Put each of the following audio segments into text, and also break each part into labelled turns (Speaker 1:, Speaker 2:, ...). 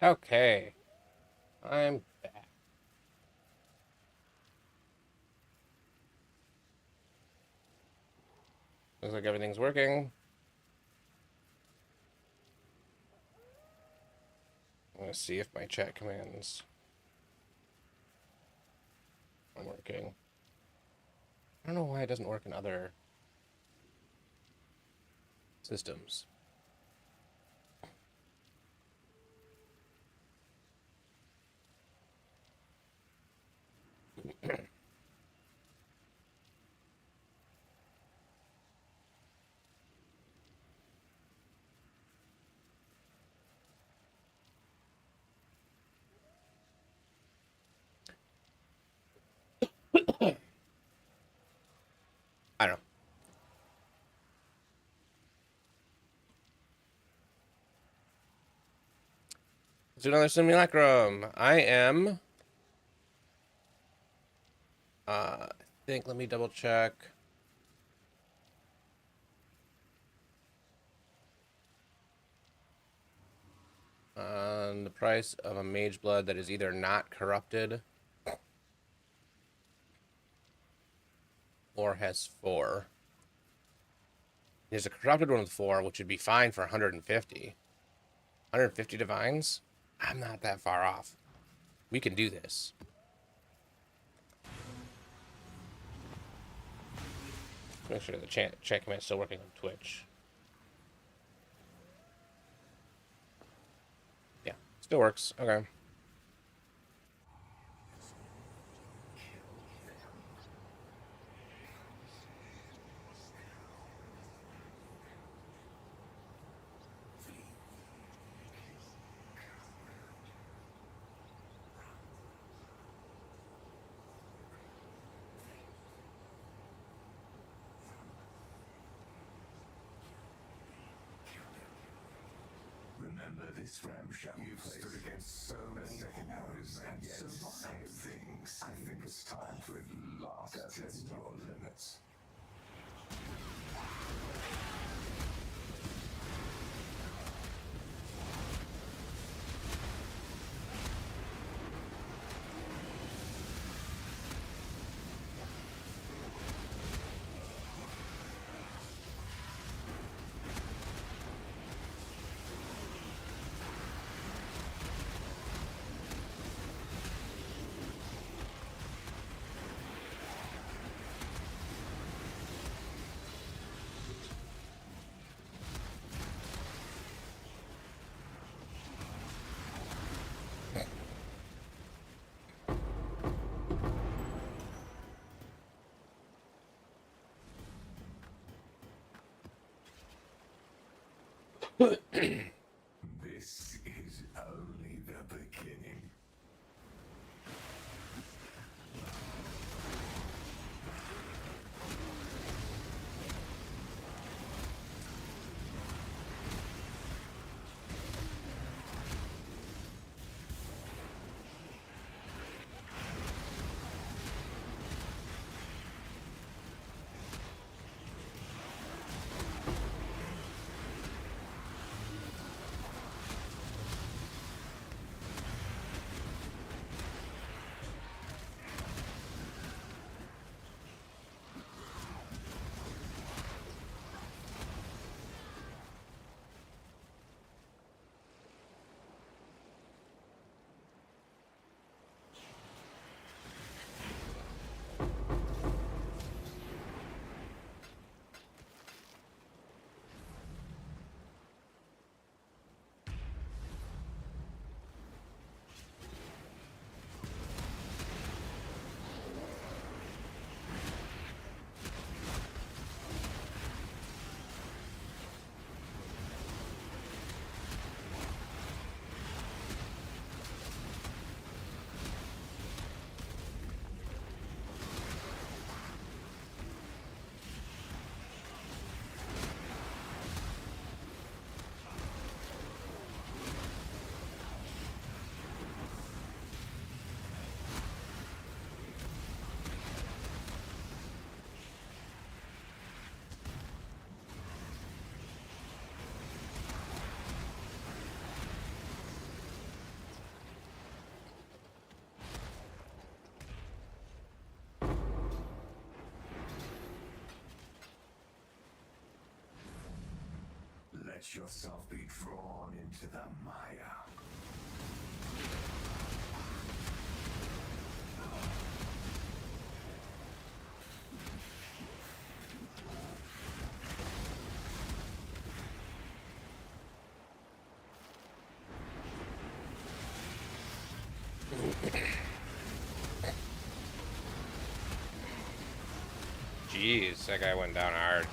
Speaker 1: Okay, I'm back. Looks like everything's working. I'm gonna see if my chat commands are working. I don't know why it doesn't work in other systems. I don't know. Let's do another simulacrum. I think, let me double check. On the price of a mageblood that is either not corrupted or has 4. There's a corrupted one with 4, which would be fine for 150. 150 divines? I'm not that far off. We can do this. Make sure the chat command is still working on Twitch. Yeah, still works. Okay.
Speaker 2: Remember this ramshackle place. You've stood against so many horrors and yet survived things. I think it's time to at last test your limits. This is only the beginning. Let yourself be drawn into the mire.
Speaker 1: Jeez, that guy went down hard.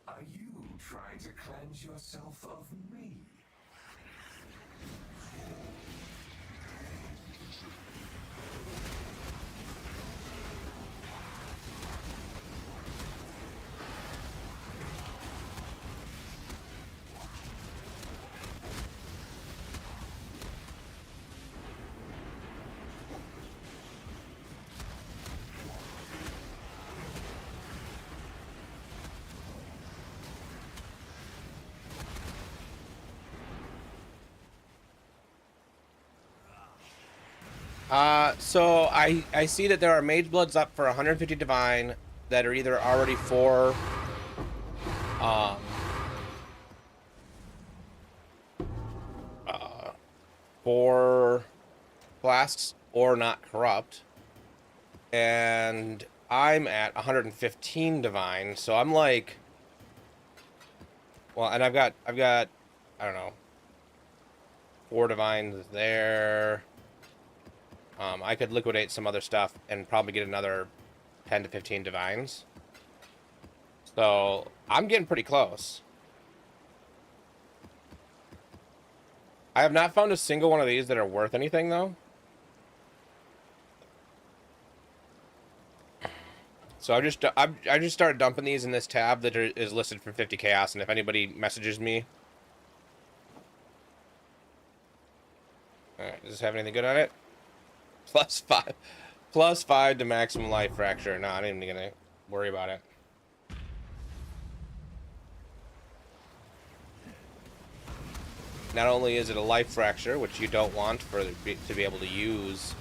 Speaker 2: Are you trying to cleanse yourself of me?
Speaker 1: So I see that there are mage bloods up for 150 divine that are either already um uh for flasks or not corrupt, and I'm at 115 divine, so I'm like, well, and I've got I don't know, 4 divines there. I could liquidate some other stuff and probably get another 10 to 15 divines. So I'm getting pretty close. I have not found a single one of these that are worth anything, though. So I just started dumping these in this tab that is listed for 50 chaos, and if anybody messages me, all right, does this have anything good on it? Plus five to maximum life fracture. No, I'm not even gonna worry about it. Not only is it a life fracture, which you don't want to be able to use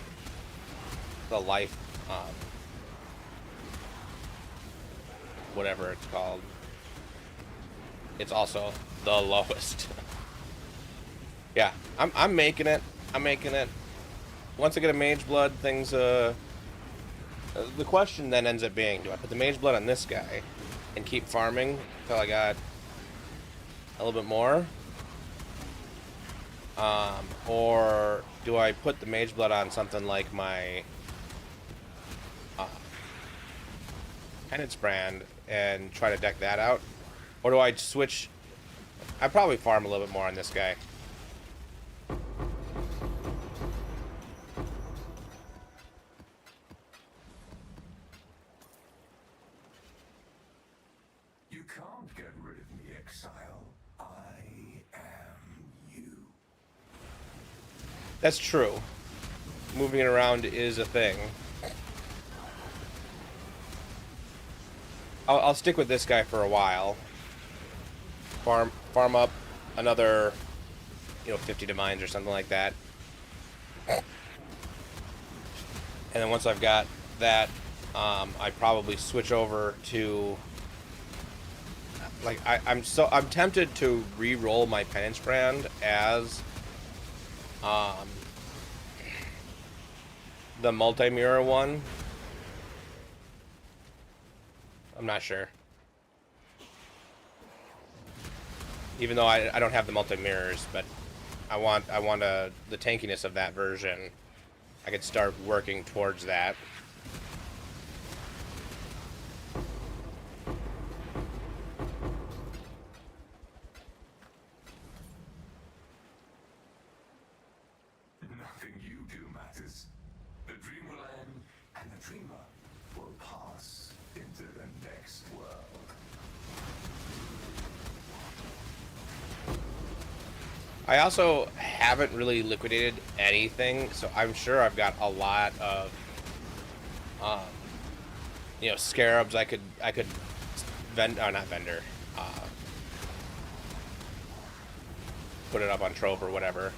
Speaker 1: the life, whatever it's called. It's also the lowest. Yeah, I'm making it. I'm making it. Once I get a mage blood, things the question then ends up being, do I put the mage blood on this guy and keep farming until I got a little bit more? Or do I put the mage blood on something like my penance brand and try to deck that out? Or do I switch? I probably farm a little bit more on this guy.
Speaker 2: You
Speaker 1: That's true. Moving around is a thing. I'll stick with this guy for a while. Farm up another, 50 divines or something like that. And then once I've got that, I probably switch over to, like, I'm tempted to re-roll my penance brand as the multi-mirror one. I'm not sure. Even though I don't have the multi-mirrors, but I want the tankiness of that version. I could start working towards that.
Speaker 2: Nothing you do matters. The dream will end, and the dreamer will pass into the next world.
Speaker 1: I also haven't really liquidated anything, so I'm sure I've got a lot of, scarabs I could not vendor, put it up on Trove or whatever.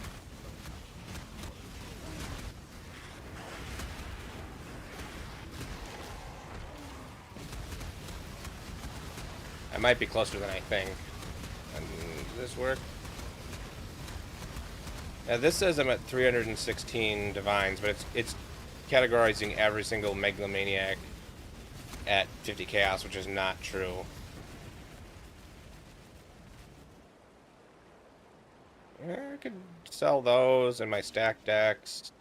Speaker 1: I might be closer than I think. And does this work? Now this says I'm at 316 divines, but it's categorizing every single megalomaniac at 50 chaos, which is not true. I could sell those in my stack decks.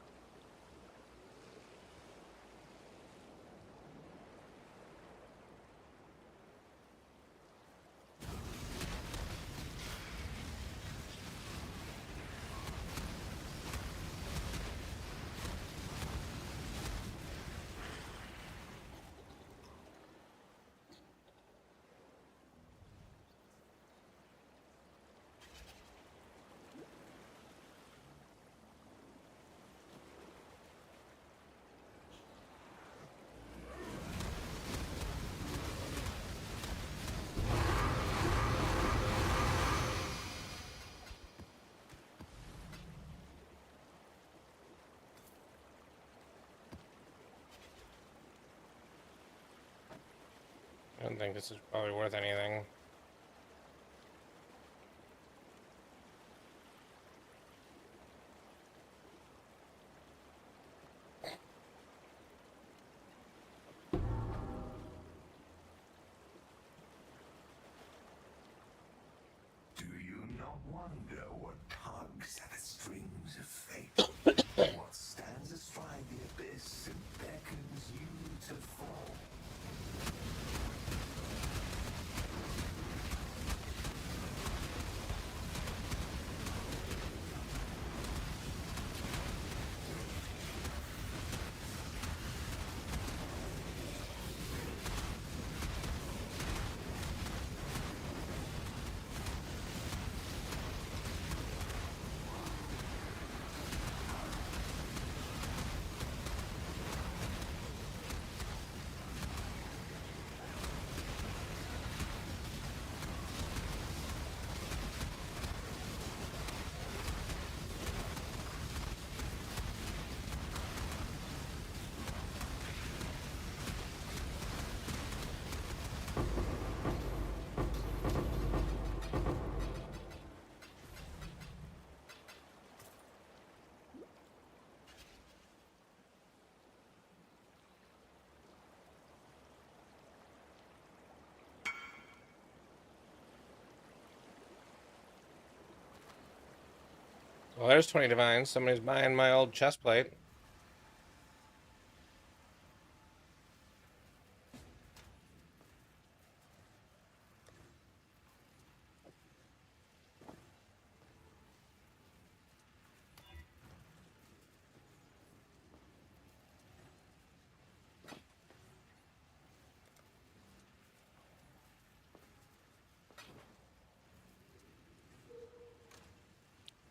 Speaker 1: I don't think this is probably worth anything.
Speaker 2: Do you not wonder what tugs at the strings of fate? What stands astride the abyss and beckons you to fall?
Speaker 1: Well, there's 20 divines. Somebody's buying my old chest plate.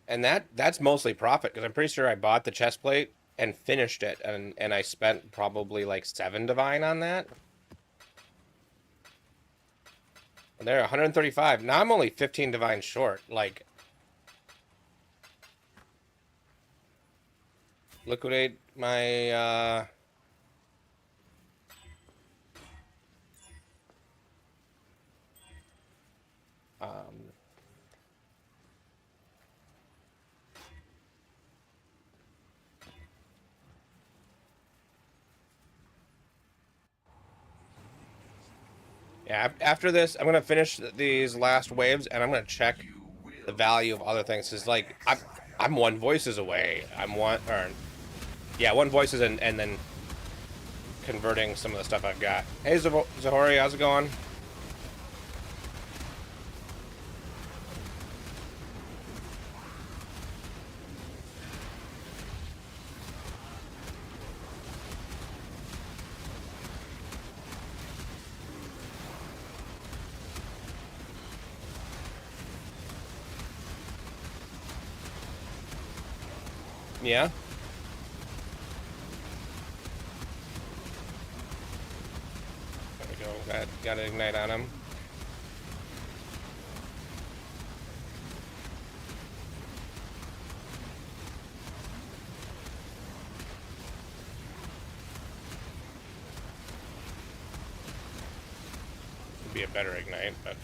Speaker 1: And that's mostly profit because I'm pretty sure I bought the chest plate and finished it, and I spent probably like 7 divine on that. And they're 135. Now I'm only 15 divine short. Like, liquidate my um yeah, after this, I'm gonna finish these last waves, and I'm gonna check the value of other things. Cause like I'm 1 voices away. I'm one, or yeah, 1 voices, and then converting some of the stuff I've got. Hey, Zahori, how's it going? Yeah. There we go. Got to ignite on him. Would be a better ignite, but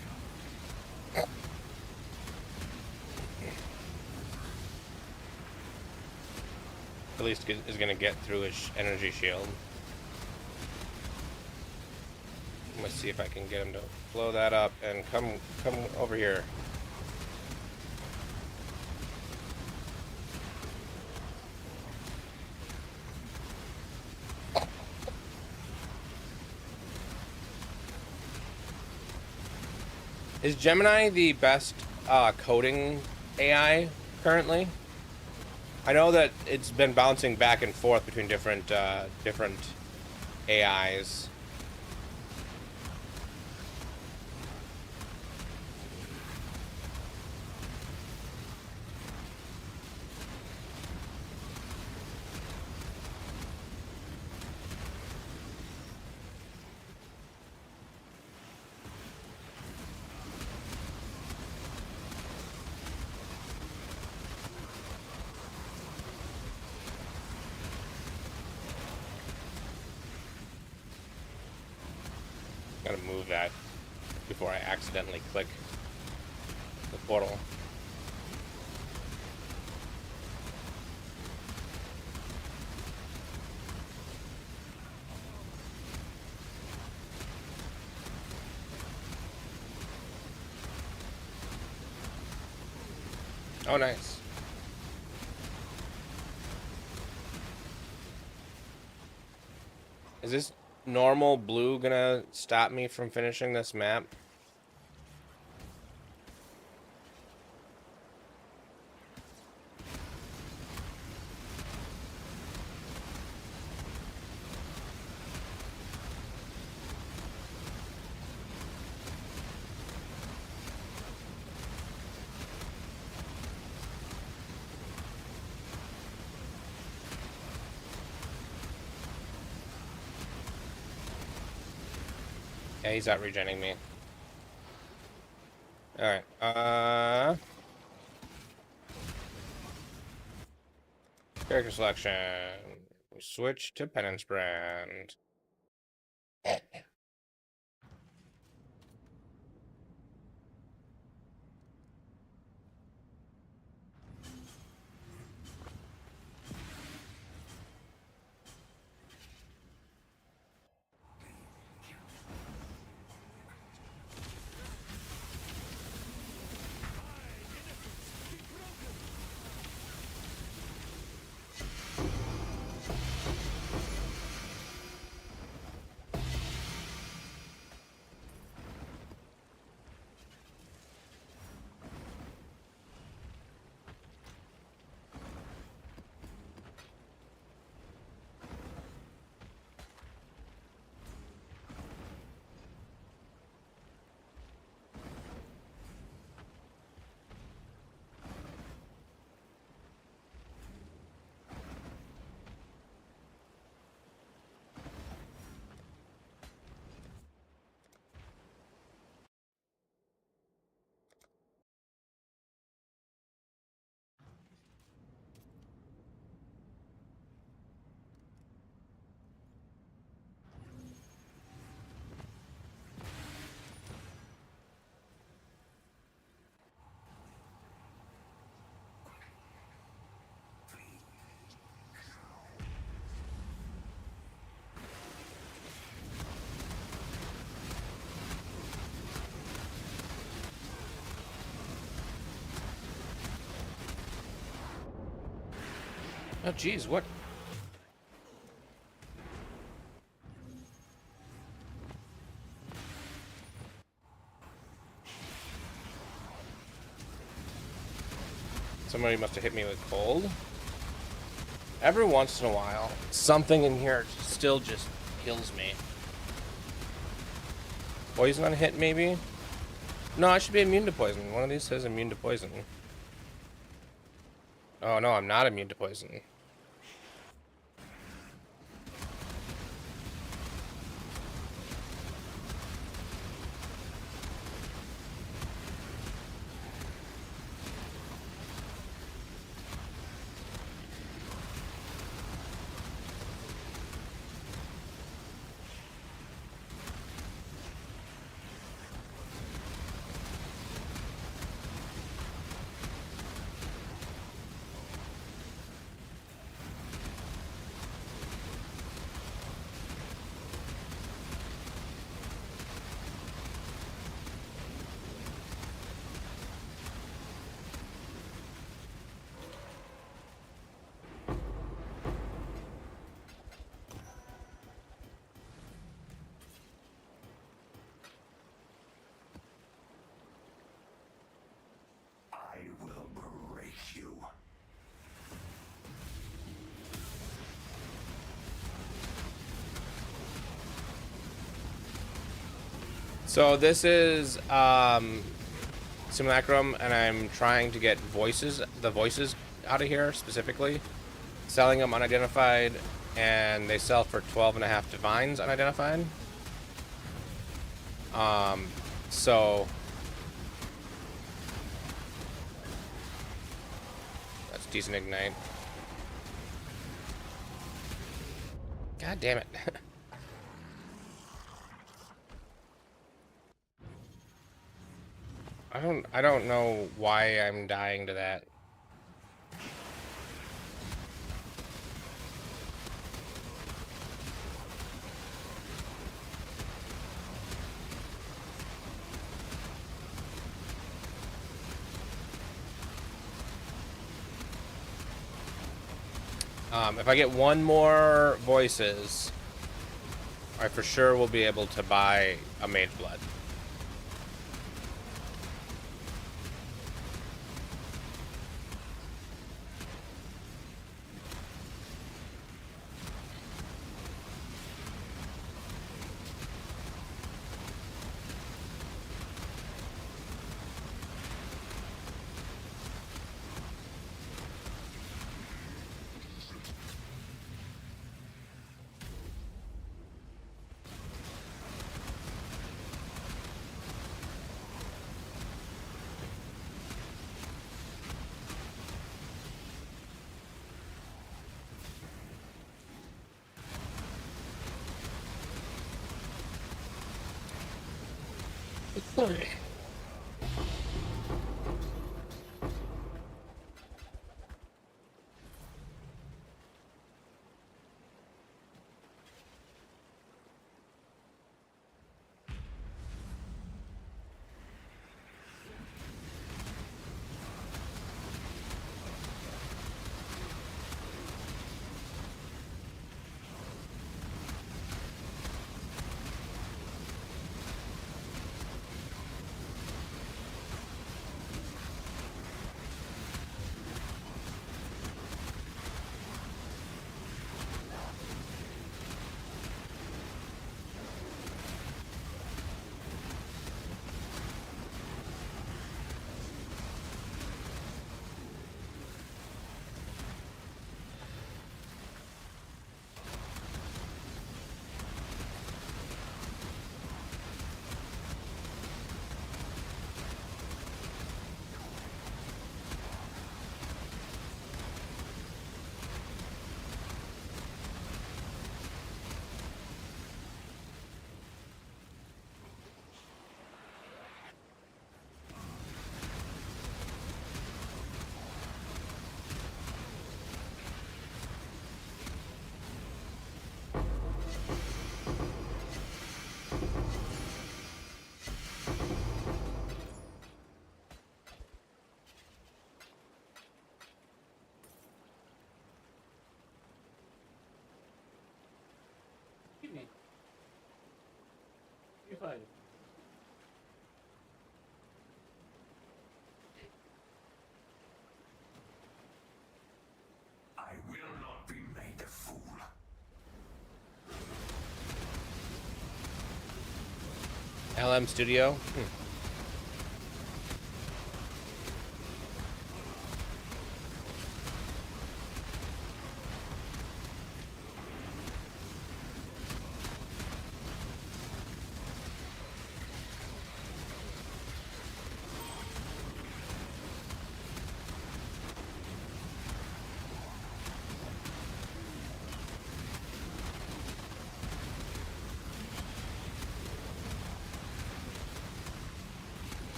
Speaker 1: at least is gonna get through his energy shield. Let's see if I can get him to blow that up and come over here. Is Gemini the best coding AI currently? I know that it's been bouncing back and forth between different AIs. Gotta move that before I accidentally click the portal. Oh, nice. Is this normal blue gonna stop me from finishing this map? Yeah, he's out regenning me. Alright, character selection. We switch to Penance Brand. Oh, geez, what? Somebody must have hit me with cold. Every once in a while, something in here still just kills me. Poison on hit, maybe? No, I should be immune to poison. One of these says immune to poison. Oh, no, I'm not immune to poison.
Speaker 2: I will break you.
Speaker 1: So this is Simulacrum, and I'm trying to get the voices out of here specifically. Selling them unidentified, and they sell for 12.5 divines unidentified. So that's decent ignite. God damn it. I don't know why I'm dying to that. If I get one more voices, I for sure will be able to buy a mageblood.
Speaker 3: fine.
Speaker 2: I will not be made a fool.
Speaker 1: LM Studio.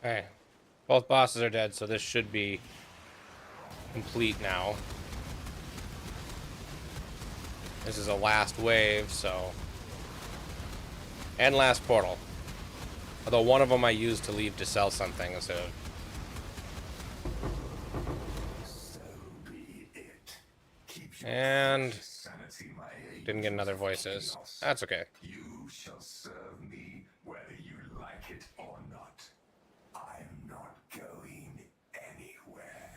Speaker 1: Okay. Both bosses are dead, so this should be complete now. This is a last wave, so... And last portal. Although one of them I used to leave to sell something, so...
Speaker 2: So be it. Keep your
Speaker 1: And...
Speaker 2: sanity, my
Speaker 1: Didn't get another voices. That's okay.
Speaker 2: You shall serve me whether you like it or not. I'm not going anywhere.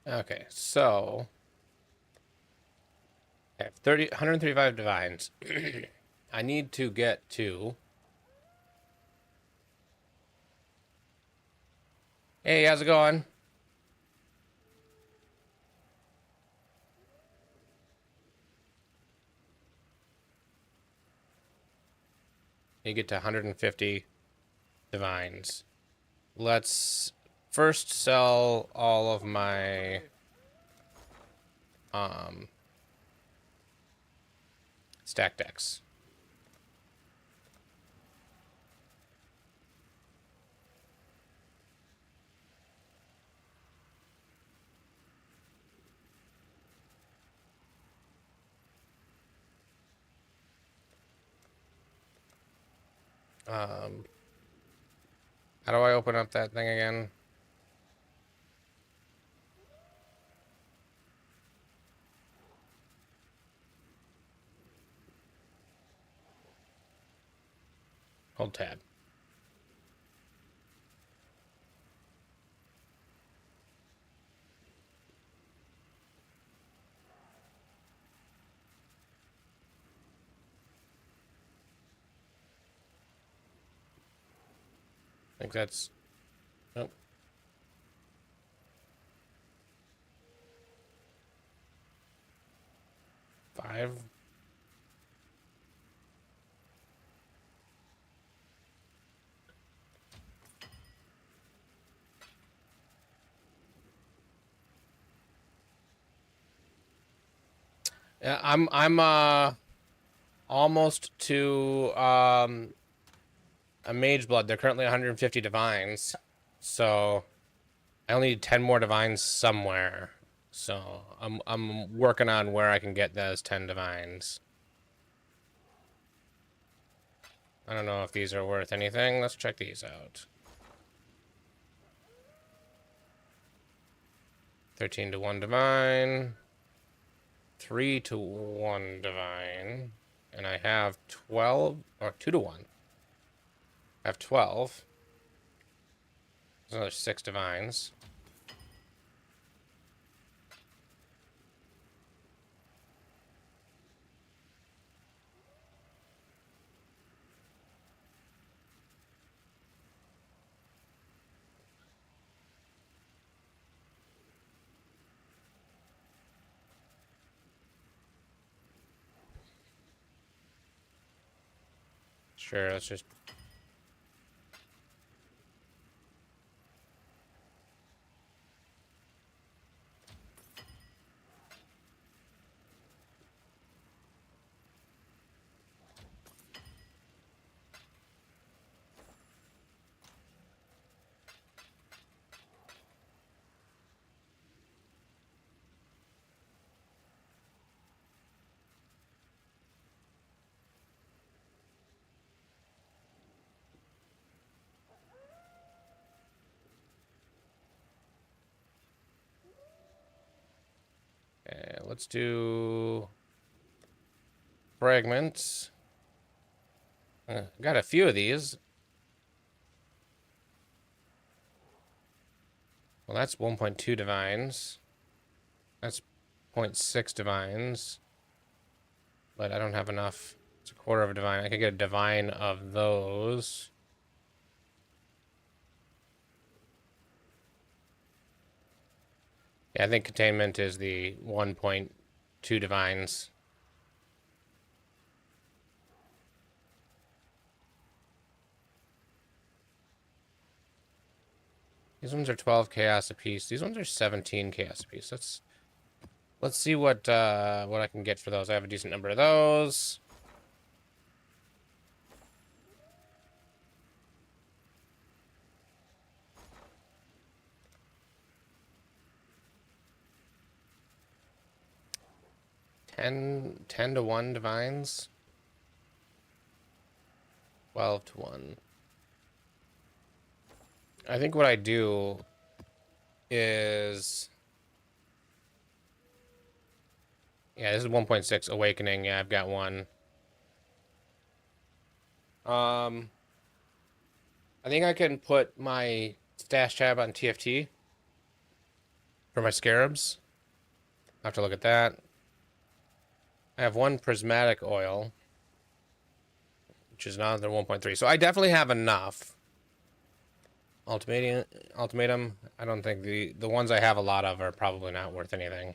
Speaker 1: Okay, so... I have 135 divines. I need to get to... Hey, how's it going? You get to 150 divines. Let's first sell all of my stack decks. How do I open up that thing again? Hold tab. I think that's... Nope. Five. Yeah, I'm almost to a mageblood. They're currently 150 divines, so I only need 10 more divines somewhere. So I'm working on where I can get those 10 divines. I don't know if these are worth anything. Let's check these out. 13 to 1 divine. 3 to 1 divine, and I have 12, or 2 to 1. I have 12. There's another 6 divines. Sure, let's just... let's do fragments. Got a few of these. Well, that's 1.2 divines. That's 0.6 divines. But I don't have enough. It's a quarter of a divine. I could get a divine of those. Yeah, I think containment is the 1.2 divines. These ones are 12 chaos apiece. These ones are 17 chaos apiece. Let's see what I can get for those. I have a decent number of those. Ten to 1 divines. 12 to 1. I think what I do is... Yeah, this is 1.6 awakening. Yeah, I've got one. I think I can put my stash tab on TFT for my scarabs. I'll have to look at that. I have one prismatic oil, which is another 1.3. So I definitely have enough. Ultimatum. I don't think the ones I have a lot of are probably not worth anything.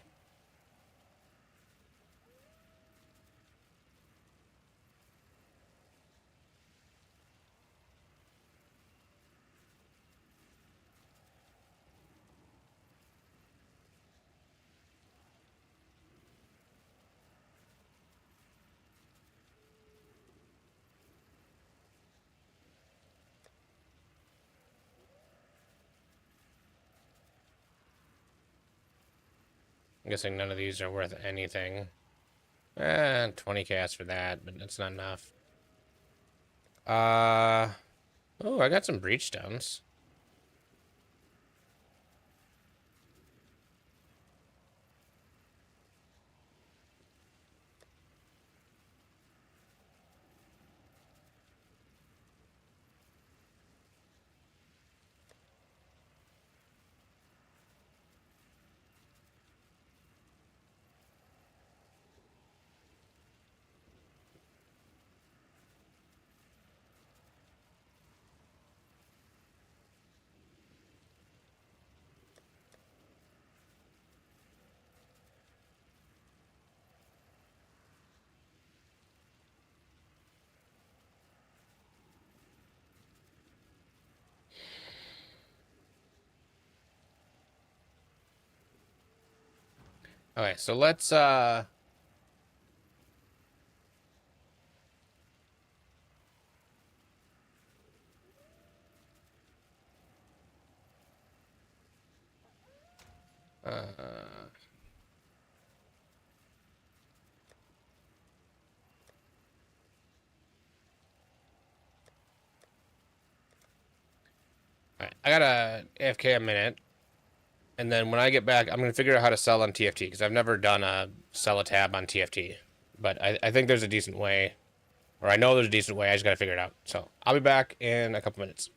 Speaker 1: I'm guessing none of these are worth anything. 20 cast for that, but that's not enough. Oh, I got some breach stones. Okay, so let's all right, I got a AFK a minute. And then when I get back, I'm going to figure out how to sell on TFT because I've never done a sell a tab on TFT. But I think there's a decent way, or I know there's a decent way. I just got to figure it out. So I'll be back in a couple minutes.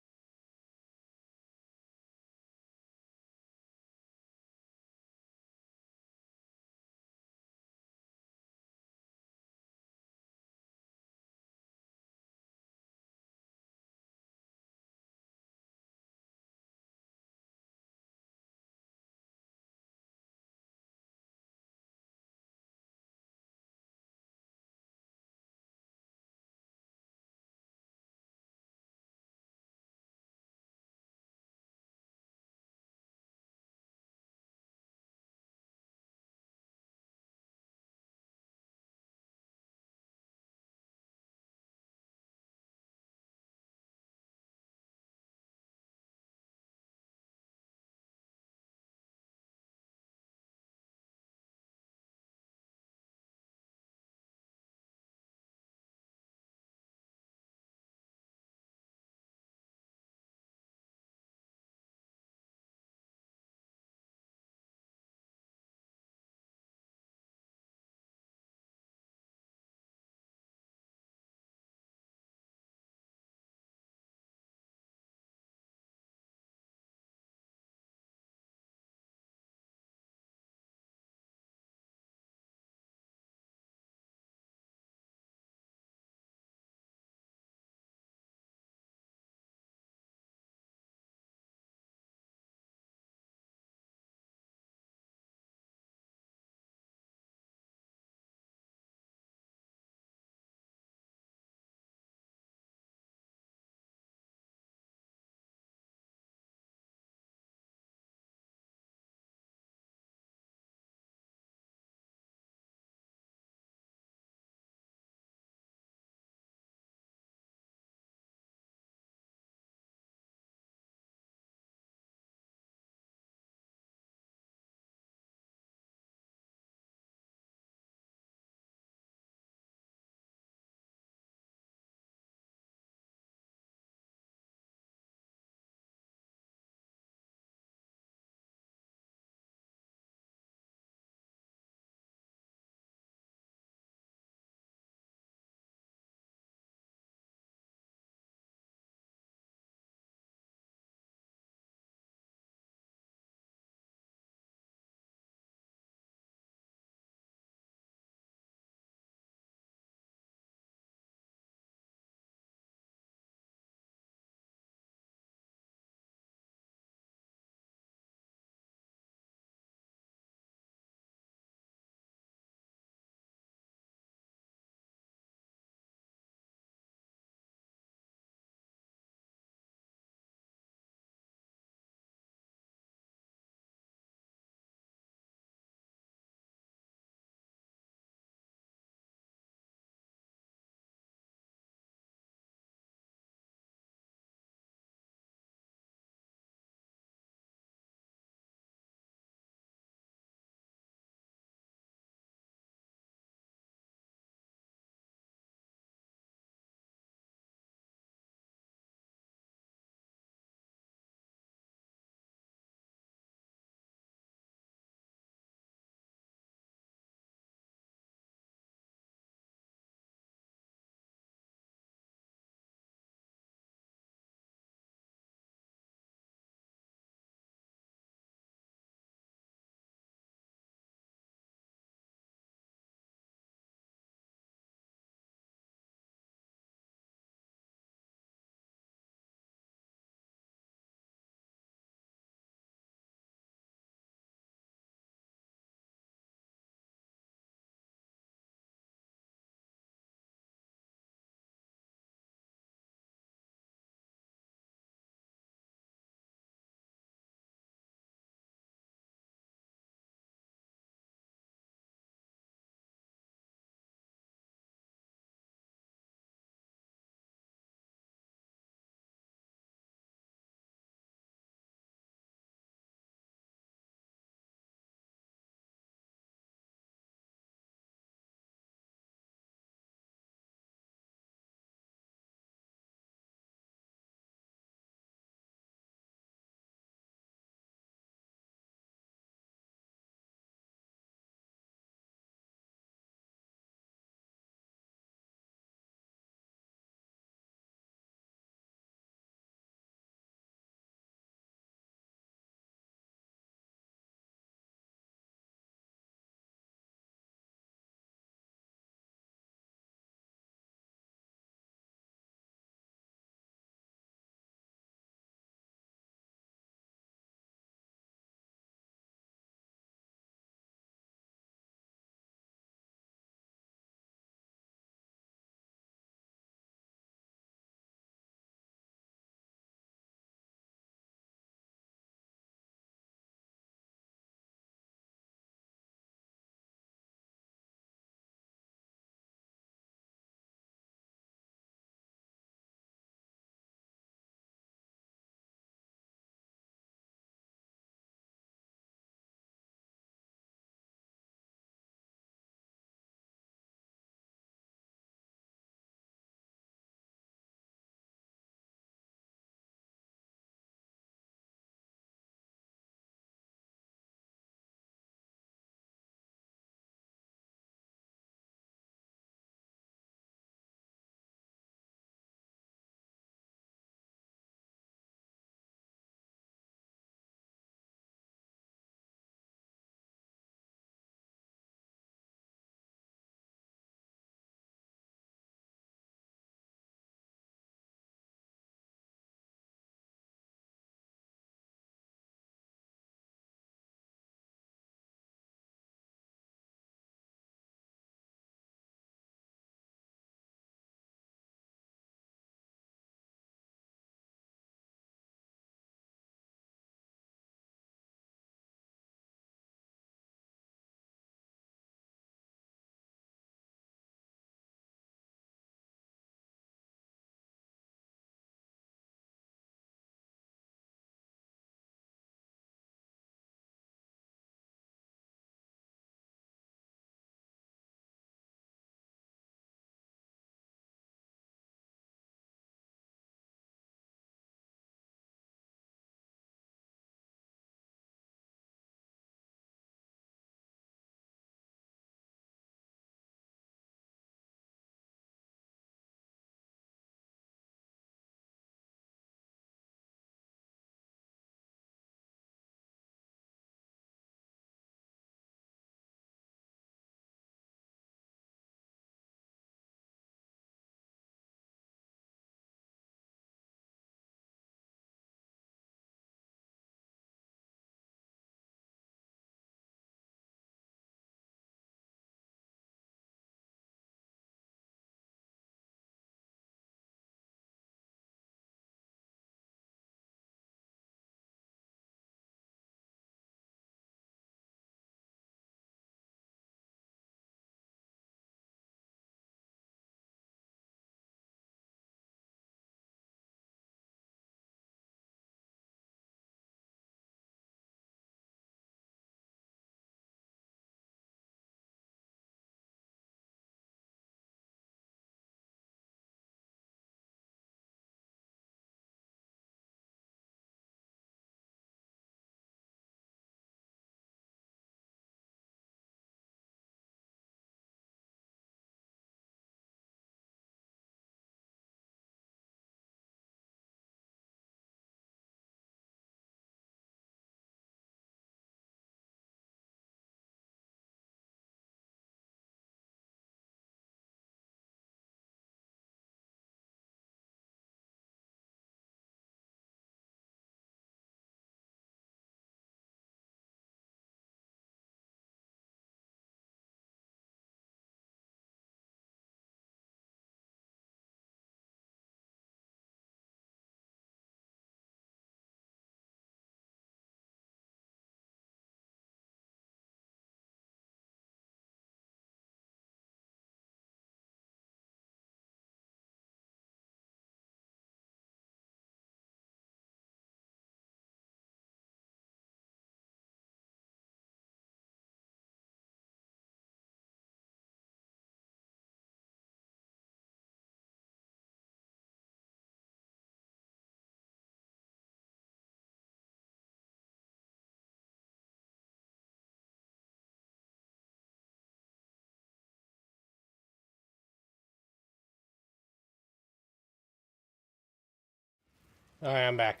Speaker 1: Alright, I'm back.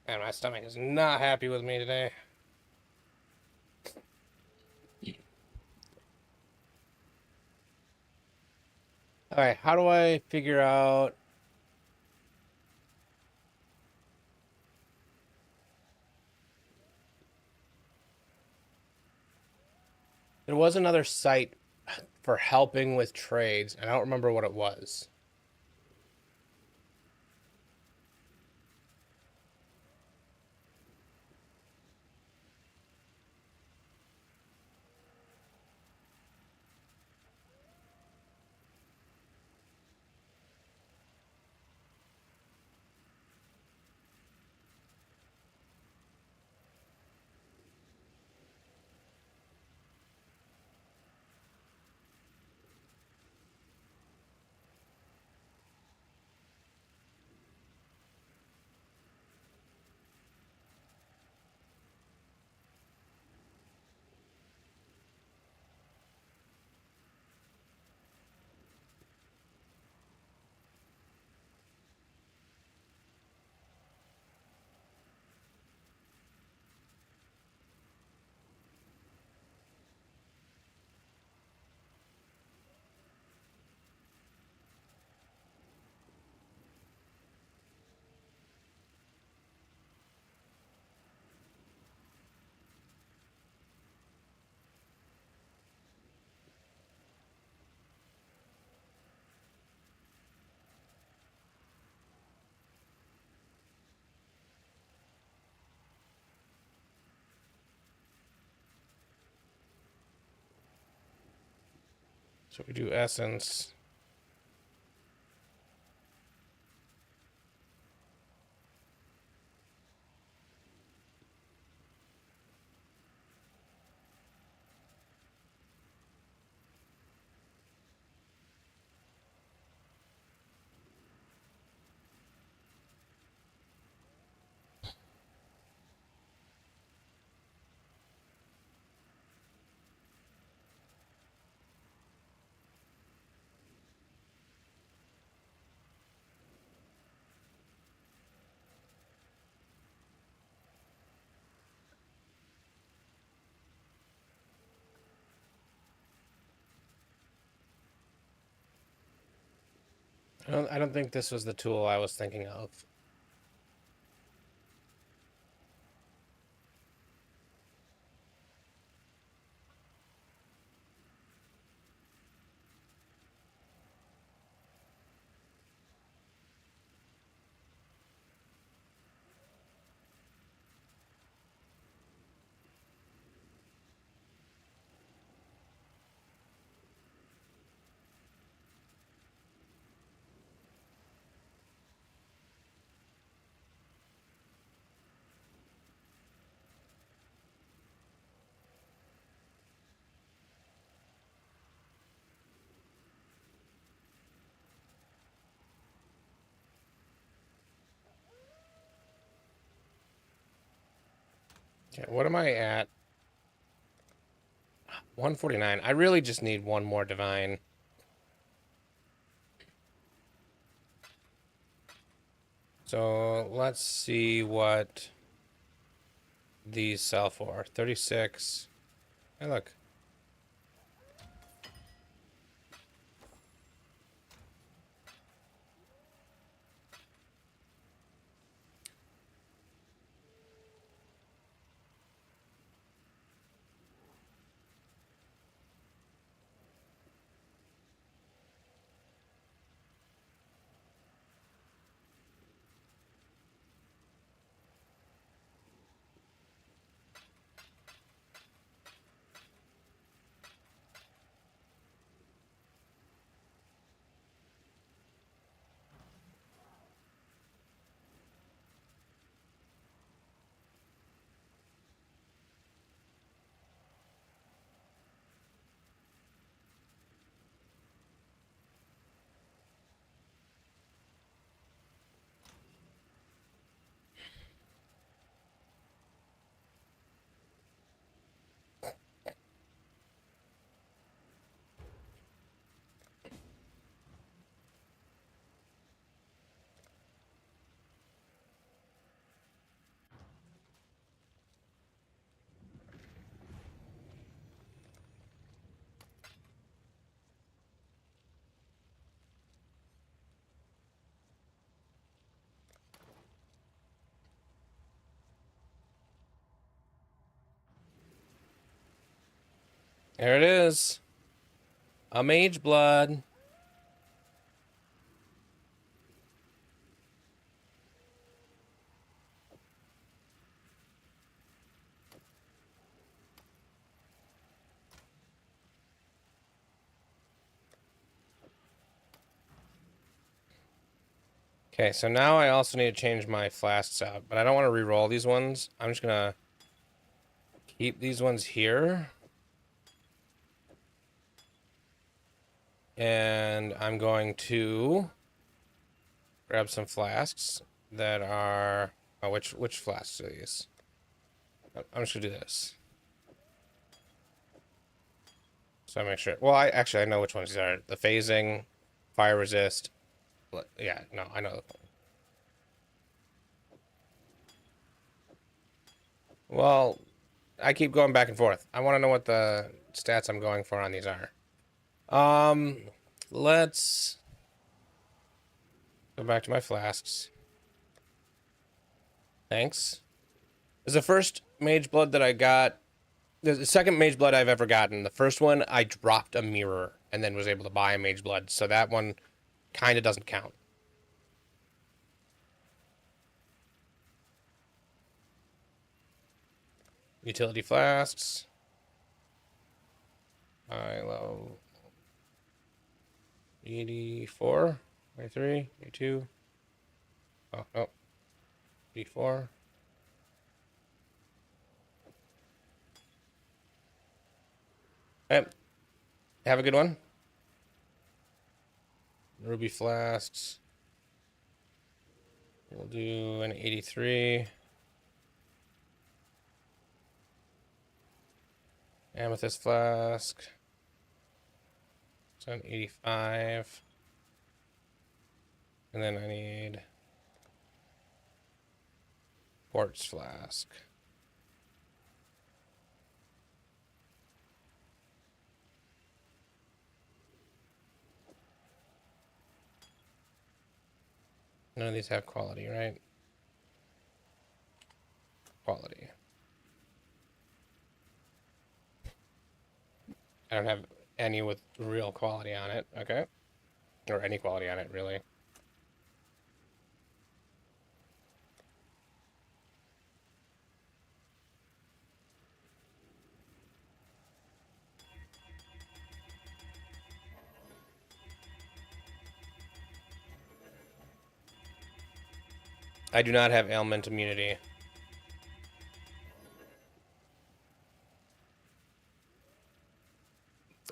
Speaker 1: And my stomach is not happy with me today. Alright, how do I figure out... There was another site for helping with trades, and I don't remember what it was. So we do essence. I don't think this was the tool I was thinking of. Okay, what am I at? 149. I really just need one more divine. So let's see what these sell for. 36. Hey, look. There it is. A mage blood. Okay, so now I also need to change my flasks out, but I don't want to re-roll these ones. I'm just gonna keep these ones here. And I'm going to grab some flasks that are... Oh, which flasks are these? I'm just gonna do this. So I make sure... Well, I know which ones these are. The phasing, fire resist. Yeah, no, I know. Well, I keep going back and forth. I want to know what the stats I'm going for on these are. Let's go back to my flasks. Thanks. This is the first mage blood that I got. The second mage blood I've ever gotten. The first one, I dropped a mirror and then was able to buy a mage blood. So that one kind of doesn't count. Utility flasks. I love 84, 83, 82. Oh, no. 84. Hey, have a good one. Ruby flasks. We'll do an 83. Amethyst flask. So an 85. And then I need quartz flask. None of these have quality, right? Quality. I don't have any with real quality on it. Okay. Or any quality on it, really. I do not have ailment immunity.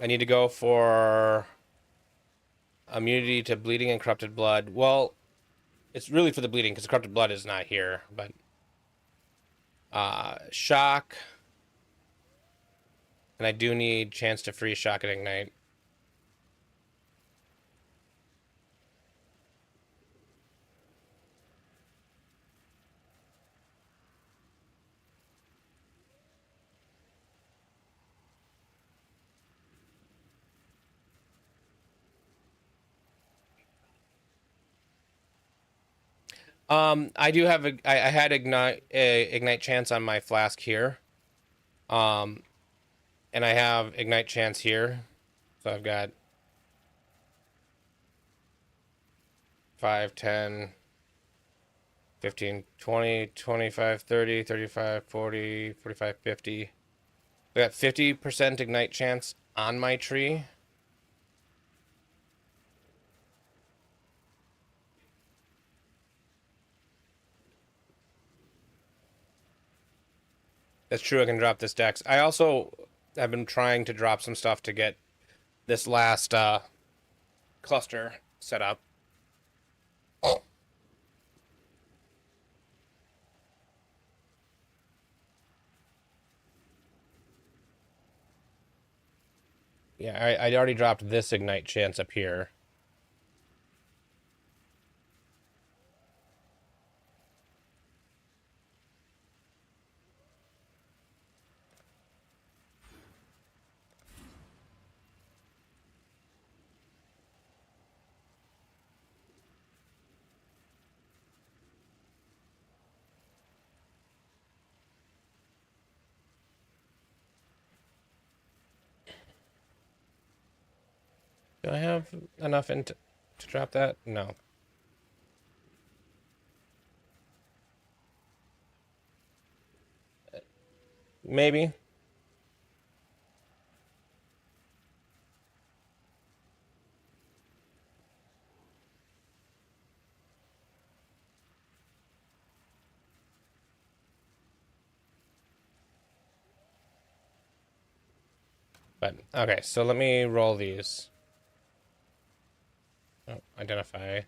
Speaker 1: I need to go for immunity to bleeding and corrupted blood. Well, it's really for the bleeding because corrupted blood is not here, but shock. And I do need chance to freeze, shock, and ignite. I do have I had ignite chance on my flask here. And I have ignite chance here. So I've got 5, 10, 15, 20, 25, 30, 35, 40, 45, 50. I got 50% ignite chance on my tree. That's true, I can drop this dex. I also have been trying to drop some stuff to get this last cluster set up. Yeah, I already dropped this ignite chance up here. Do I have enough to drop that? No. Maybe. But, okay, so let me roll these. Oh, identify.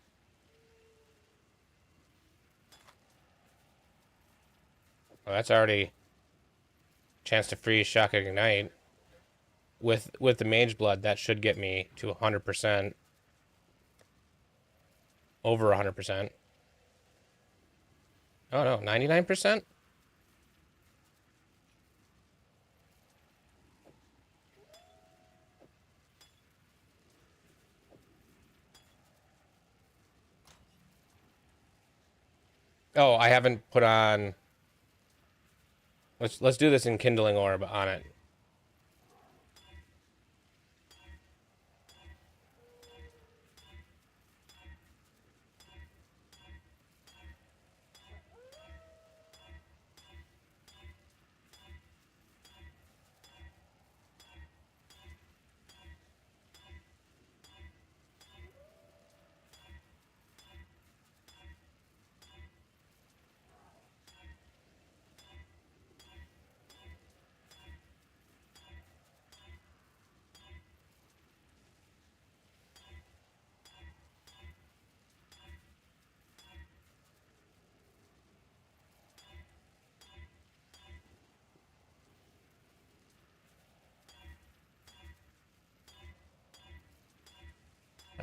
Speaker 1: Well, that's already chance to freeze, shock, ignite. With the mage blood, that should get me to 100%. Over 100%. Oh no, 99%? Oh, I haven't put on. Let's do this in kindling orb on it.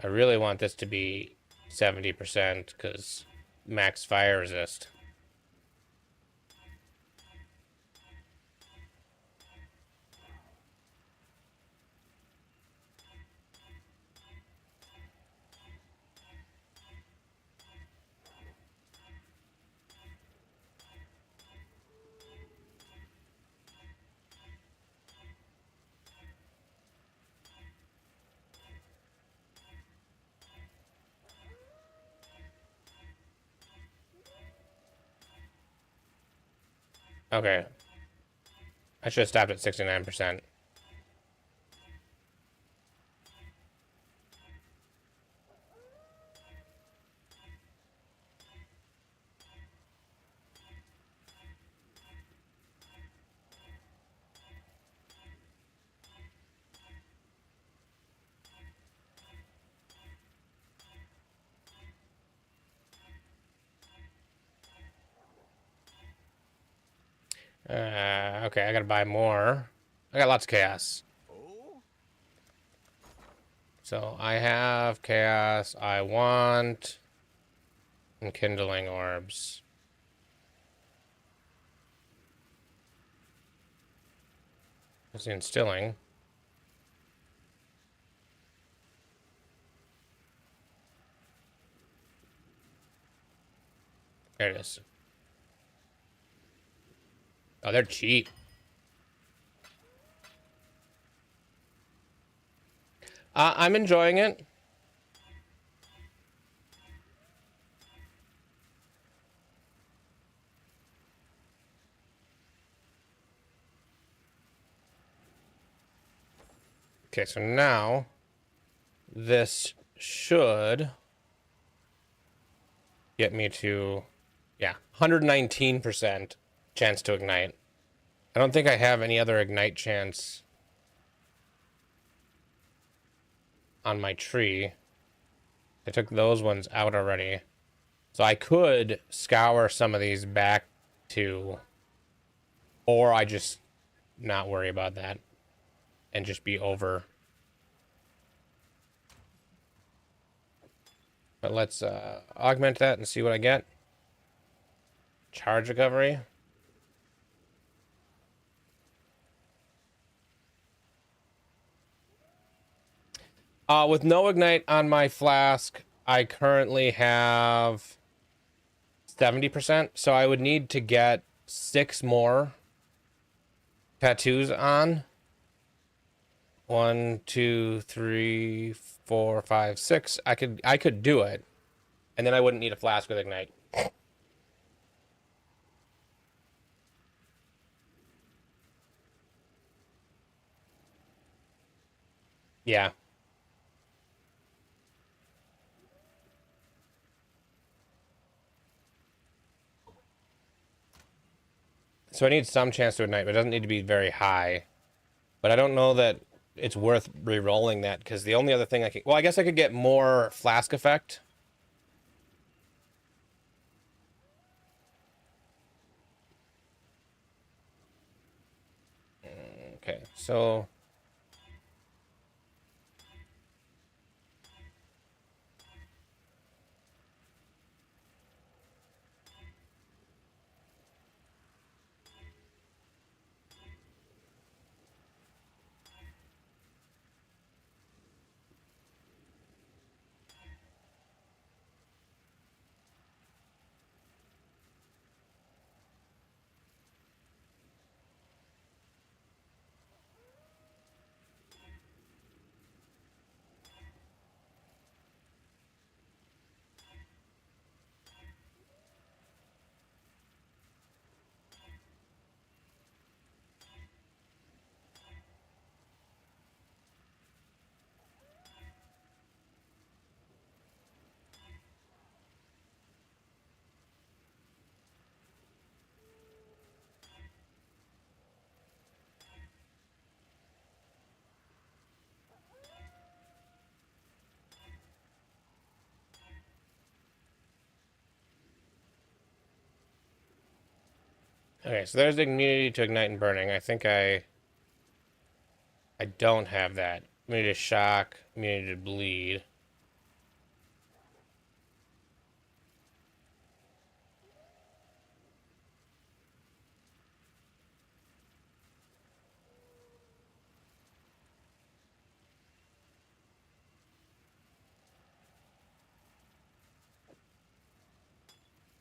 Speaker 1: I really want this to be 70% because max fire resist. Okay. I should have stopped at 69%. Okay, I gotta buy more. I got lots of chaos. So I have chaos. I want enkindling orbs. What's the instilling? There it is. Oh, they're cheap. I'm enjoying it. Okay, so now this should get me to, yeah, 119% chance to ignite. I don't think I have any other ignite chance on my tree. I took those ones out already. So I could scour some of these back to, or I just not worry about that and just be over. But let's augment that and see what I get. Charge recovery. With no ignite on my flask, I currently have 70%. So I would need to get 6 more tattoos on. 1, 2, 3, 4, 5, 6. I could do it, and then I wouldn't need a flask with ignite. Yeah. So I need some chance to ignite, but it doesn't need to be very high. But I don't know that it's worth re-rolling that, because the only other thing I could... Well, I guess I could get more flask effect. Okay, so... Okay, so there's the immunity to ignite and burning. I think I don't have that. Immunity to shock, immunity to bleed.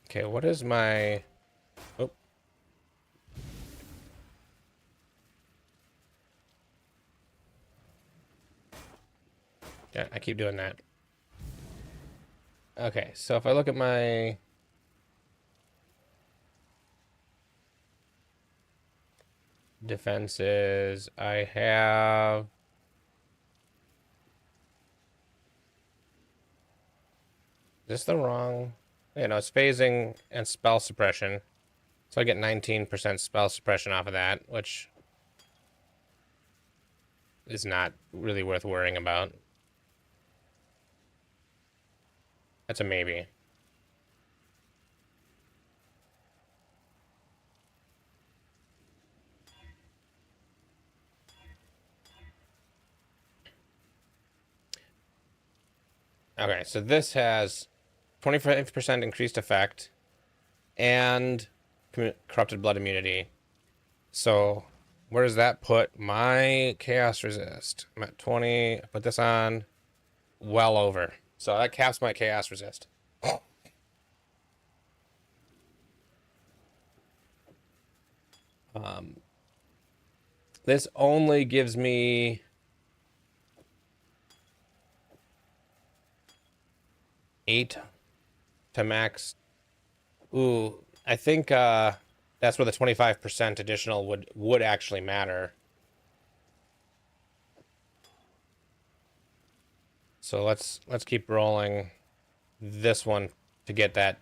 Speaker 1: Okay, what is my... Oh. Yeah, I keep doing that. Okay, so if I look at my... defenses, I have... Is this the wrong... Yeah, no, it's phasing and spell suppression. So I get 19% spell suppression off of that, which is not really worth worrying about. That's a maybe. Okay, so this has 25% increased effect and corrupted blood immunity. So where does that put my chaos resist? I'm at 20. I put this on well over. So that caps my chaos resist. This only gives me 8 to max. Ooh, I think that's where the 25% additional would actually matter. So let's keep rolling this one to get that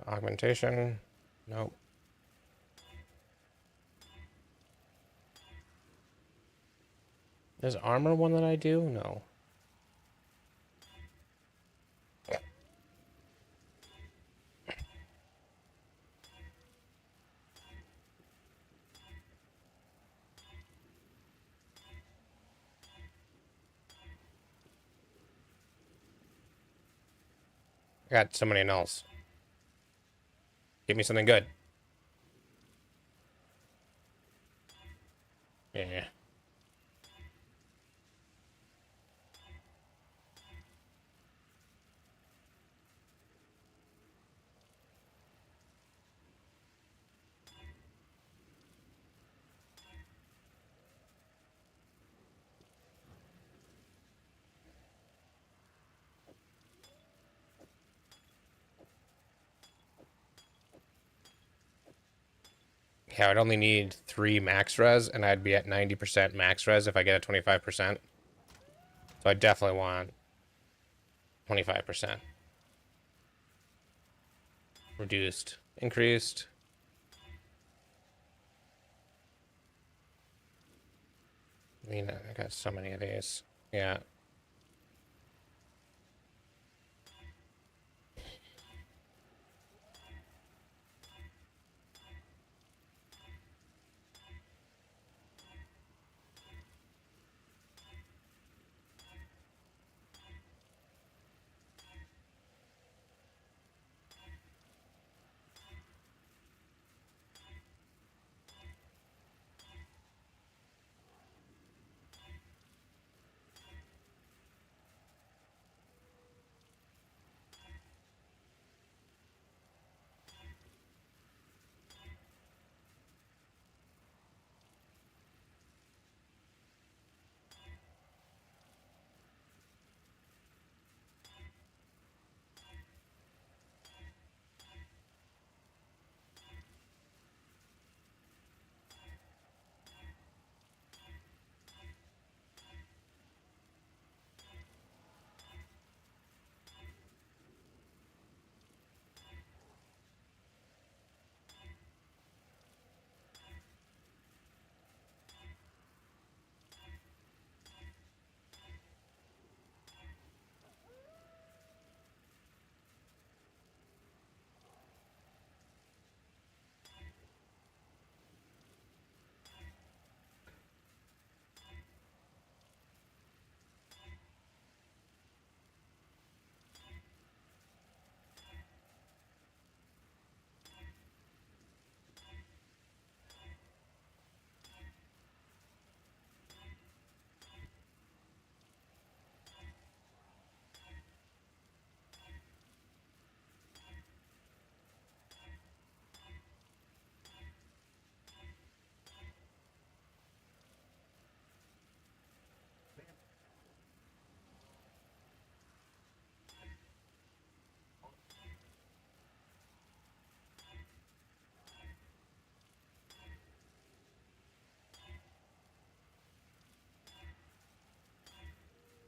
Speaker 1: augmentation. Nope. Is armor one that I do? No. I got so many nulls. Give me something good. Yeah. Okay, I would only need 3 max res, and I'd be at 90% max res if I get a 25%. So I definitely want 25%. Reduced. Increased. I mean, I got so many of these. Yeah.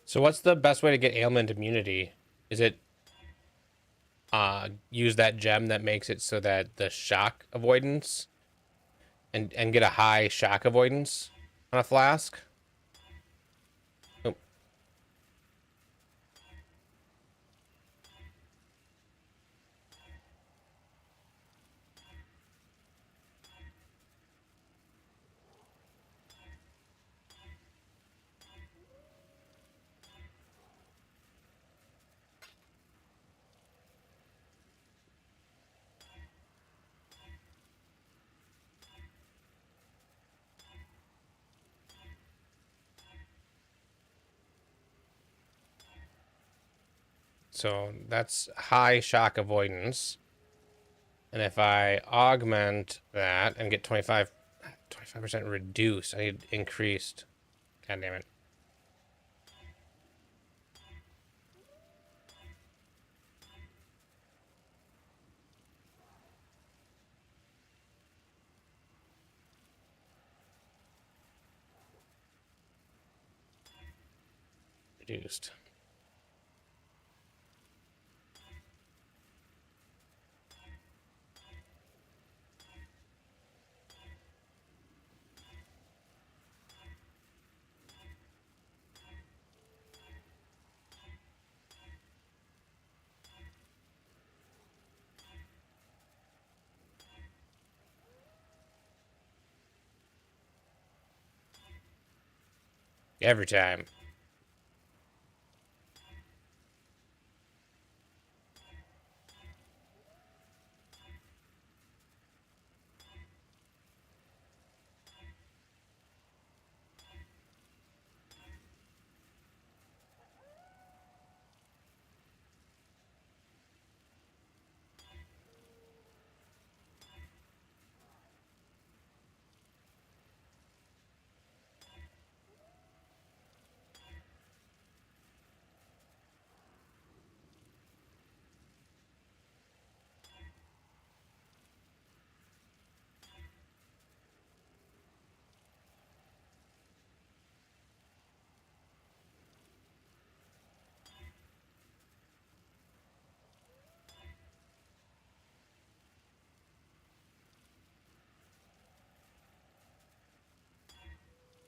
Speaker 1: So what's the best way to get ailment immunity? Is it use that gem that makes it so that the shock avoidance and get a high shock avoidance on a flask? Oh, so that's high shock avoidance. And if I augment that and get 25% reduced, I need increased. God damn it. Reduced. Every time.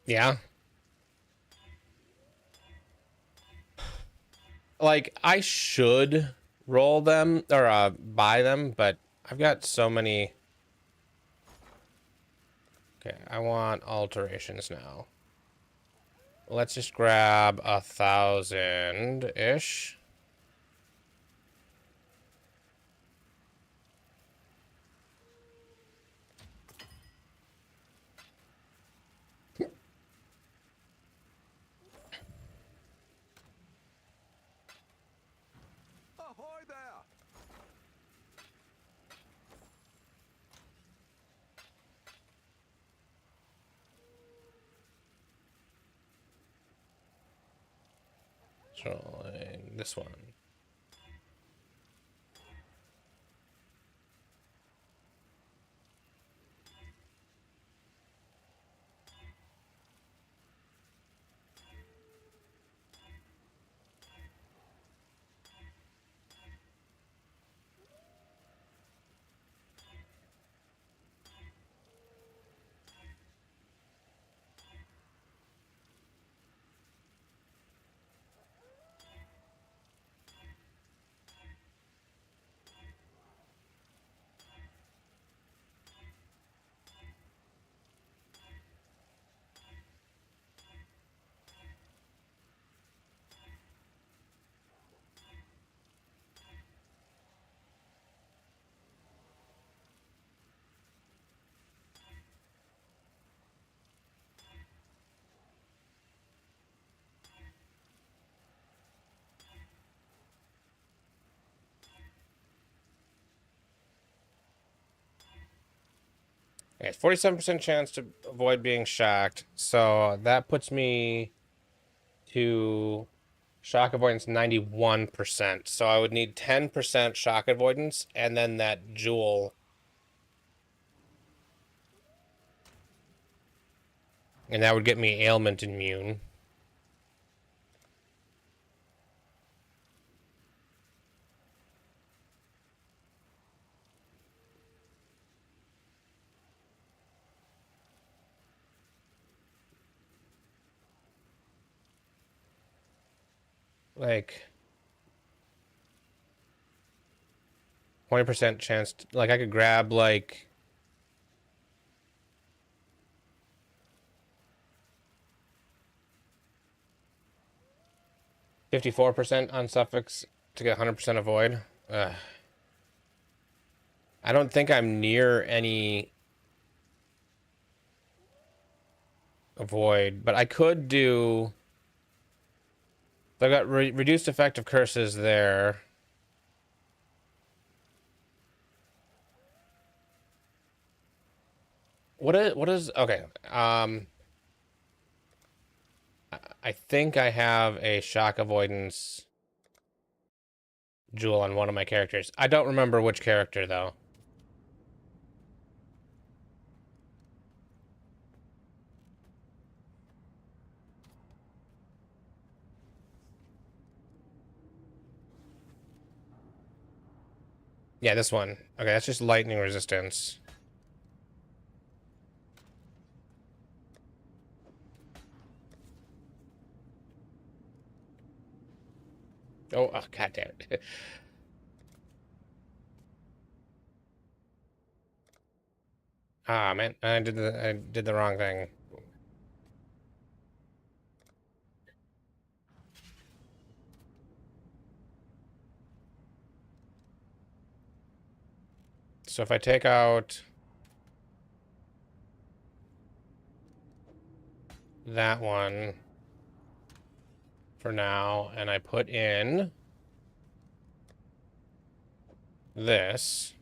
Speaker 1: Yeah. Like, I should roll them or buy them, but I've got so many. Okay, I want alterations now. Let's just grab 1,000-ish.
Speaker 2: Ahoy there!
Speaker 1: So, this one. Okay, 47% chance to avoid being shocked. So that puts me to shock avoidance 91%. So I would need 10% shock avoidance and then that jewel. And that would get me ailment immune. Like 20% chance to, like I could grab like 54% on suffix to get 100% avoid. I don't think I'm near any avoid, but I could do. So I got reduced effect of curses there. What is okay? I think I have a shock avoidance jewel on one of my characters. I don't remember which character though. Yeah, this one. Okay, that's just lightning resistance. Oh, god damn it. Ah, man, I did the wrong thing. So if I take out that one for now, and I put in this.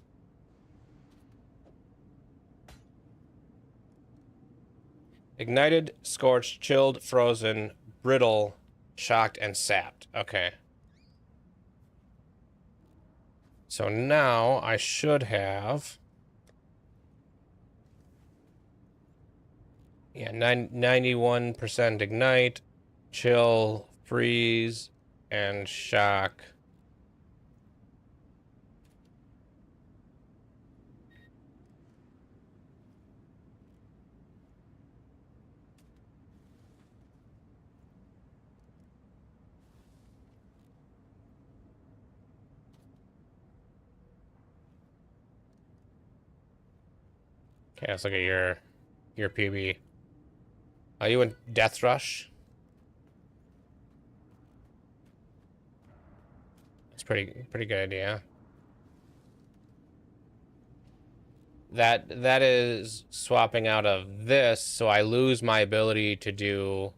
Speaker 1: Ignited, scorched, chilled, frozen, brittle, shocked, and sapped. Okay. So now I should have... Yeah, 91% ignite, chill, freeze, and shock. Okay, let's look at your PB. Are you in Death Rush? That's pretty good idea. That is swapping out of this, so I lose my ability to do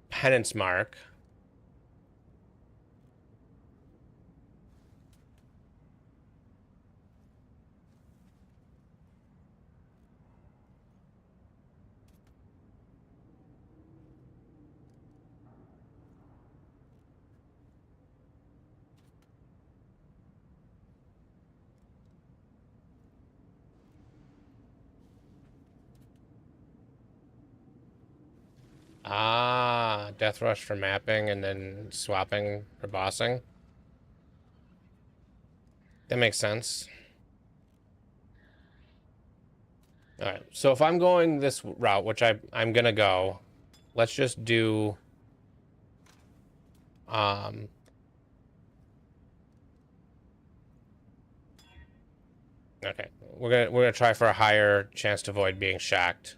Speaker 1: Penance Mark. Ah, Death Rush for mapping and then swapping for bossing. That makes sense. All right, so if I'm going this route, which I'm gonna go, let's just do um okay. We're gonna try for a higher chance to avoid being shocked.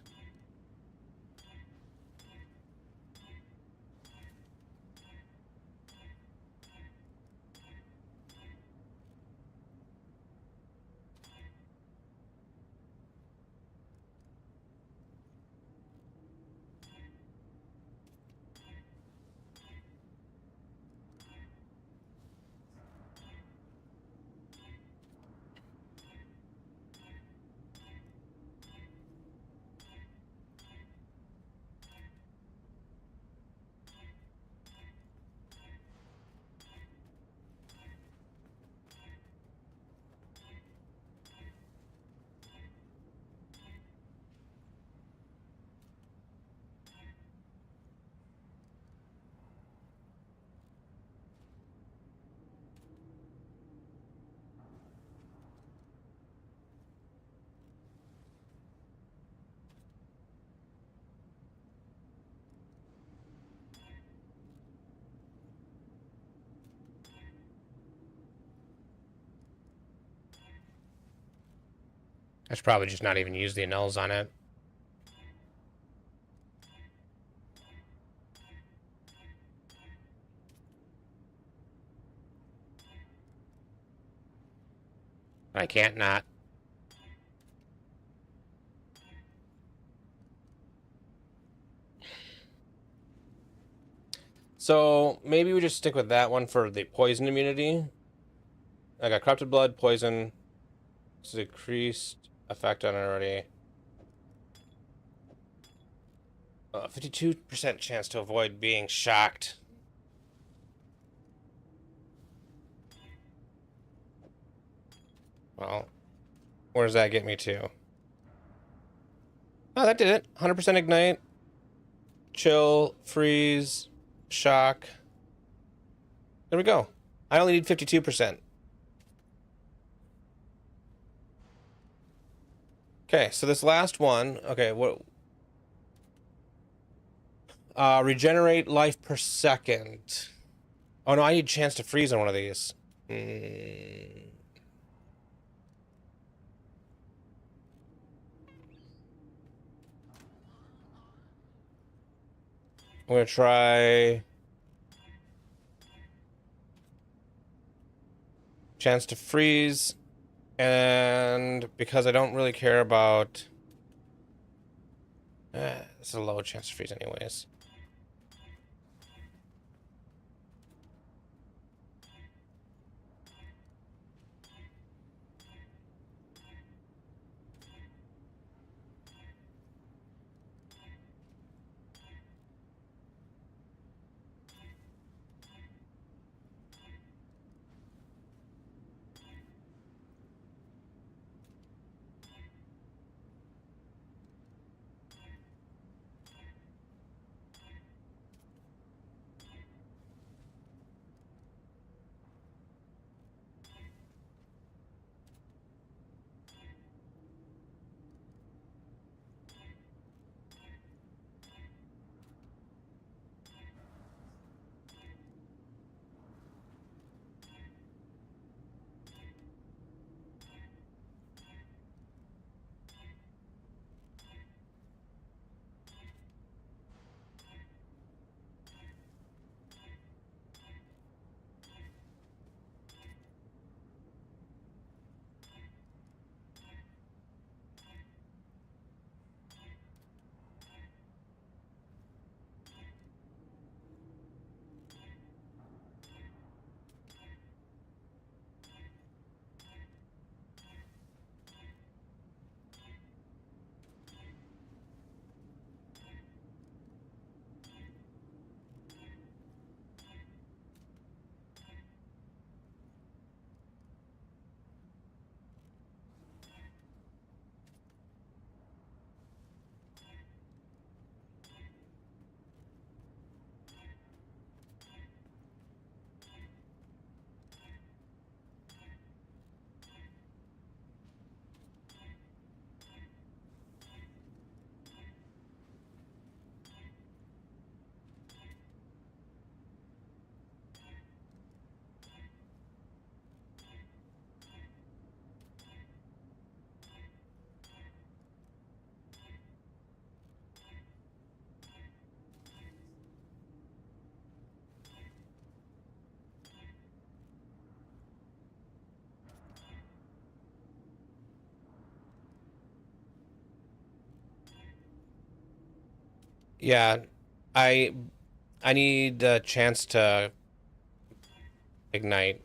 Speaker 1: I should probably just not even use the annuls on it. I can't not. So maybe we just stick with that one for the poison immunity. I got corrupted blood, poison, decreased effect on it already. 52% chance to avoid being shocked. Well, where does that get me to? Oh, that did it. 100% ignite, chill, freeze, shock. There we go. I only need 52%. Okay, so this last one, okay, what? Regenerate life per second. Oh no, I need chance to freeze on one of these. I'm gonna try chance to freeze, and because I don't really care about, it's a low chance to freeze anyways. Yeah, I I need a chance to ignite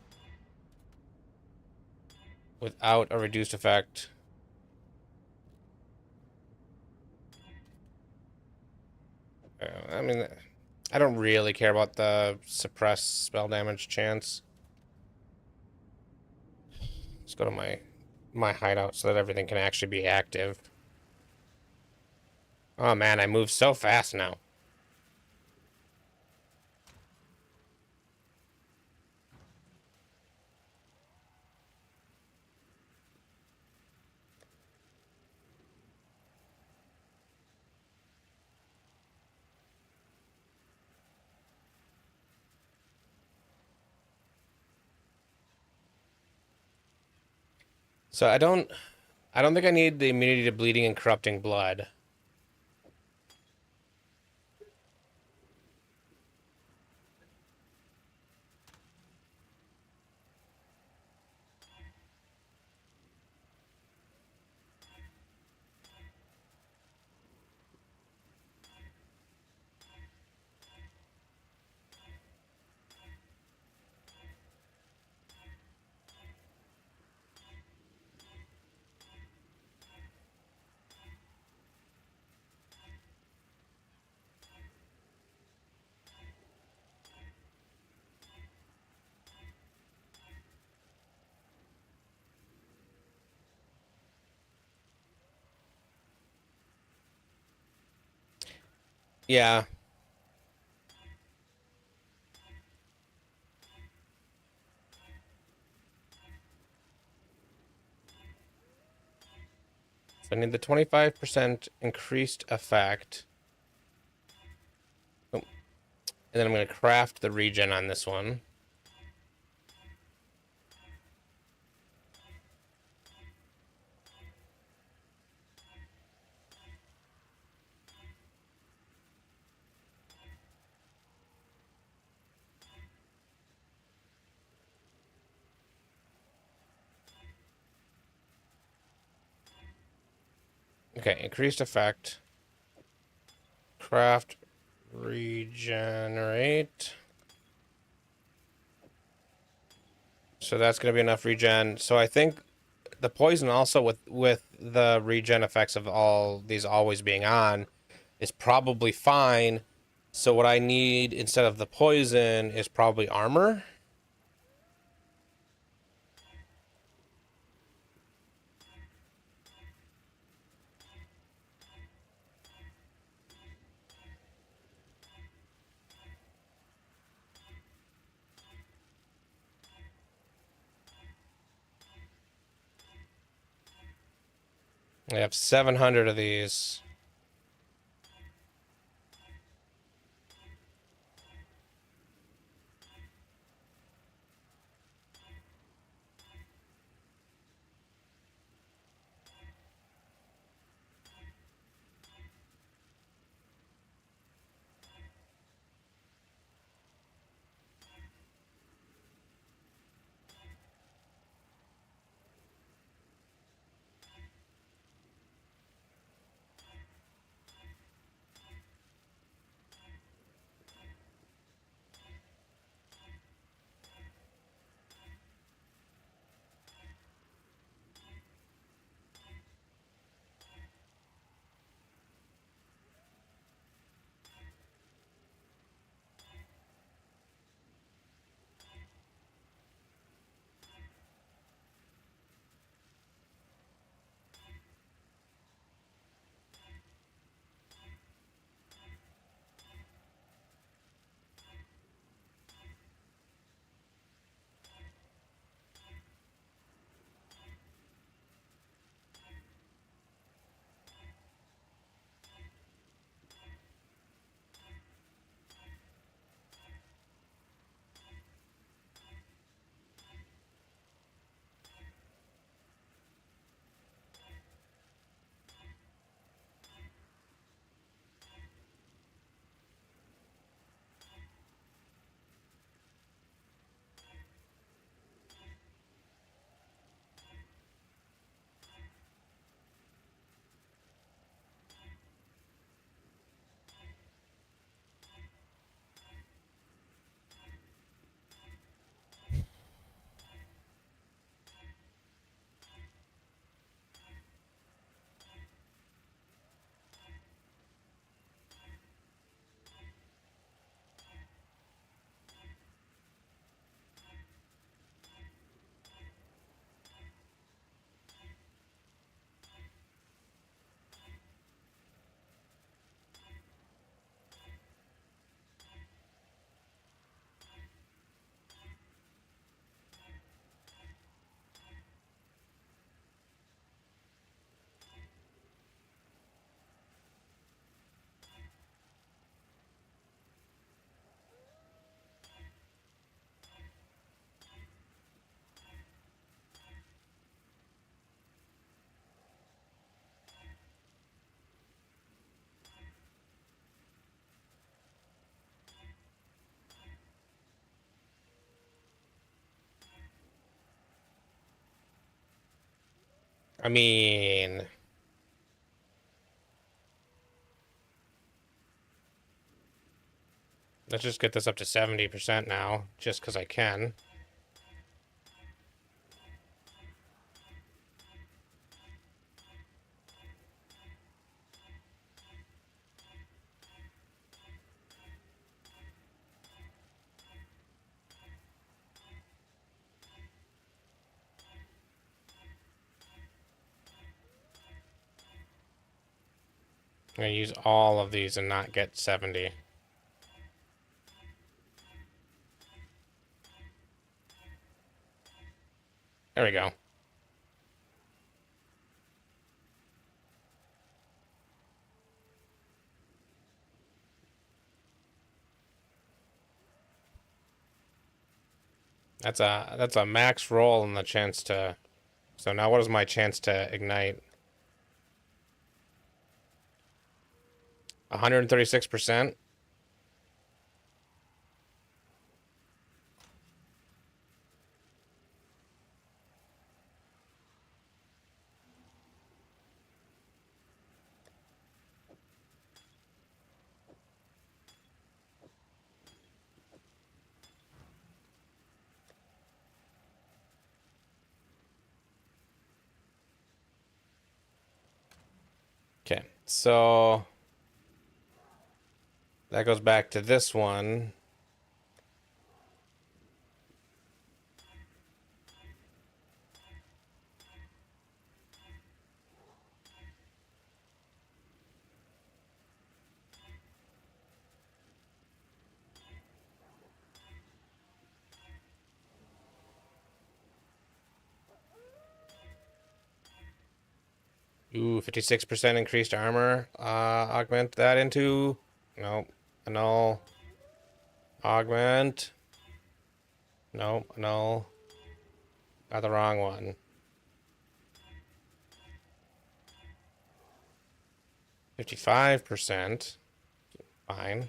Speaker 1: without a reduced effect. I mean, I don't really care about the suppress spell damage chance. Let's go to my hideout so that everything can actually be active. Oh man, I move so fast now. So I don't think I need the immunity to bleeding and corrupting blood. Yeah. So I need the 25% increased effect. Oh, and then I'm going to craft the regen on this one. Okay, increased effect. Craft, regenerate. So that's going to be enough regen. So I think the poison also with the regen effects of all these always being on is probably fine. So what I need instead of the poison is probably armor. I have 700 of these. I mean, let's just get this up to 70% now, just because I can. I'm going to use all of these and not get 70. There we go. That's a max roll and the chance to. So now what is my chance to ignite? 136%. Okay, so that goes back to this one. Ooh, 56% increased armor. Augment that into... Nope. Annul. Augment. Nope. Annul. Got the wrong one. 55%. Fine.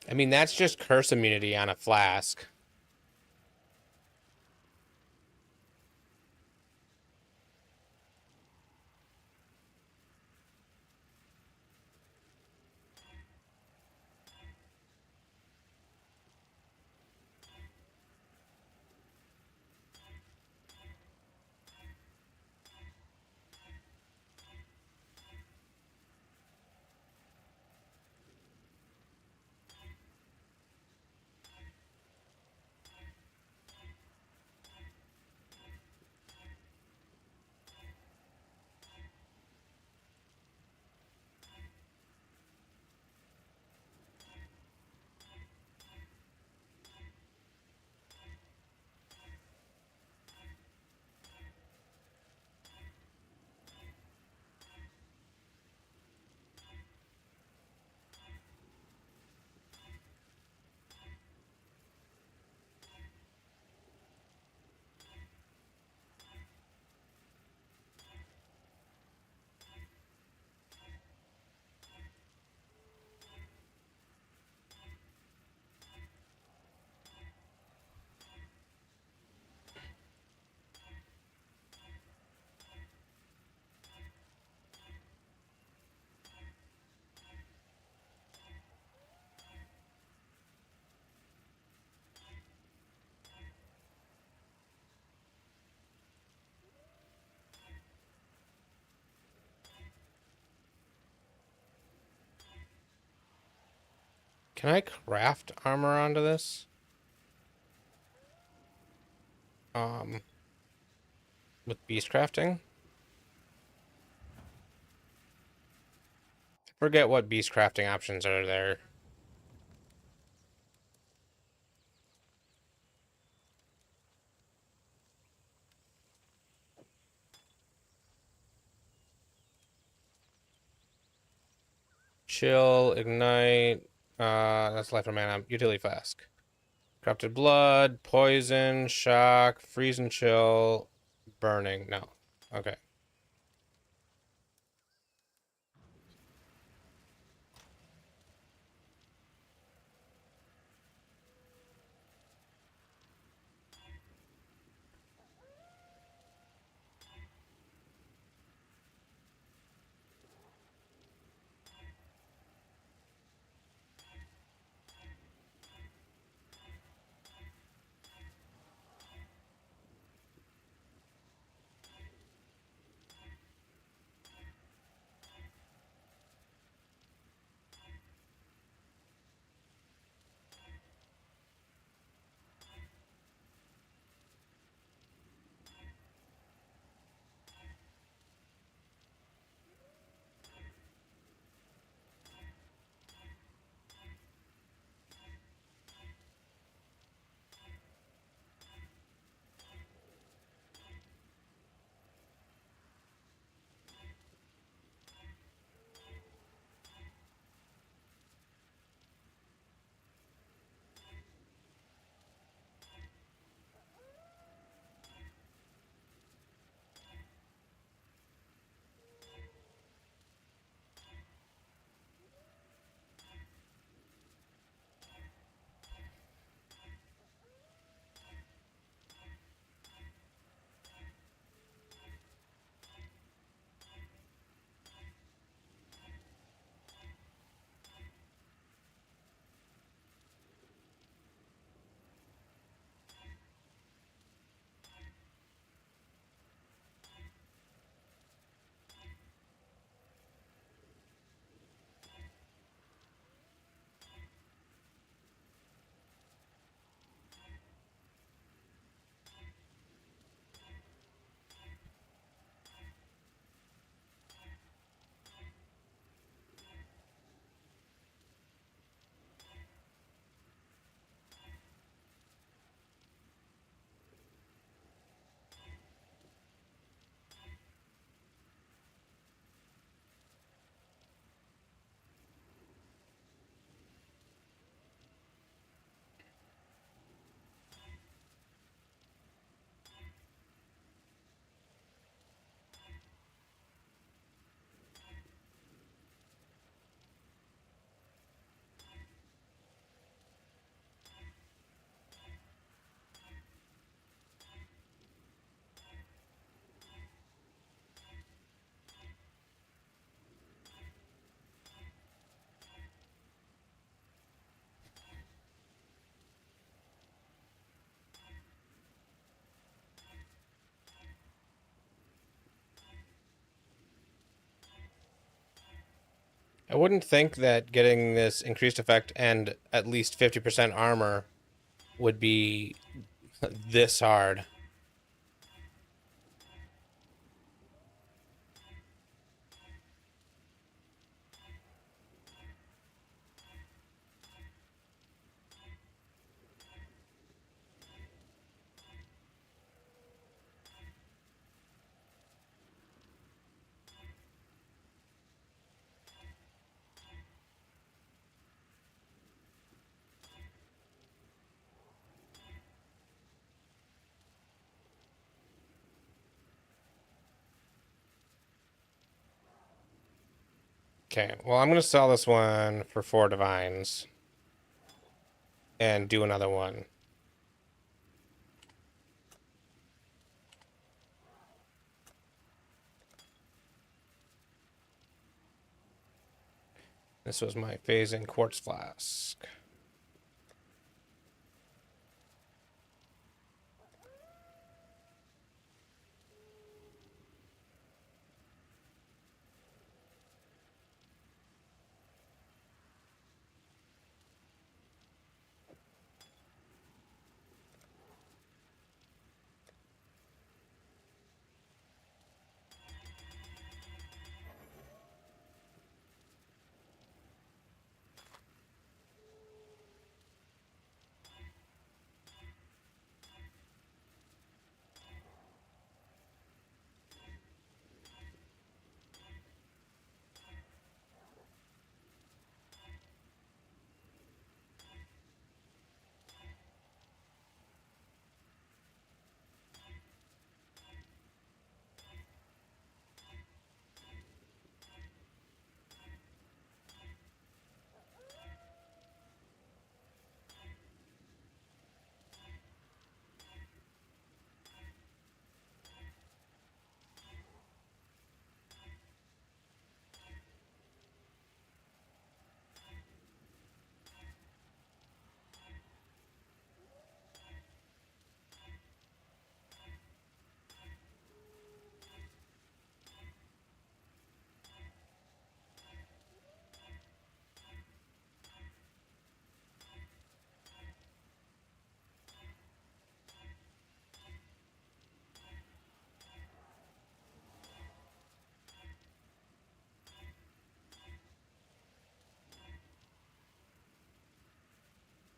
Speaker 1: I mean, that's just curse immunity on a flask. Can I craft armor onto this? With beast crafting? Forget what beast crafting options are there. Chill, ignite, that's life or mana, utility flask. Corrupted blood, poison, shock, freeze and chill, burning. No. Okay. I wouldn't think that getting this increased effect and at least 50% armor would be this hard. Okay, well, I'm going to sell this one for 4 divines and do another one. This was my phasing quartz flask.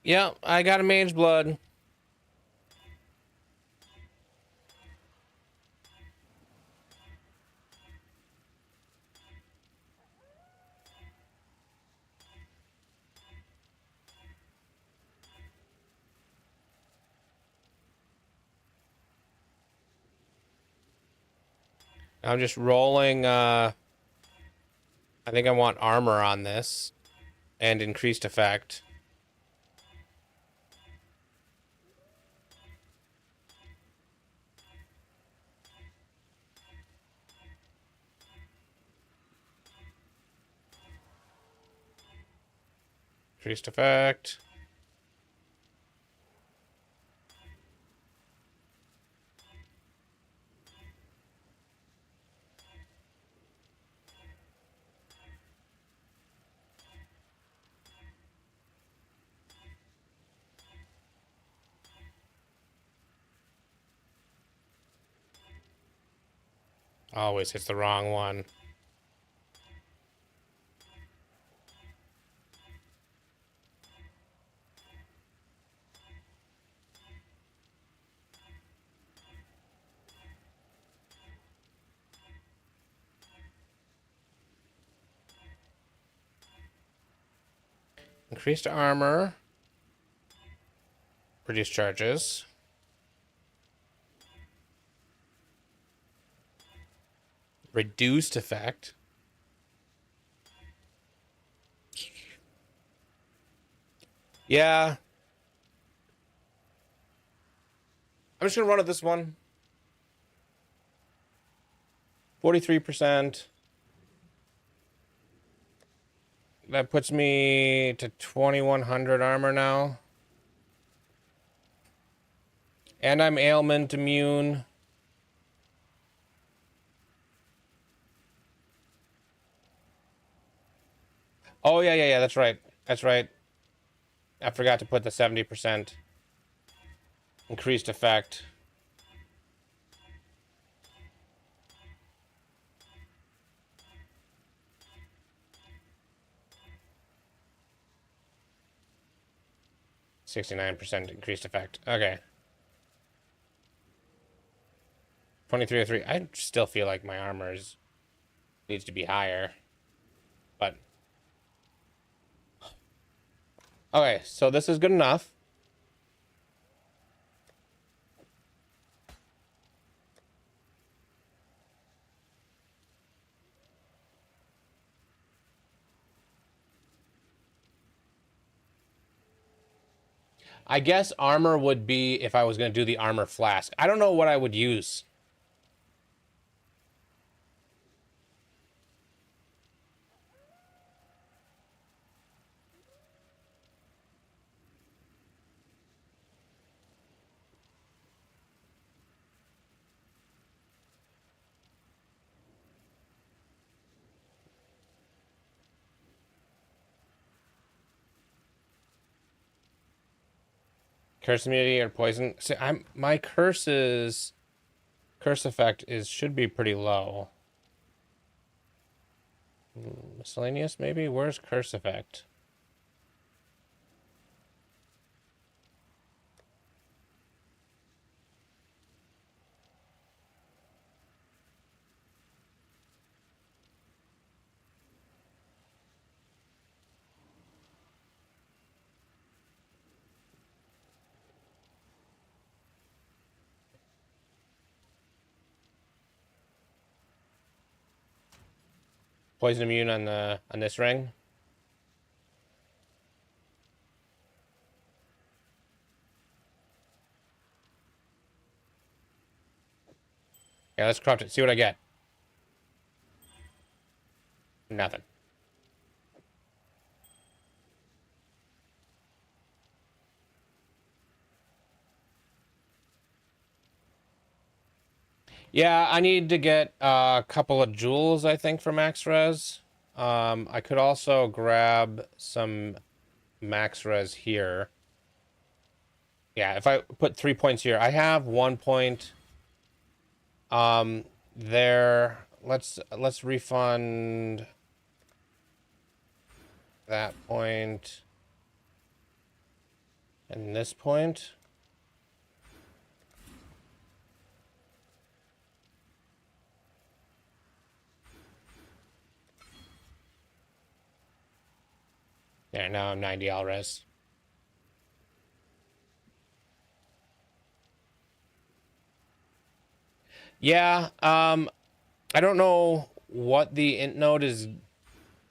Speaker 1: Yeah, I got a mage blood. I'm just rolling, I think I want armor on this and increased effect. Increased effect. Always hits the wrong one. Increased armor. Reduce charges. Reduced effect. Yeah. I'm just gonna run with this one. 43%. That puts me to 2100 armor now. And I'm ailment immune. Oh, yeah, that's right. That's right. I forgot to put the 70% increased effect. %69% increased effect. Okay. 2303. I still feel like my armor needs to be higher. But okay, so this is good enough. I guess armor would be if I was going to do the armor flask. I don't know what I would use. Curse immunity or poison. See, my curse effect should be pretty low. Miscellaneous, maybe? Where's curse effect? Poison immune on this ring. Yeah, let's corrupt it. See what I get. Nothing. Yeah, I need to get a couple of jewels, I think, for max res. I could also grab some max res here. Yeah, if I put 3 points here, I have 1 point. There. Let's refund that point. And this point... There, now I'm 90 Alres. Yeah, I don't know what the int node is.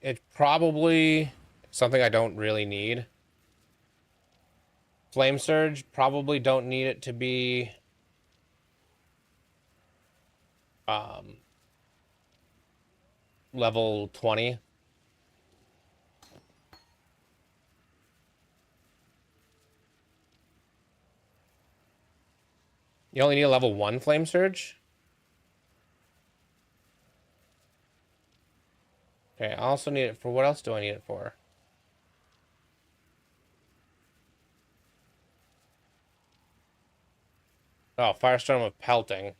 Speaker 1: It's probably something I don't really need. Flame Surge, probably don't need it to be level 20. You only need a level 1 Flame Surge? Okay, I also need it for... What else do I need it for? Oh, Firestorm of Pelting.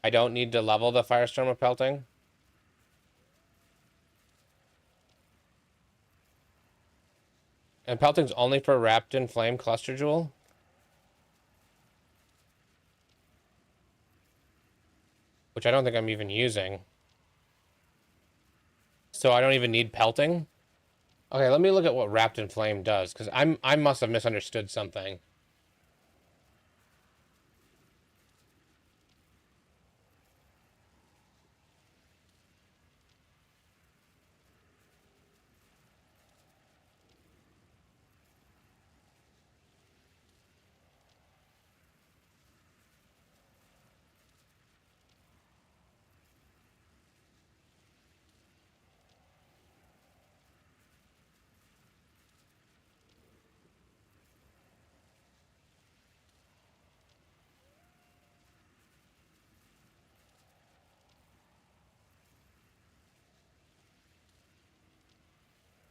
Speaker 1: I don't need to level the Firestorm of Pelting. And Pelting's only for Wrapped in Flame Cluster Jewel? Which I don't think I'm even using. So I don't even need Pelting? Okay, let me look at what Wrapped in Flame does, because I must have misunderstood something.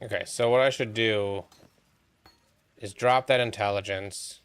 Speaker 1: Okay, so what I should do is drop that intelligence.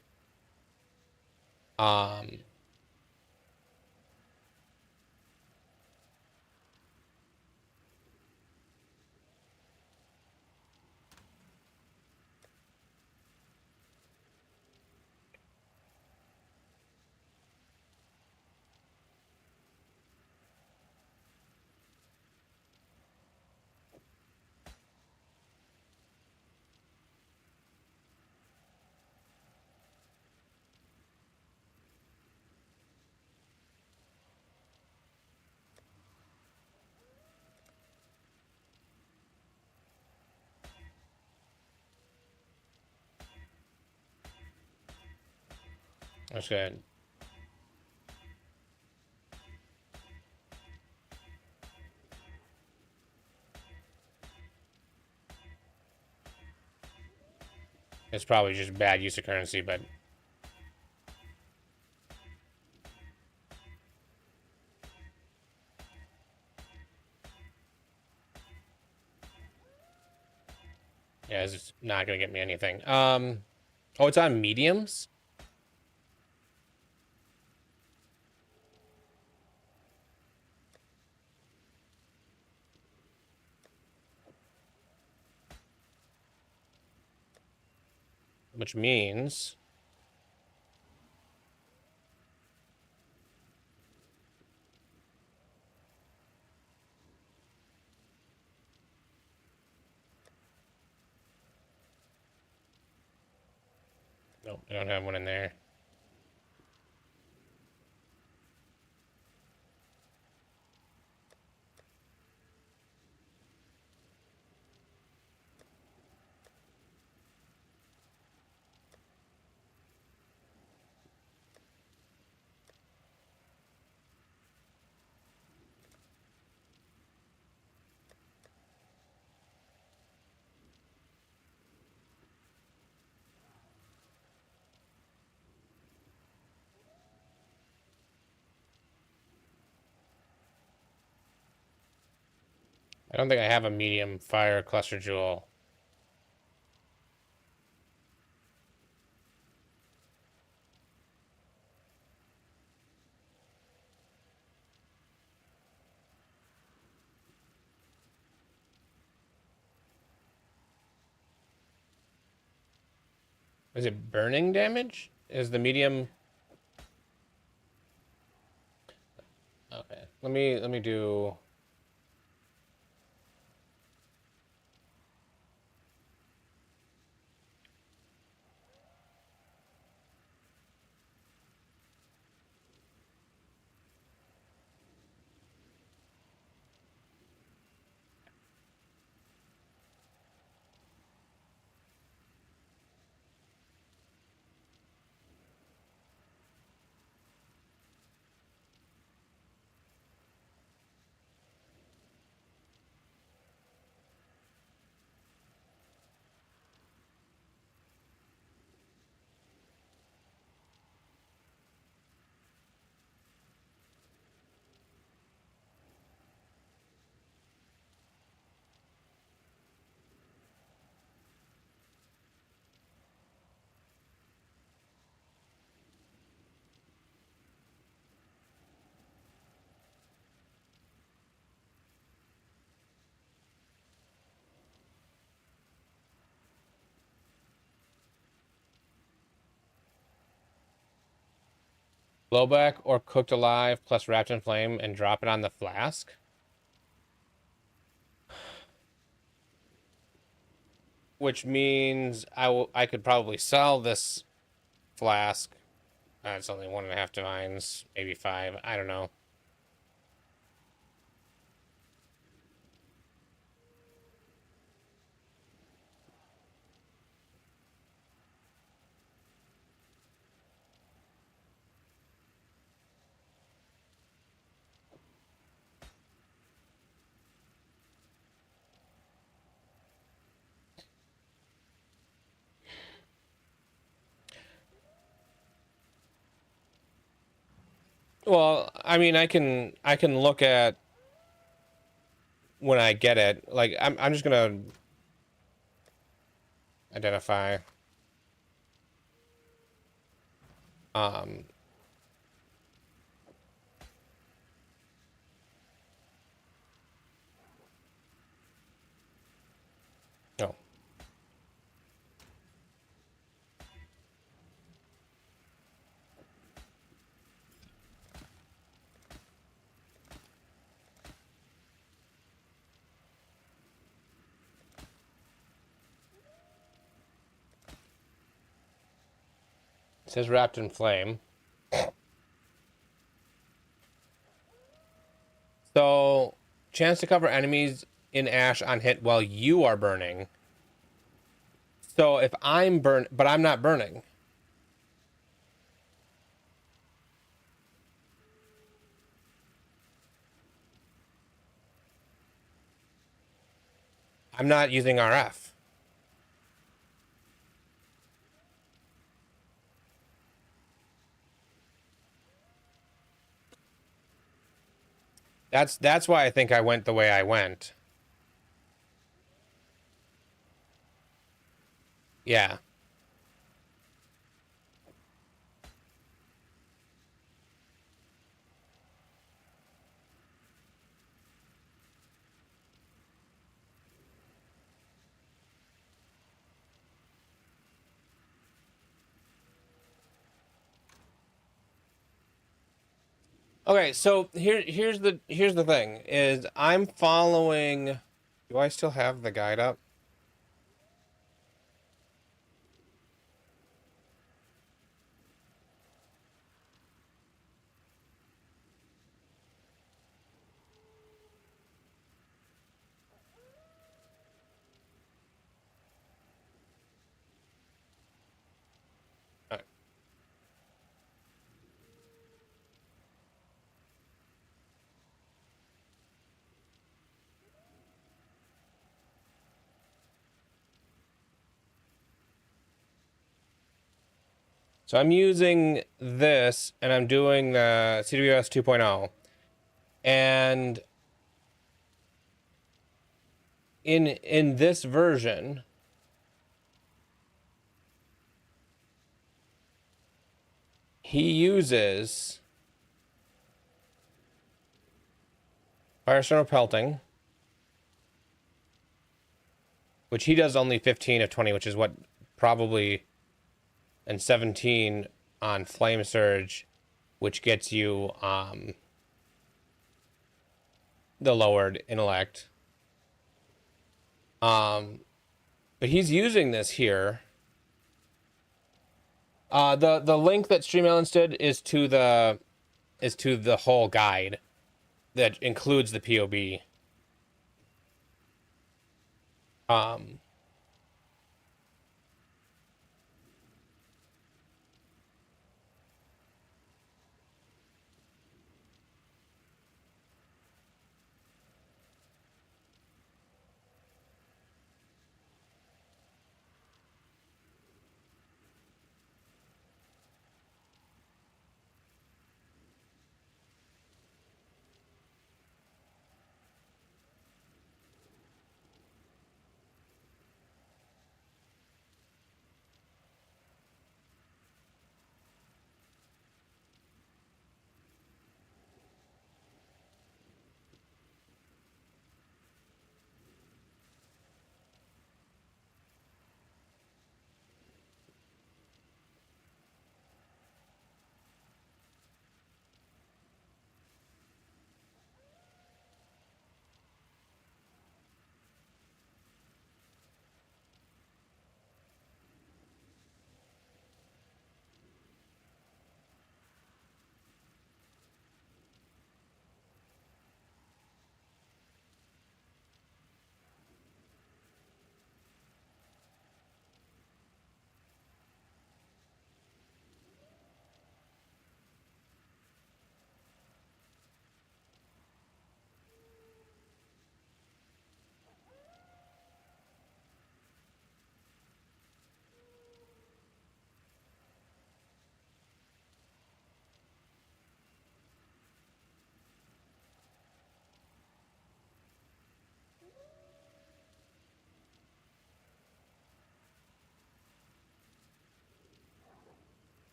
Speaker 1: That's good. It's probably just bad use of currency, but... Yeah, it's just not gonna get me anything. Oh, it's on mediums? Which means... Nope, I don't have one in there. I don't think I have a medium fire cluster jewel. Is it burning damage? Is the medium? Okay. Let me do. Blowback or cooked alive plus wrapped in flame and drop it on the flask. Which means I could probably sell this flask. It's only 1.5 divines, maybe 5. I don't know. Well, I mean, I can look at when I get it. Like I'm just gonna identify. Um. No. It says wrapped in flame. So chance to cover enemies in ash on hit while you are burning. So if I'm burn, but I'm not burning. I'm not using RF. That's why I think I went the way I went. Yeah. Okay, so here's the thing is I'm following. Do I still have the guide up? All right. So I'm using this and I'm doing the CwS 2.0. And in this version, he uses Firestone Pelting, which he does only 15 of 20, which is what probably and 17 on Flame Surge, which gets you the lowered intellect. But he's using this here. The link that Stream Elements did is to the whole guide that includes the POB.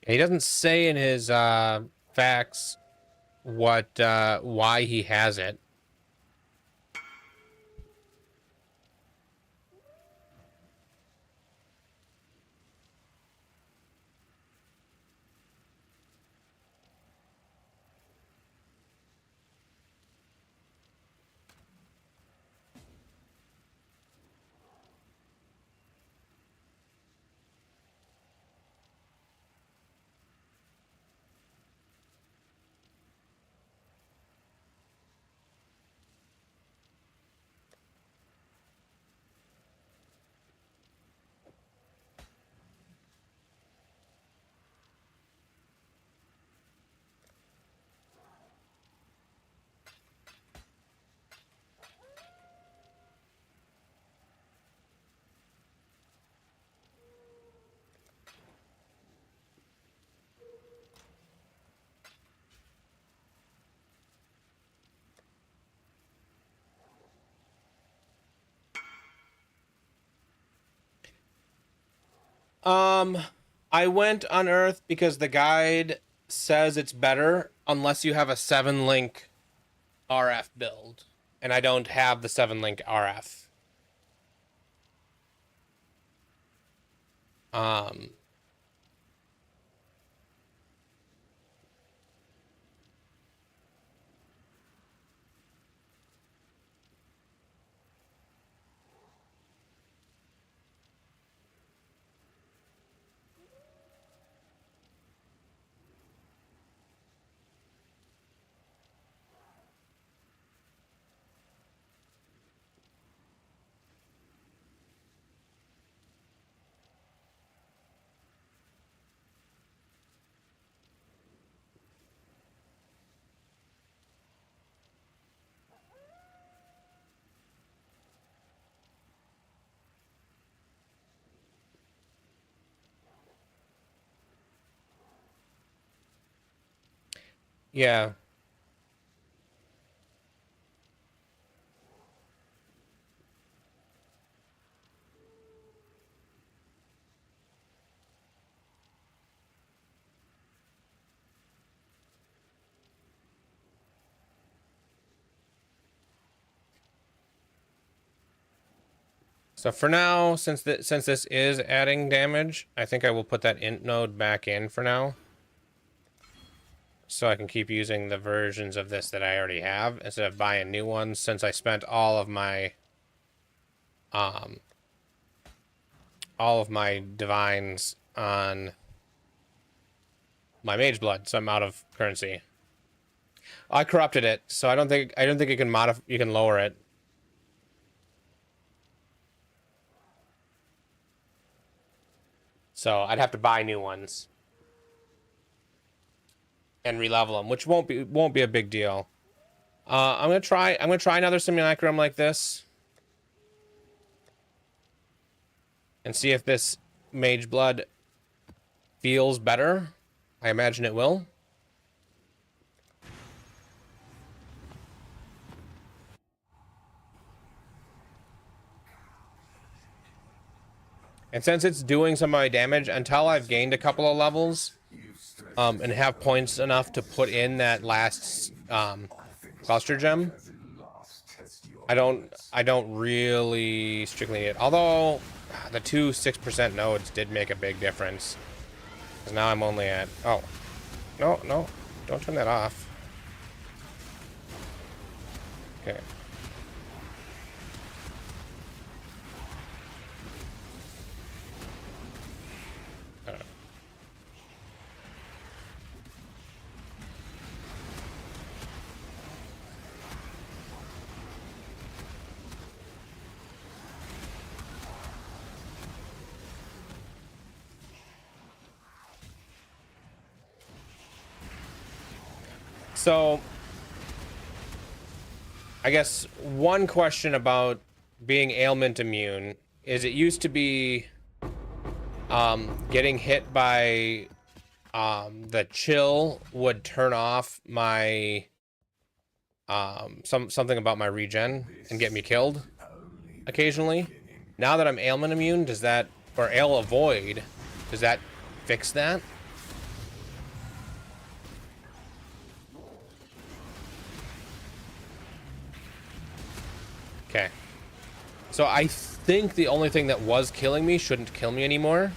Speaker 1: He doesn't say in his facts what why he has it. I went on Earth because the guide says it's better unless you have a 7-link RF build, and I don't have the 7-link RF. Um, Yeah. So for now, since this is adding damage, I think I will put that int node back in for now. So I can keep using the versions of this that I already have instead of buying new ones, since I spent all of my divines on my mageblood, so I'm out of currency. I corrupted it, so I don't think you can you can lower it. So I'd have to buy new ones and relevel them, which won't be a big deal. I'm gonna try another simulacrum like this and see if this mage blood feels better. I imagine it will. And since it's doing some of my damage, until I've gained a couple of levels, and have points enough to put in that last cluster gem, I don't really strictly need it. Although the two 6% nodes did make a big difference. Because now I'm only at... Oh. No. Don't turn that off. Okay. So, I guess one question about being ailment immune is it used to be getting hit by the chill would turn off my something about my regen and get me killed occasionally. Now that I'm ailment immune, does that, or ail avoid, does that fix that? Okay. So I think the only thing that was killing me shouldn't kill me anymore.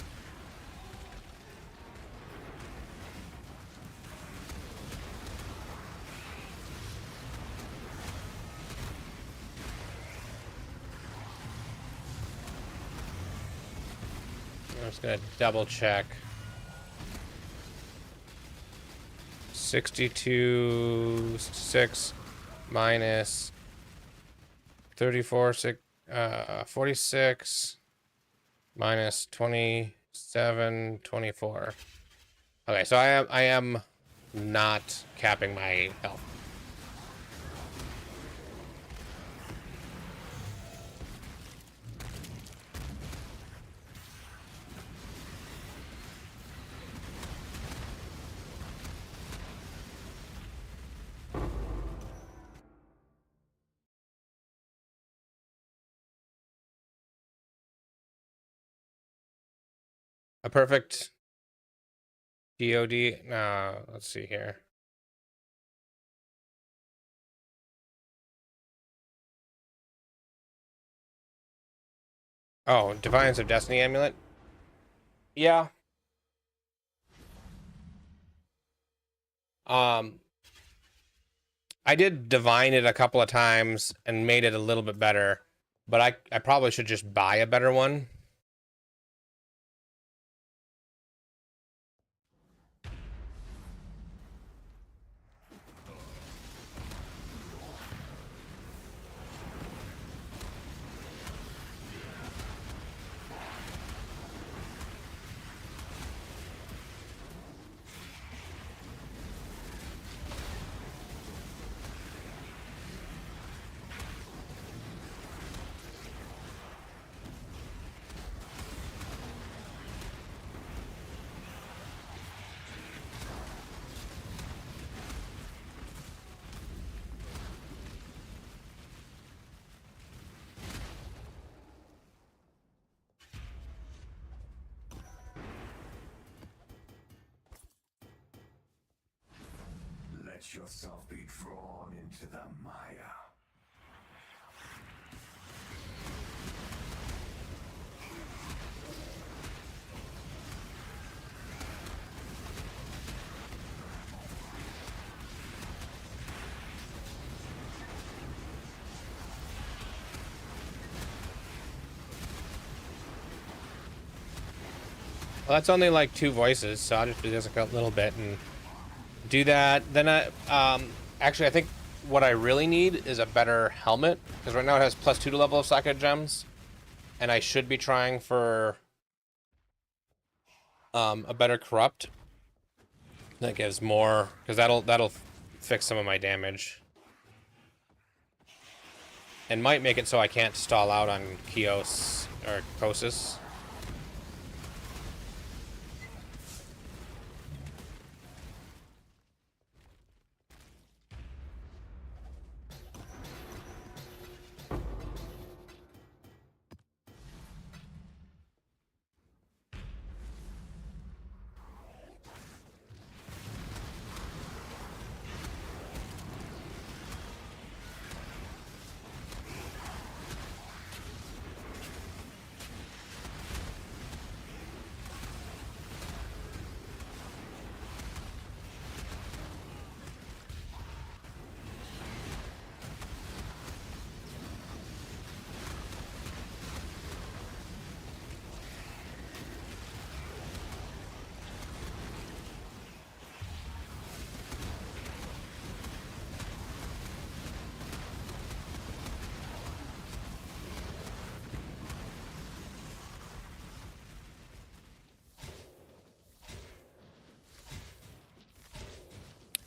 Speaker 1: I'm just gonna double check. 62.6 minus 46 minus 27.24. Okay, so I am not capping my health. A perfect DOD. Let's see here. Oh, Defiance of Destiny amulet. Yeah. I did divine it a couple of times and made it a little bit better, but I probably should just buy a better one.
Speaker 2: let yourself be drawn into the mire.
Speaker 1: Well, that's only like 2 voices, so I'll just do this a little bit and do that. Then actually I think what I really need is a better helmet, because right now it has +2 to level of socket gems, and I should be trying for a better corrupt that gives more, because that'll fix some of my damage and might make it so I can't stall out on Kios or Kosis.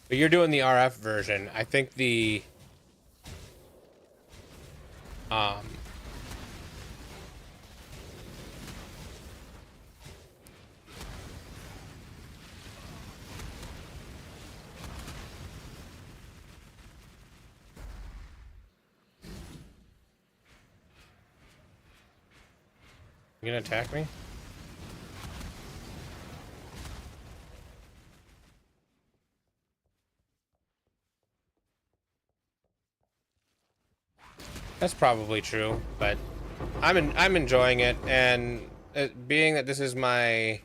Speaker 1: But you're doing the RF version. I think the you gonna attack me? That's probably true, but I'm enjoying it, and being that this is my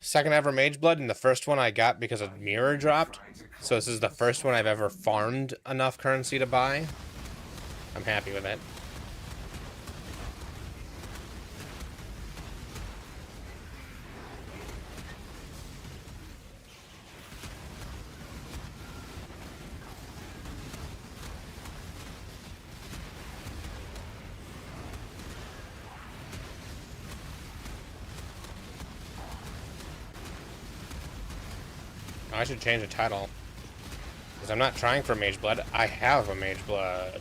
Speaker 1: second ever mageblood, and the first one I got because a mirror dropped, so this is the first one I've ever farmed enough currency to buy. I'm happy with it. I should change the title, because I'm not trying for mageblood. I have a mageblood.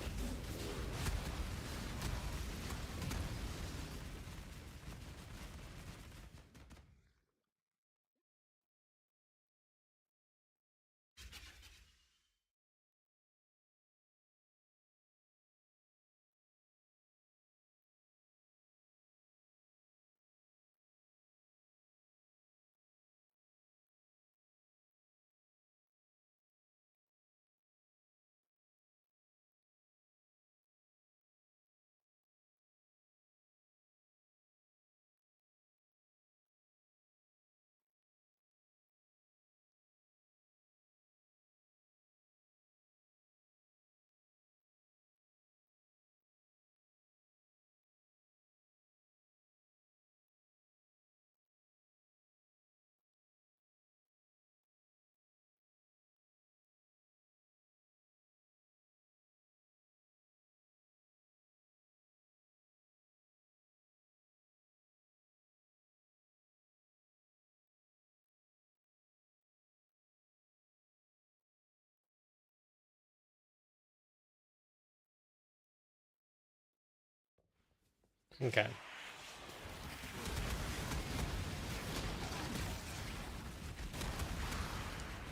Speaker 1: Okay.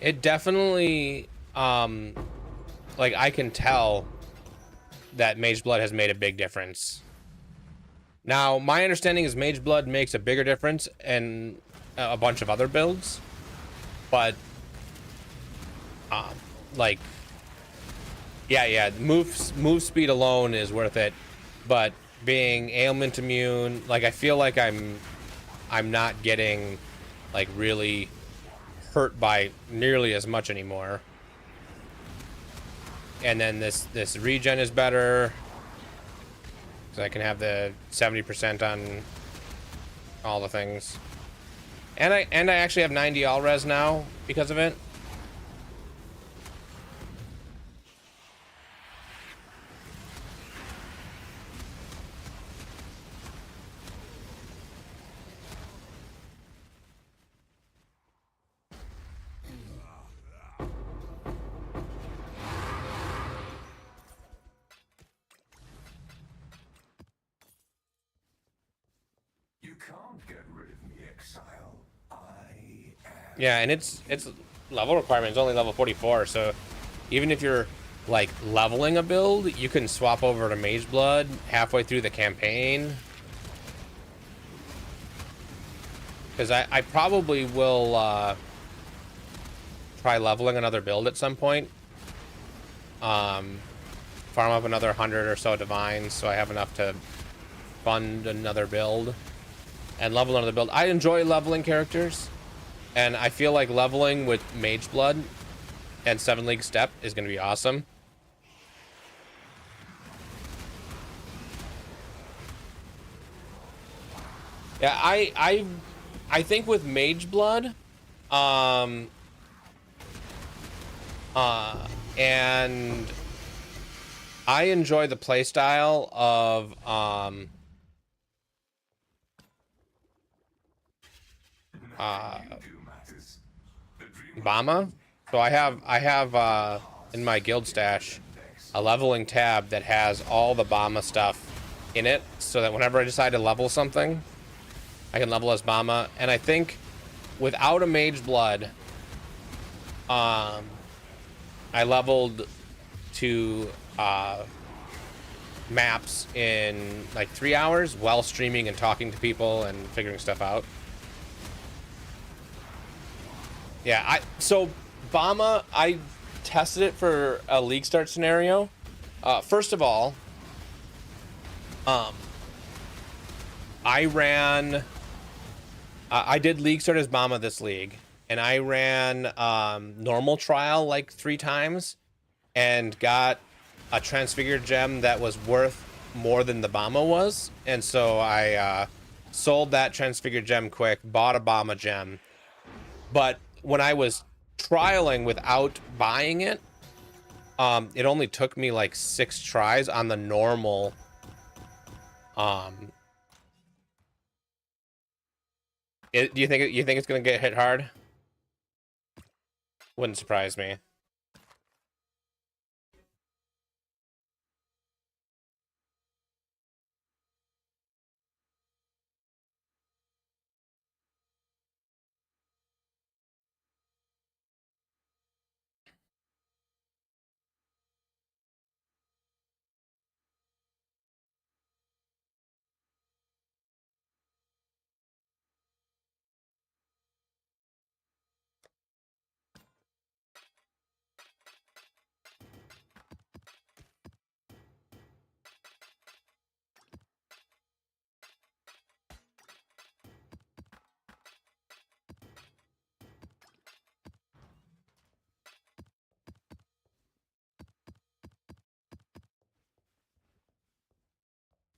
Speaker 1: It definitely, like, I can tell that mageblood has made a big difference. Now, my understanding is mageblood makes a bigger difference in a bunch of other builds, but Um, like, yeah, move speed alone is worth it, but being ailment immune, like I feel like I'm not getting like really hurt by nearly as much anymore. And then this regen is better, so I can have the 70% on all the things. And I actually have 90 all res now because of it.
Speaker 2: You can't get rid of me, Exile. I am.
Speaker 1: Yeah, and its level requirement is only level 44, so even if you're like leveling a build, you can swap over to mageblood halfway through the campaign. Because I probably will try leveling another build at some point. Farm up another 100 or so divines so I have enough to fund another build and level another build. I enjoy leveling characters, and I feel like leveling with mageblood and 7 League Step is going to be awesome. Yeah, I think with mageblood, and I enjoy the playstyle of Bama. So I have in my guild stash a leveling tab that has all the Bama stuff in it, so that whenever I decide to level something, I can level as Bama. And I think without a mage blood, I leveled to maps in like 3 hours while streaming and talking to people and figuring stuff out. Yeah, so Bama, I tested it for a league start scenario. First of all, I ran, I did league start as Bama this league, and I ran normal trial like 3 times and got a transfigured gem that was worth more than the Bama was. And so I sold that transfigured gem quick, bought a Bama gem. But when I was trialing without buying it, it only took me like 6 tries on the normal. Do you think it's gonna get hit hard? Wouldn't surprise me.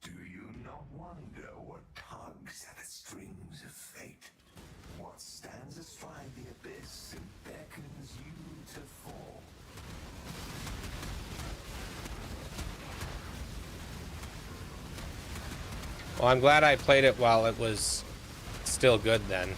Speaker 2: Do you not wonder what tugs at the strings of fate? What stands astride the abyss and beckons you to fall?
Speaker 1: Well, I'm glad I played it while it was still good then.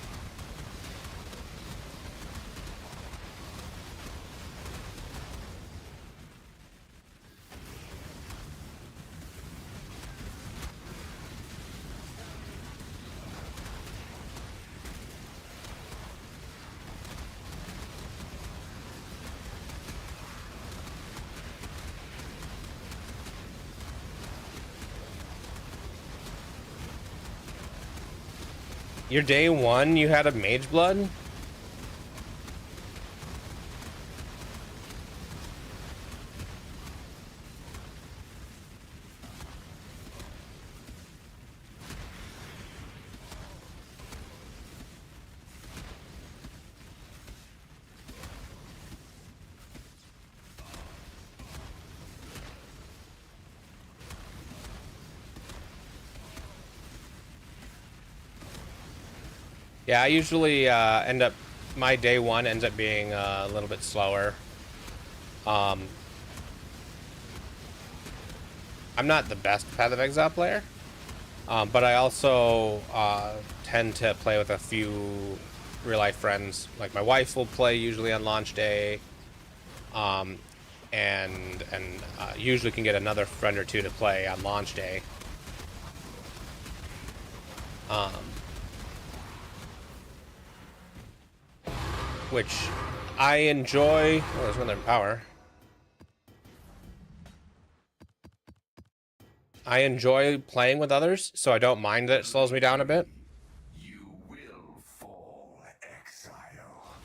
Speaker 1: Your day 1, you had a mage blood? Yeah, I usually end up, my day one ends up being a little bit slower. I'm not the best Path of Exile player, but I also tend to play with a few real-life friends. Like my wife will play usually on launch day, and usually can get another friend or two to play on launch day. Which I enjoy. Oh, there's another power. I enjoy playing with others, so I don't mind that it slows me down a bit.
Speaker 2: You will fall, Exile.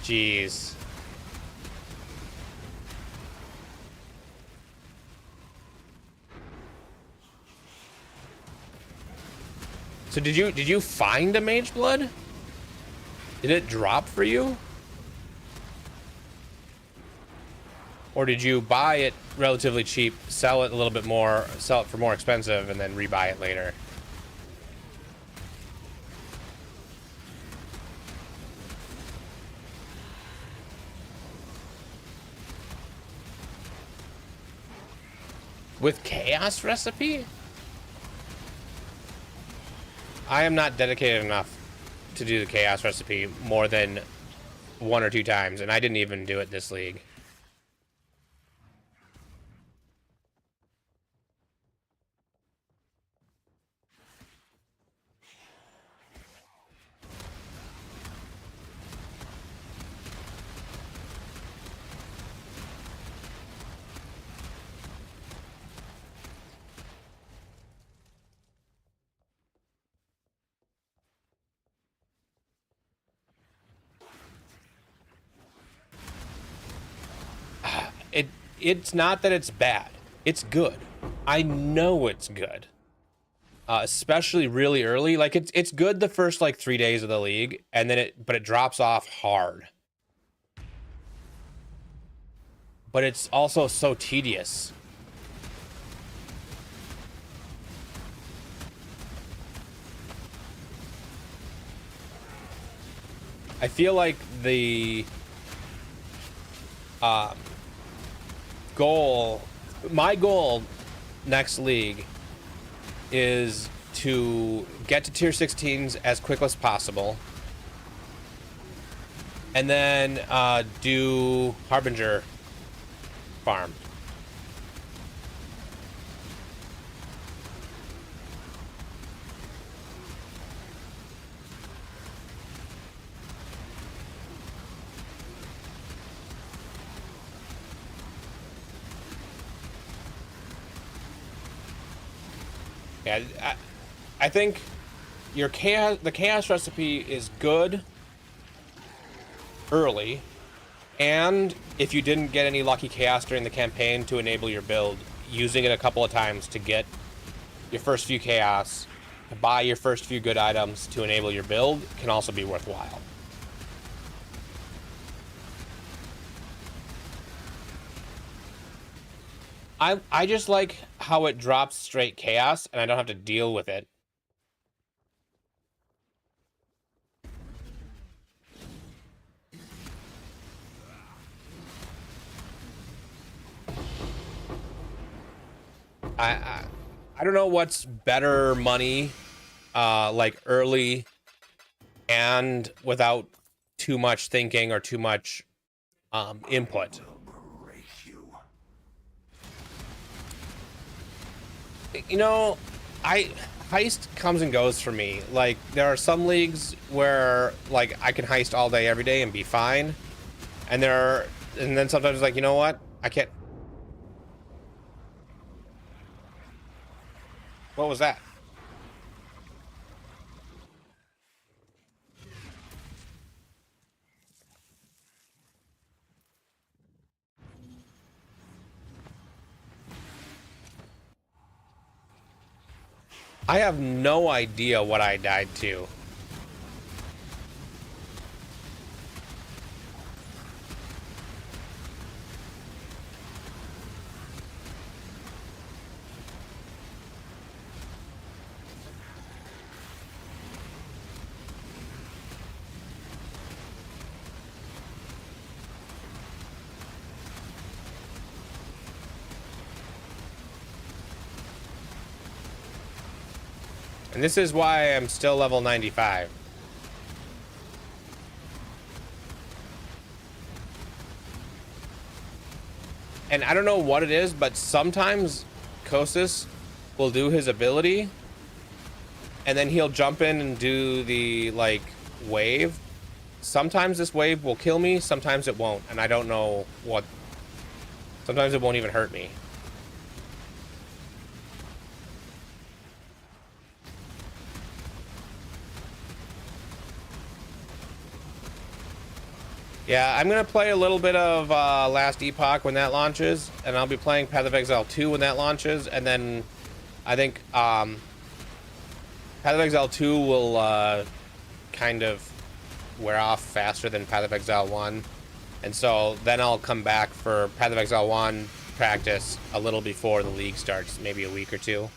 Speaker 1: Jeez. So did you find a mageblood? Did it drop for you? Or did you buy it relatively cheap, sell it a little bit more, sell it for more expensive, and then rebuy it later? With Chaos Recipe? I am not dedicated enough to do the Chaos Recipe more than 1 or 2 times, and I didn't even do it this league. It's not that it's bad. It's good. I know it's good. Especially really early. Like it's good the first like 3 days of the league, and then it drops off hard. But it's also so tedious. I feel like the my goal next league is to get to tier 16s as quick as possible, and then do Harbinger farm. Yeah, I think the chaos recipe is good early, and if you didn't get any lucky chaos during the campaign to enable your build, using it a couple of times to get your first few chaos, to buy your first few good items to enable your build can also be worthwhile. I just like how it drops straight chaos and I don't have to deal with it. I don't know what's better money, like early and without too much thinking or too much input. You know, heist comes and goes for me. Like there are some leagues where like I can heist all day every day and be fine, and then sometimes like, you know what, I can't. What was that? I have no idea what I died to. And this is why I'm still level 95. And I don't know what it is, but sometimes CwS will do his ability, and then he'll jump in and do the, like, wave. Sometimes this wave will kill me, sometimes it won't, and I don't know what. Sometimes it won't even hurt me. Yeah, I'm gonna play a little bit of Last Epoch when that launches, and I'll be playing Path of Exile 2 when that launches, and then I think Path of Exile 2 will kind of wear off faster than Path of Exile 1, and so then I'll come back for Path of Exile 1 practice a little before the league starts, maybe a week or two.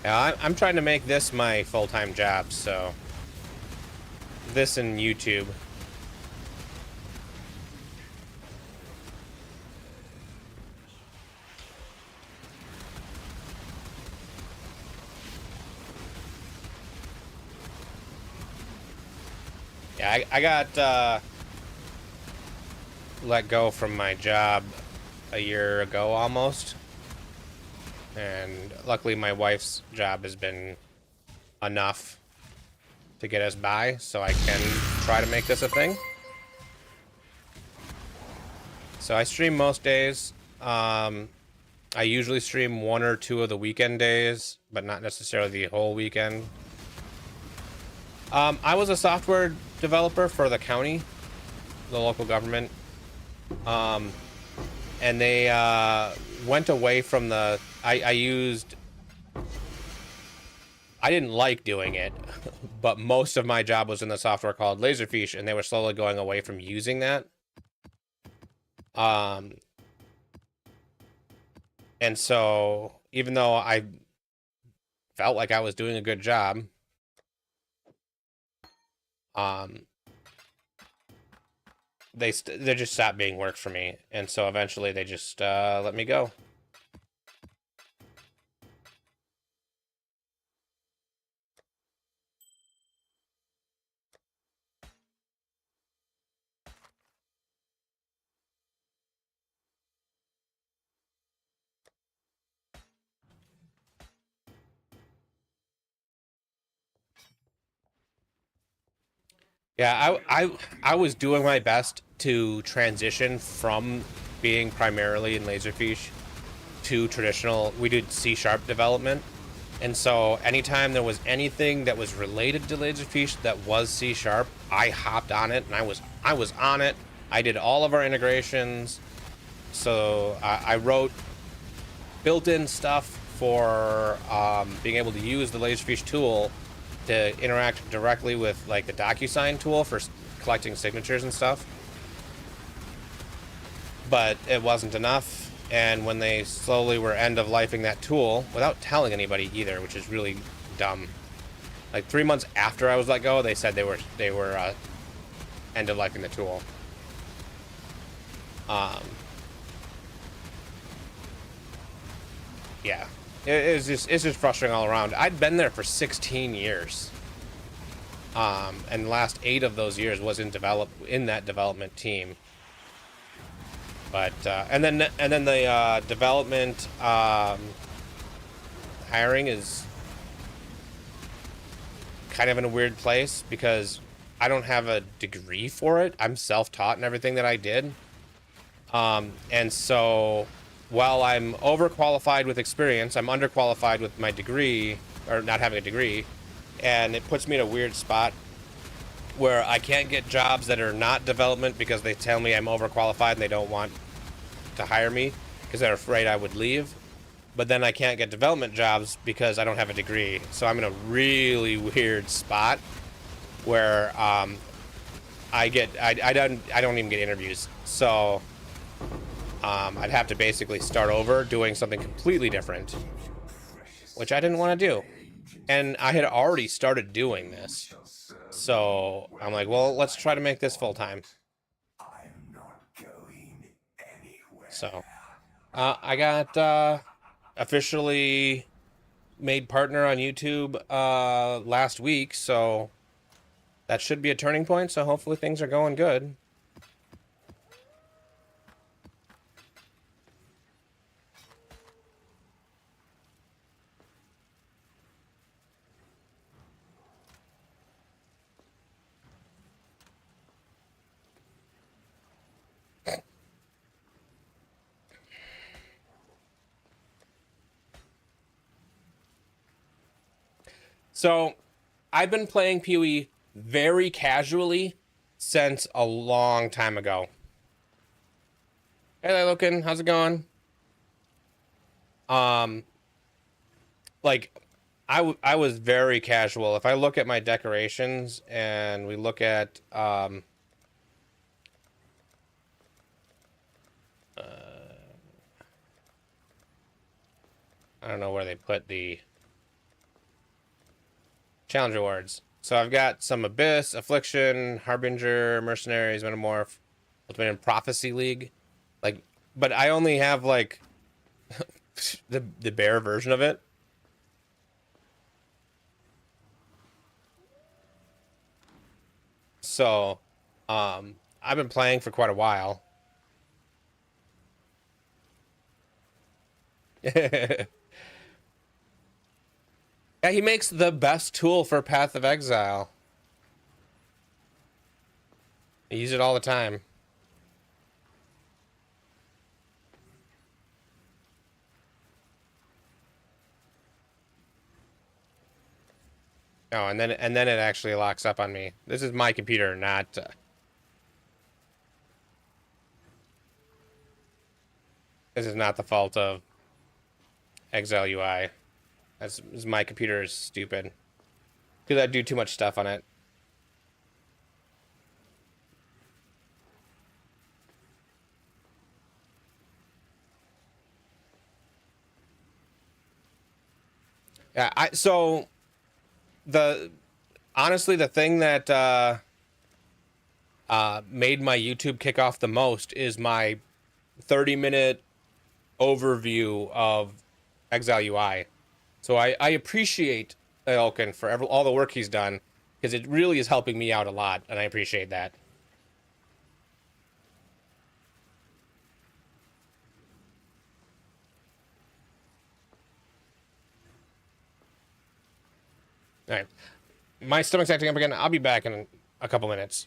Speaker 1: Yeah, I'm trying to make this my full-time job, so this and YouTube. Yeah, I got let go from my job a year ago almost. And luckily my wife's job has been enough to get us by, so I can try to make this a thing. So I stream most days. I usually stream 1 or 2 of the weekend days, but not necessarily the whole weekend. I was a software developer for the county, the local government. And they went away from the... I didn't like doing it, but most of my job was in the software called Laserfish, and they were slowly going away from using that. And so, even though I felt like I was doing a good job, they just stopped being work for me, and so eventually they just let me go. Yeah, I was doing my best to transition from being primarily in Laserfish to traditional. We did C# development, and so anytime there was anything that was related to Laserfish that was C#, I hopped on it, and I was on it. I did all of our integrations. So I wrote built-in stuff for being able to use the Laserfish tool to interact directly with, like, the DocuSign tool for collecting signatures and stuff. But it wasn't enough, and when they slowly were end-of-lifing that tool, without telling anybody either, which is really dumb. Like 3 months after I was let go, they said they were end-of-lifing the tool. Yeah. It's just frustrating all around. I'd been there for 16 years. And the last 8 of those years was in that development team. But and then the development hiring is kind of in a weird place because I don't have a degree for it. I'm self-taught in everything that I did. And so while I'm overqualified with experience, I'm underqualified with my degree, or not having a degree, and it puts me in a weird spot where I can't get jobs that are not development because they tell me I'm overqualified and they don't want to hire me because they're afraid I would leave. but then I can't get development jobs because I don't have a degree. So I'm in a really weird spot where I don't even get interviews. So I'd have to basically start over doing something completely different, which I didn't want to do. And I had already started doing this. So I'm like, well, let's try to make this full time.
Speaker 2: I'm not going anywhere.
Speaker 1: So I got officially made partner on YouTube last week, so that should be a turning point. So hopefully things are going good. So I've been playing PoE very casually since a long time ago. Hey there, Loken. How's it going? Um, like I was very casual. If I look at my decorations and we look at I don't know where they put the challenge rewards. So I've got some Abyss, Affliction, Harbinger, Mercenaries, Metamorph, Ultimate and Prophecy League. Like, but I only have like the bare version of it. So, I've been playing for quite a while. Yeah, he makes the best tool for Path of Exile. I use it all the time. Oh, and then it actually locks up on me. This is my computer, not. This is not the fault of Exile UI. That's my computer is stupid because I do too much stuff on it. Yeah, so the honestly the thing that made my YouTube kick off the most is my 30-minute overview of Exile UI. So I appreciate Elkin for all the work he's done because it really is helping me out a lot, and I appreciate that. All right, my stomach's acting up again. I'll be back in a couple minutes.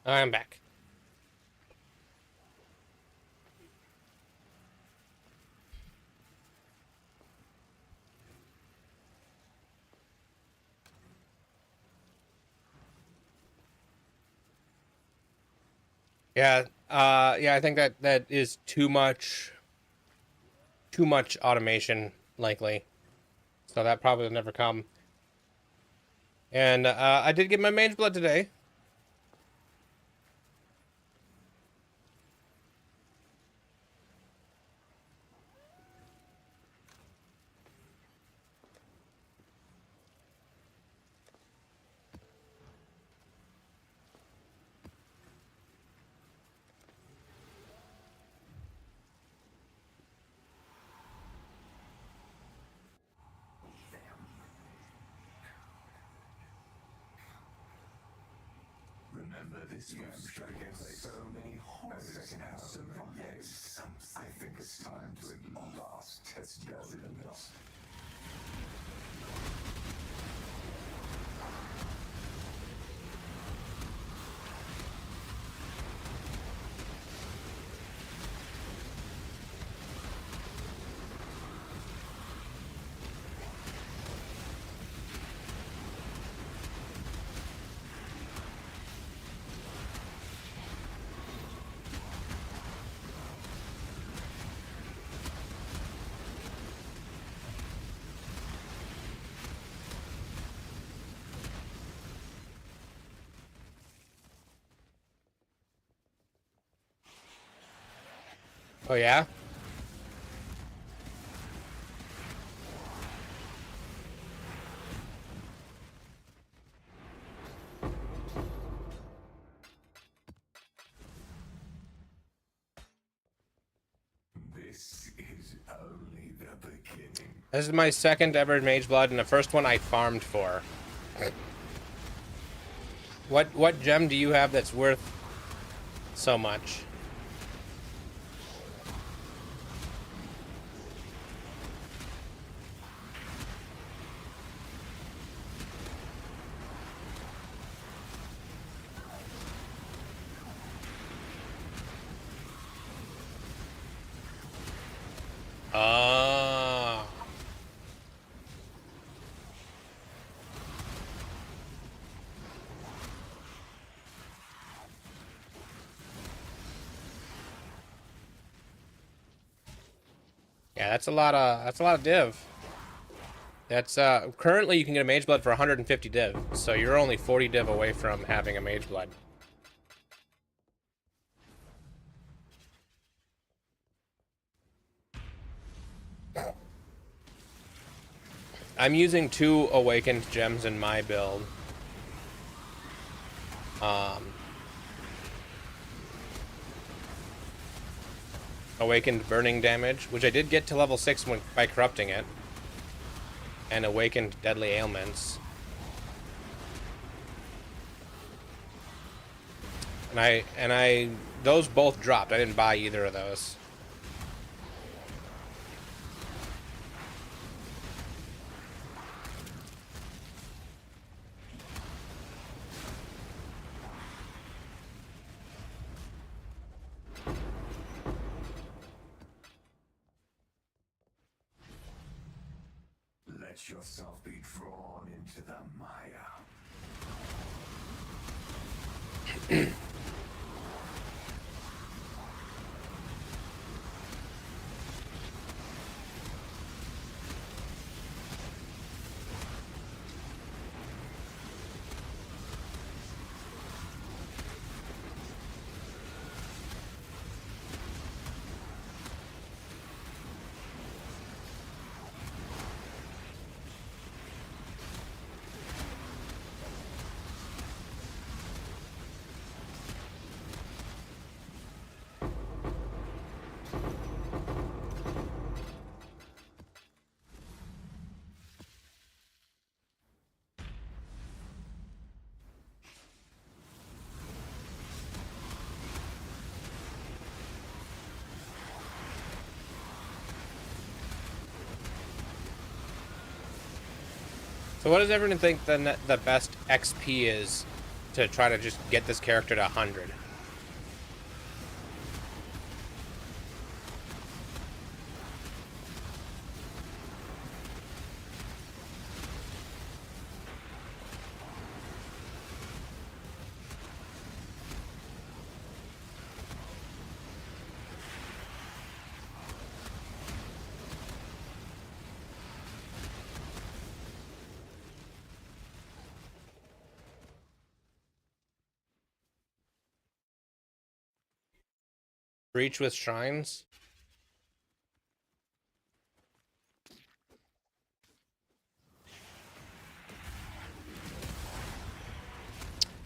Speaker 1: I'm back. Yeah, yeah, I think that is too much automation, likely. So that probably will never come. And I did get my mage blood today.
Speaker 2: Remember this round against so many horrors and survive. I think it's time to at last test your limits.
Speaker 1: Oh yeah.
Speaker 2: This is only the beginning.
Speaker 1: This is my second ever mage blood, and the first one I farmed for. What gem do you have that's worth so much? Ah. Yeah, that's a lot of div. That's currently you can get a mage blood for 150 div, so you're only 40 div away from having a mage blood. I'm using 2 awakened gems in my build. Awakened burning damage, which I did get to level 6 by corrupting it, and awakened deadly ailments. And I those both dropped. I didn't buy either of those.
Speaker 2: Let yourself be drawn into the mire.
Speaker 1: So what does everyone think the best XP is to try to just get this character to 100. Breach with shrines.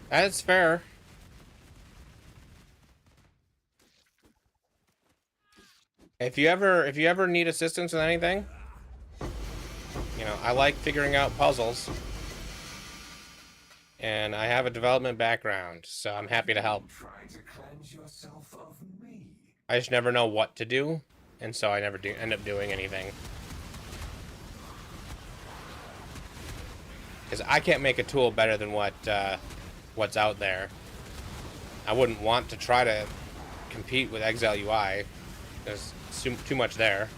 Speaker 1: That's fair. If you ever need assistance with anything, you know, I like figuring out puzzles. And I have a development background, so I'm happy to help.
Speaker 2: Trying to cleanse yourself of me.
Speaker 1: I just never know what to do, and so I never do end up doing anything. Because I can't make a tool better than what's out there. I wouldn't want to try to compete with Exile UI. There's too much there.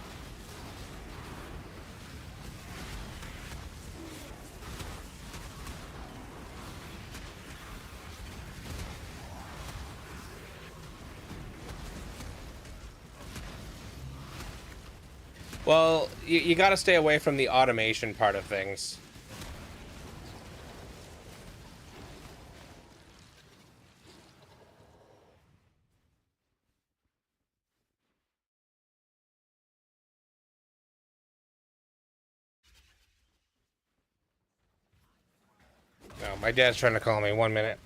Speaker 1: Well, you got to stay away from the automation part of things. No, my dad's trying to call me. 1 minute.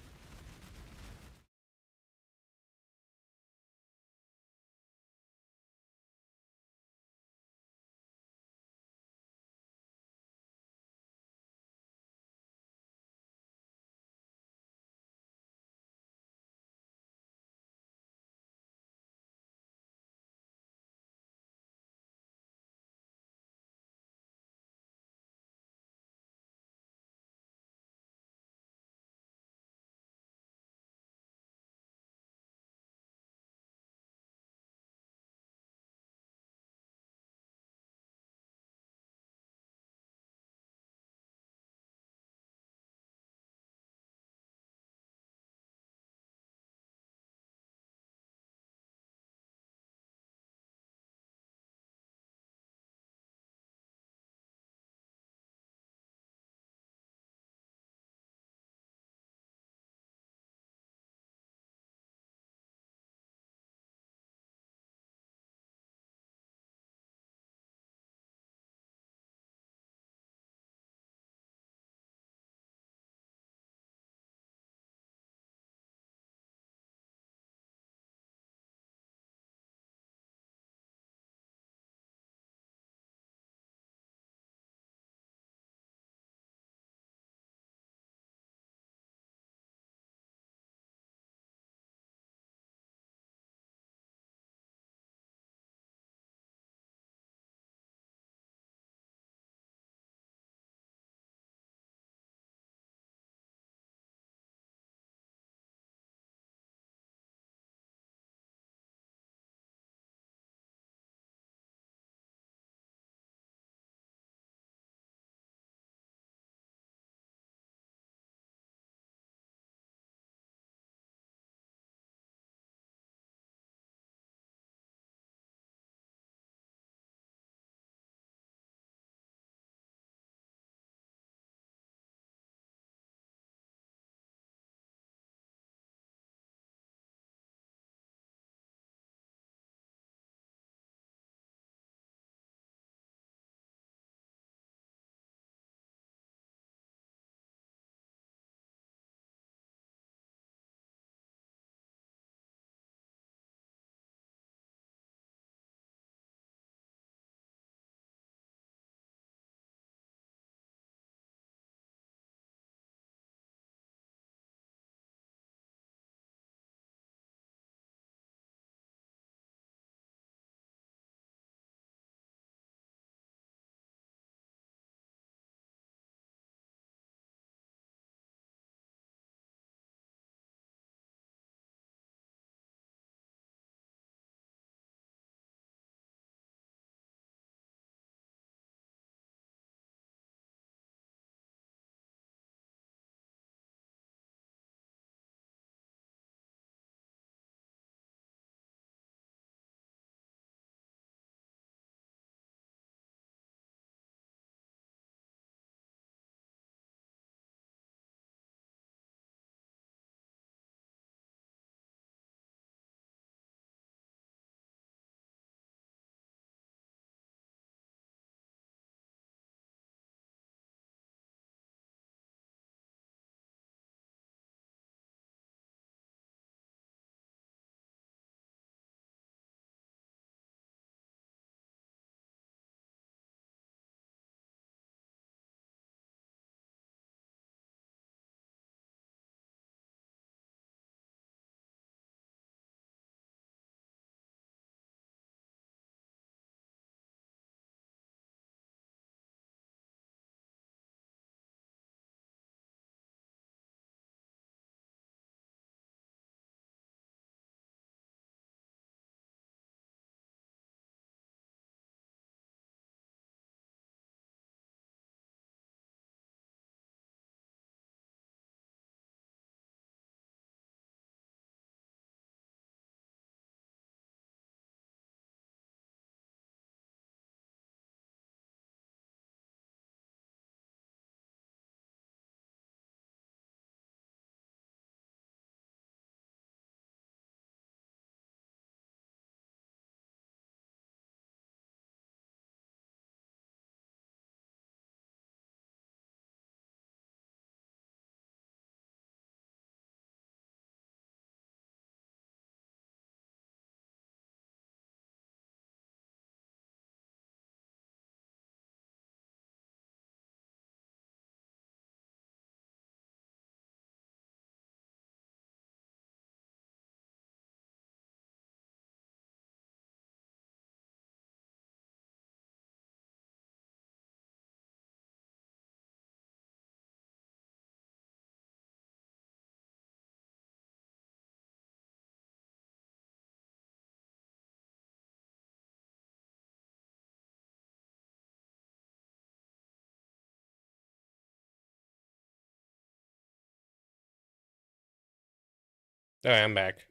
Speaker 1: Oh, I'm back.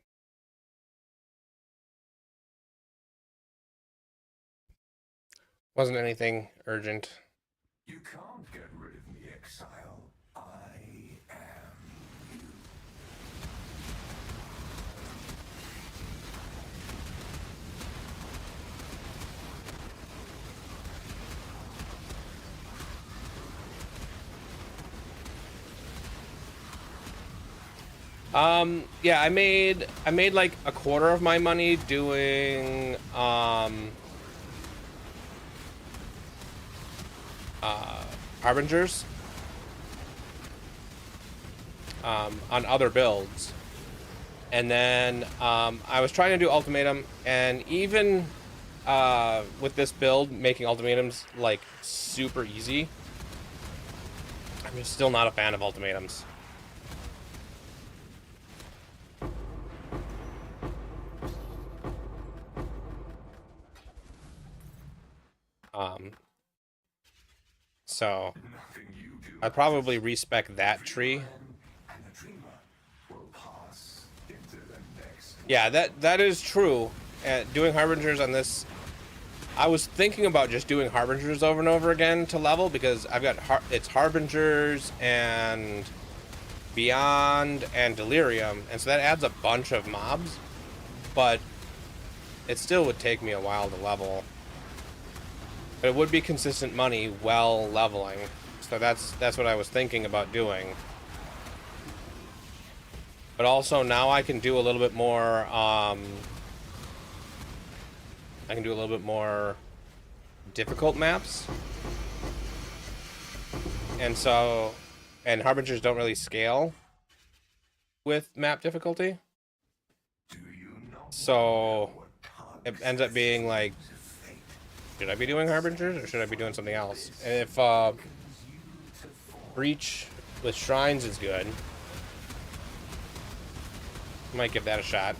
Speaker 1: Wasn't anything urgent.
Speaker 2: You can't get rid of me, Exile. I am you.
Speaker 1: Yeah, I made like a quarter of my money doing Harbingers on other builds. And then I was trying to do Ultimatum, and even with this build, making Ultimatums like super easy, I'm just still not a fan of Ultimatums. So I'd probably respec that tree. Yeah, that is true. Doing Harbingers on this, I was thinking about just doing Harbingers over and over again to level, because I've got it's Harbingers and Beyond and Delirium, and so that adds a bunch of mobs, but it still would take me a while to level. But it would be consistent money while leveling, so that's what I was thinking about doing. But also now I can do a little bit more. I can do a little bit more difficult maps, and so, and Harbingers don't really scale with map difficulty, so it ends up being like, should I be doing Harbingers or should I be doing something else? And if Breach with Shrines is good, might give that a shot.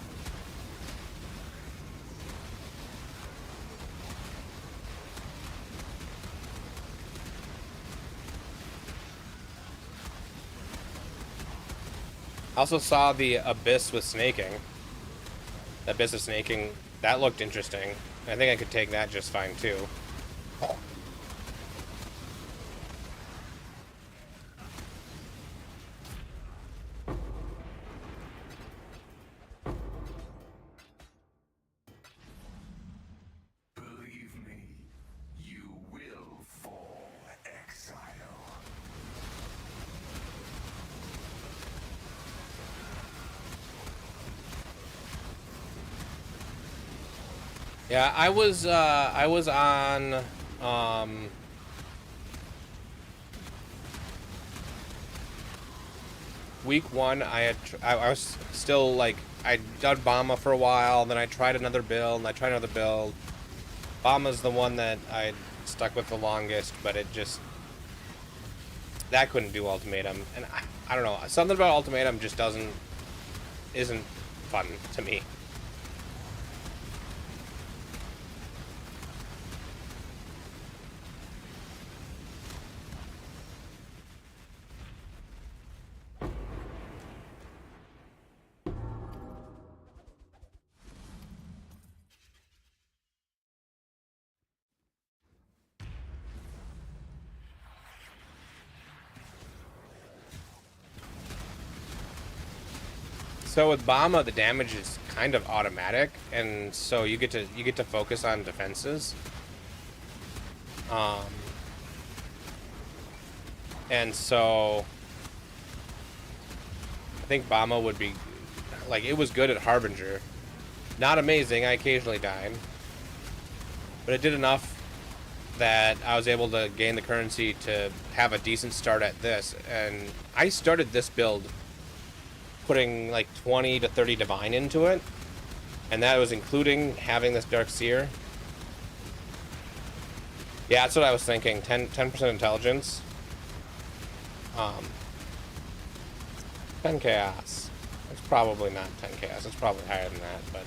Speaker 1: I also saw the Abyss with snaking. The Abyss of snaking, that looked interesting. I think I could take that just fine too.
Speaker 2: Believe me, you will fall, Exile.
Speaker 1: Yeah, I was on week 1. I was still like, I done Bama for a while, then I tried another build, and I tried another build. Bama's the one that I stuck with the longest, but it just, that couldn't do Ultimatum, and I don't know, something about Ultimatum just isn't fun to me. So with Bama, the damage is kind of automatic, and so you get to focus on defenses. And so I think Bama would be like, it was good at Harbinger. Not amazing, I occasionally died. But it did enough that I was able to gain the currency to have a decent start at this. And I started this build putting like 20 to 30 divine into it, and that was including having this Dark Seer. Yeah, that's what I was thinking. 10% intelligence. 10 chaos. It's probably not 10 chaos. It's probably higher than that, but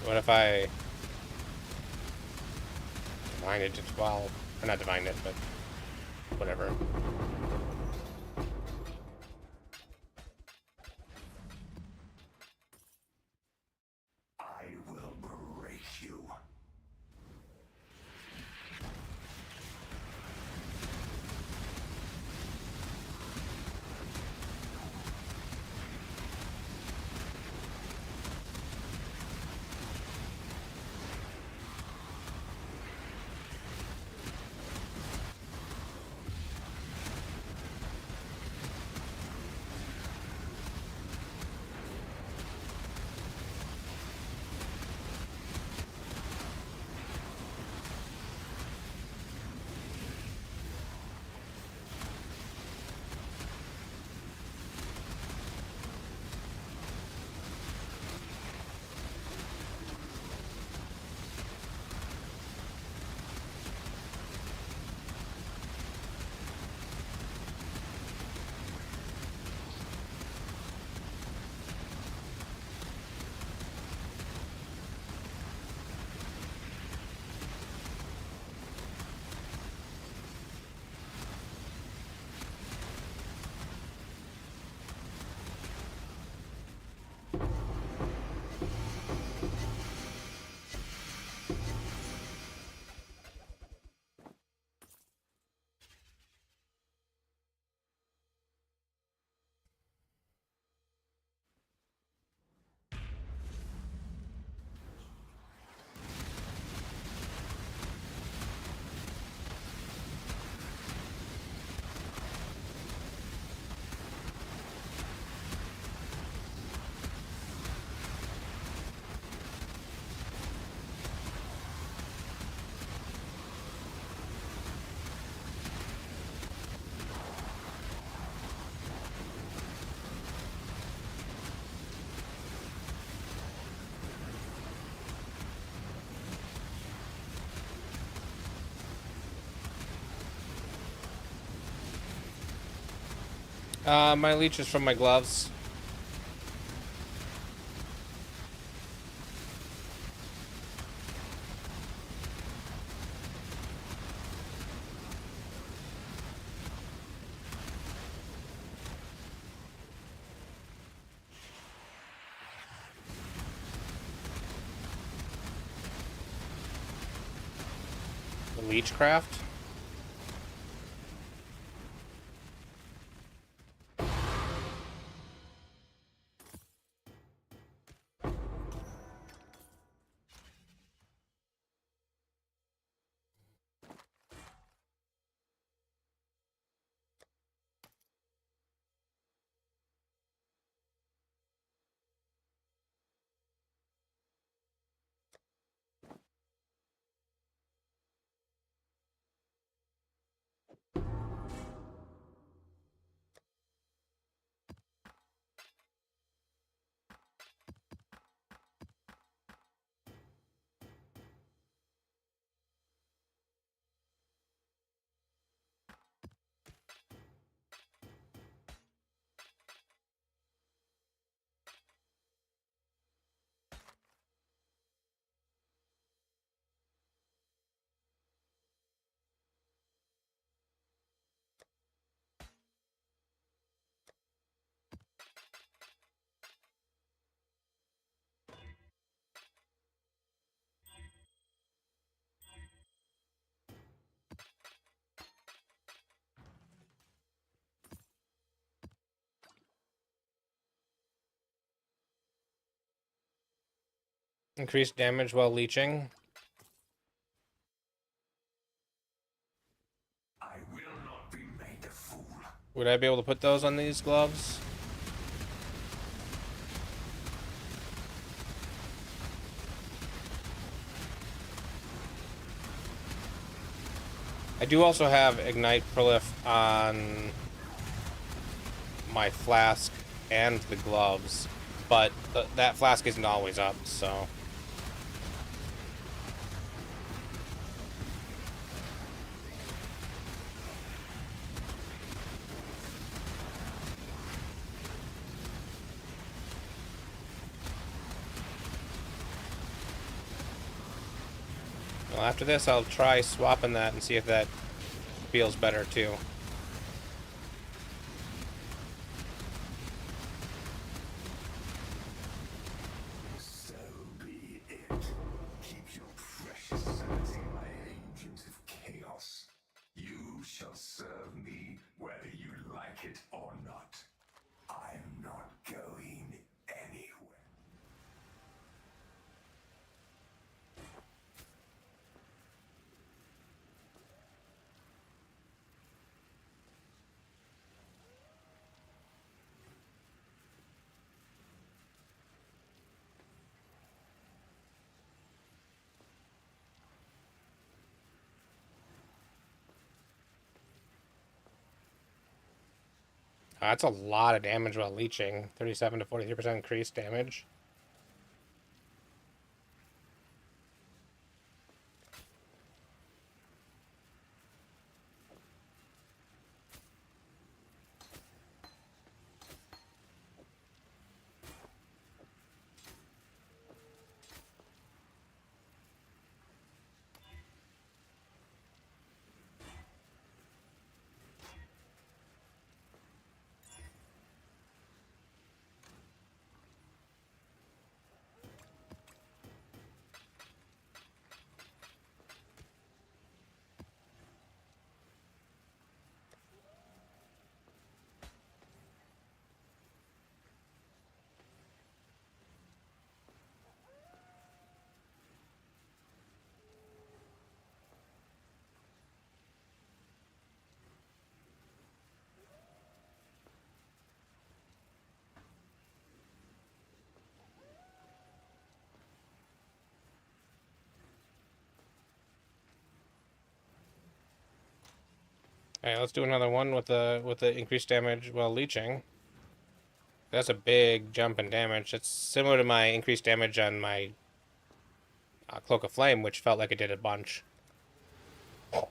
Speaker 1: what if I divine it to 12? Or not divined it, but whatever.
Speaker 2: I will break you.
Speaker 1: My leech is from my gloves. The leechcraft. Increased damage while leeching.
Speaker 2: I will not be made a fool.
Speaker 1: Would I be able to put those on these gloves? I do also have Ignite Prolif on my flask and the gloves, but that flask isn't always up, so... Well, after this, I'll try swapping that and see if that feels better too.
Speaker 2: So be it. Keep your precious sanity, my agent of chaos. You shall serve me whether you like it or not. I'm not going anywhere.
Speaker 1: That's a lot of damage while leeching. 37 to 43% increased damage. Alright, let's do another one with the increased damage while leeching. That's a big jump in damage. It's similar to my increased damage on my Cloak of Flame, which felt like it did a bunch. And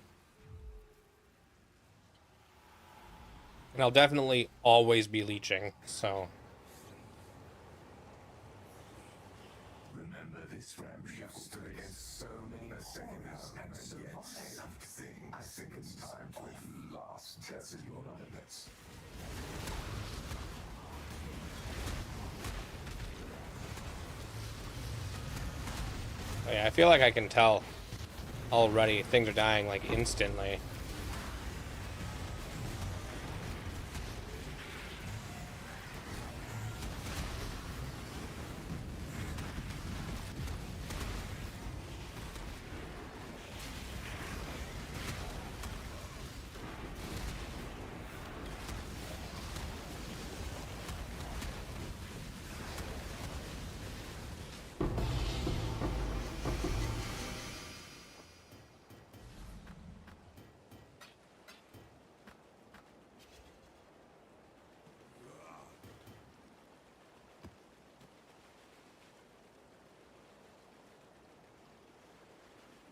Speaker 1: I'll definitely always be leeching, so...
Speaker 2: Remember this ramshackle stood against so many horrors and so yet things. I think it's time to at last test your limits.
Speaker 1: Oh yeah, I feel like I can tell already things are dying, like, instantly.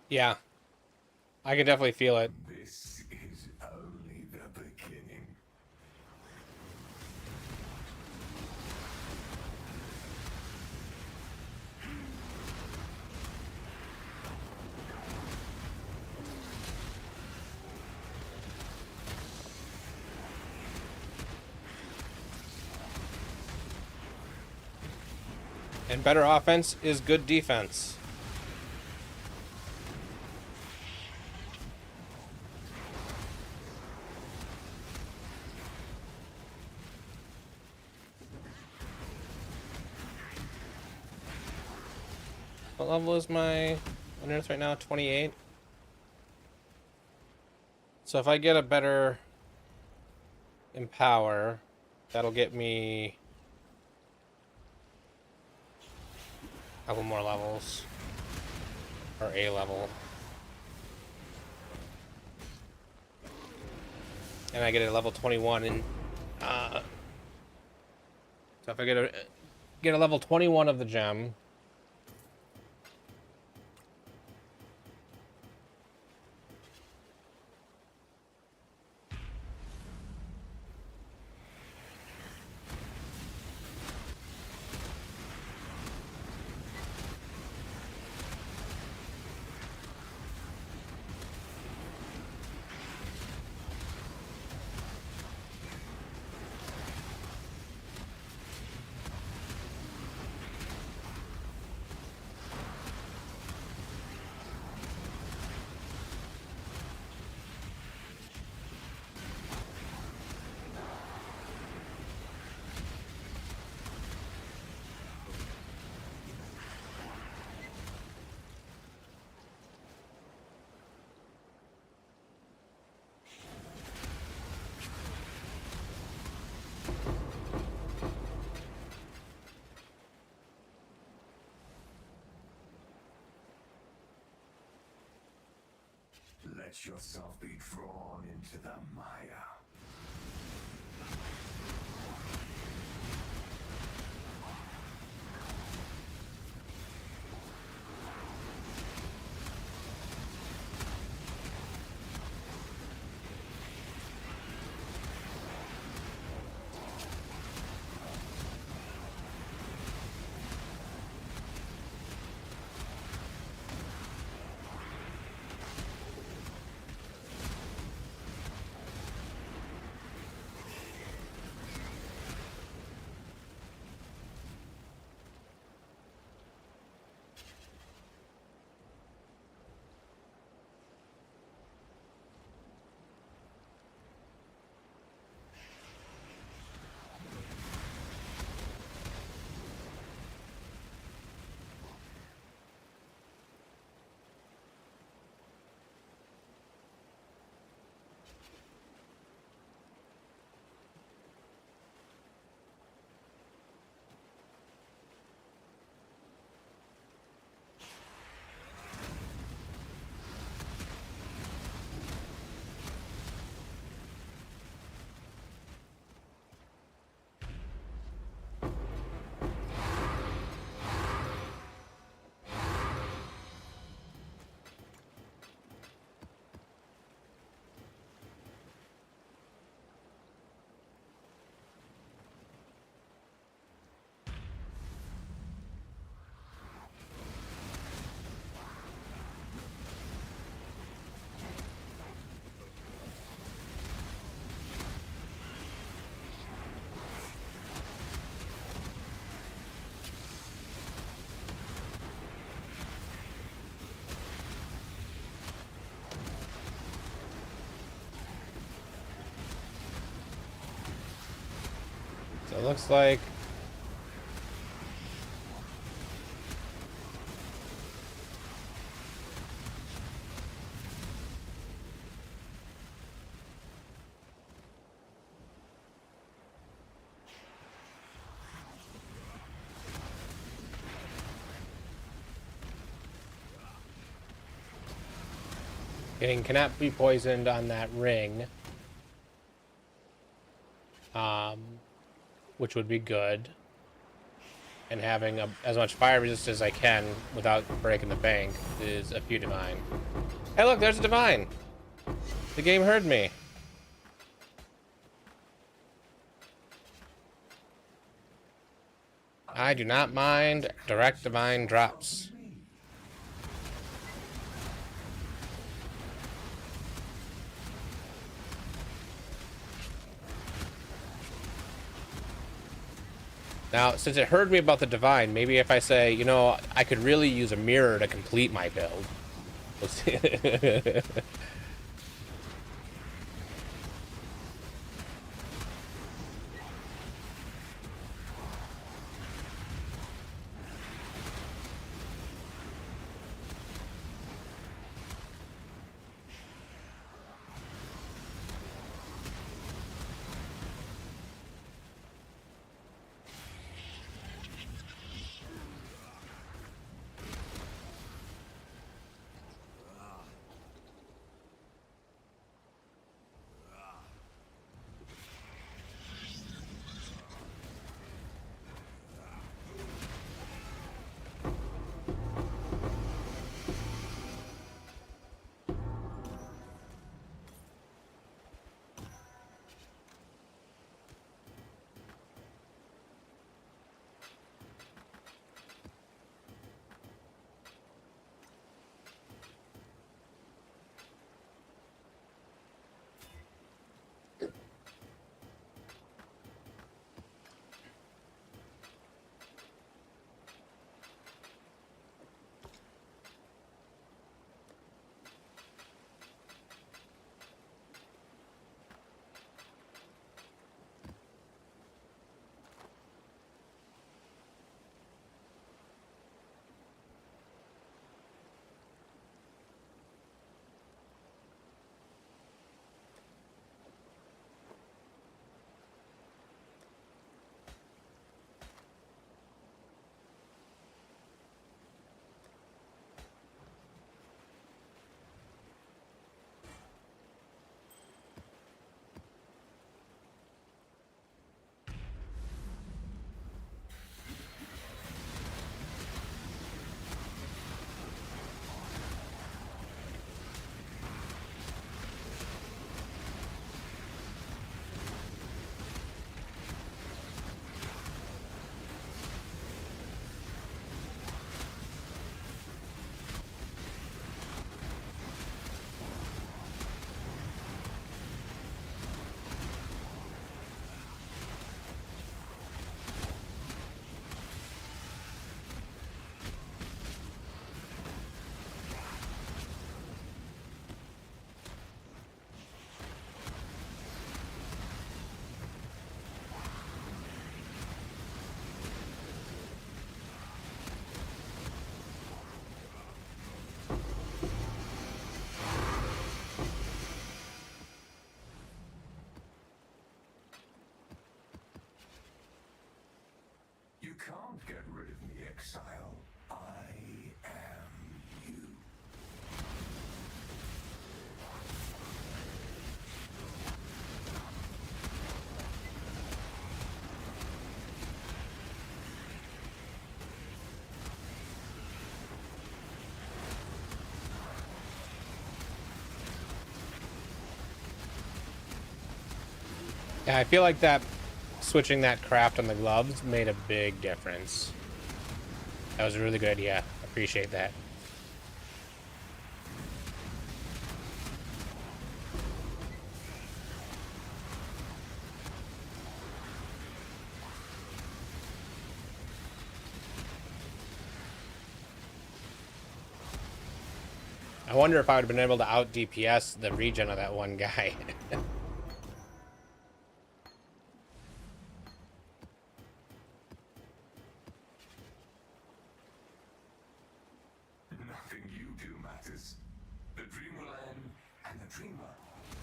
Speaker 1: Yeah, I can definitely feel it.
Speaker 2: This is only the beginning.
Speaker 1: And better offense is good defense. What level is my Unearth right now? 28. So if I get a better Empower, that'll get me a couple more levels. Or a level. And I get a level 21 in so if I get a level 21 of the gem,
Speaker 2: Let yourself be drawn into the mire.
Speaker 1: So it looks like getting cannot be poisoned on that ring, which would be good, and having as much fire resist as I can without breaking the bank is a few divine. Hey, look, there's a divine. The game heard me. I do not mind direct divine drops. Now, since it heard me about the divine, maybe if I say, you know, I could really use a mirror to complete my build. We'll see. Yeah, I feel like that switching that craft on the gloves made a big difference. That was a really good idea. Appreciate that. I wonder if I would have been able to out DPS the regen of that one guy.
Speaker 2: Nothing you do matters. The dream will end, and the dreamer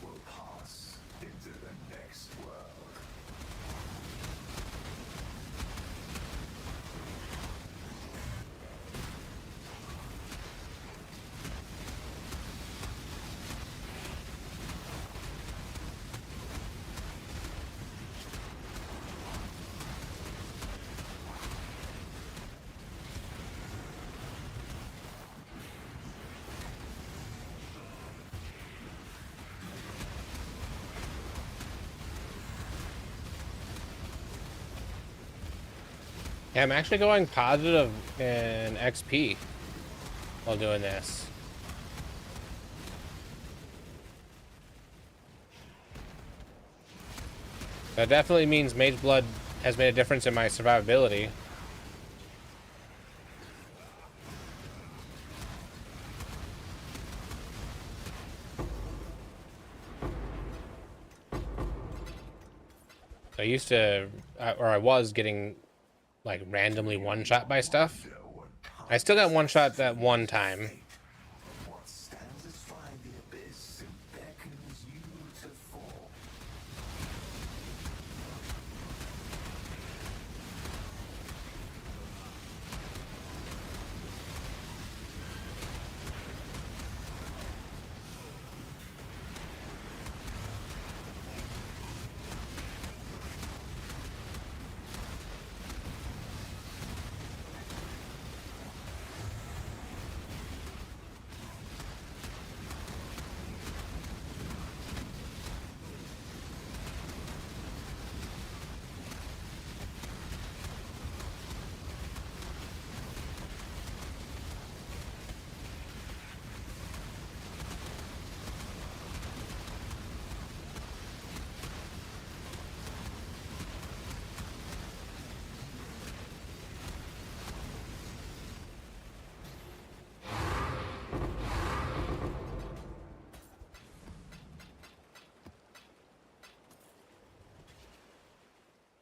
Speaker 2: will pass into the next world.
Speaker 1: Yeah, I'm actually going positive in XP while doing this. That definitely means mageblood has made a difference in my survivability. I used to, or I was getting like randomly one-shot by stuff. I still got one-shot that one time.
Speaker 2: What stands astride the abyss and beckons you to fall.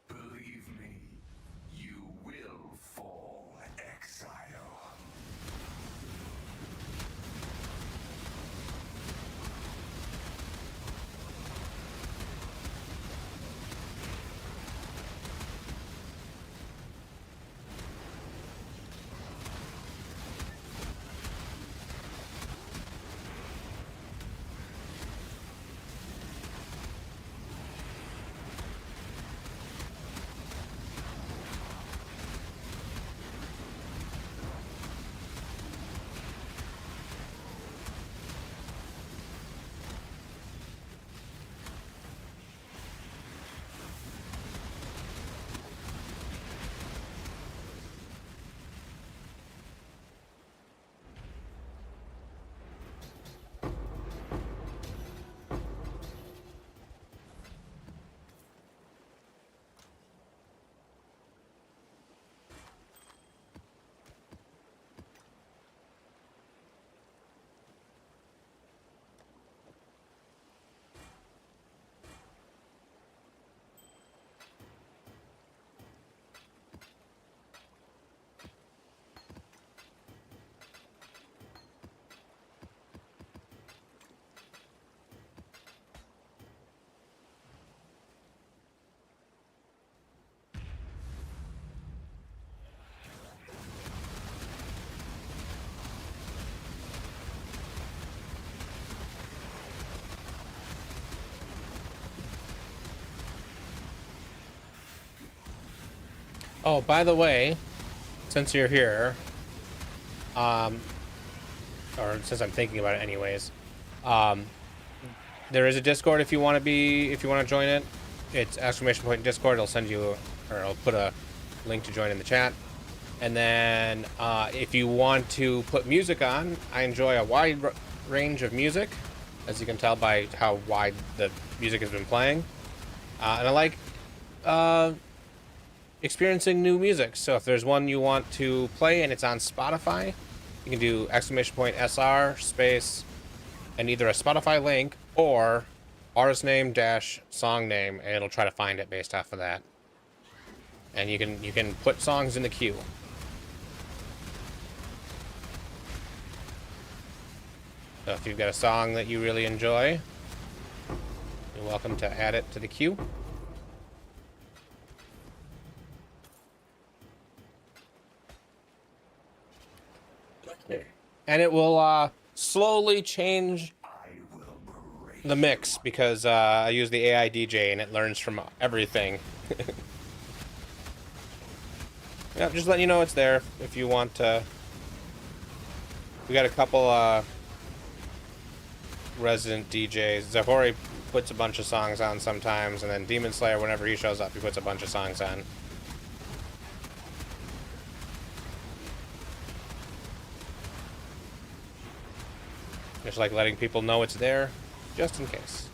Speaker 2: Believe me, you will fall, Exile.
Speaker 1: Oh, by the way, since you're here, or since I'm thinking about it anyways, there is a Discord if you want to join it. it's !Discord. It'll send you, or I'll put a link to join in the chat. And then if you want to put music on, I enjoy a wide range of music, as you can tell by how wide the music has been playing. And I like experiencing new music. So if there's one you want to play and it's on Spotify, you can do !SR space and either a Spotify link or artist name dash song name, and it'll try to find it based off of that. And you can put songs in the queue. So if you've got a song that you really enjoy, you're welcome to add it to the queue. And it will slowly change the mix because I use the AI DJ and it learns from everything. Yeah, just letting you know it's there if you want to. We got a couple resident DJs. Zahori puts a bunch of songs on sometimes, and then Demon Slayer, whenever he shows up, he puts a bunch of songs on. Just like letting people know it's there, just in case.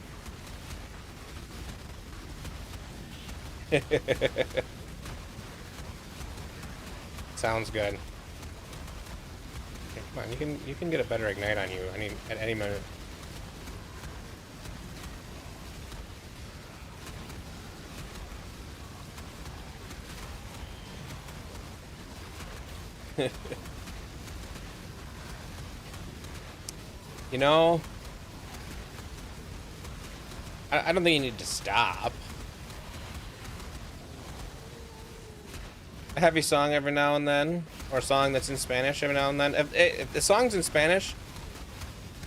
Speaker 1: Sounds good. Okay, come on, you can get a better ignite on you at any moment. You know, I don't think you need to stop. A heavy song every now and then, or a song that's in Spanish every now and then. If the song's in Spanish,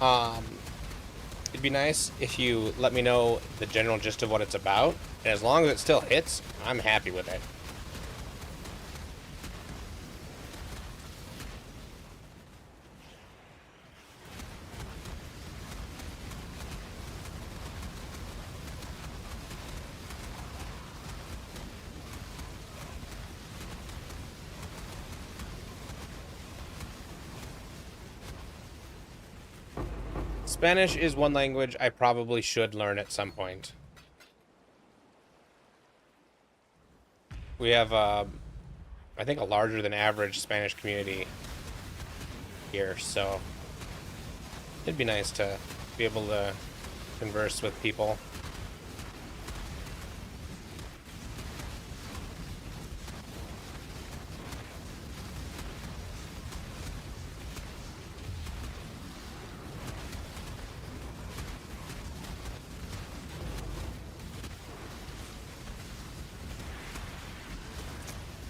Speaker 1: it'd be nice if you let me know the general gist of what it's about. And as long as it still hits, I'm happy with it. Spanish is one language I probably should learn at some point. We have, I think, a larger than average Spanish community here, so it'd be nice to be able to converse with people.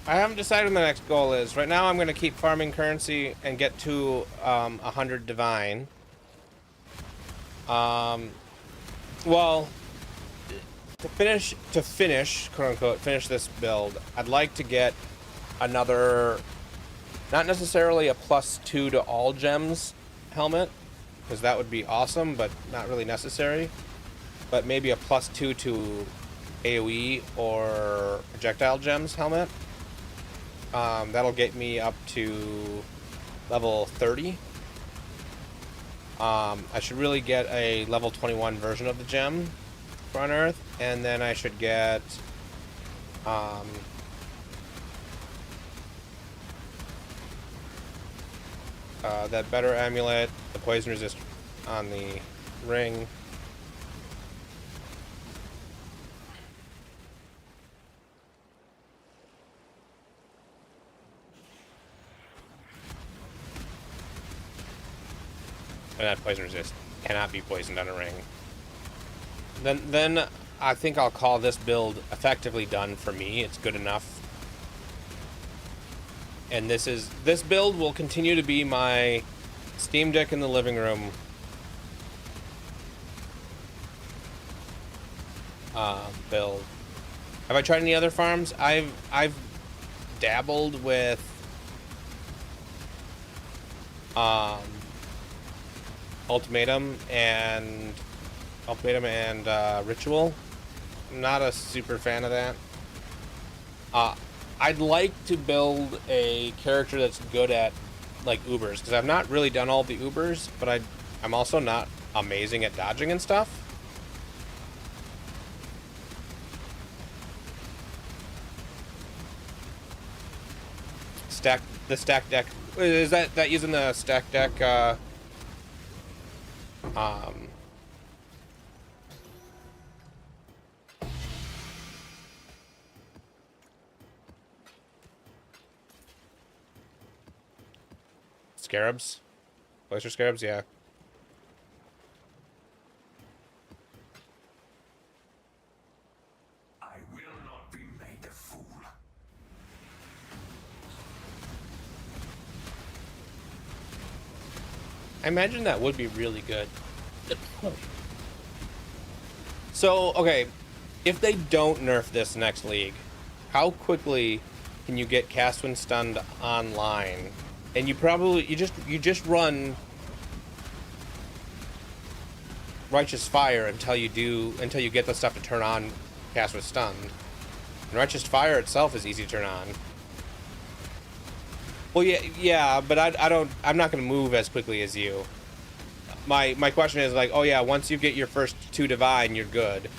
Speaker 1: I haven't decided what the next goal is. Right now I'm going to keep farming currency and get to 100 divine. Well, to finish, quote unquote, finish this build, I'd like to get another, not necessarily a +2 to all gems helmet, because that would be awesome, but not really necessary. But maybe a +2 to AoE or projectile gems helmet. That'll get me up to level 30. I should really get a level 21 version of the gem for Unearth, and then I should get that better amulet, the poison resist on the ring. And that poison resist cannot be poisoned on a ring. Then I think I'll call this build effectively done for me. It's good enough. And this build will continue to be my Steam Deck in the living room build. Have I tried any other farms? I've dabbled with Ultimatum and Ritual, Not a super fan of that. I'd like to build a character that's good at like Ubers, because I've not really done all the Ubers, but I'm also not amazing at dodging and stuff. Stack deck, is that using the stack deck um scarabs? Oyster scarabs, yeah.
Speaker 2: I will not be made a fool.
Speaker 1: I imagine that would be really good. So, okay, if they don't nerf this next league, how quickly can you get cast when stunned online? And you just run Righteous Fire until you get the stuff to turn on cast with stunned. And Righteous Fire itself is easy to turn on. Well, yeah, but I'm not gonna move as quickly as you. My question is like, oh yeah, once you get your first 2 divine, you're good.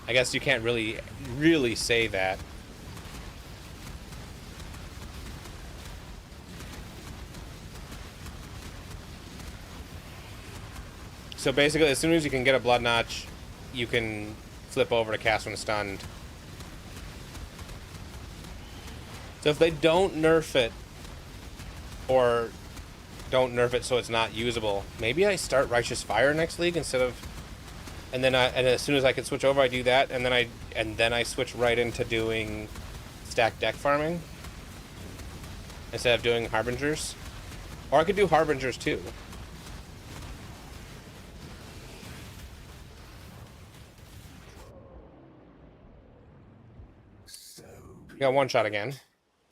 Speaker 1: I guess you can't really say that. So basically, as soon as you can get a Blood Notch, you can flip over to cast when stunned. So if they don't nerf it, or don't nerf it so it's not usable, maybe I start Righteous Fire next league instead of, and as soon as I can switch over, I do that, and then I switch right into doing stack deck farming instead of doing Harbingers, or I could do Harbingers too.
Speaker 2: So
Speaker 1: Got one shot again.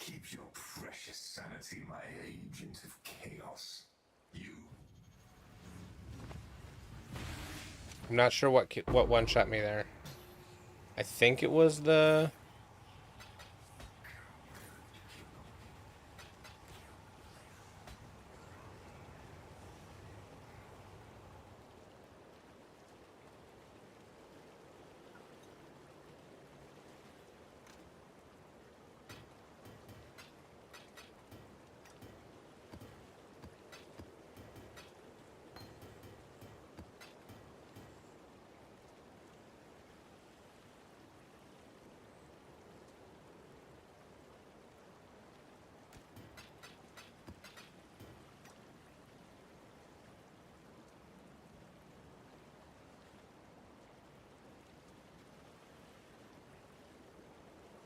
Speaker 2: keep your precious sanity, my agent of chaos. You.
Speaker 1: I'm not sure what one shot me there. I think it was the.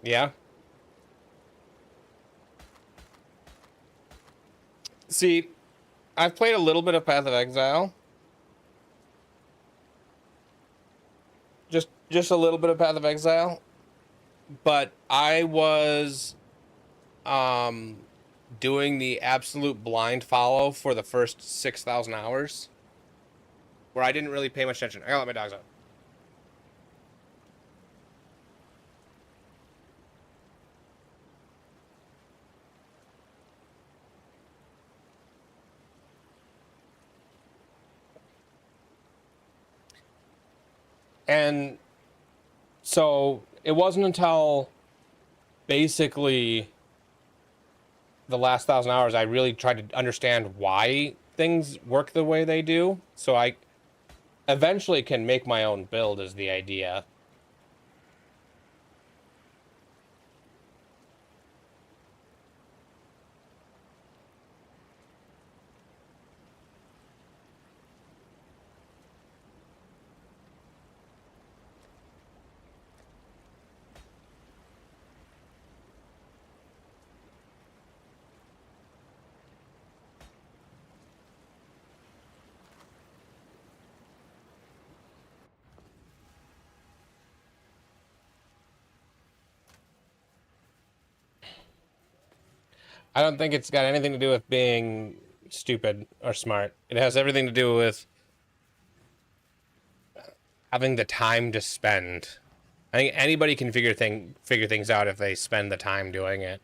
Speaker 1: Yeah. See, I've played a little bit of Path of Exile. Just a little bit of Path of Exile. But I was doing the absolute blind follow for the first 6,000 hours, where I didn't really pay much attention. I gotta let my dogs out. And so it wasn't until basically the last 1,000 hours I really tried to understand why things work the way they do. So I eventually can make my own build, is the idea. I don't think it's got anything to do with being stupid or smart. It has everything to do with having the time to spend. I think anybody can figure things out if they spend the time doing it.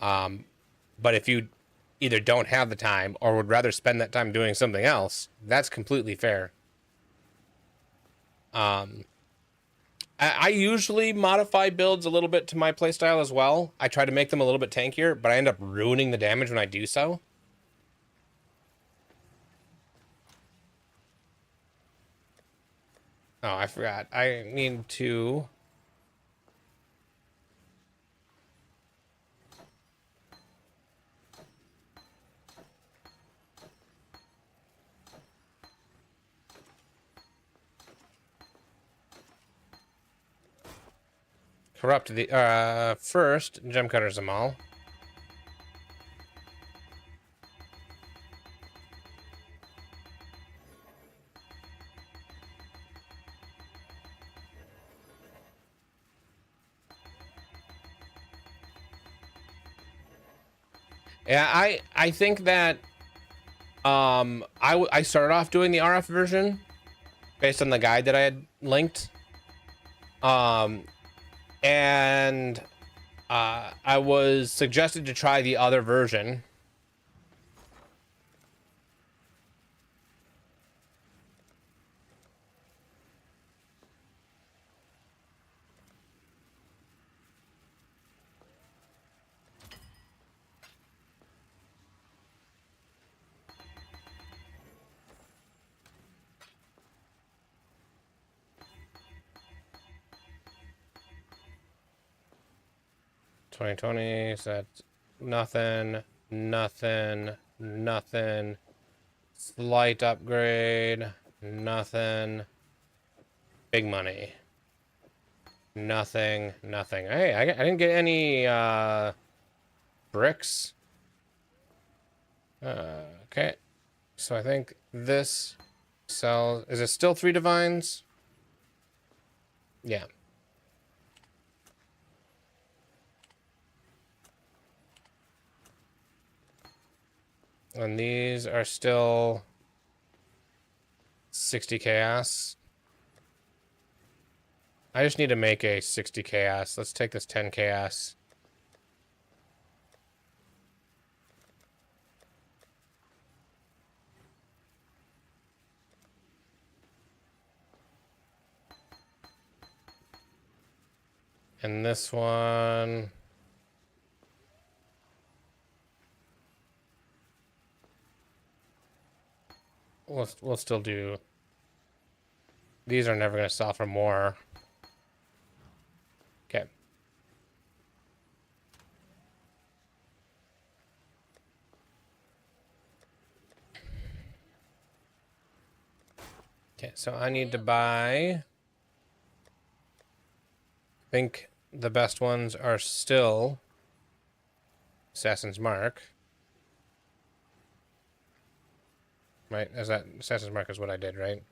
Speaker 1: But if you either don't have the time or would rather spend that time doing something else, that's completely fair. I usually modify builds a little bit to my playstyle as well. I try to make them a little bit tankier, but I end up ruining the damage when I do so. Oh, I forgot. I need to... corrupt the, first, gem cutters them all. Yeah, I think that, I started off doing the RF version based on the guide that I had linked. And I was suggested to try the other version. $2020, so that's nothing, nothing, nothing. Slight upgrade, nothing. Big money. Nothing, nothing. Hey, I didn't get any bricks. Okay. So I think this sells... Is it still 3 divines? Yeah. And these are still 60 chaos. I just need to make a 60 chaos. Let's take this 10 chaos. And this one... We'll still do... These are never going to sell for more. Okay. Okay, so I need to buy... I think the best ones are still Assassin's Mark. Right? Is that Assassin's Mark is what I did, right?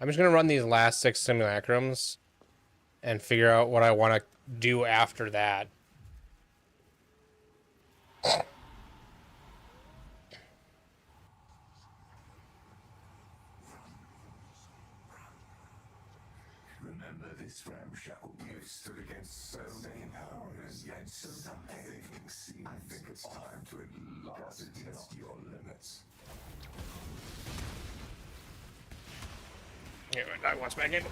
Speaker 1: I'm just going to run these last 6 simulacrums and figure out what I want to do after that.
Speaker 2: Remember this ramshackle you stood against so many powers, yet something seemed. I think it's time to enlarge test your limits.
Speaker 1: Yeah, I want back in.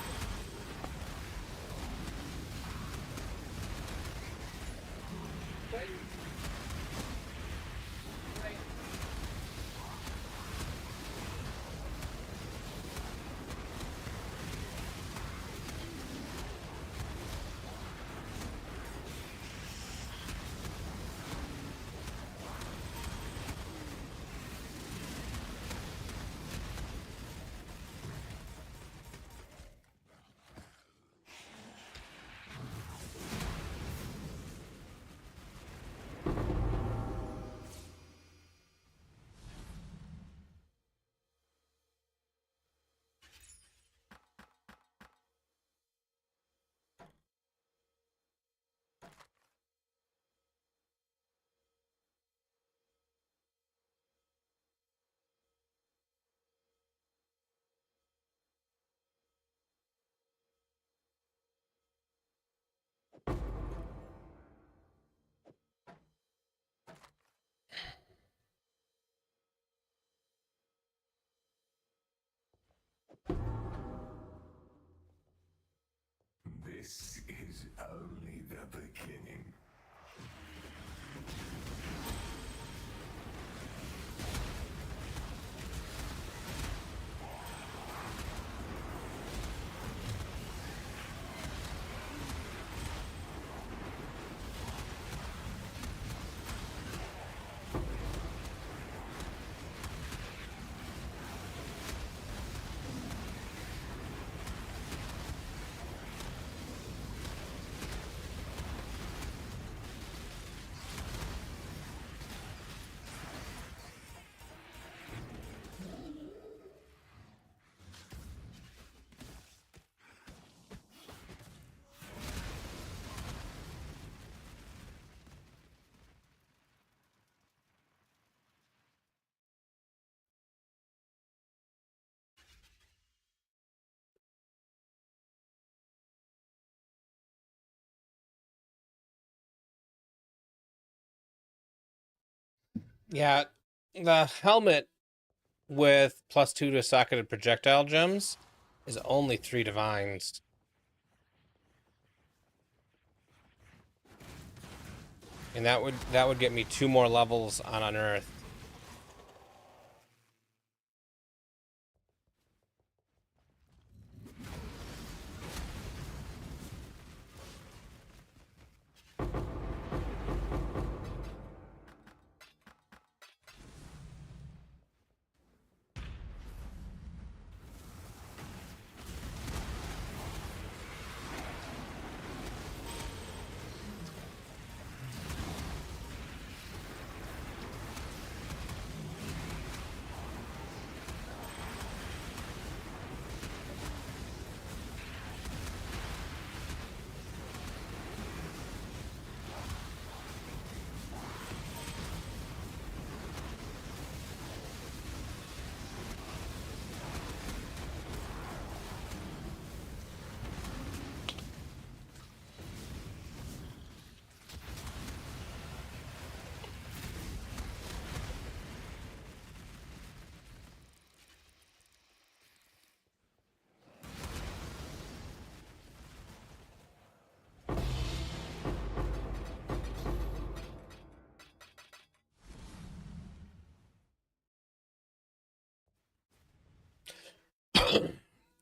Speaker 1: Yeah, the helmet with +2 to socketed projectile gems is only 3 divines. And that would get me 2 more levels on Unearth.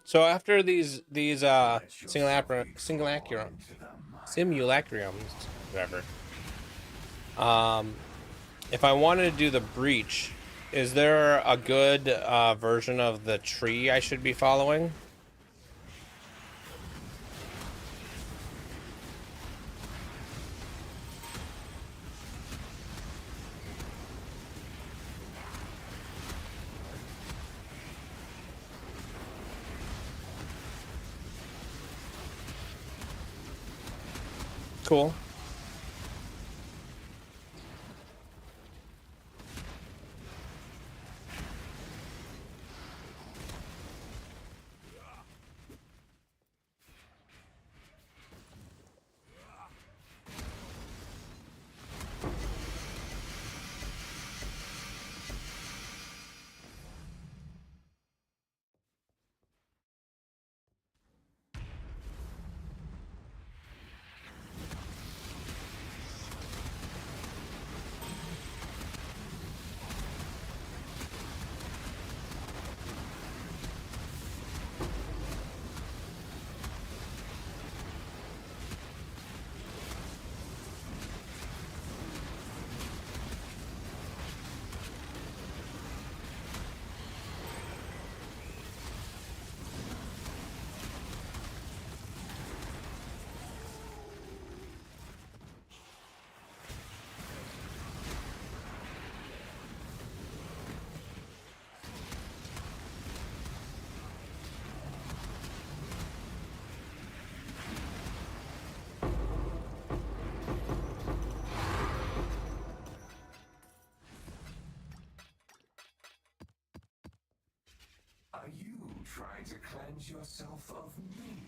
Speaker 1: So after these simulacrums, whatever. If I wanted to do the breach, is there a good version of the tree I should be following? Cool.
Speaker 2: Are you trying to cleanse yourself of me?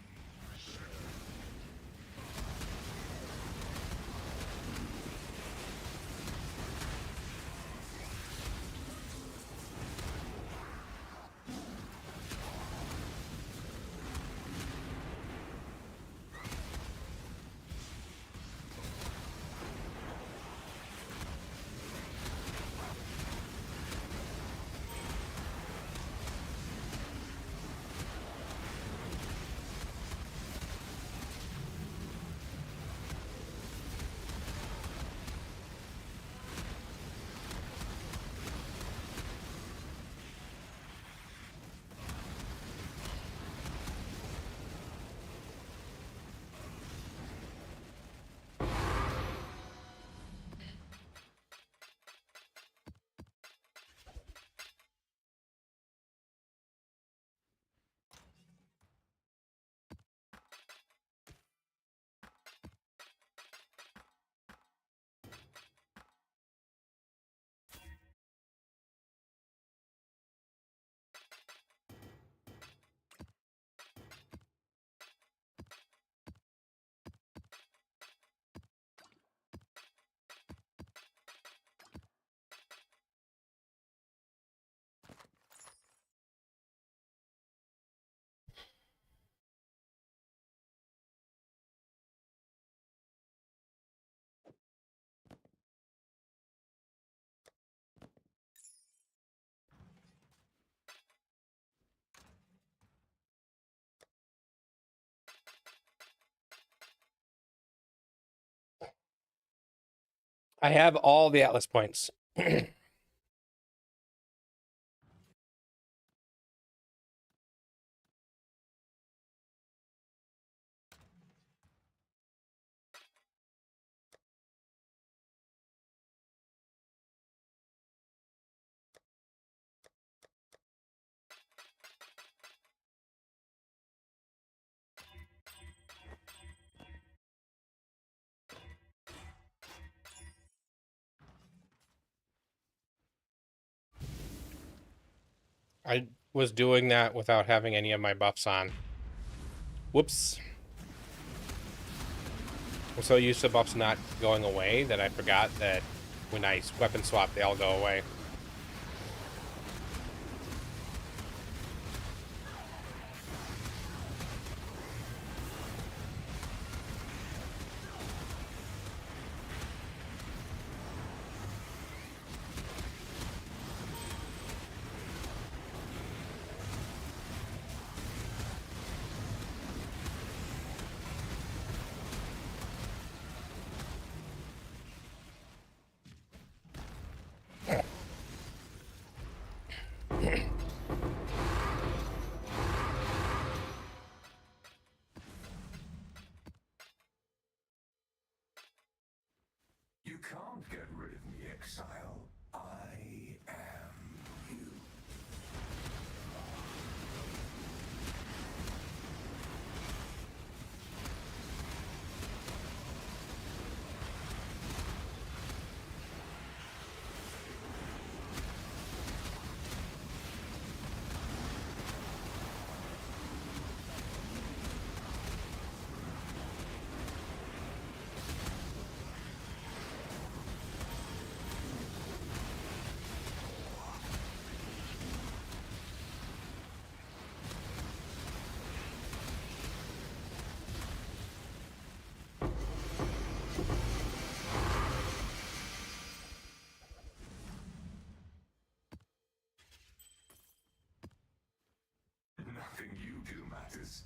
Speaker 1: I have all the Atlas points. I was doing that without having any of my buffs on. Whoops. I'm so used to buffs not going away that I forgot that when I weapon swap, they all go away.
Speaker 2: You can't get rid of me, Exile. I am you. Nothing you do matters.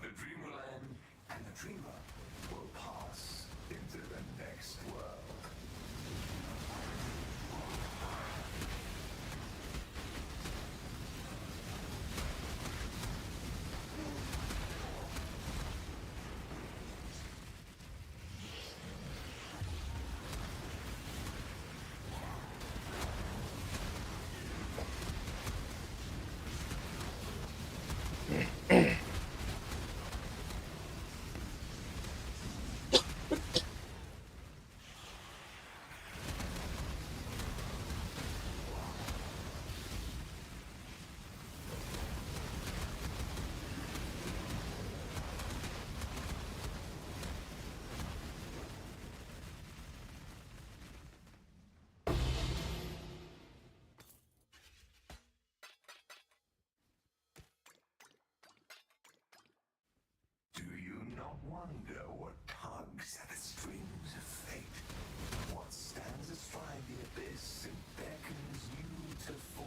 Speaker 2: The dream will end, and the dreamer will pass into the next world. Do you not wonder what tugs at the strings of fate? What stands astride the abyss and beckons you to fall?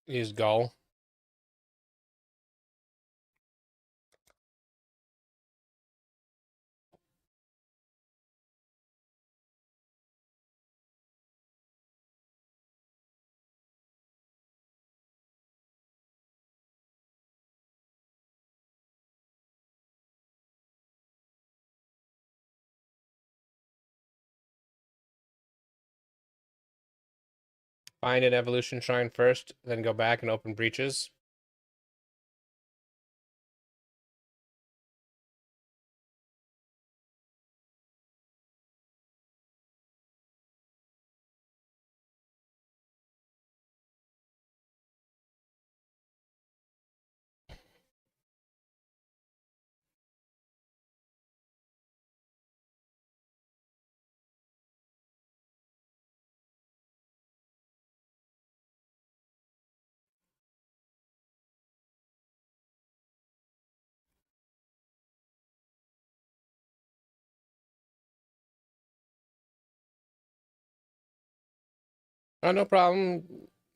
Speaker 1: Use Gull. Find an evolution shrine first, then go back and open breaches. Oh, no problem.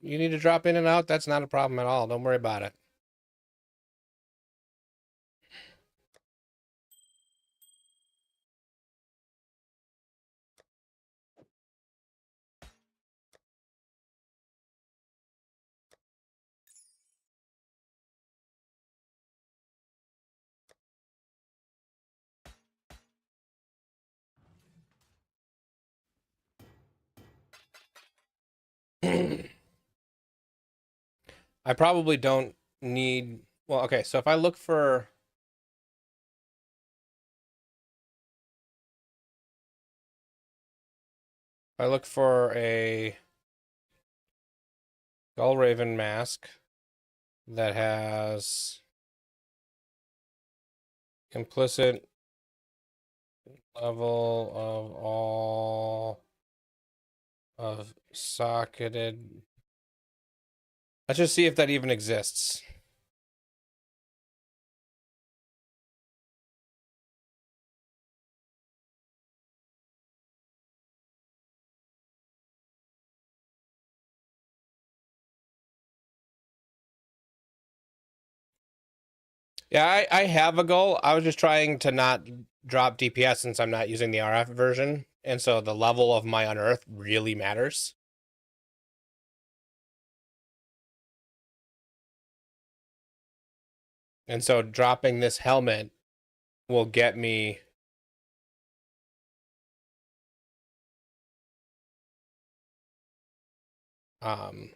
Speaker 1: You need to drop in and out. That's not a problem at all. Don't worry about it. I probably don't need. Well, okay. So if I look for. If I look for a Gull Raven mask that has implicit level of all of socketed. Let's just see if that even exists. Yeah, I have a goal. I was just trying to not drop DPS since I'm not using the RF version. And so the level of my unearth really matters. And so dropping this helmet will get me um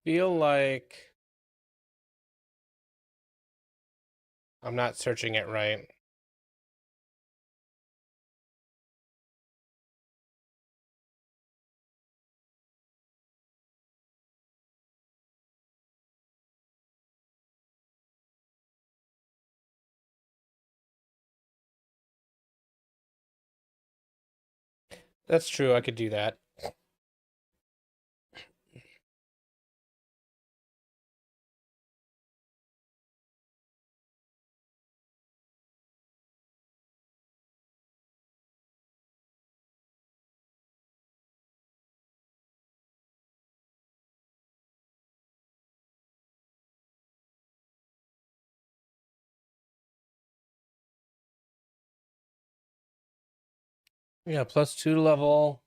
Speaker 1: feel like I'm not searching it right. That's true. I could do that. Yeah, +2 level.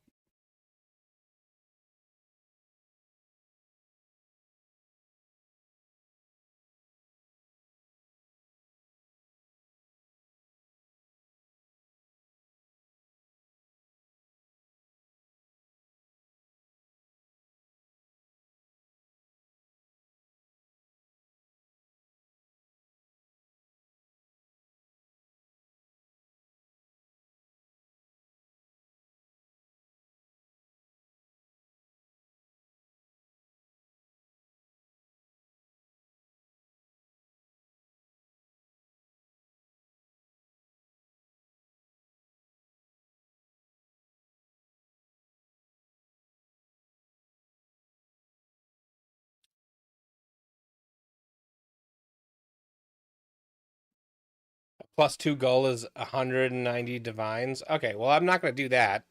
Speaker 1: Plus 2 goal is 190 divines. Okay, well, I'm not going to do that.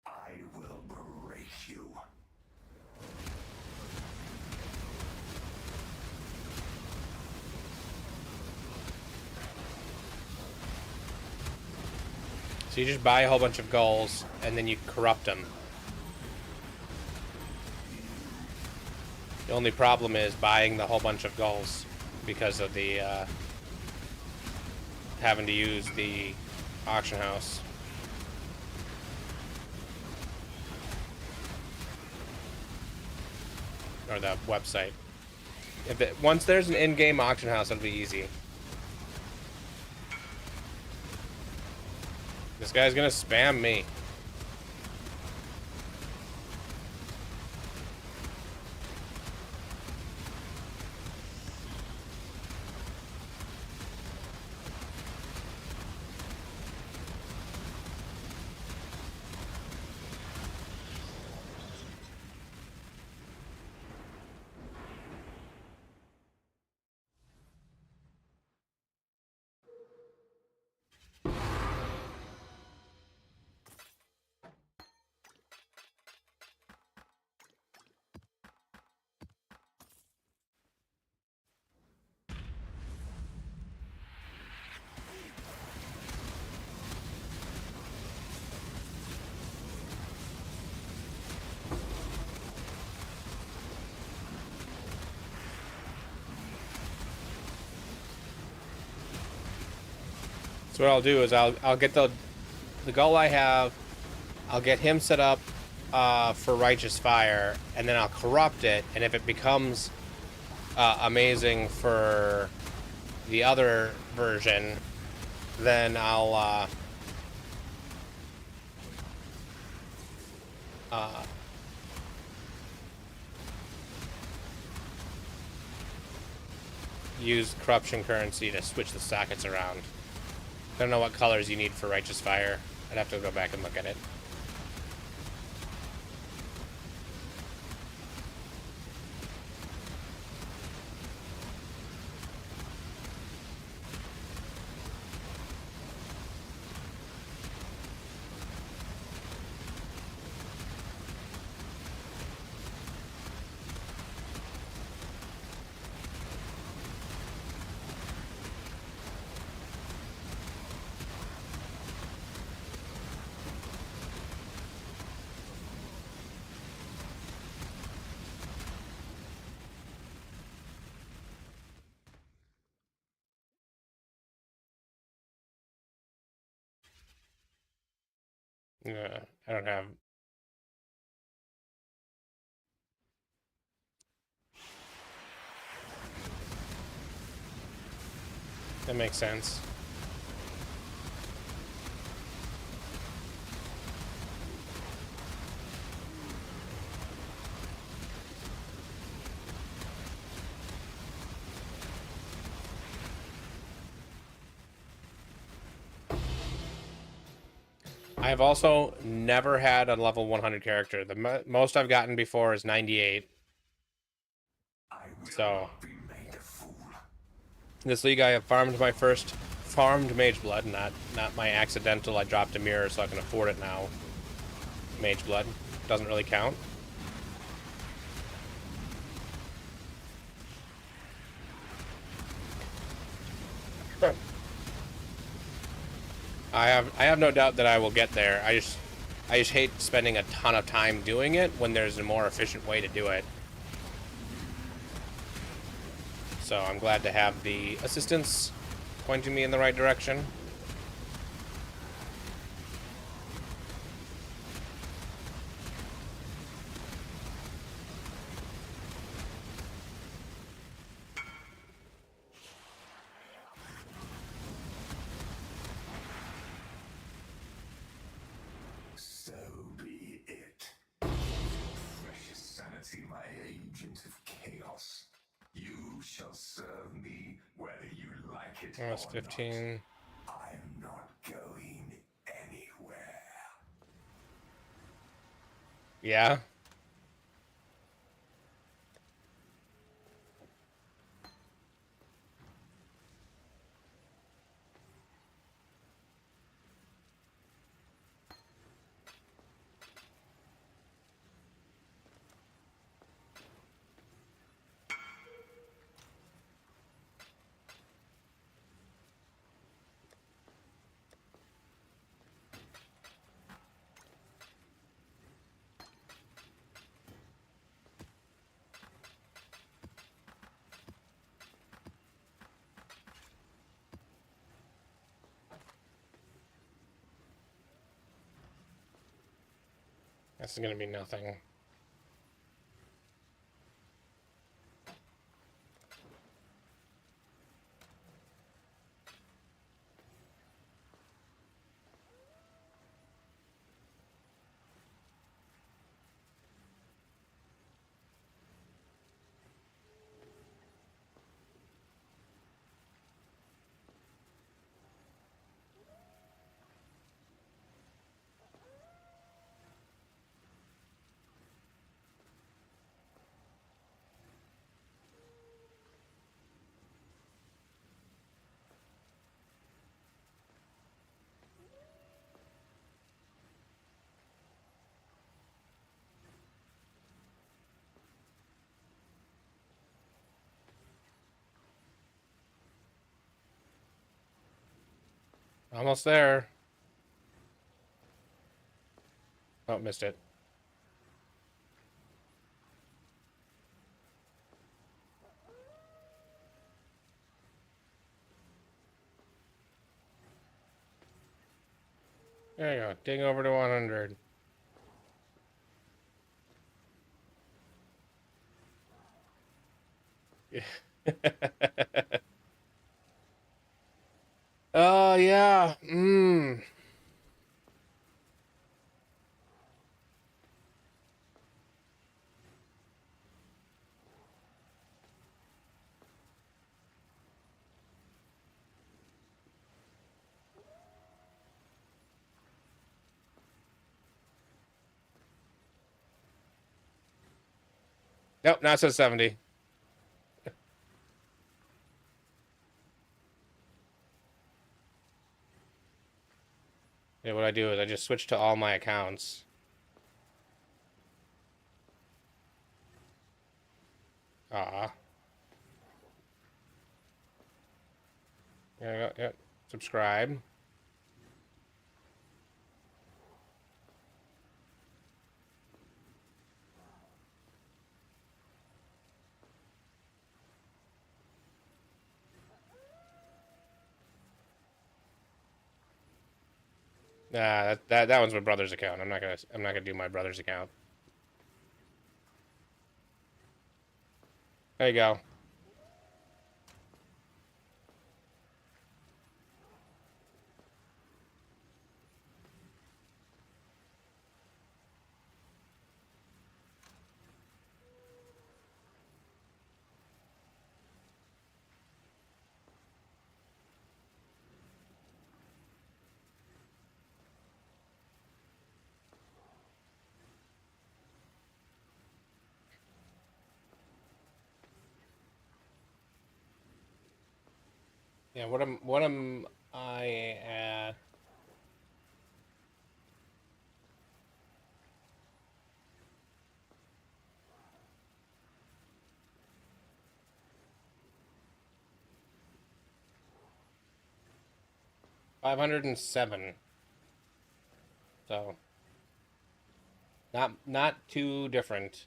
Speaker 2: I will break you.
Speaker 1: So you just buy a whole bunch of goals, and then you corrupt them. The only problem is buying the whole bunch of goals because of the having to use the auction house. Or the website. Once there's an in-game auction house, it'll be easy. This guy's gonna spam me. So what I'll do is I'll get the goal I have. I'll get him set up for Righteous Fire, and then I'll corrupt it. And if it becomes amazing for the other version, then I'll use corruption currency to switch the sockets around. I don't know what colors you need for Righteous Fire. I'd have to go back and look at it. I don't have... That makes sense. I've also never had a level 100 character. The most I've gotten before is 98. So this league I have farmed my first farmed mageblood, not my accidental. I dropped a mirror so I can afford it now. Mageblood doesn't really count. I have no doubt that I will get there. I just hate spending a ton of time doing it when there's a more efficient way to do it. So I'm glad to have the assistants pointing me in the right direction.
Speaker 2: So be it. Precious sanity, my agent of chaos. You shall serve me whether you like it
Speaker 1: That's
Speaker 2: or
Speaker 1: 15.
Speaker 2: not. I'm not going anywhere.
Speaker 1: Yeah. This is gonna be nothing. Almost there. Oh, missed it. There you go. Ding over to 100. Oh, yeah. Nope, not so 70. Yeah, what I do is I just switch to all my accounts. Ah. Yeah. Subscribe. Nah, that one's my brother's account. I'm not gonna do my brother's account. There you go. Yeah, what am I at? 507. So not too different.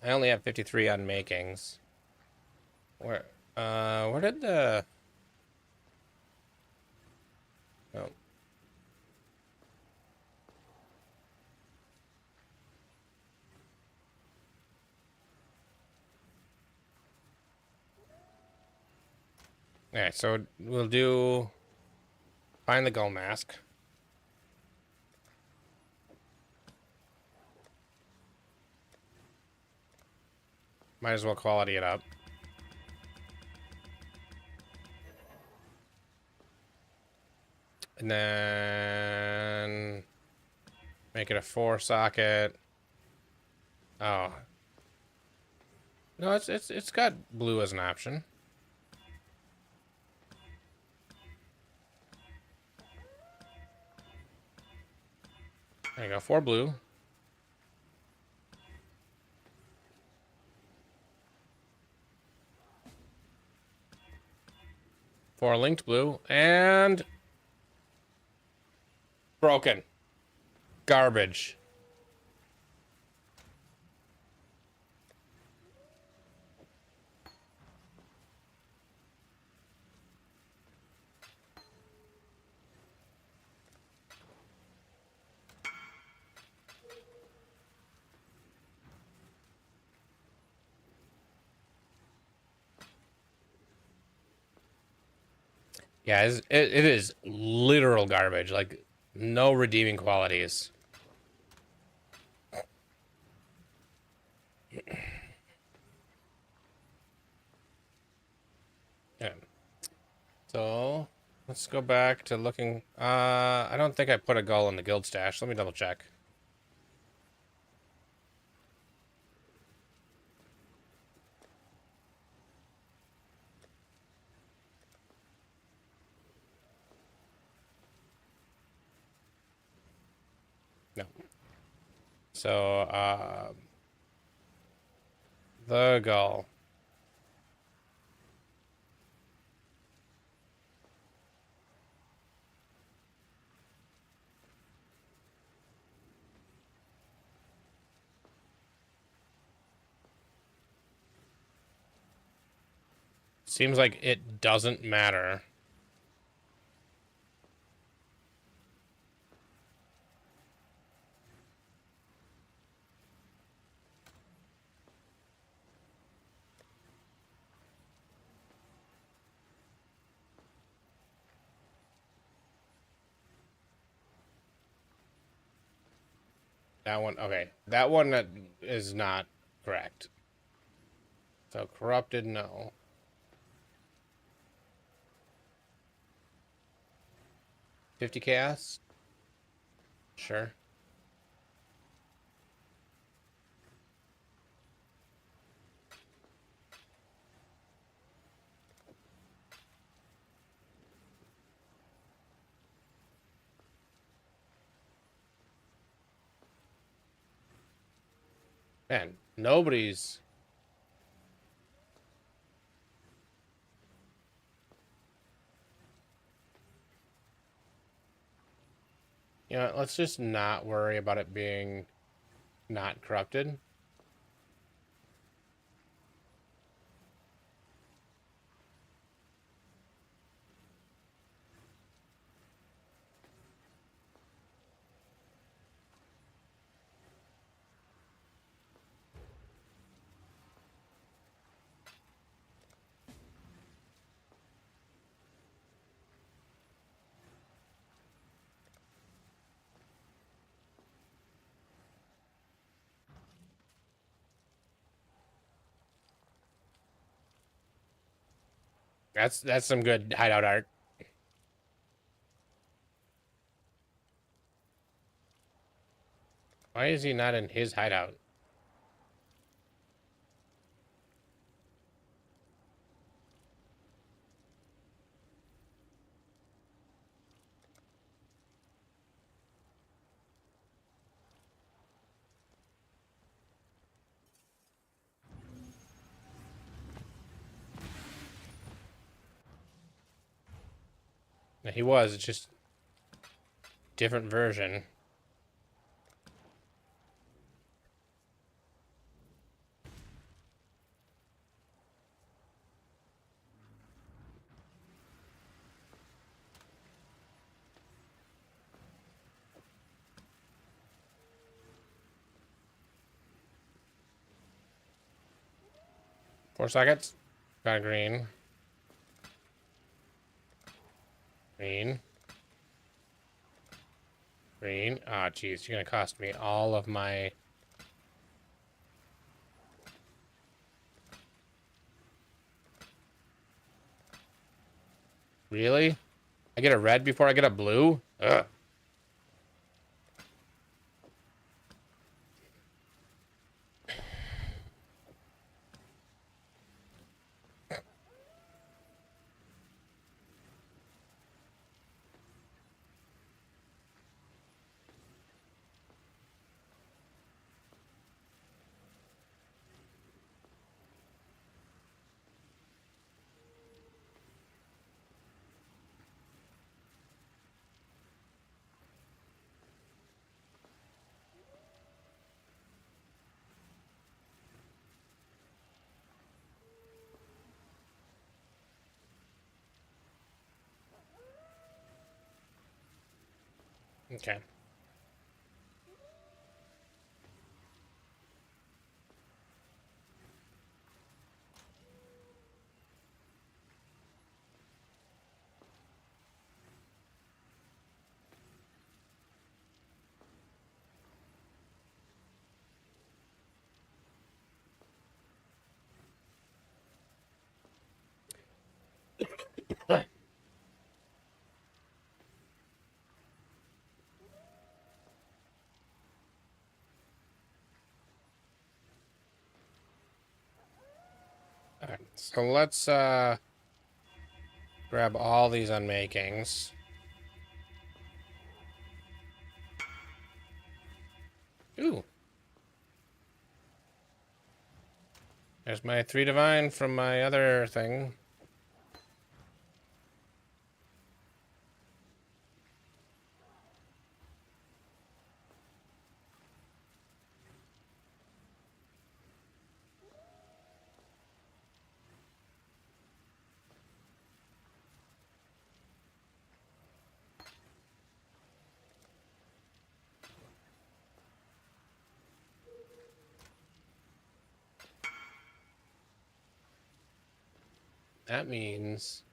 Speaker 1: I only have 53 on makings. Where did the... Oh. Alright, so we'll do... Find the gold mask. Might as well quality it up. And then... Make it a 4-socket. Oh. No, it's got blue as an option. There you go, 4 blue. 4 linked blue, and... Broken. Garbage. Yeah, it is literal garbage. Like, no redeeming qualities. Yeah. So let's go back to looking. I don't think I put a gull in the guild stash. Let me double check. No. So the gull. Seems like it doesn't matter. That one, okay. That one is not correct. So corrupted, no. 50 chaos? Sure. Man, nobody's. You know, let's just not worry about it being not corrupted. That's some good hideout art. Why is he not in his hideout? He was, it's just different version. Four sockets. Got green. Green. Green. Ah, oh, jeez, you're gonna cost me all of my. Really? I get a red before I get a blue? Ugh. Okay. So let's grab all these unmakings. Ooh. There's my 3 divine from my other thing. That means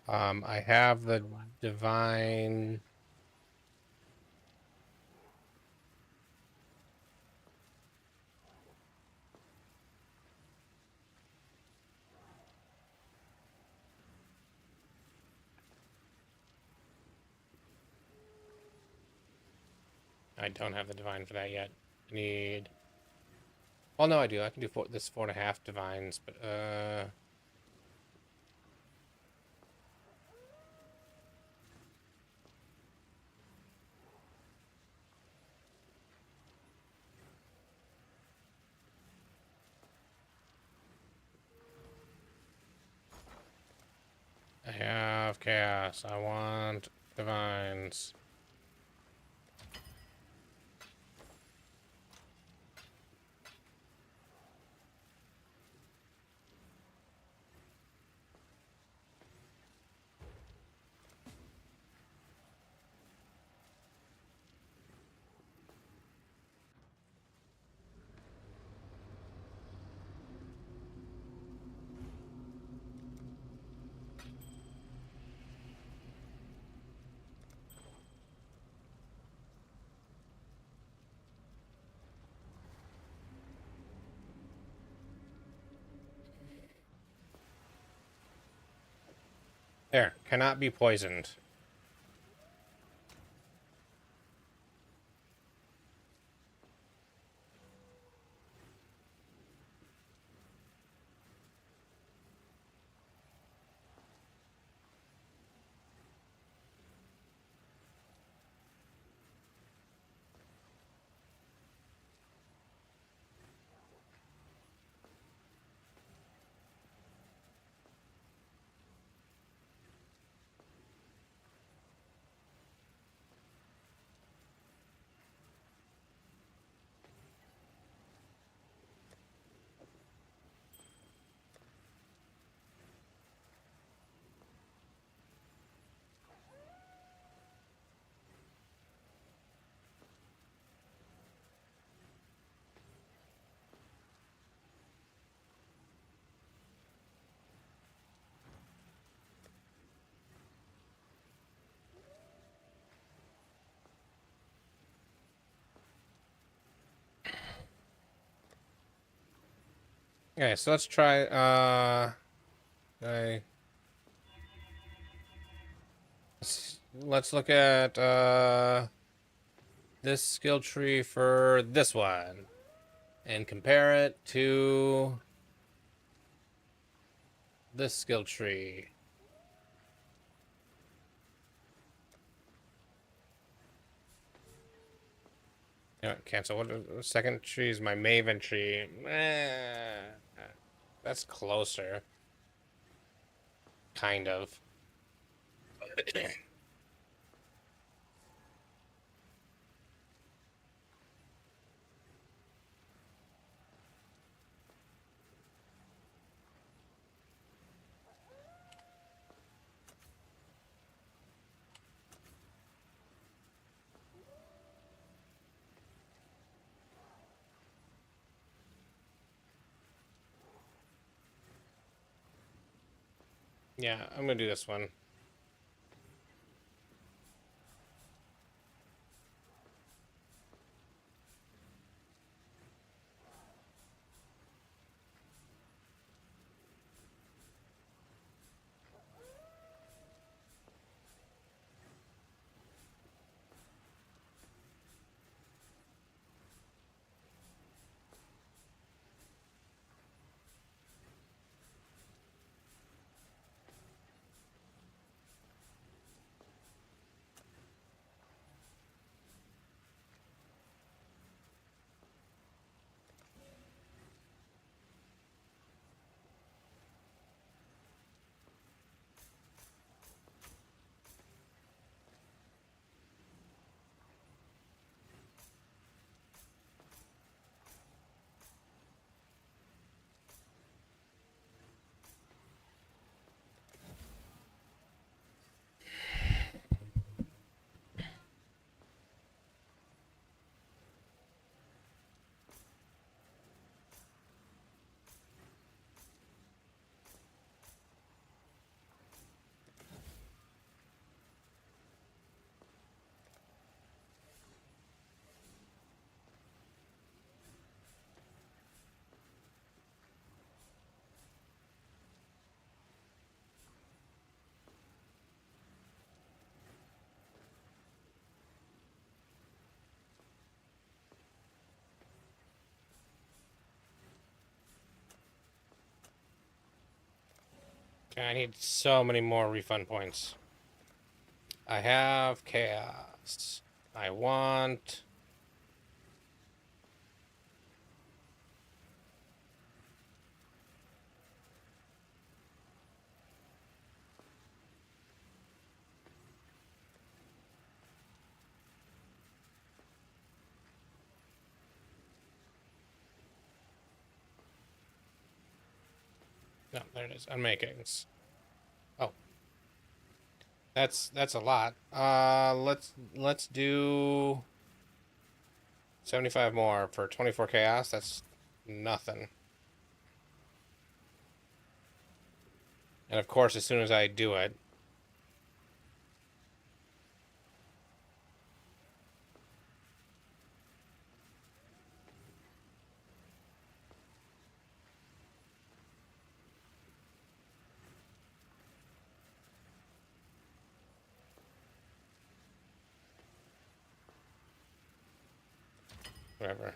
Speaker 1: I have the divine. I don't have the divine for that yet. I need. Well, no, I do. I can do this 4.5 divines, but I have chaos. I want divines. There, cannot be poisoned. Okay, so let's try. Okay. Let's look at this skill tree for this one and compare it to this skill tree. Yeah, cancel. What the second tree is my Maven tree. That's closer. Kind of. Yeah, I'm gonna do this one. Okay, I need so many more refund points. I have chaos. I want... No, there it is. Unmakings. Oh, that's a lot. Let's do 75 more for 24 chaos. That's nothing. And of course, as soon as I do it, whatever.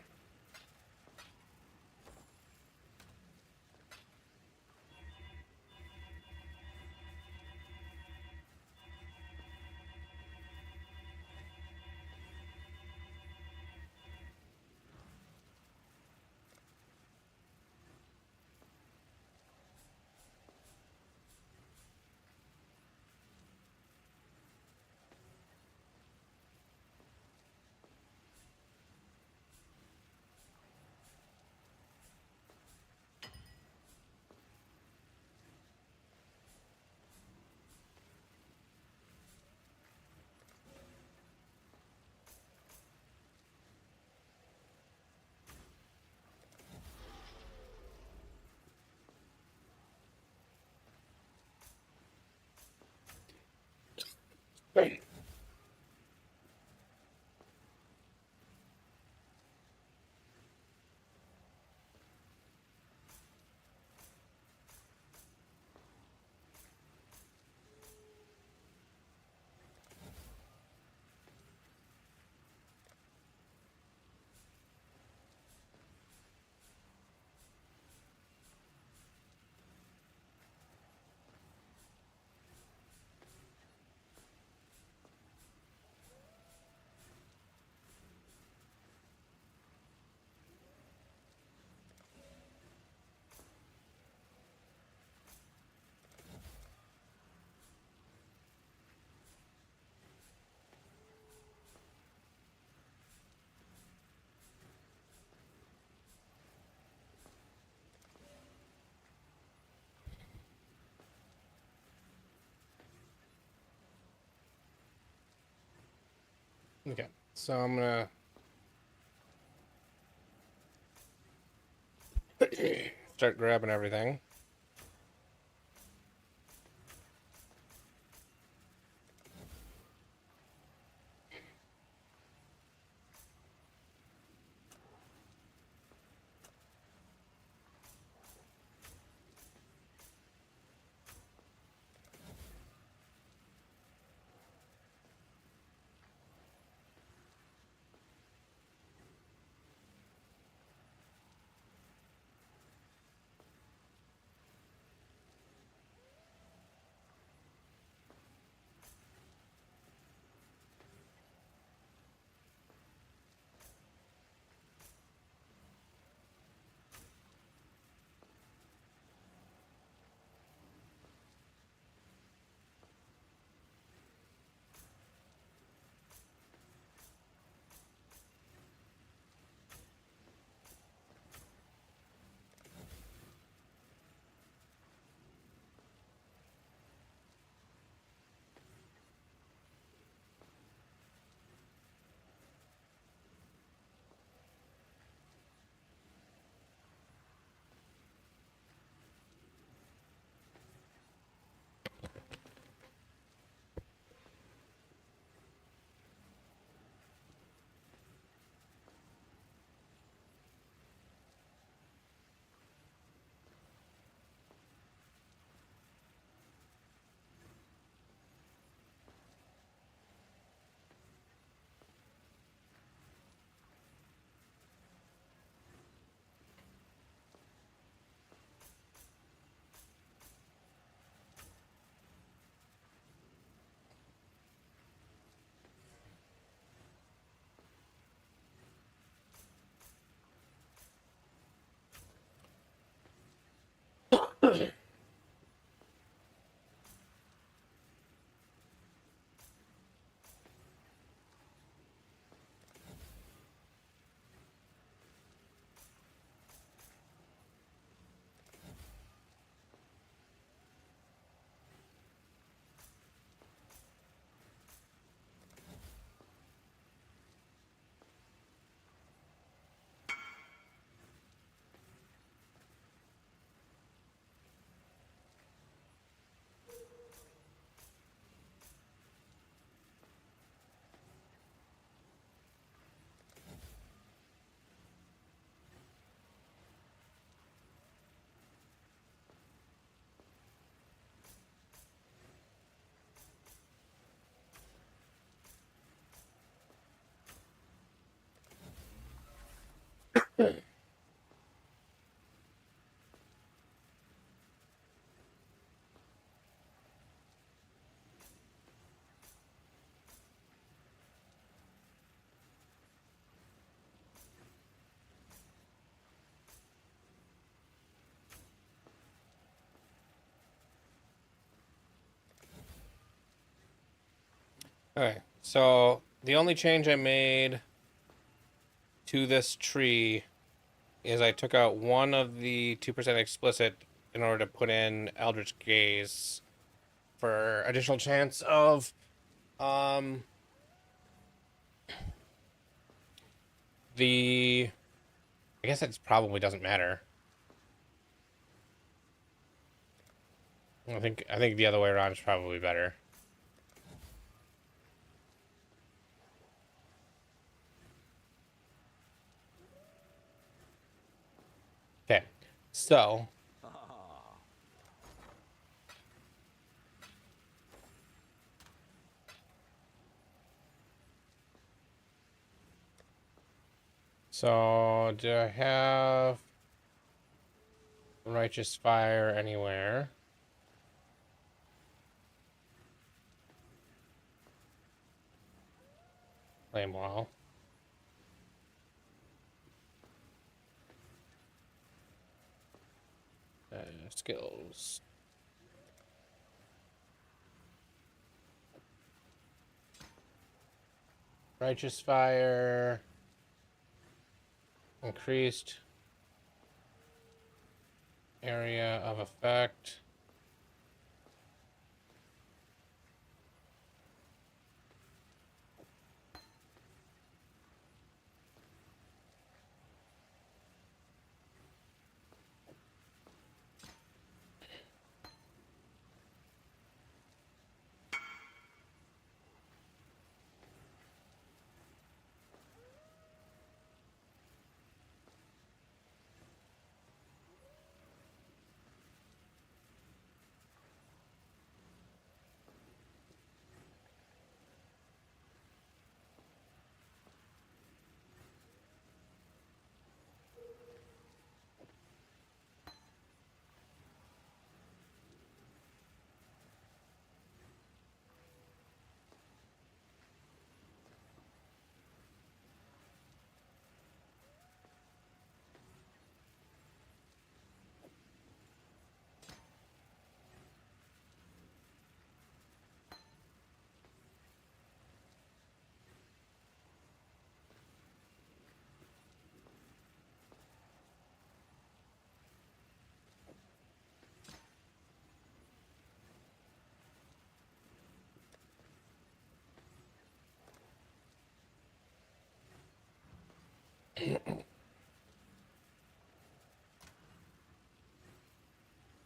Speaker 1: Great. Okay, so I'm gonna start grabbing everything. Okay, so the only change I made to this tree is I took out one of the 2% explicit in order to put in Eldritch Gaze for additional chance of um the I guess it probably doesn't matter. I think the other way around is probably better. Okay. So do I have Righteous Fire anywhere? Flame Wall. Skills. Righteous Fire. Increased area of effect.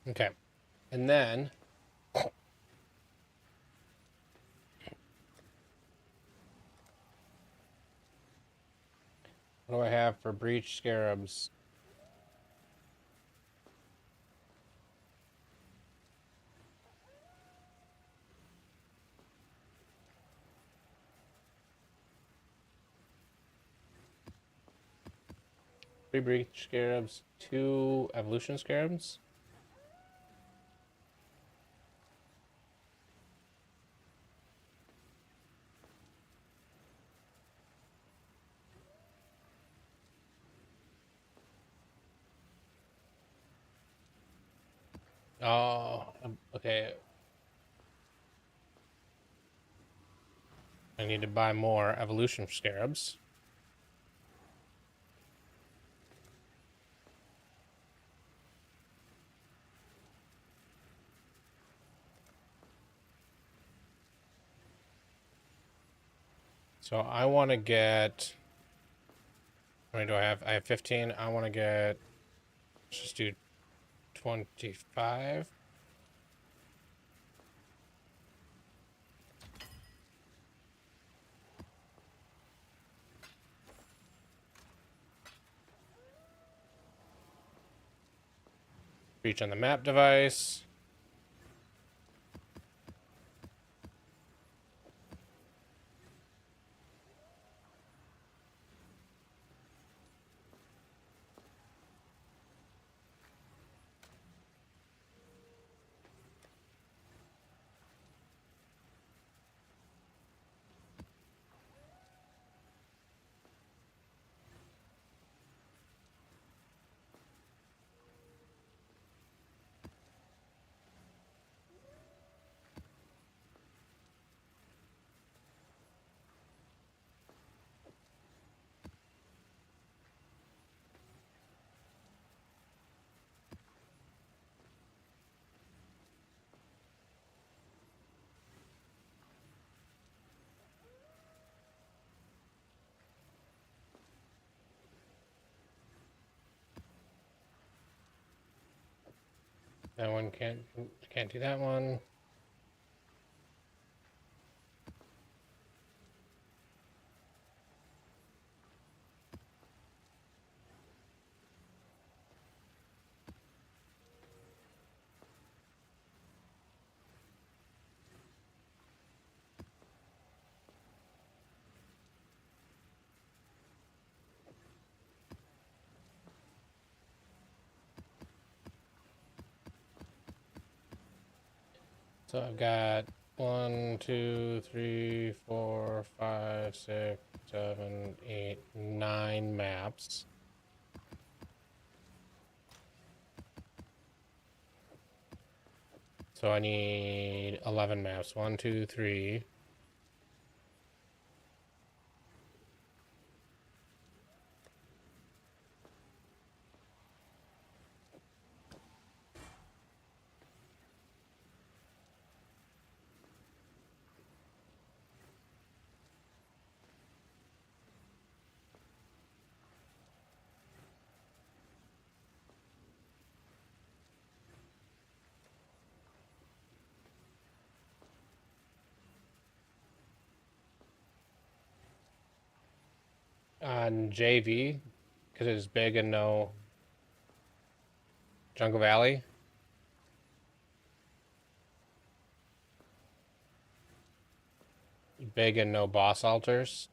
Speaker 1: Okay. And then what do I have for Breach Scarabs? Three Breach Scarabs, two Evolution Scarabs. Oh, okay. I need to buy more Evolution Scarabs. So I want to get. How many do I have? I have 15. I want to get. Let's just do 25. Reach on the map device. That one can't do that one. So I've got 1, 2, 3, 4, 5, 6, 7, 8, 9 maps. So I need 11 maps. 1, 2, 3. On JV, because it's big and no Jungle Valley. Big and no boss altars.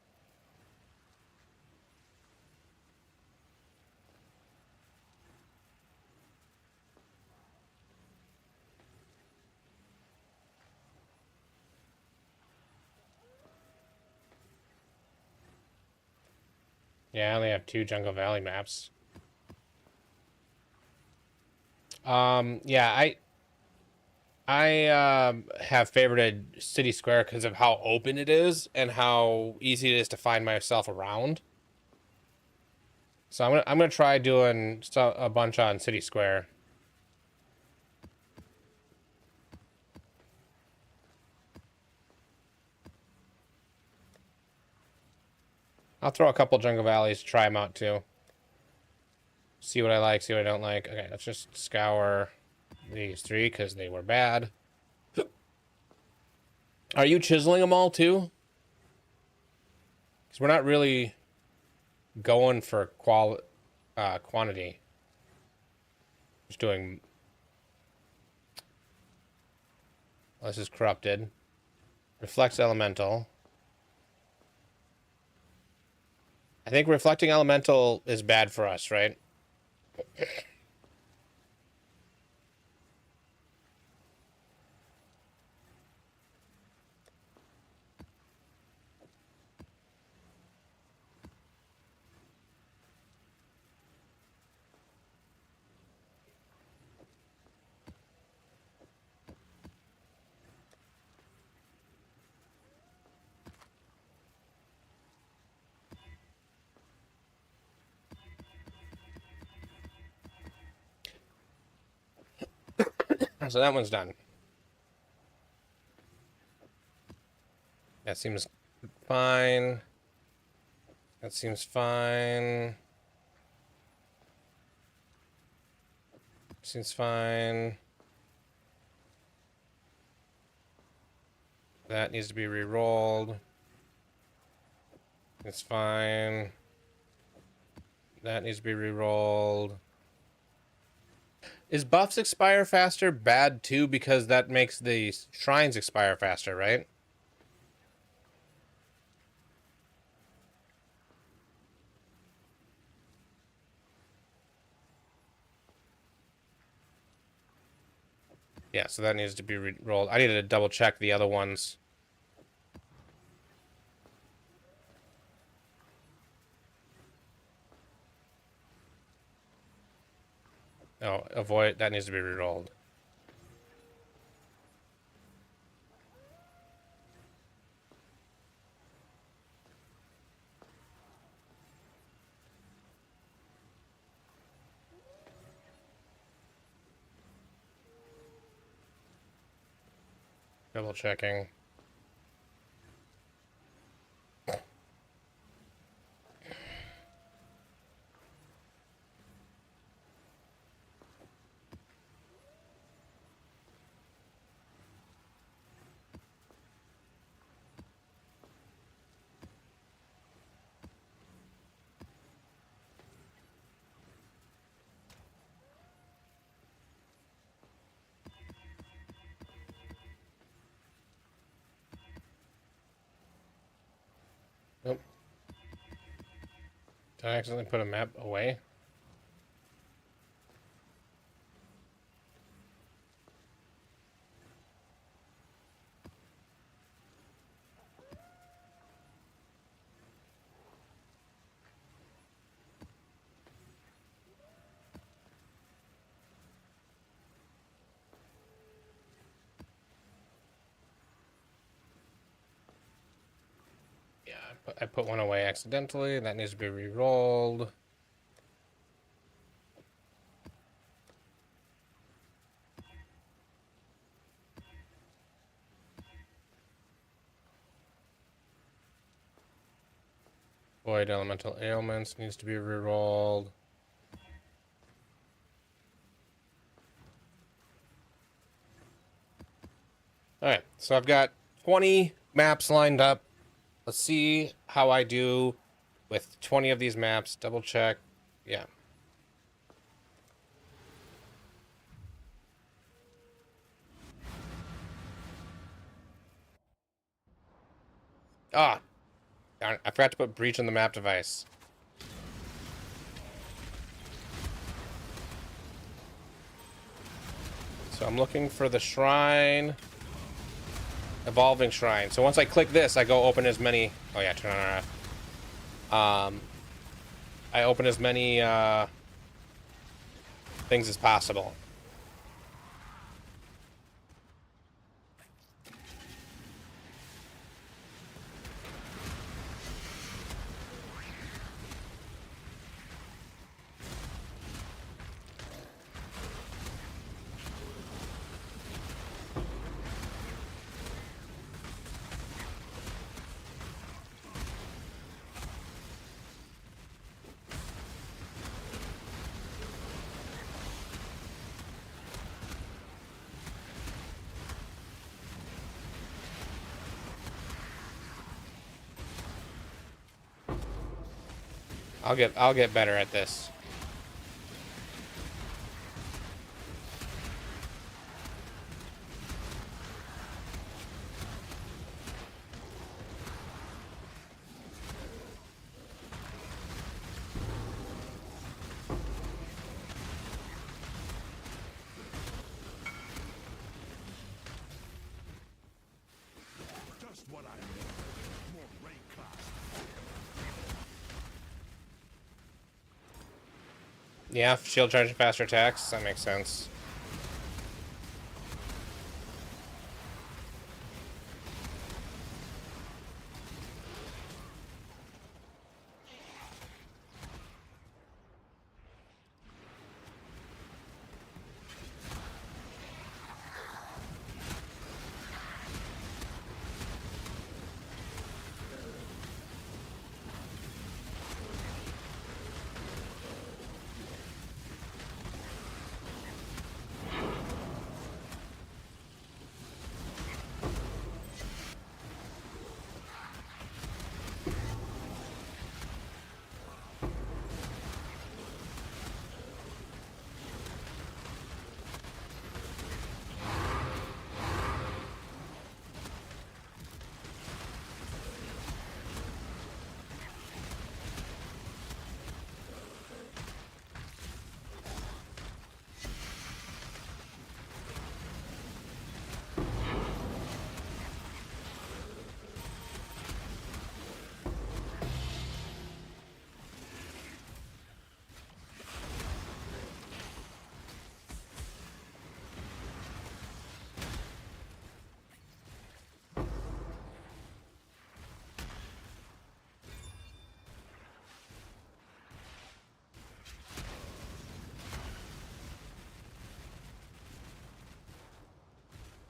Speaker 1: Yeah, I only have 2 Jungle Valley maps. Yeah, I have favorited City Square because of how open it is and how easy it is to find myself around. So I'm gonna try doing a bunch on City Square. I'll throw a couple Jungle Valleys, try them out too. See what I like, see what I don't like. Okay, let's just scour these 3 because they were bad. Are you chiseling them all too? Because we're not really going for quantity. Just doing. Well, this is corrupted. Reflects elemental. I think reflecting elemental is bad for us, right? So that one's done. That seems fine. That seems fine. Seems fine. That needs to be re-rolled. It's fine. That needs to be re-rolled. Is buffs expire faster bad too? Because that makes the shrines expire faster, right? Yeah, so that needs to be re-rolled. I needed to double check the other ones. Oh, avoid. That needs to be re-rolled. Double checking. Nope. Did I accidentally put a map away? Yeah, I put one away accidentally. That needs to be re-rolled. Void elemental ailments needs to be re-rolled. Alright, so I've got 20 maps lined up. Let's see how I do with 20 of these maps. Double check. Yeah. Ah, darn it. I forgot to put breach on the map device. So I'm looking for the shrine. Evolving shrine. So once I click this, I go open as many... Oh yeah, turn on our... I open as many things as possible. I'll get better at this.
Speaker 2: Just what I need. More rank class.
Speaker 1: Yeah, shield charging faster attacks. That makes sense.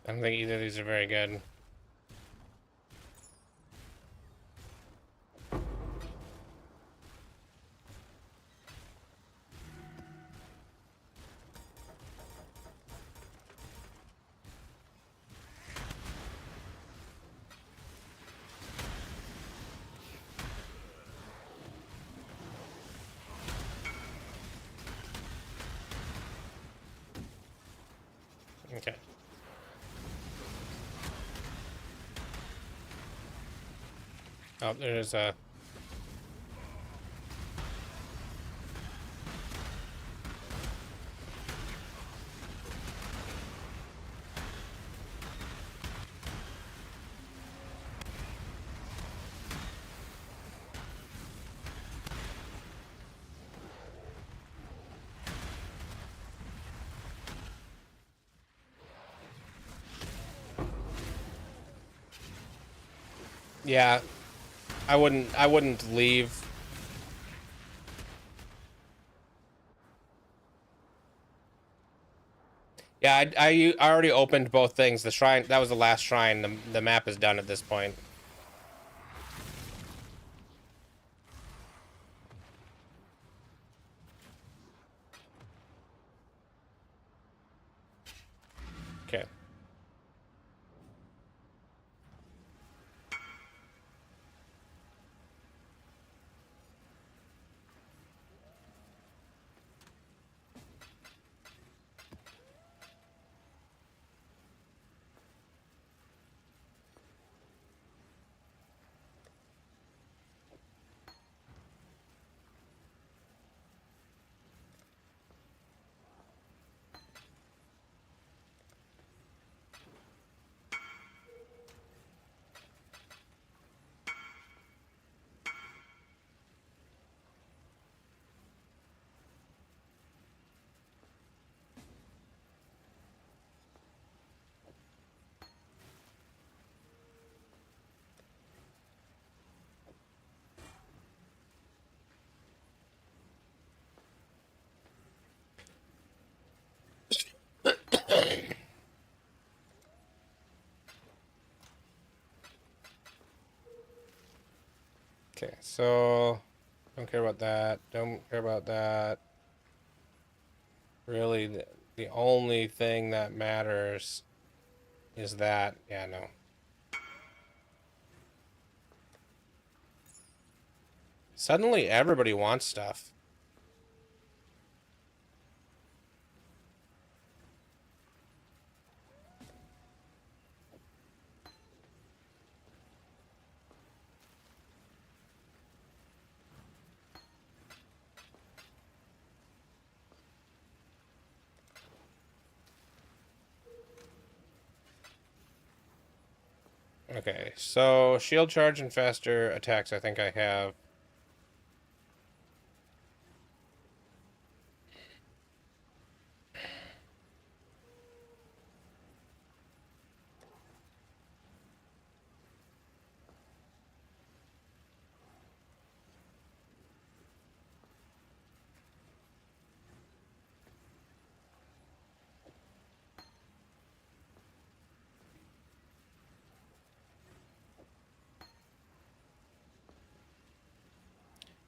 Speaker 1: I don't think either of these are very good. Okay. Oh, there's a Yeah, I wouldn't leave. Yeah, I already opened both things. The shrine, that was the last shrine. The map is done at this point. Okay. Okay, so don't care about that. Don't care about that. Really, the only thing that matters is that. Yeah, no. Suddenly, everybody wants stuff. Okay, so shield charge and faster attacks. I think I have.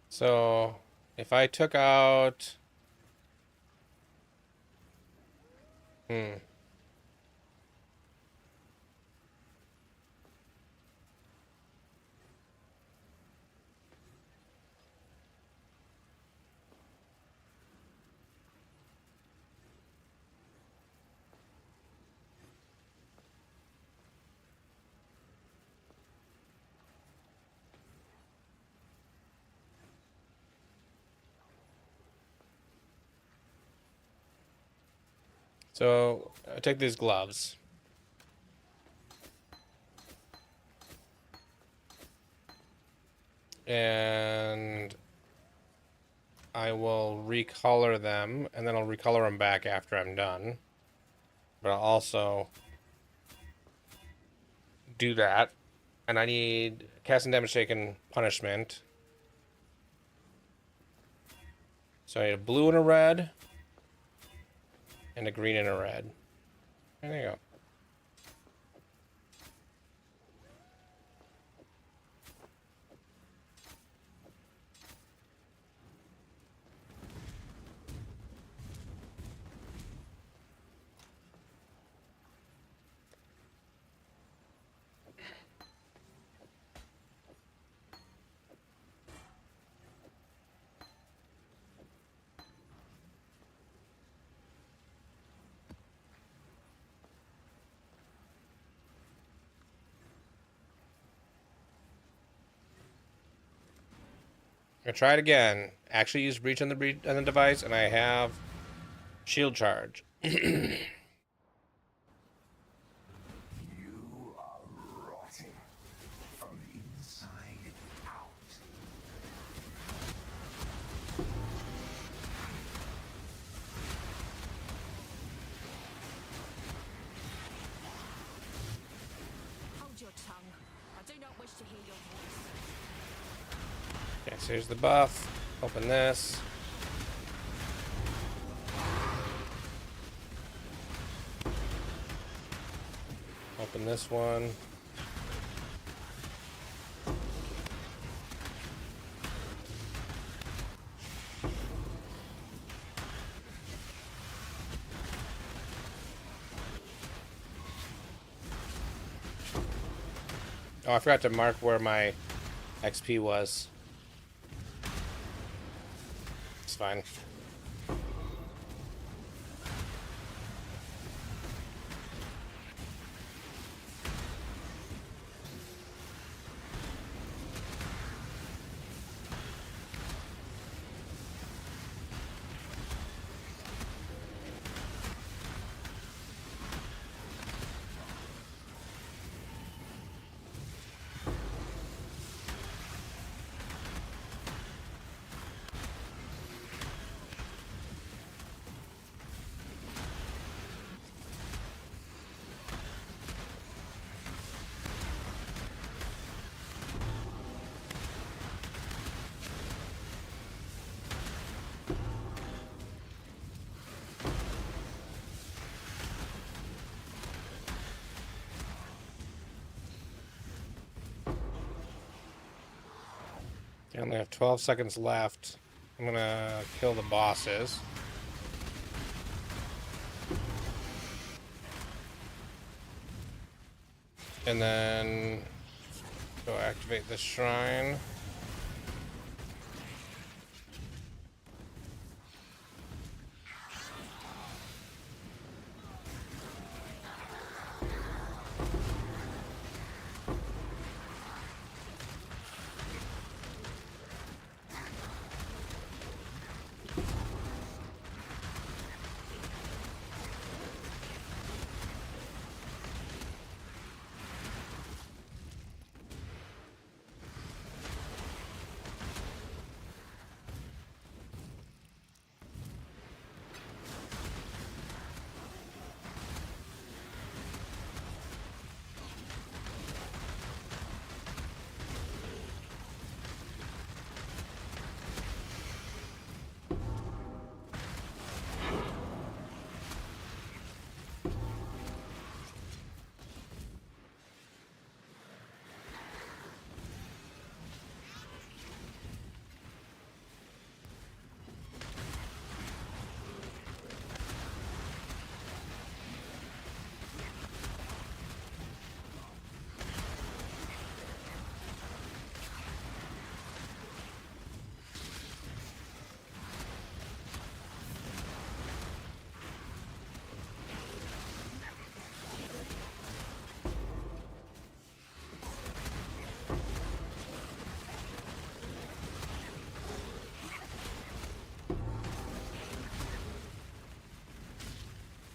Speaker 1: So if I took out, hmm. So I take these gloves. And I will recolor them, and then I'll recolor them back after I'm done. But I'll also do that. And I need casting damage taken punishment. So I need a blue and a red, and a green and a red. There you go. I'm gonna try it again. Actually use breach on the device, and I have shield charge.
Speaker 2: You are rotting from the inside out.
Speaker 3: Hold your tongue. I do not wish to hear your
Speaker 1: so here's the buff. Open this. Open this one. Oh, I forgot to mark where my XP was. It's fine. I only have 12 seconds left. I'm gonna kill the bosses. And then go activate the shrine.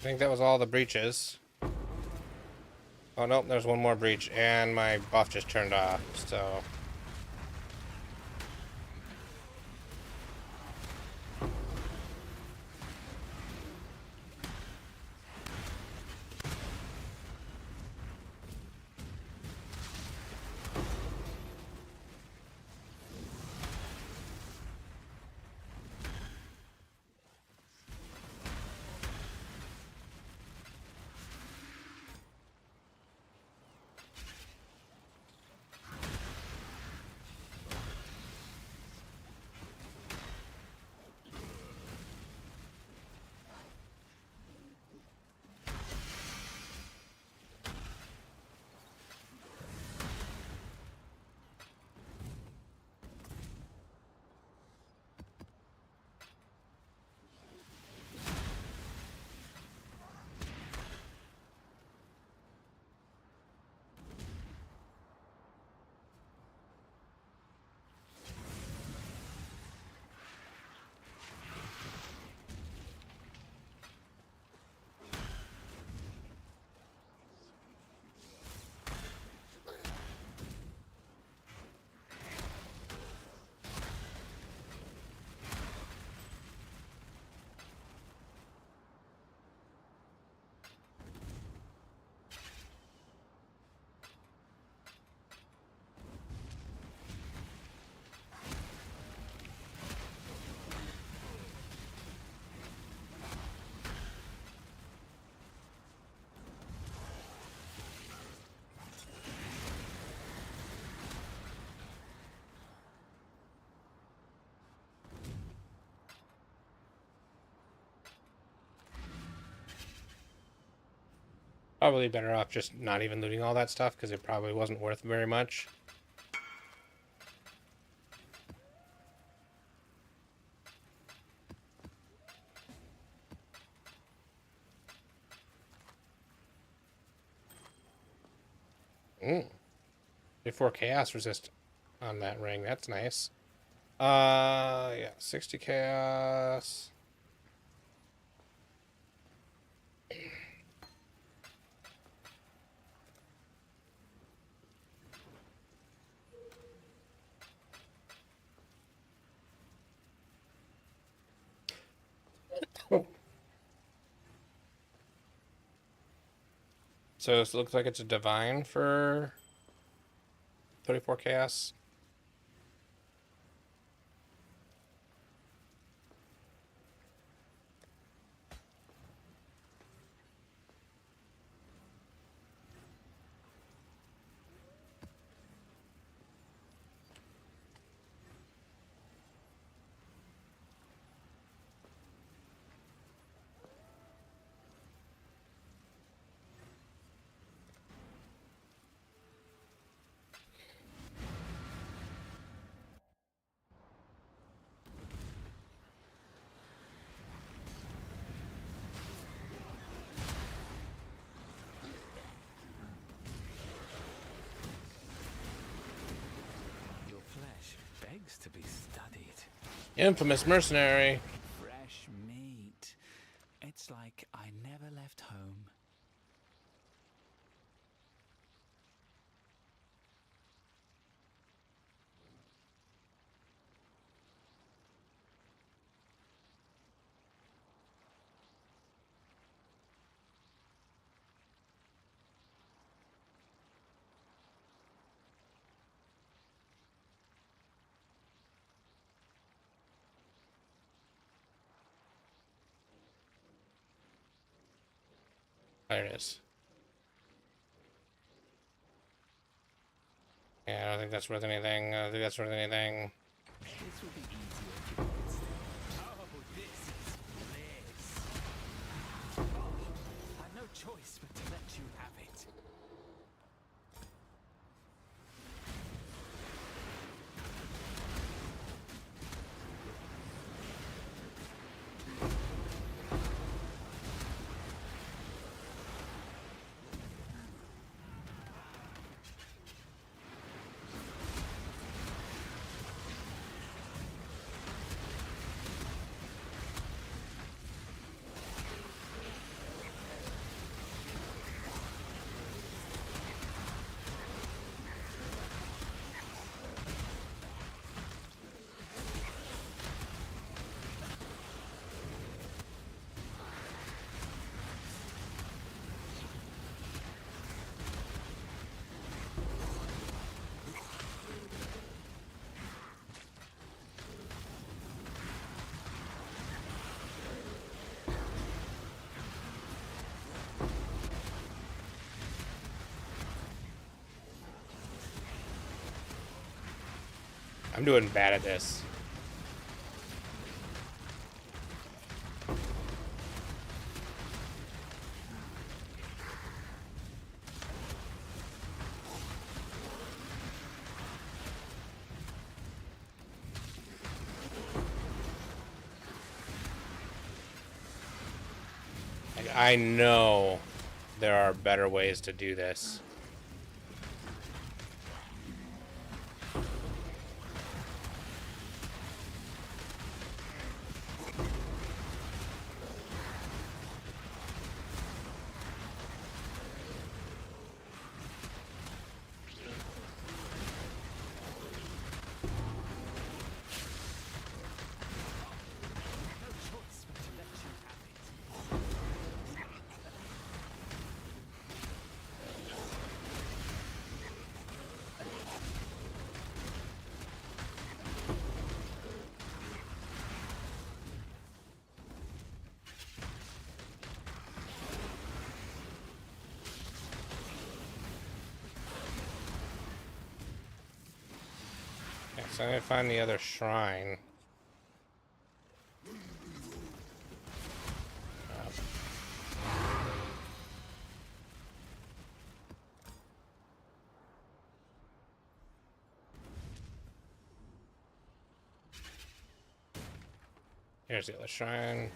Speaker 1: I think that was all the breaches. Oh, nope, there's one more breach, and my buff just turned off, so... Probably better off just not even looting all that stuff, because it probably wasn't worth very much. Mm. Before chaos resist on that ring. That's nice. Yeah, 60 chaos. So it looks like it's a divine for 34 chaos.
Speaker 3: Your flesh begs to be studied.
Speaker 1: Infamous mercenary.
Speaker 3: Fresh meat. It's like I never left home.
Speaker 1: There it is. Yeah, I don't think that's worth anything. I don't think that's worth anything.
Speaker 3: This will be easier if you can stay. Oh, this is bliss. Oh, I've no choice but to let you have it.
Speaker 1: I'm doing bad at this. Like, I know there are better ways to do this.
Speaker 3: No choice but to let you have it.
Speaker 1: Yeah, so I need to find the other shrine. Here's the other shrine.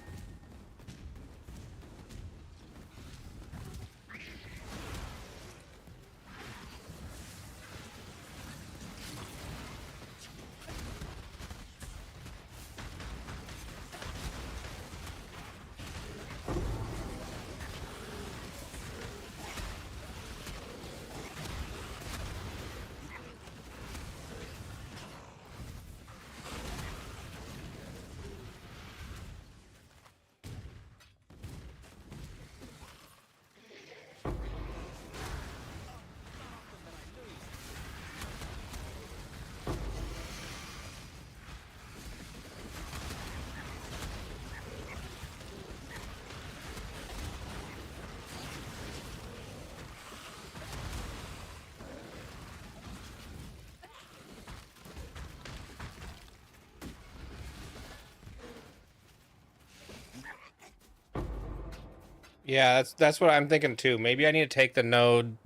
Speaker 1: Yeah, that's what I'm thinking too. Maybe I need to take the node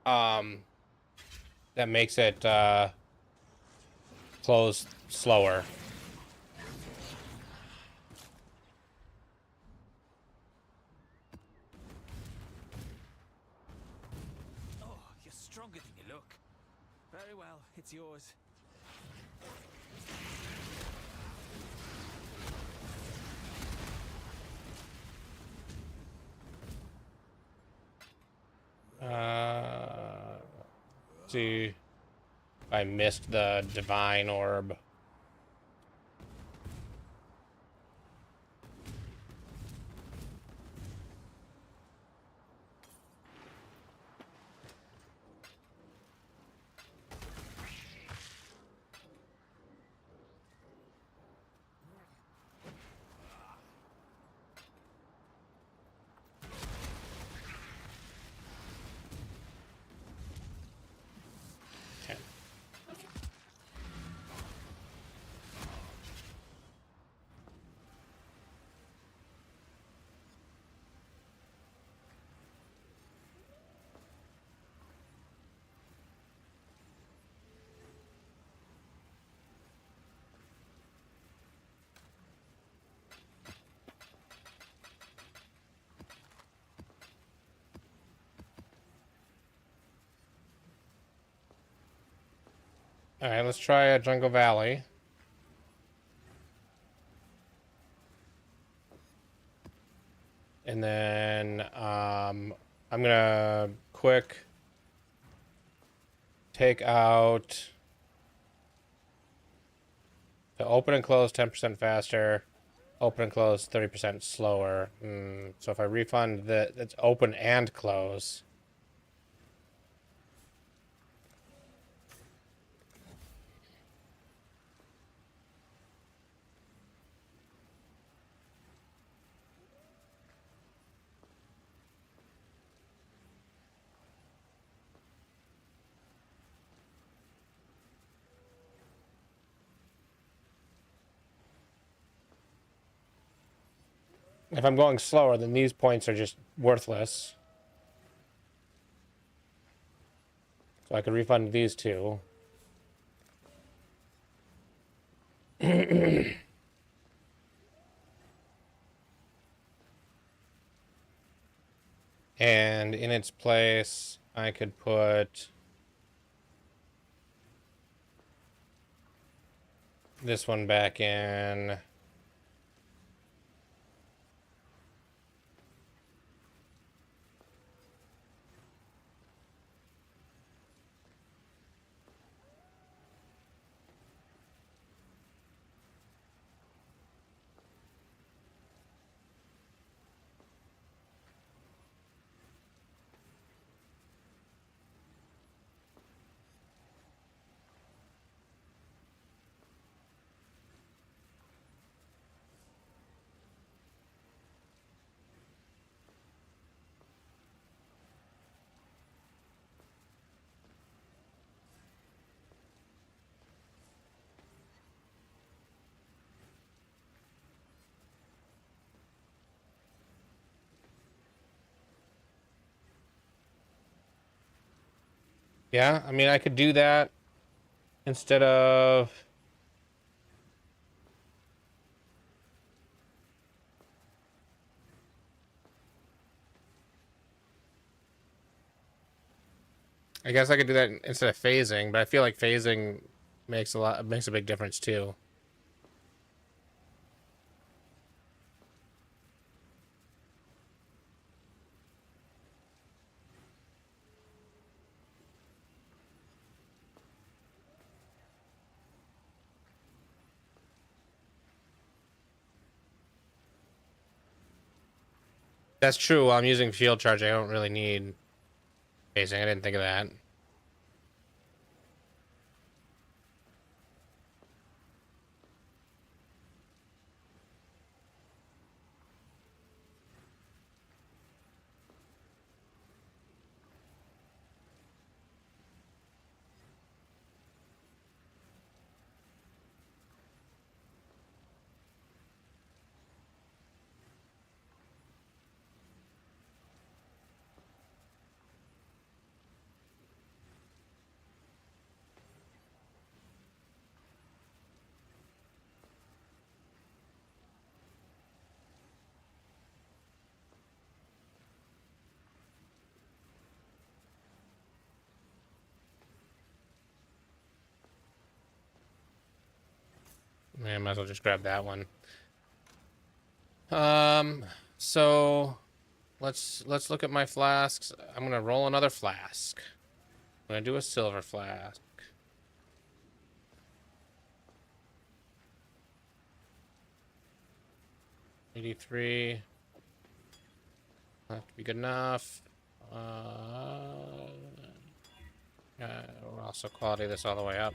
Speaker 1: that makes it close slower.
Speaker 3: Oh, you're stronger than you look. Very well, it's yours.
Speaker 1: See, I missed the divine orb. Okay. All right, let's try a Jungle Valley. And then I'm gonna quick take out the open and close 10% faster, open and close 30% slower. So if I refund it's open and close. If I'm going slower, then these points are just worthless. So I could refund these two. And in its place, I could put this one back in. Yeah, I mean, I could do that instead of I guess I could do that instead of phasing, but I feel like phasing makes a big difference too. That's true. While I'm using field charge, I don't really need phasing. I didn't think of that. I might as well just grab that one. So let's look at my flasks. I'm gonna roll another flask. I'm gonna do a silver flask. 83. That to be good enough. We'll also quality this all the way up.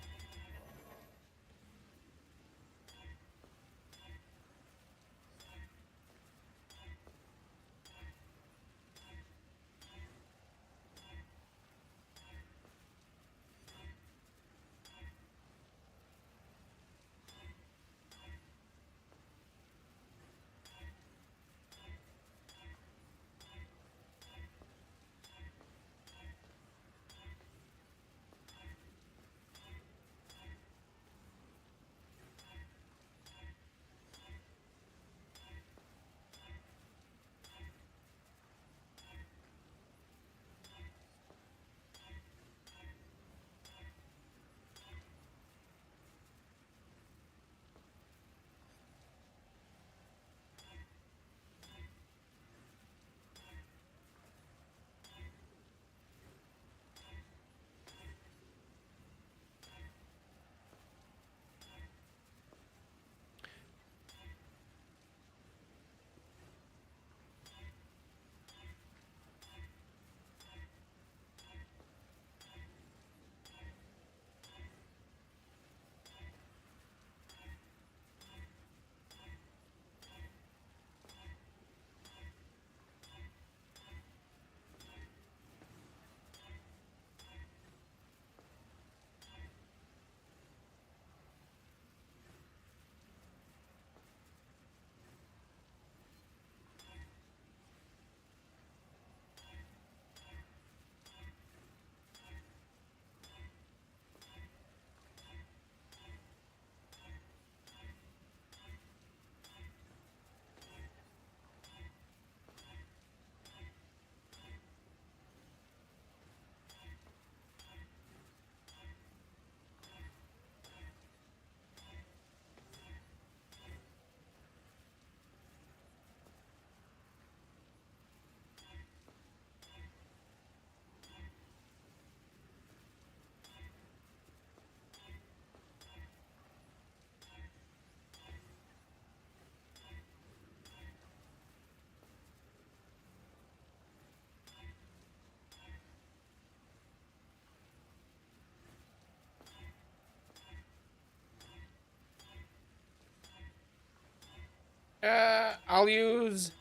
Speaker 1: I'll use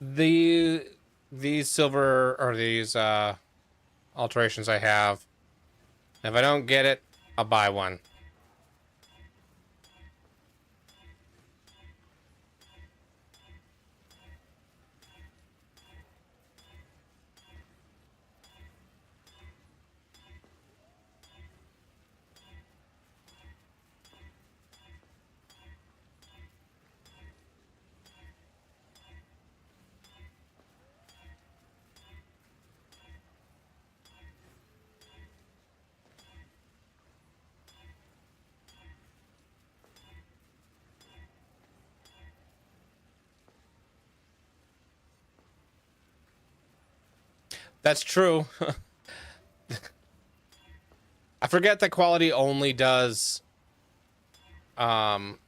Speaker 1: the these silver or these alterations I have. If I don't get it, I'll buy one. That's true. I forget that quality only does time.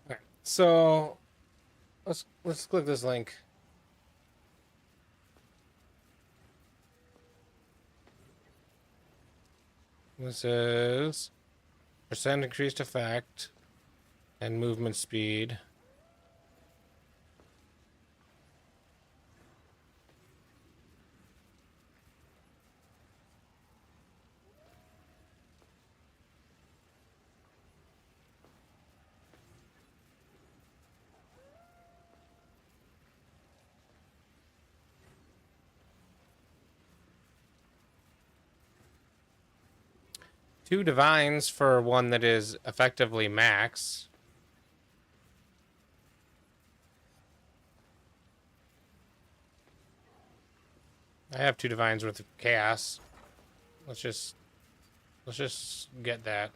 Speaker 1: All right. So let's click this link. This is percent increased effect and movement speed. Two divines for one that is effectively max. I have two divines worth of chaos. Let's just get that.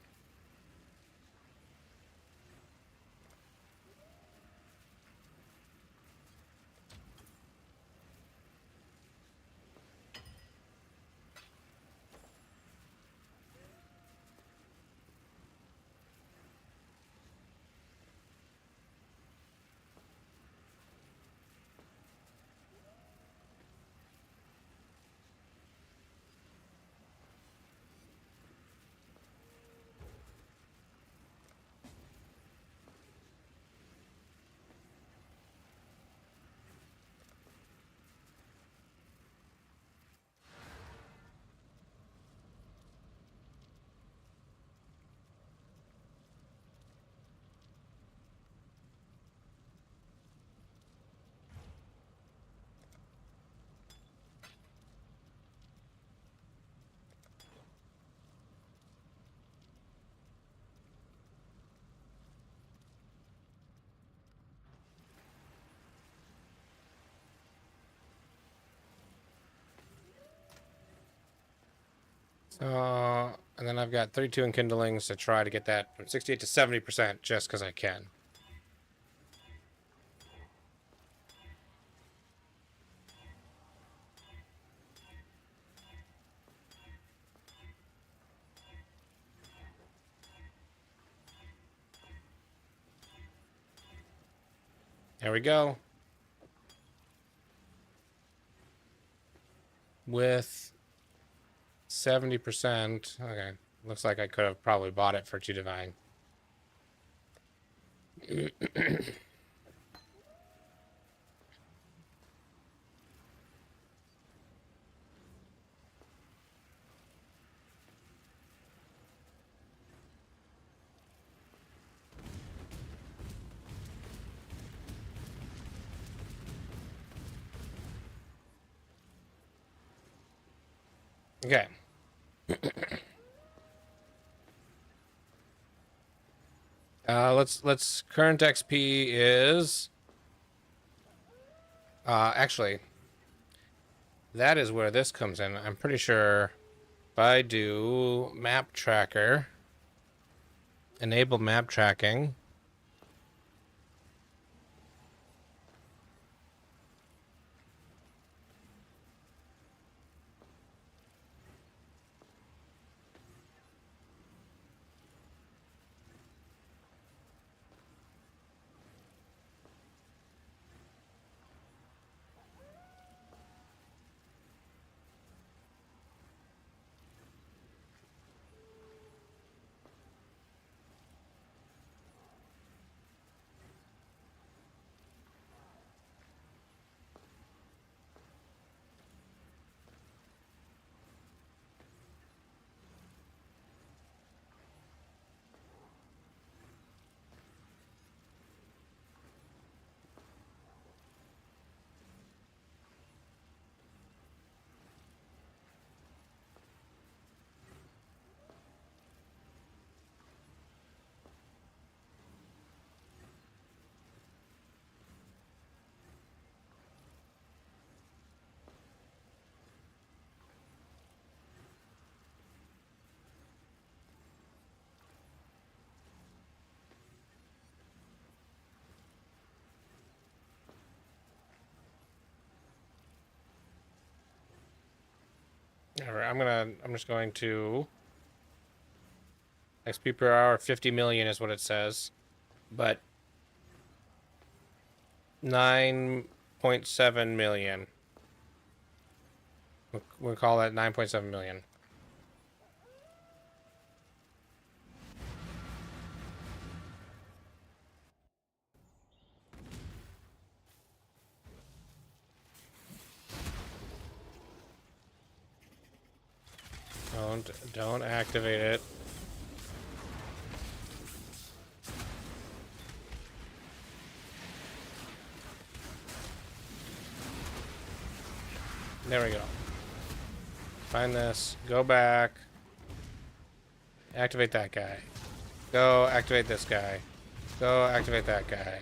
Speaker 1: So, and then I've got 32 enkindlings to try to get that from 68 to 70% just because I can. There we go. With 70%. Okay. Looks like I could have probably bought it for 2 divine. Okay. Let's current XP is actually that is where this comes in. I'm pretty sure if I do map tracker, enable map tracking. All right, I'm just going to XP per hour 50 million is what it says, but 9.7 million. We'll call that 9.7 million. Don't activate it. There we go. Find this. Go back. Activate that guy. Go activate this guy. Go activate that guy.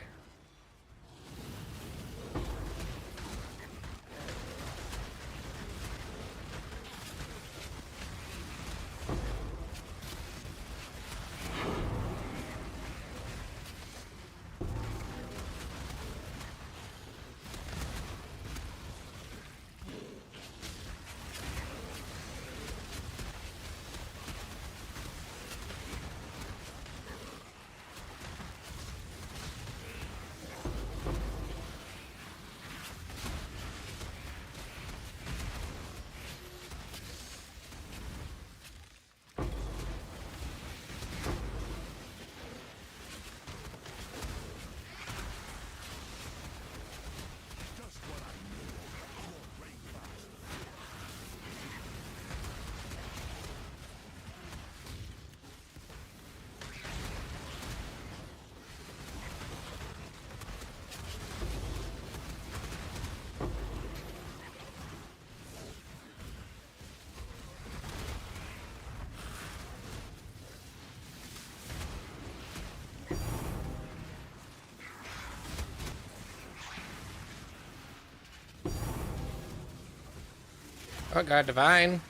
Speaker 1: Oh, got divine.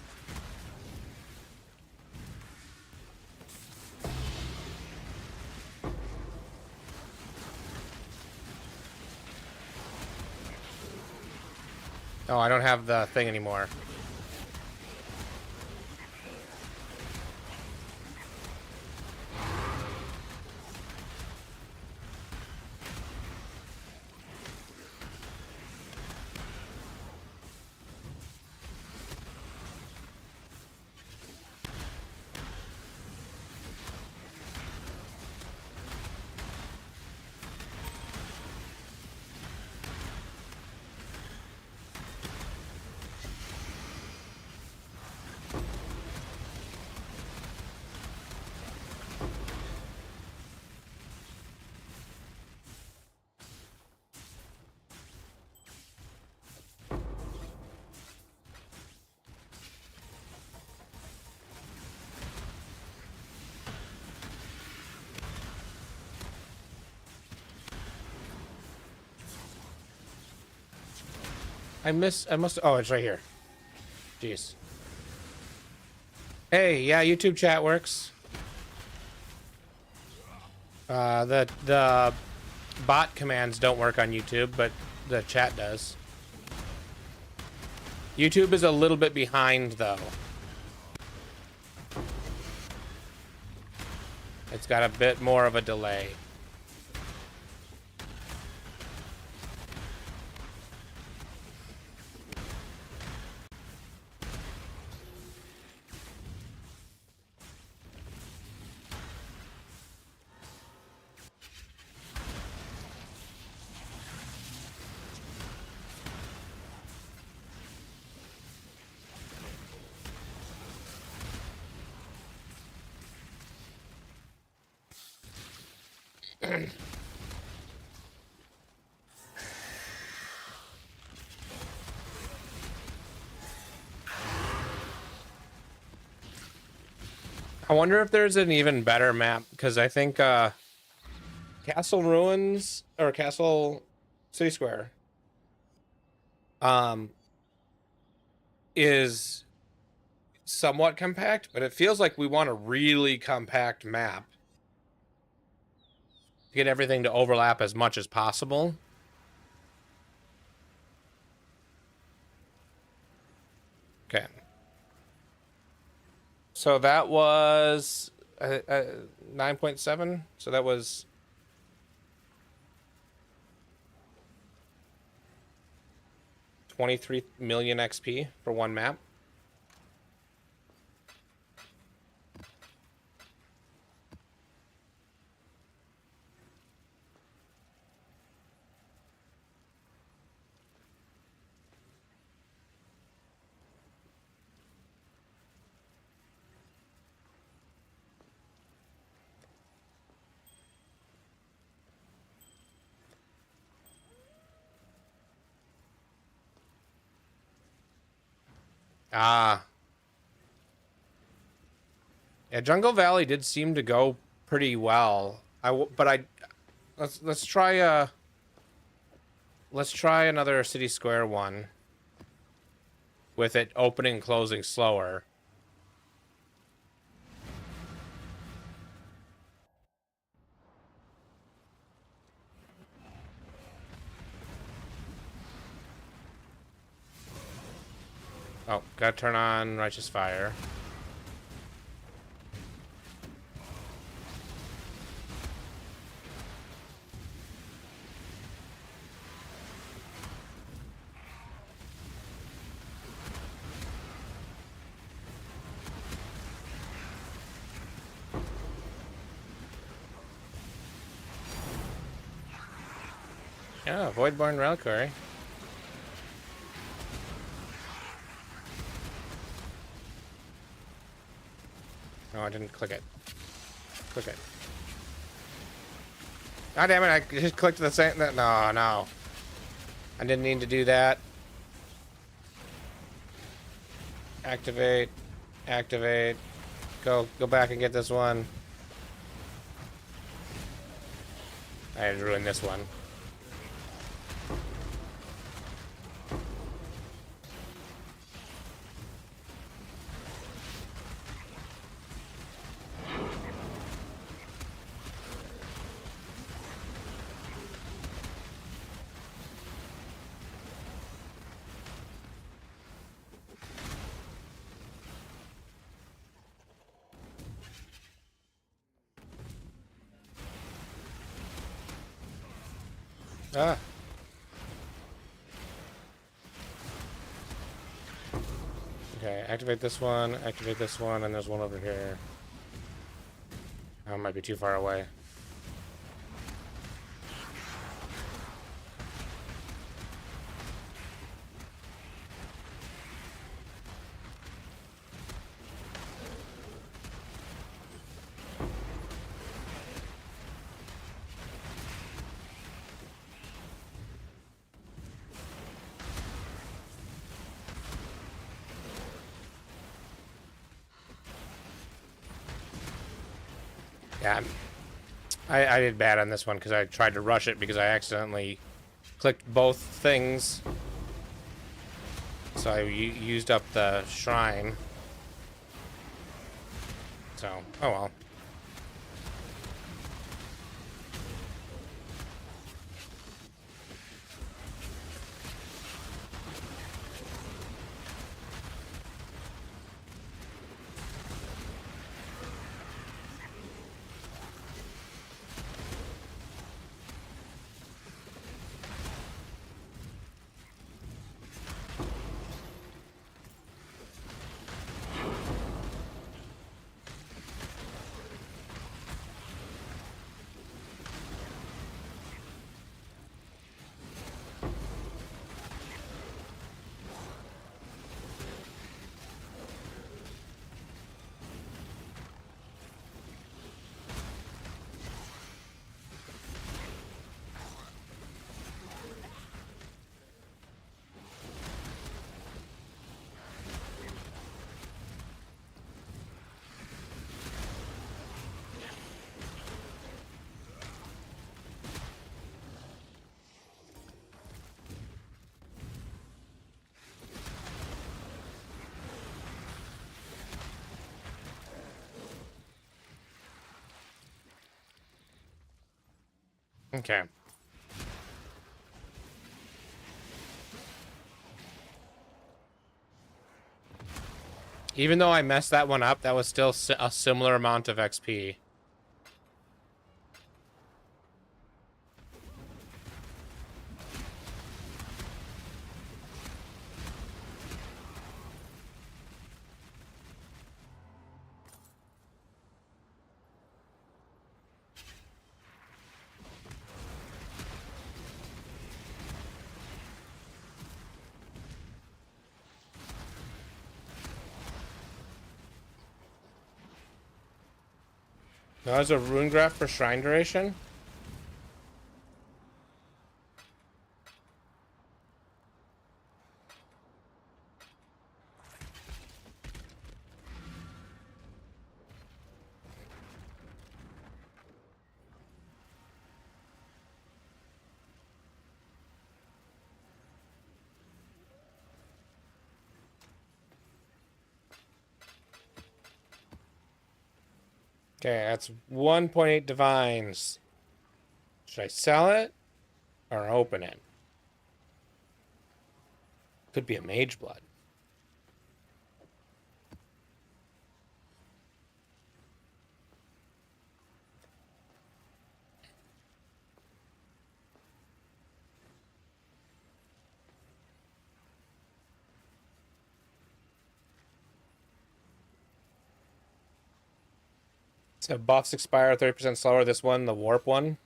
Speaker 1: Oh, I don't have the thing anymore. I must, oh, it's right here. Jeez. Hey, yeah, YouTube chat works. The bot commands don't work on YouTube, but the chat does. YouTube is a little bit behind, though. It's got a bit more of a delay. I wonder if there's an even better map, because I think Castle Ruins or Castle City Square is somewhat compact, but it feels like we want a really compact map to get everything to overlap as much as possible. Okay. So that was 9.7. So that was 23 million XP for one map. Ah. Yeah, Jungle Valley did seem to go pretty well. Let's try another City Square one with it opening and closing slower. Oh, gotta turn on Righteous Fire. Yeah, Voidborn Reliquary. No, I didn't click it. Click it. God damn it, I just clicked the same... No, no. I didn't need to do that. Activate. Activate. Go back and get this one. I had to ruin this one. Ah. Okay, activate this one, and there's one over here. Oh, might be too far away. Yeah, I did bad on this one because I tried to rush it because I accidentally clicked both things. So I used up the shrine. So, oh well. Okay. Even though I messed that one up, that was still a similar amount of XP. Now there's a rune graph for shrine duration. Okay, that's 1.8 divines. Should I sell it or open it? Could be a mage blood. So buffs expire 30% slower. This one, the warp one.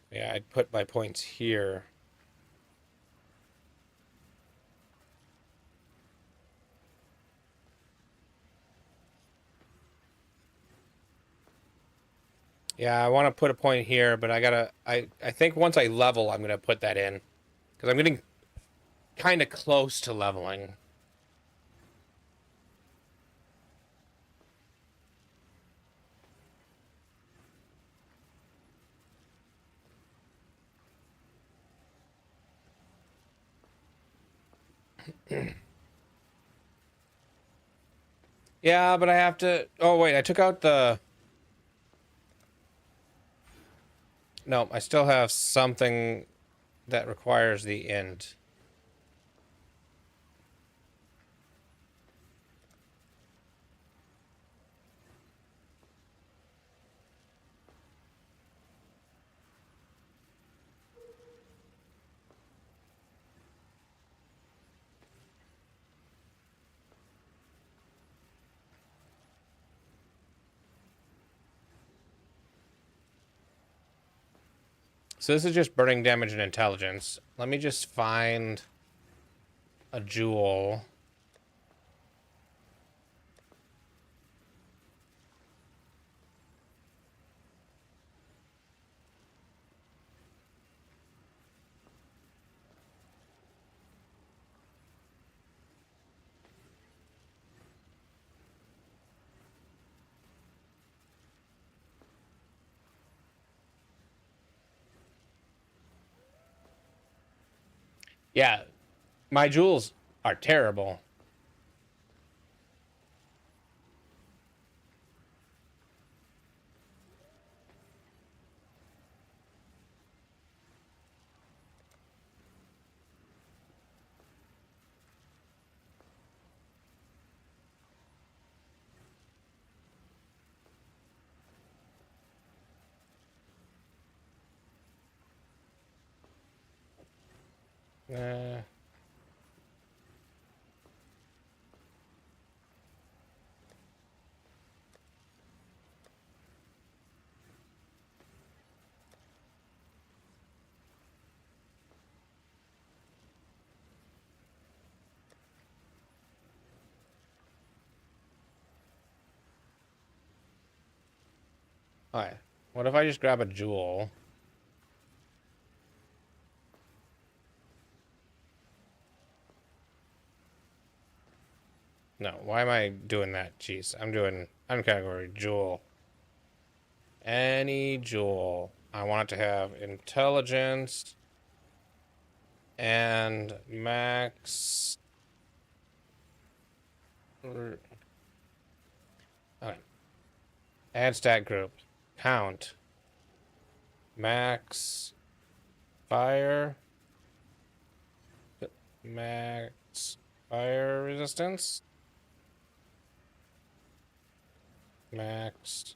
Speaker 1: Yeah, I'd put my points here. Yeah, I want to put a point here, but I think once I level, I'm gonna put that in because I'm getting kind of close to leveling. Yeah, but I have to. Oh wait, I took out the. No, I still have something that requires the end. So this is just burning damage and intelligence. Let me just find a jewel. Yeah, my jewels are terrible. Uh, all right. What if I just grab a jewel? No, why am I doing that? Jeez, I'm doing uncategory jewel. Any jewel. I want it to have intelligence and max. Okay. Add stat group. Count. Max fire. Max fire resistance. Max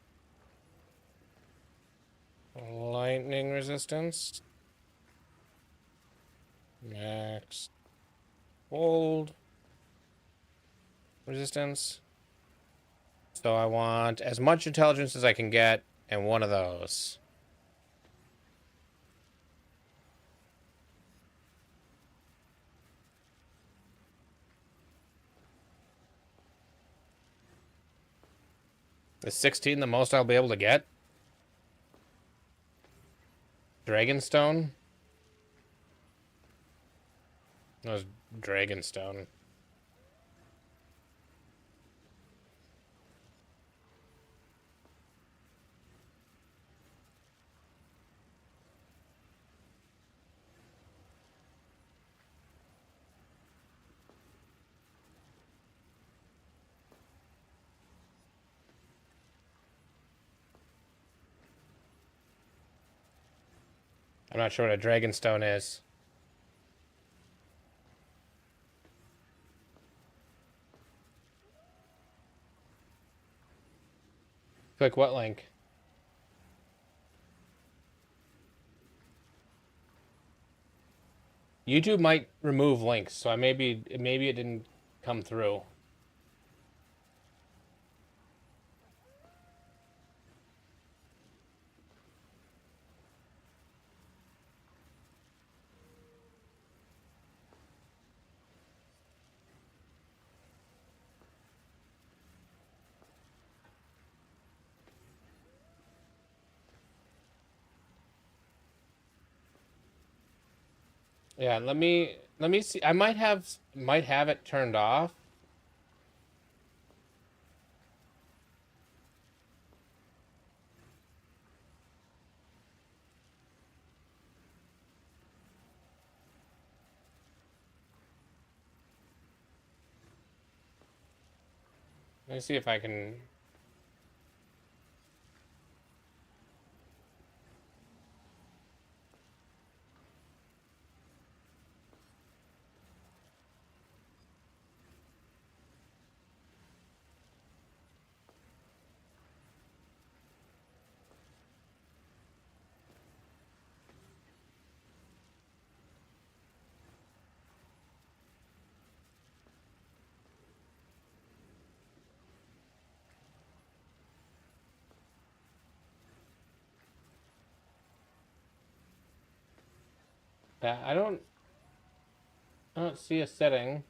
Speaker 1: lightning resistance. Max cold resistance. So I want as much intelligence as I can get and one of those. Is 16 the most I'll be able to get? Dragonstone? That was Dragonstone. I'm not sure what a Dragonstone is. Click what link? YouTube might remove links, so maybe it didn't come through. Yeah, let me see. I might have it turned off. Let me see if I can. Yeah, I don't see a setting.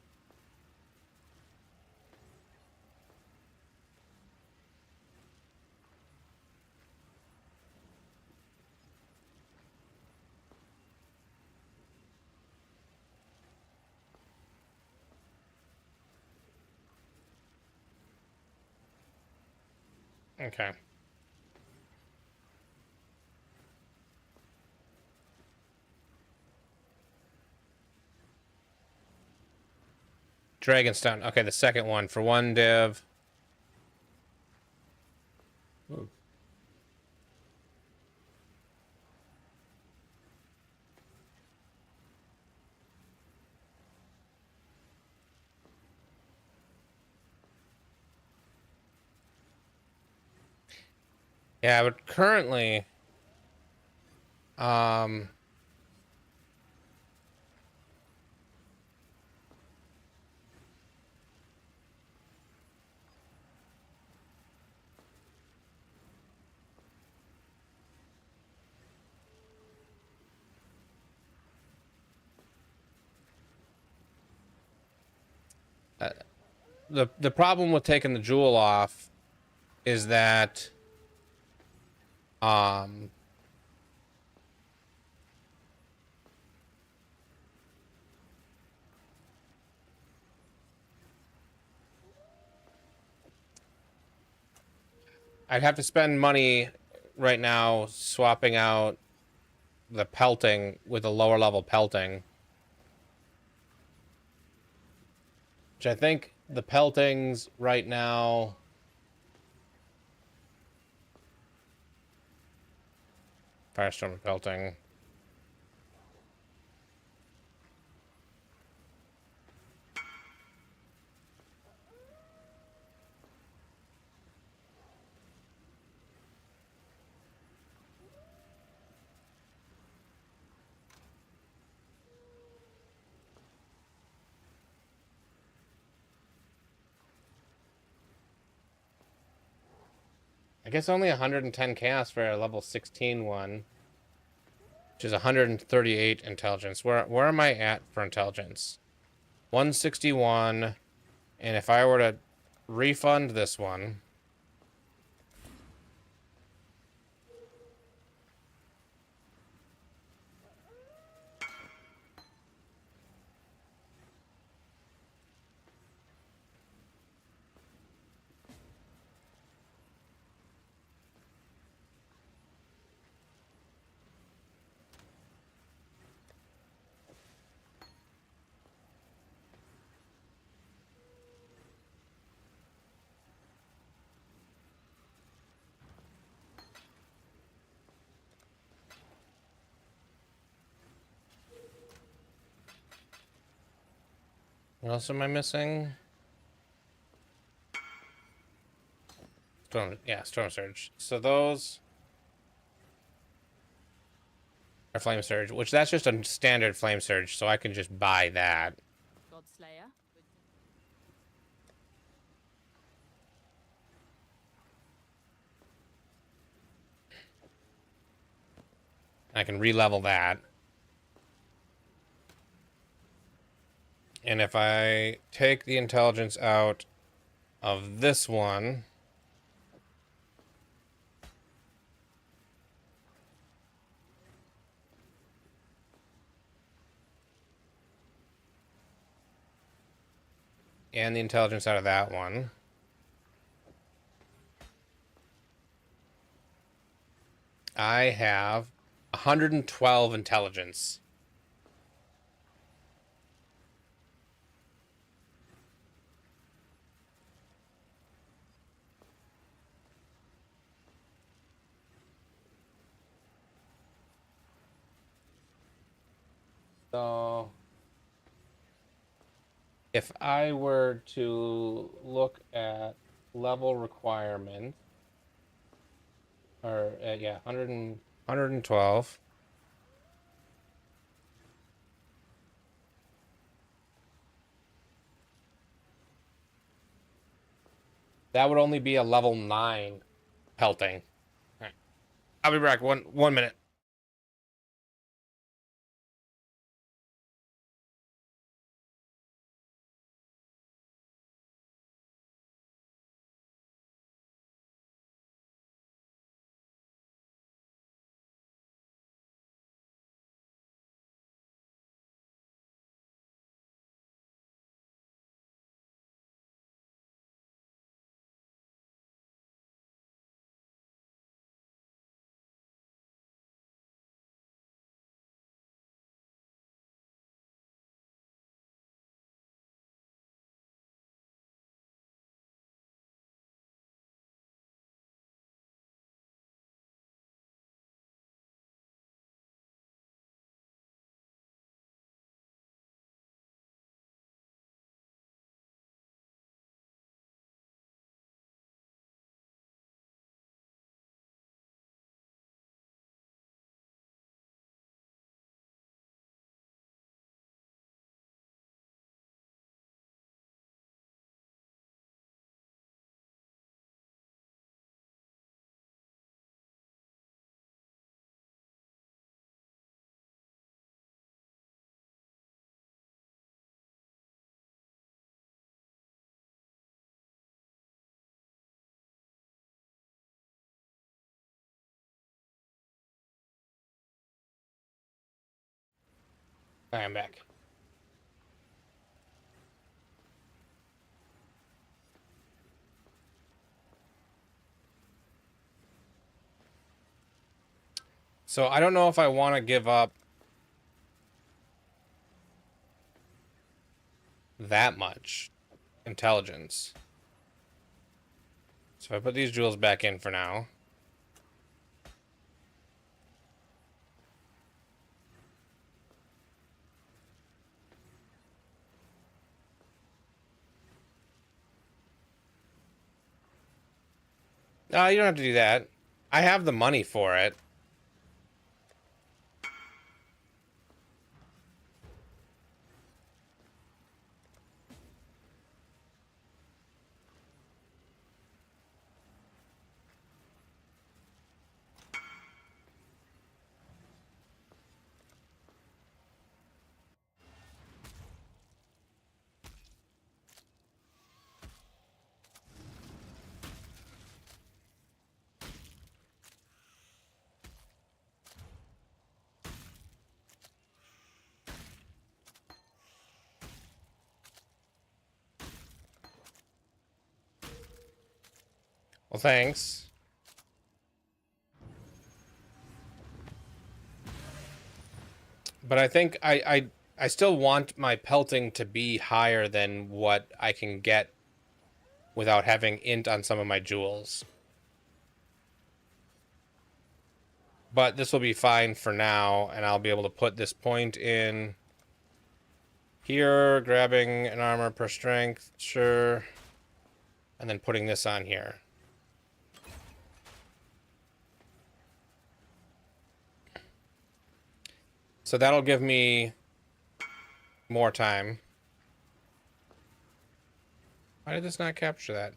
Speaker 1: Okay. Dragonstone. Okay, the second one for one div. Ooh. Yeah, but currently, um, uh, the problem with taking the jewel off is that um I'd have to spend money right now swapping out the pelting with a lower level pelting, which I think the peltings right now. Firestorm pelting. I guess only 110 chaos for a level 16 one, which is 138 intelligence. Where am I at for intelligence? 161. And if I were to refund this one, what else am I missing? Storm Surge. So those are Flame Surge, which that's just a standard Flame Surge, so I can just buy that.
Speaker 4: Godslayer.
Speaker 1: I can re-level that. And if I take the intelligence out of this one, And the intelligence out of that one. I have 112 intelligence. So if I were to look at level requirements, or yeah, 112. That would only be a level 9 pelting. All right. I'll be back. One minute. All right, I'm back. So I don't know if I want to give up that much intelligence. So I put these jewels back in for now. No, you don't have to do that. I have the money for it. Well, thanks. But I think I still want my pelting to be higher than what I can get without having int on some of my jewels. But this will be fine for now, and I'll be able to put this point in here, grabbing an armor per strength, sure, and then putting this on here. So that'll give me more time. Why did this not capture that?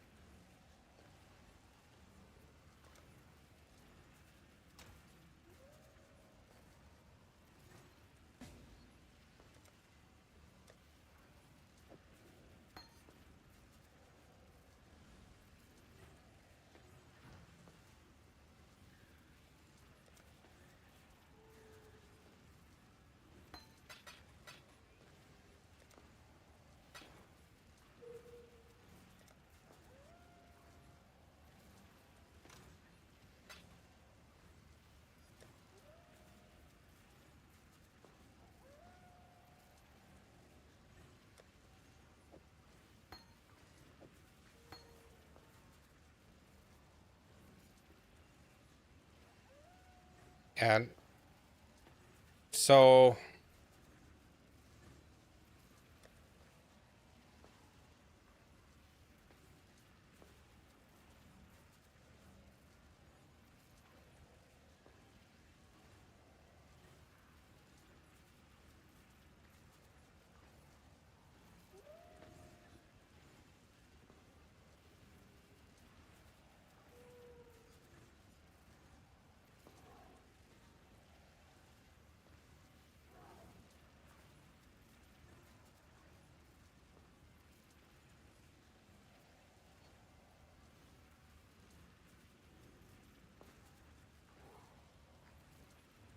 Speaker 1: And so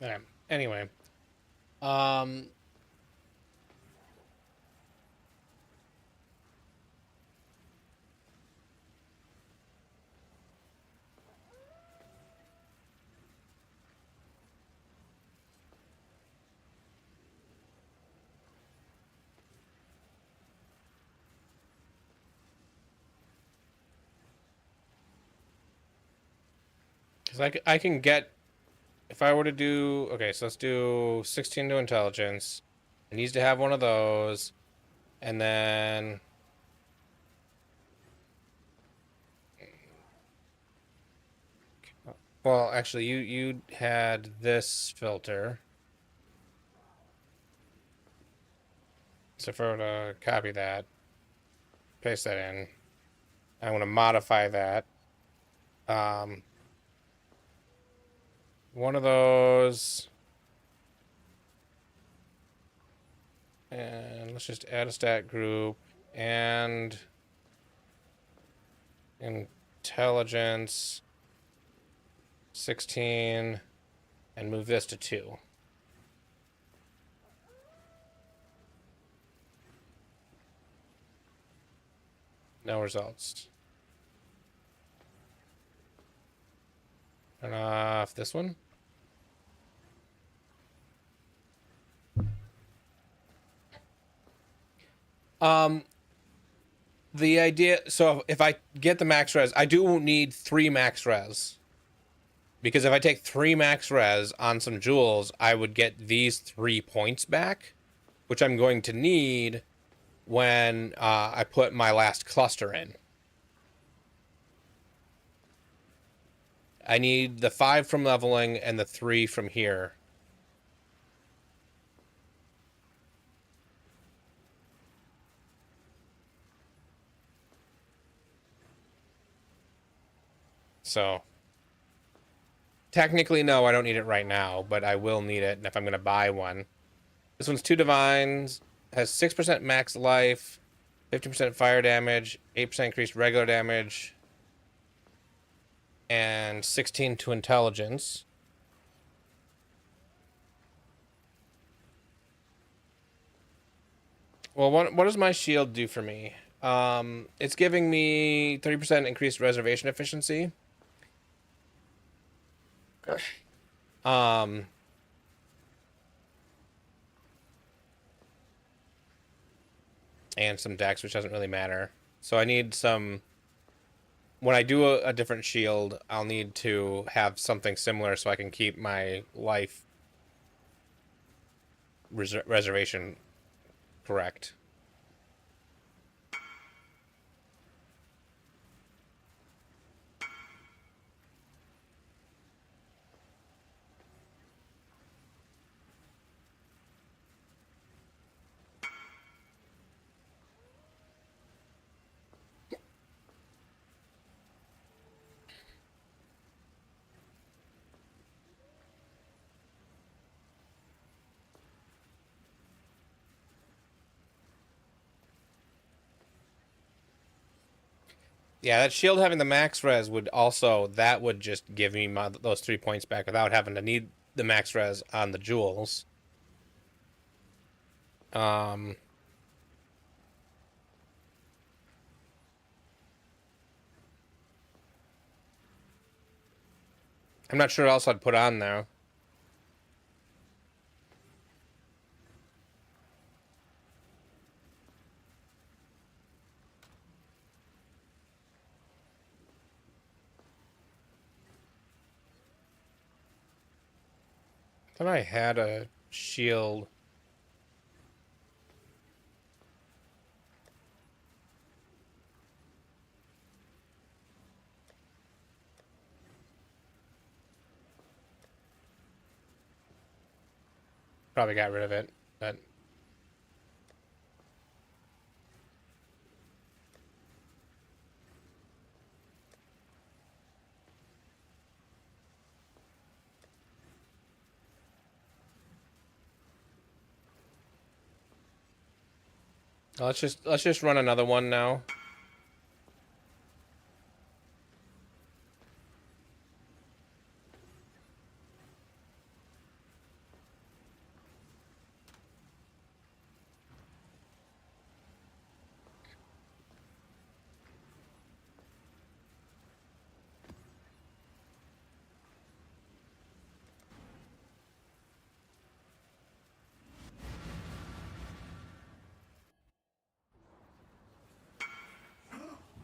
Speaker 1: yeah. Anyway, um, 'cause I can get if I were to do okay, so let's do 16 to intelligence. It needs to have one of those, and then well, actually, you had this filter. So if I were to copy that, paste that in, I want to modify that. Um, one of those, and let's just add a stat group and intelligence 16, and move this to 2. No results. Turn off this one. Um, the idea, so if I get the max res, I do need 3 max res. Because if I take 3 max res on some jewels, I would get these 3 points back, which I'm going to need when I put my last cluster in. I need the 5 from leveling and the 3 from here. So technically, no, I don't need it right now, but I will need it if I'm going to buy one. This one's 2 divines, has 6% max life, 15% fire damage, 8% increased regular damage, and 16 to intelligence. Well, what does my shield do for me? It's giving me 30% increased reservation efficiency. Um, and some dex, which doesn't really matter. So I need some. When I do a different shield, I'll need to have something similar so I can keep my life reservation correct. Yeah, that shield having the max res would also, that would just give me those 3 points back without having to need the max res on the jewels. I'm not sure what else I'd put on there. Thought I had a shield. Probably got rid of it, but let's just run another one now.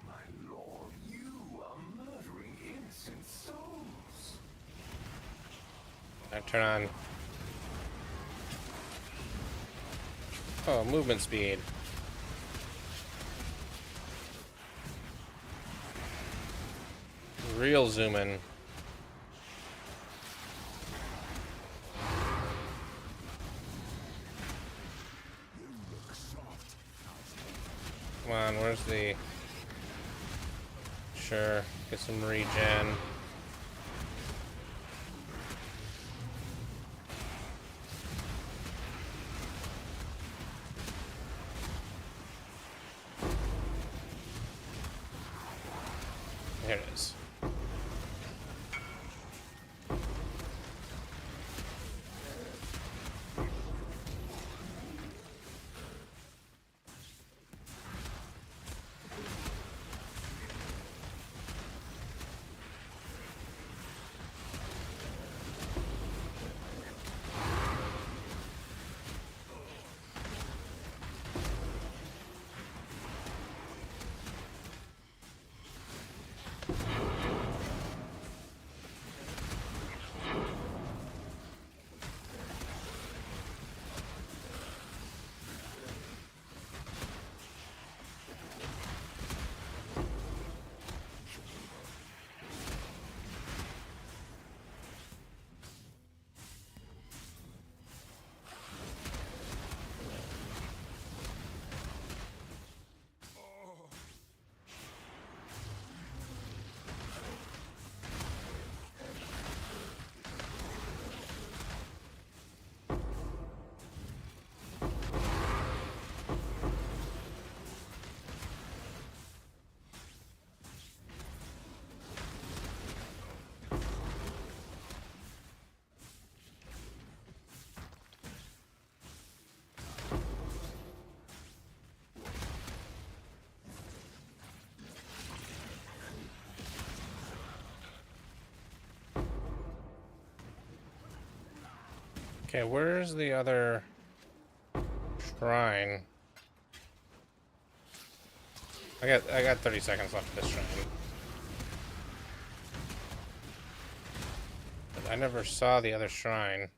Speaker 2: My lord, you are murdering innocent souls.
Speaker 1: I turn on. Oh, movement speed. Real zoom in. Come on, where's the... Sure, get some regen. Here it is. Okay, where's the other shrine? I got 30 seconds left of this shrine. But I never saw the other shrine.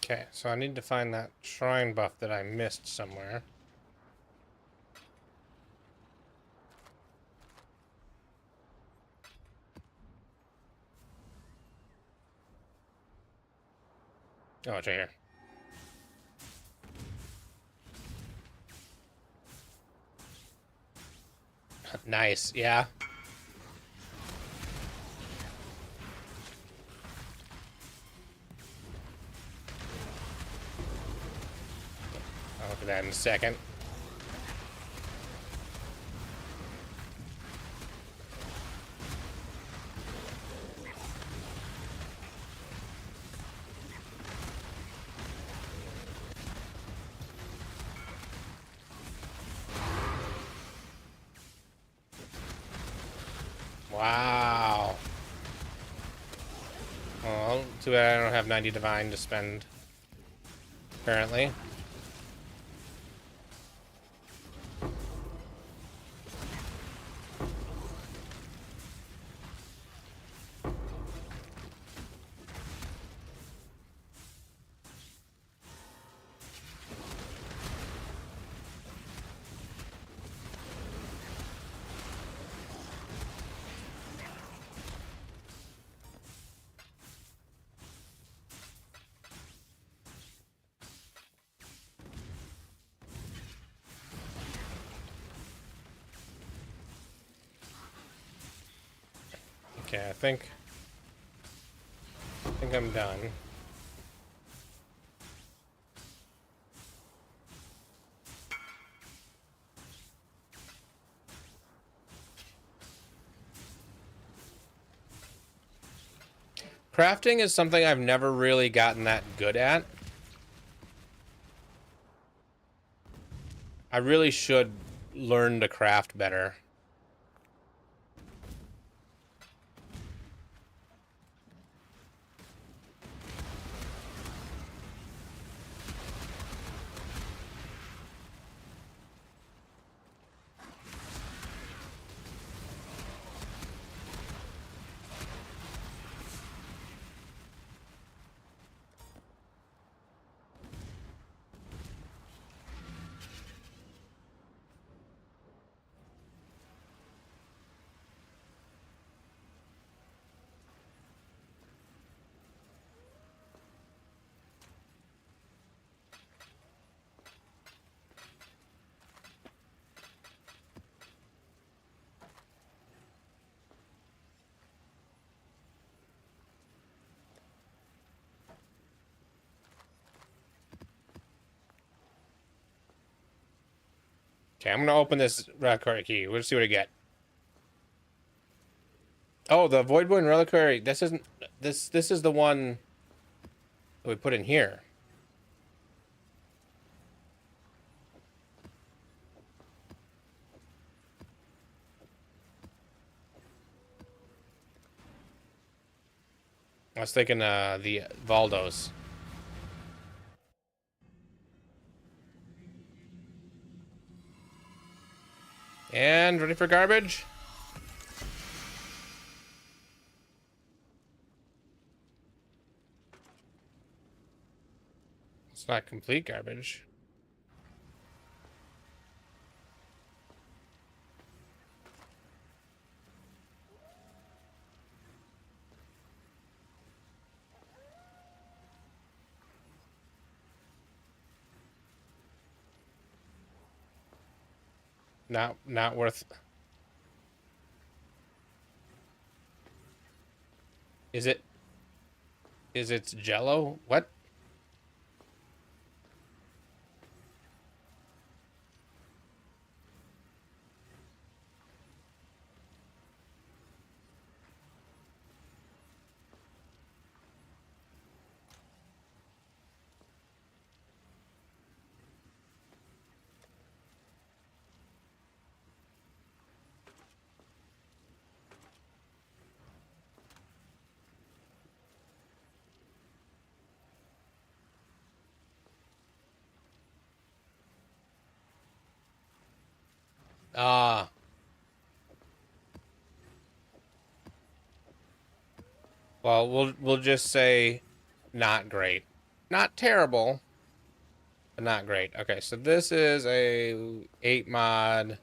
Speaker 1: Okay, so I need to find that shrine buff that I missed somewhere. Oh, it's right here. Nice, yeah. to that in a second. Wow. Well, too bad I don't have 90 divine to spend currently. Okay, I think I'm done. Crafting is something I've never really gotten that good at. I really should learn to craft better. Okay, I'm gonna open this reliquary key. We'll see what I get. Oh, the Voidborn reliquary. This isn't. This is the one that we put in here. I was thinking the Valdos. And ready for garbage? It's not complete garbage. Not worth. Is it? Is it Jello? What? Ah. Well, we'll just say not great. Not terrible, but not great. Okay, so this is a 8 mod.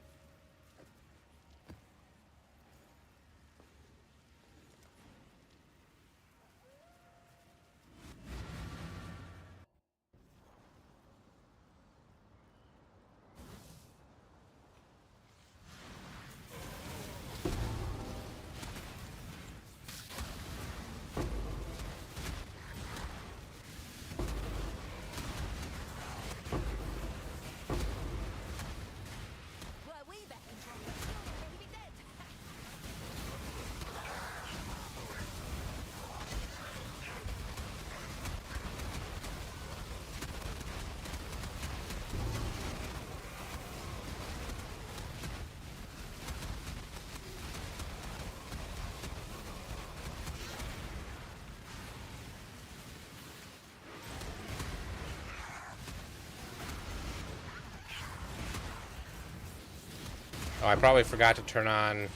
Speaker 1: Oh, I probably forgot to turn on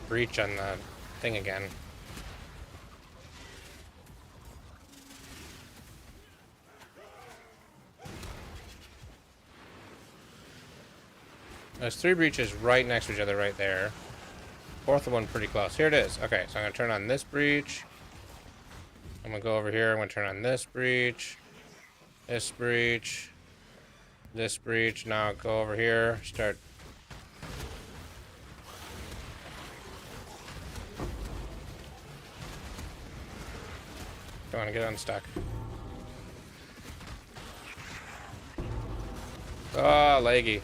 Speaker 1: breach on the thing again. There's 3 breaches right next to each other right there. Fourth one pretty close. Here it is. Okay, so I'm going to turn on this breach. I'm going to go over here. I'm going to turn on this breach. This breach. This breach. Now go over here. Start. Don't want to get unstuck. Oh, laggy.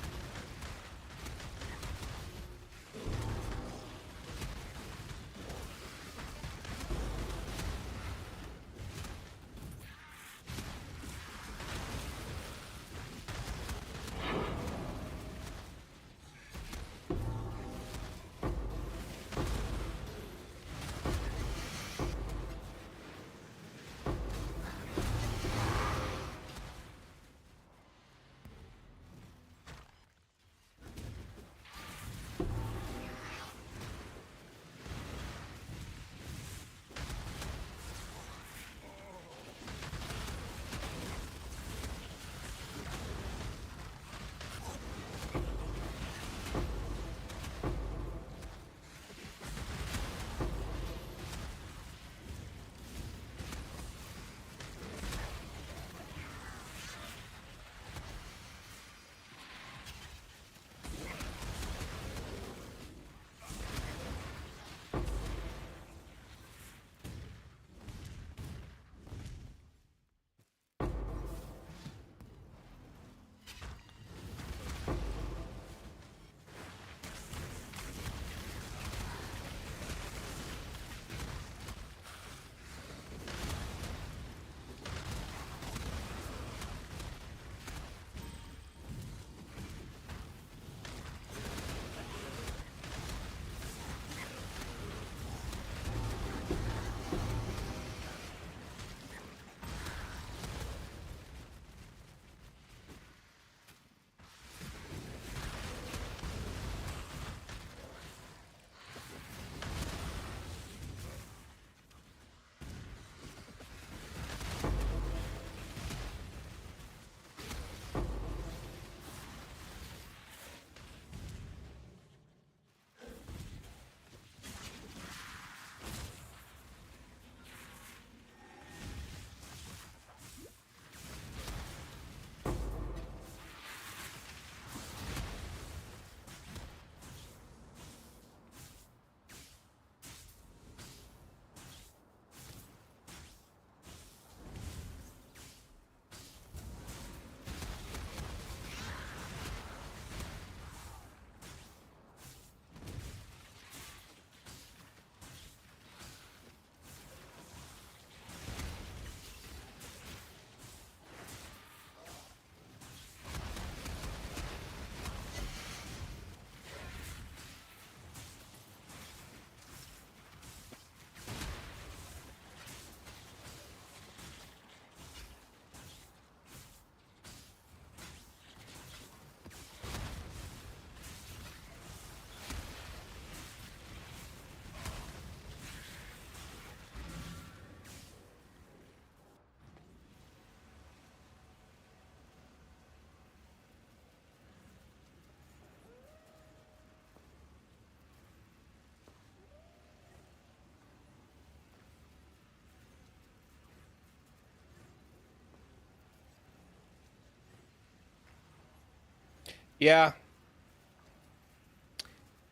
Speaker 1: Yeah.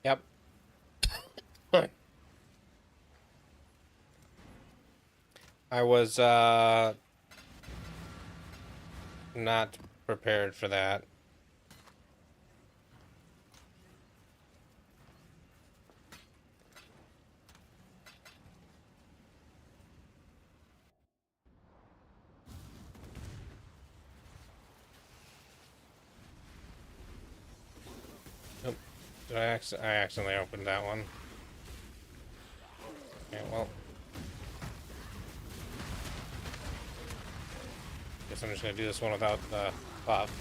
Speaker 1: Yep. I was not prepared for that. Nope. I accidentally opened that one. Okay, well. Guess I'm just gonna do this one without the buff.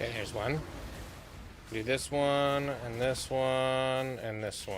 Speaker 1: Okay, here's one. Do this one, and this one, and this one.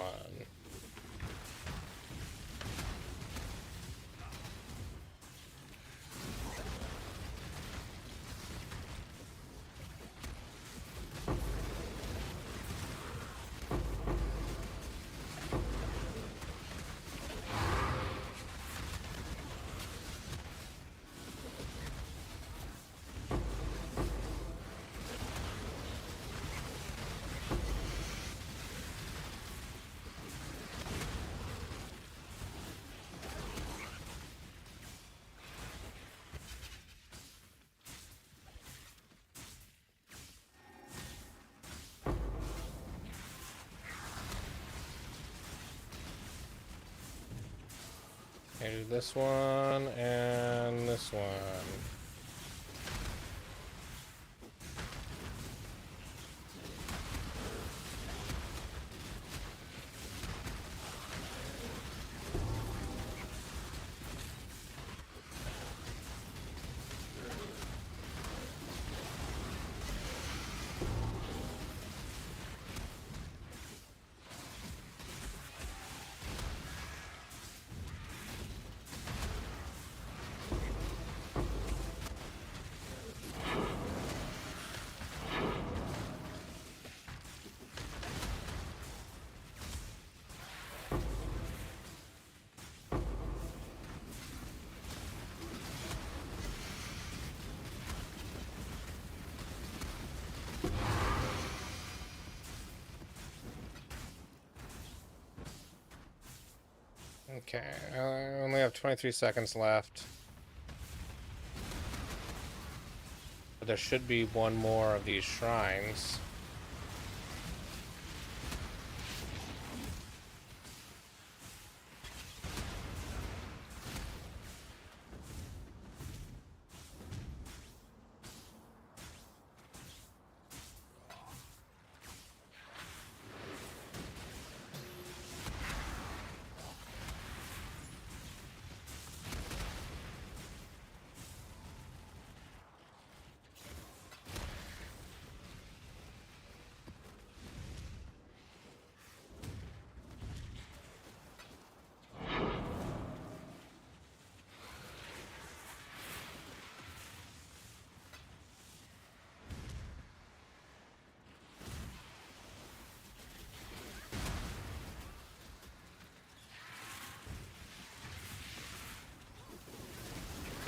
Speaker 1: Okay, do this one and this one. Okay, I only have 23 seconds left. But there should be one more of these shrines.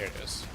Speaker 1: Here it is.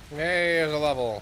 Speaker 1: Yay, there's a level.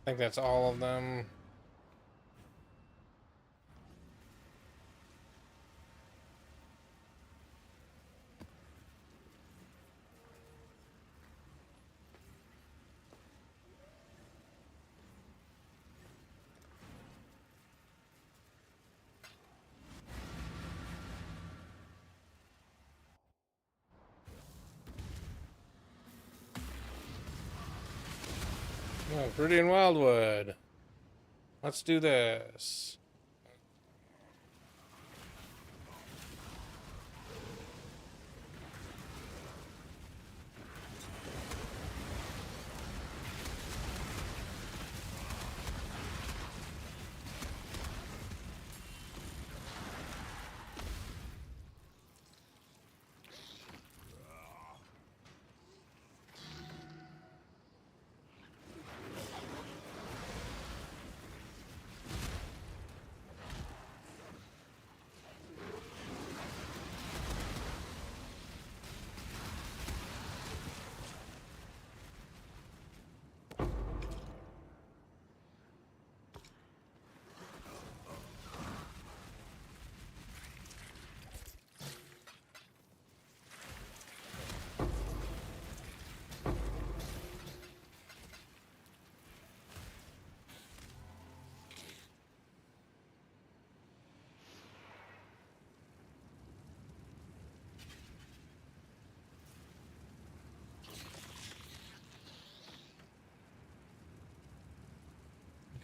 Speaker 1: I think that's all of them. Oh, Viridian Wildwood. Let's do this.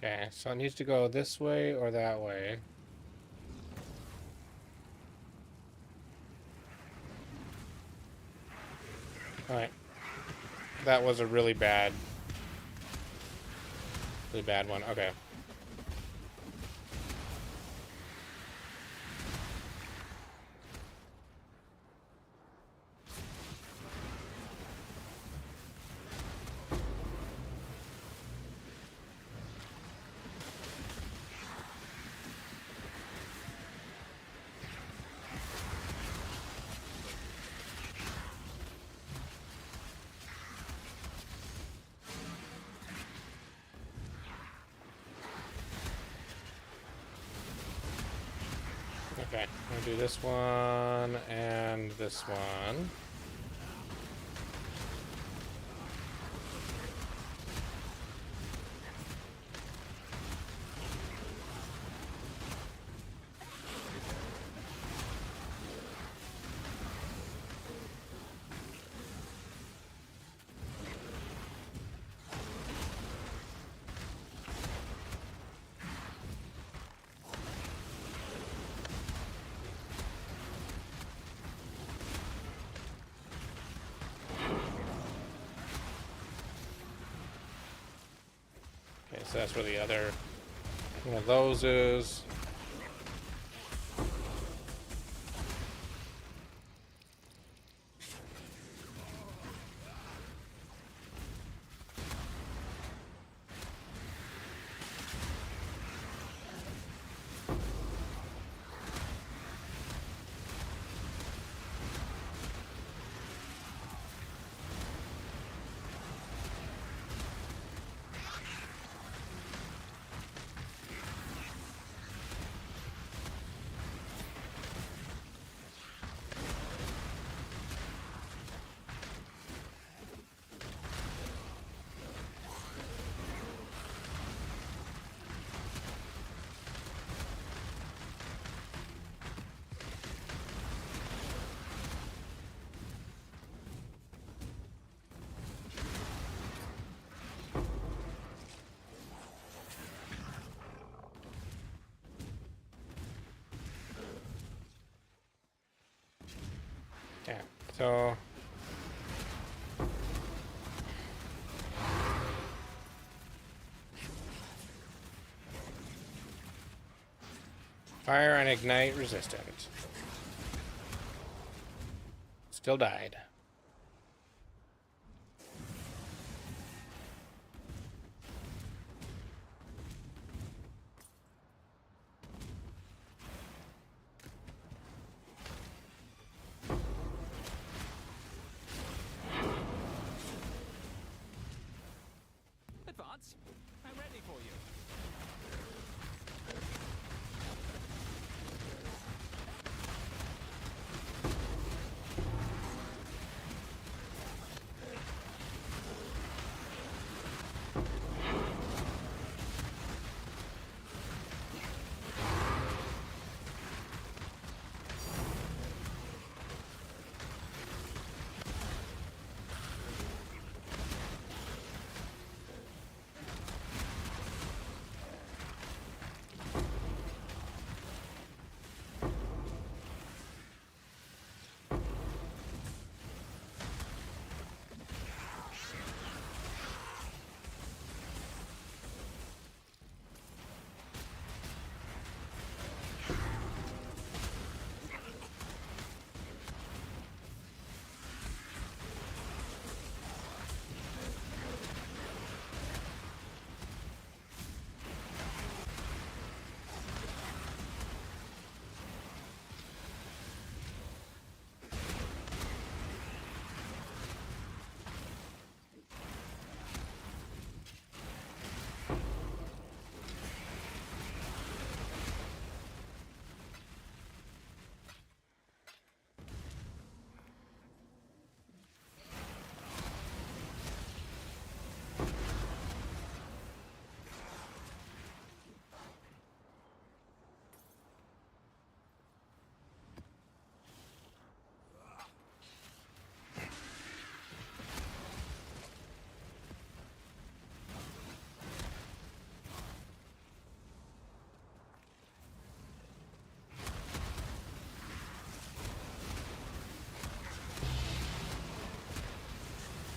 Speaker 1: Okay, so it needs to go this way or that way. Alright. That was a really bad one. Okay. Okay, I'm gonna do this one and this one. Okay, so that's where the other one of those is. Yeah, so fire and ignite resistant. Still died.
Speaker 3: Advance. I'm ready. for you.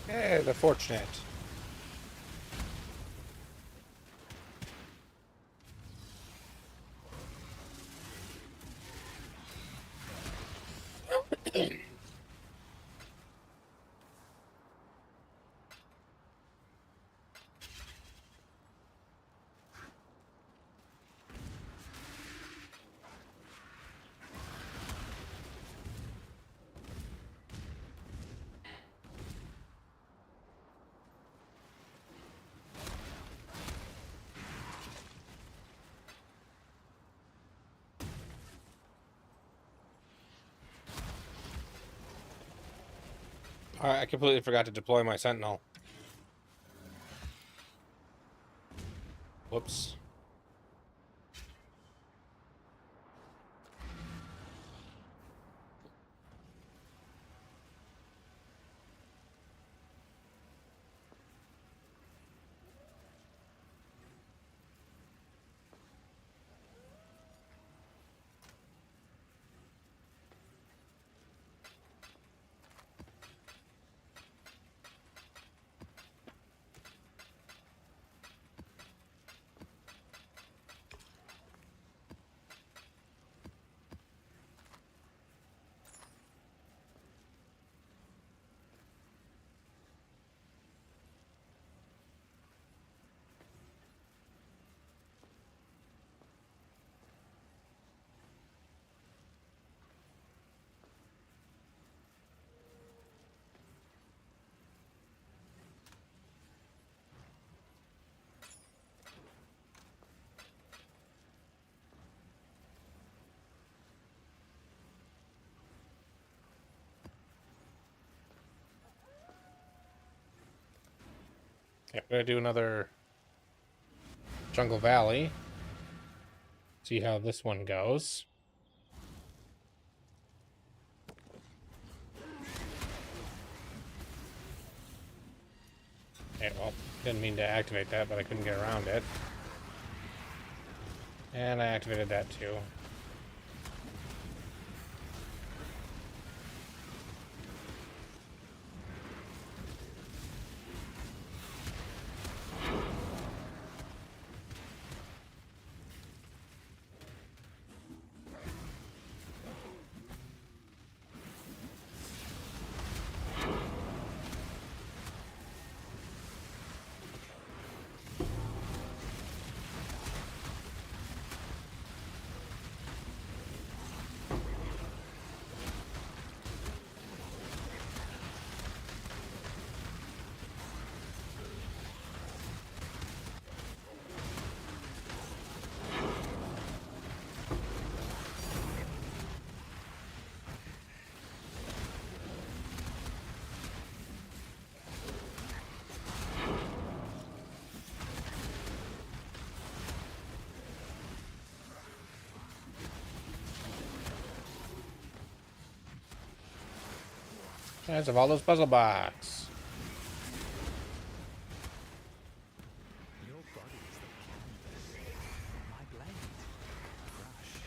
Speaker 1: Eh, they're fortunate. I completely forgot to deploy my sentinel. Whoops. Yeah, I'm gonna do another Jungle Valley. See how this one goes. Okay, well, didn't mean to activate that, but I couldn't get around it. And I activated that too. Guys, of all those puzzle box.
Speaker 3: Your body is the canvas. My blade. Brush.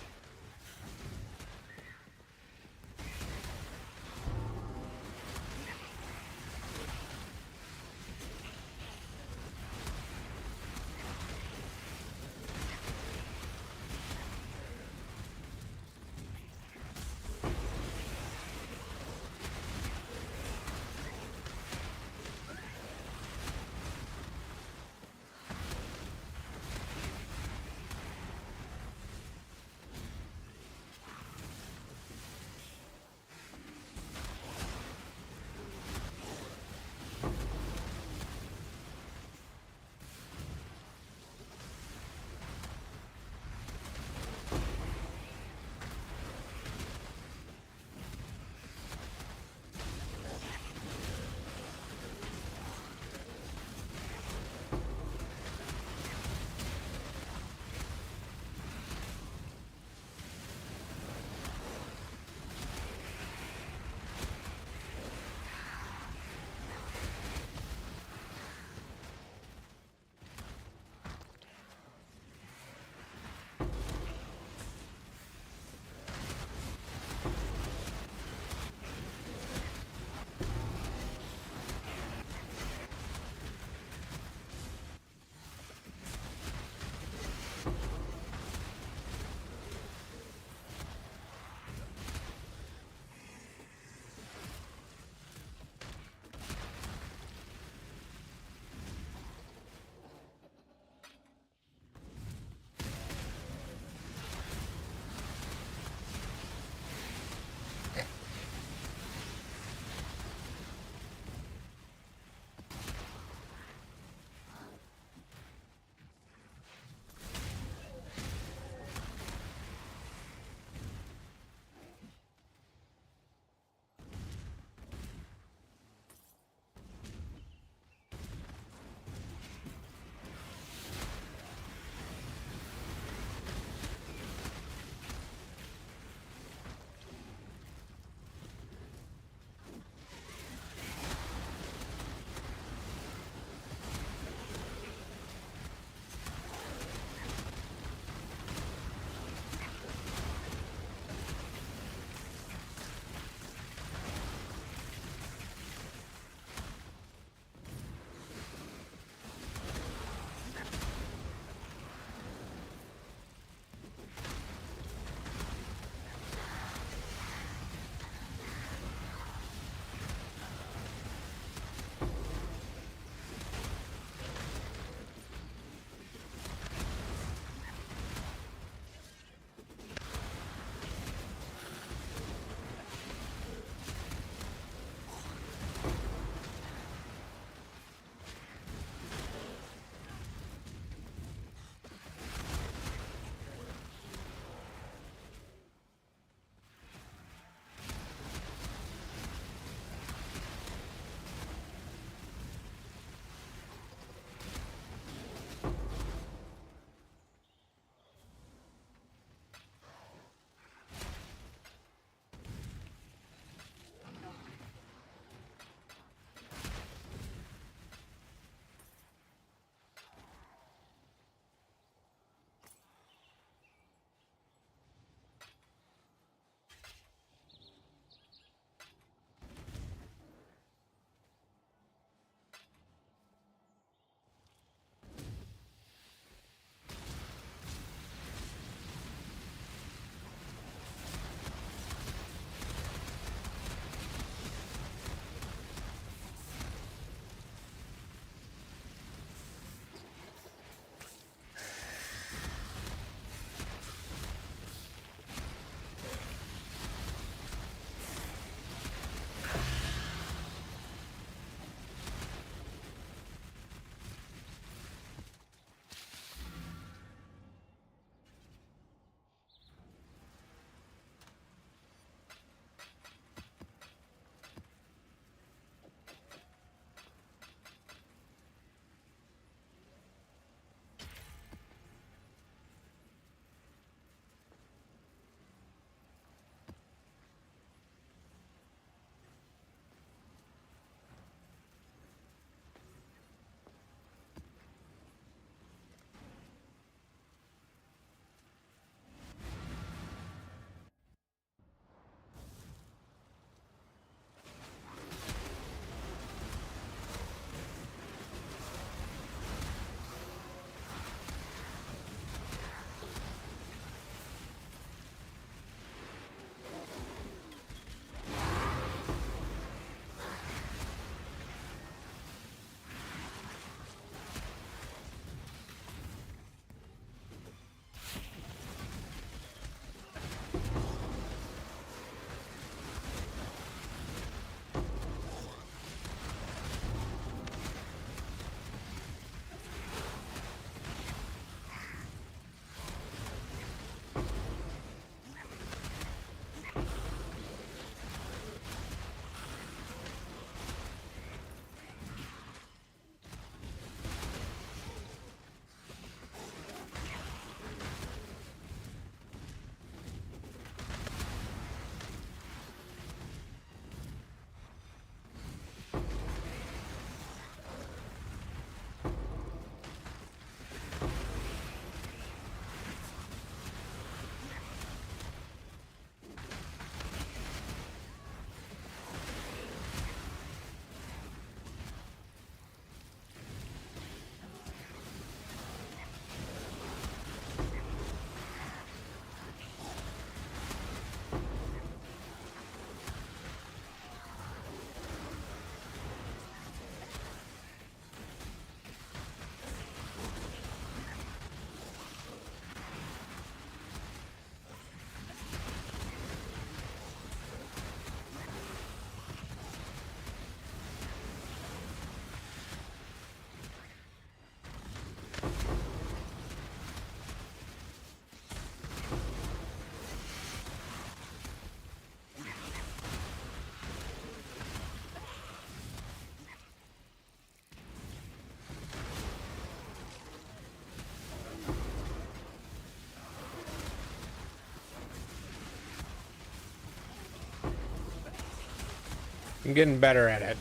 Speaker 1: I'm getting better at it.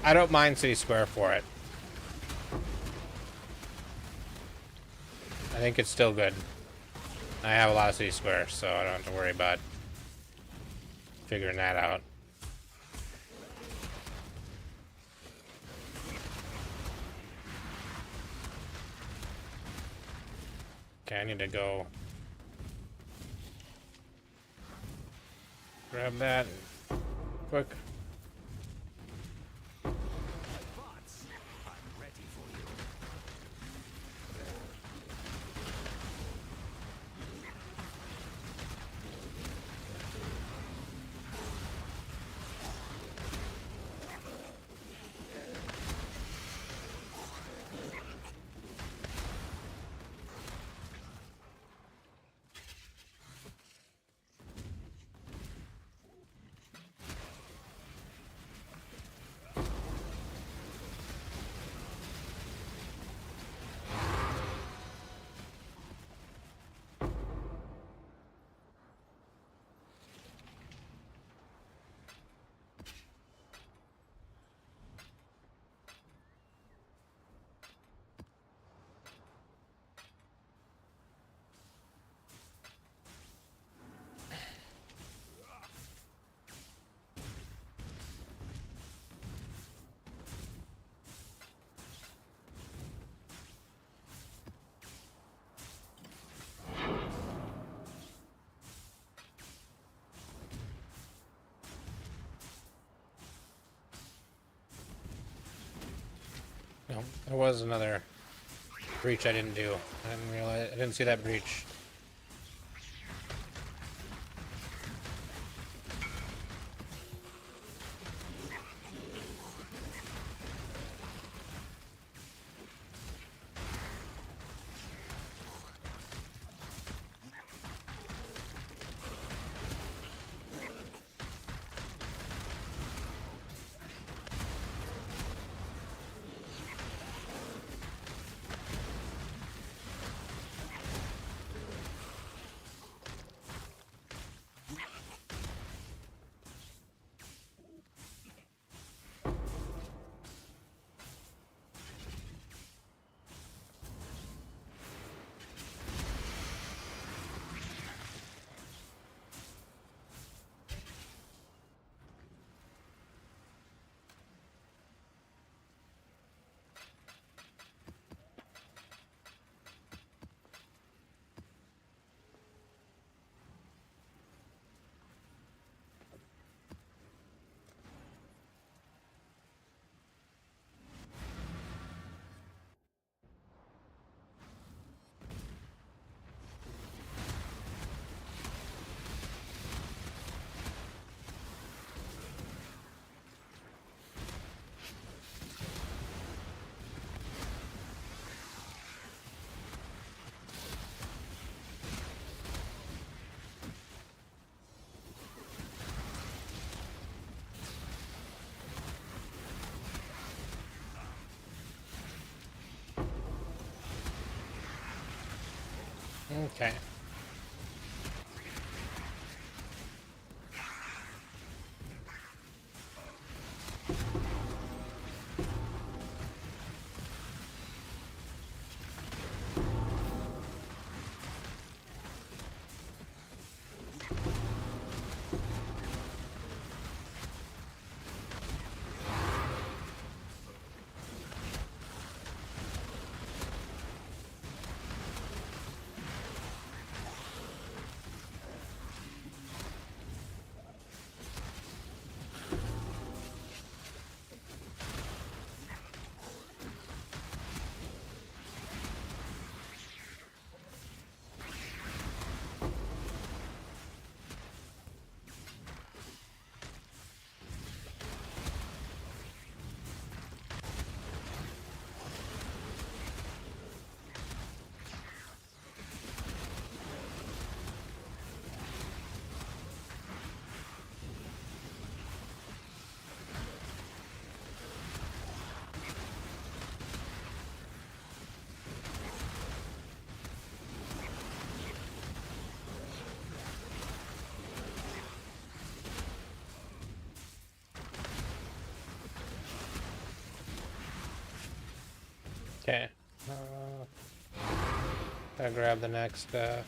Speaker 1: I don't mind City Square for it. I think it's still good. I have a lot of City Square, so I don't have to worry about figuring that out. Okay, I need to go grab that quick.
Speaker 3: Advance. I'm ready for you.
Speaker 1: No, there was another breach I didn't do. I didn't realize. I didn't see that breach. Okay.
Speaker 4: Okay. Gotta grab the next. Gotta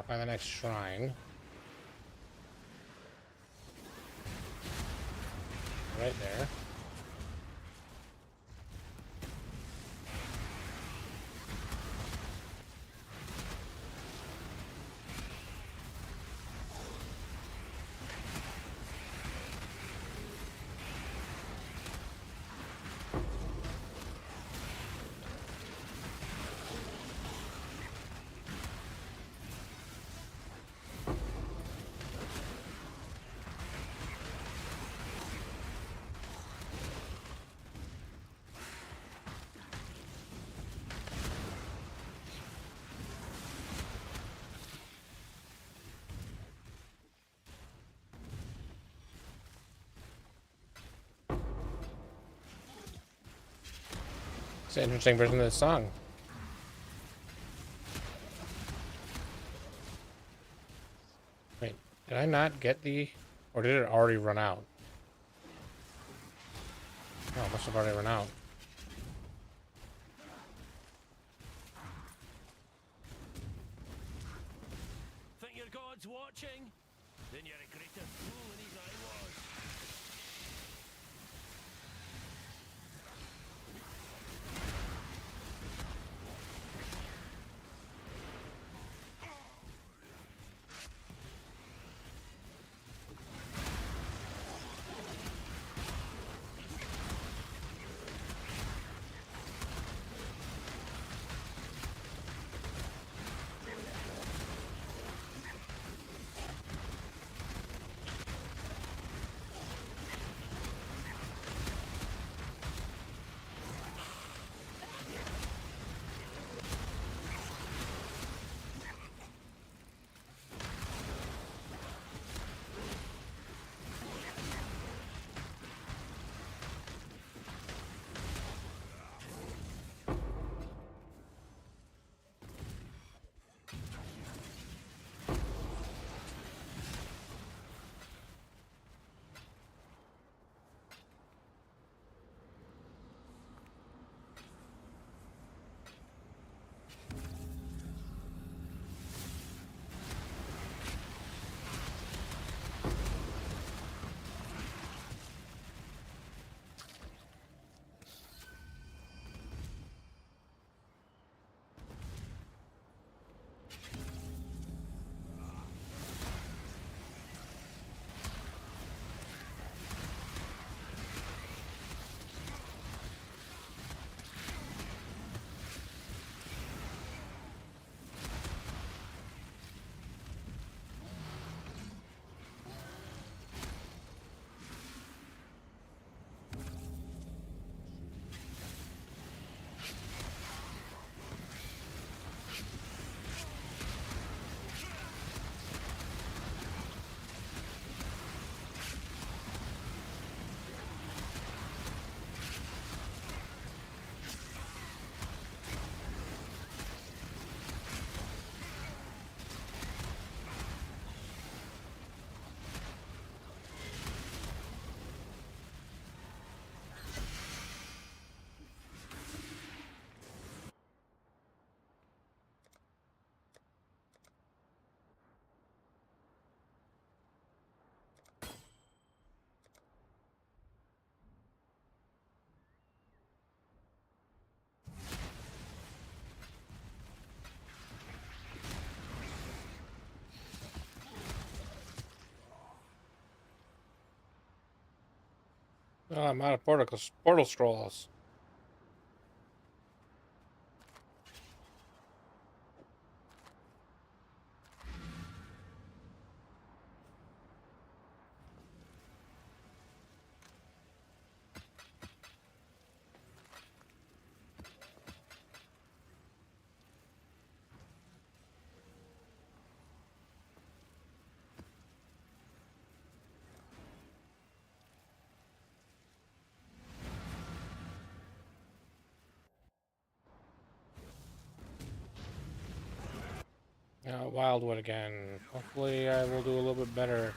Speaker 4: find the next shrine. Right there. It's an interesting version of this song. Wait, did I not get the... Or did it already run out? Oh, it must have already run out.
Speaker 3: Think your god's watching? Then you're a greater fool than his eye was. Oh, I'm out of portal scrolls.
Speaker 4: Wildwood again. Hopefully I will do a little bit better.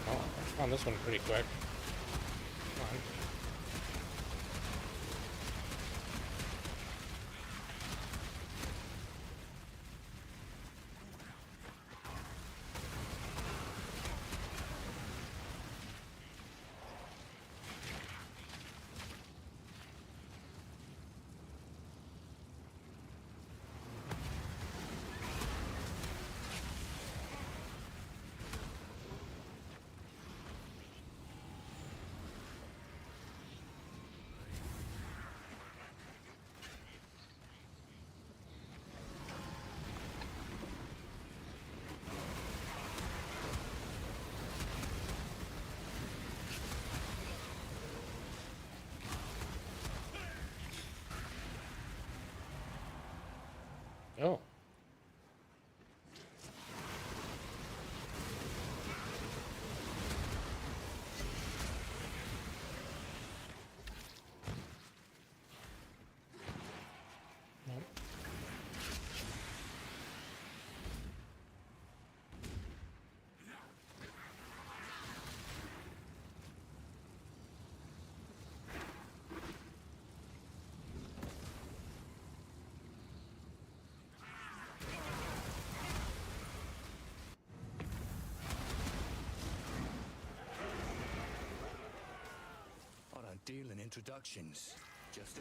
Speaker 4: Oh, I found this one pretty quick. Come on. Oh. Nope.
Speaker 3: I don't deal in introductions, just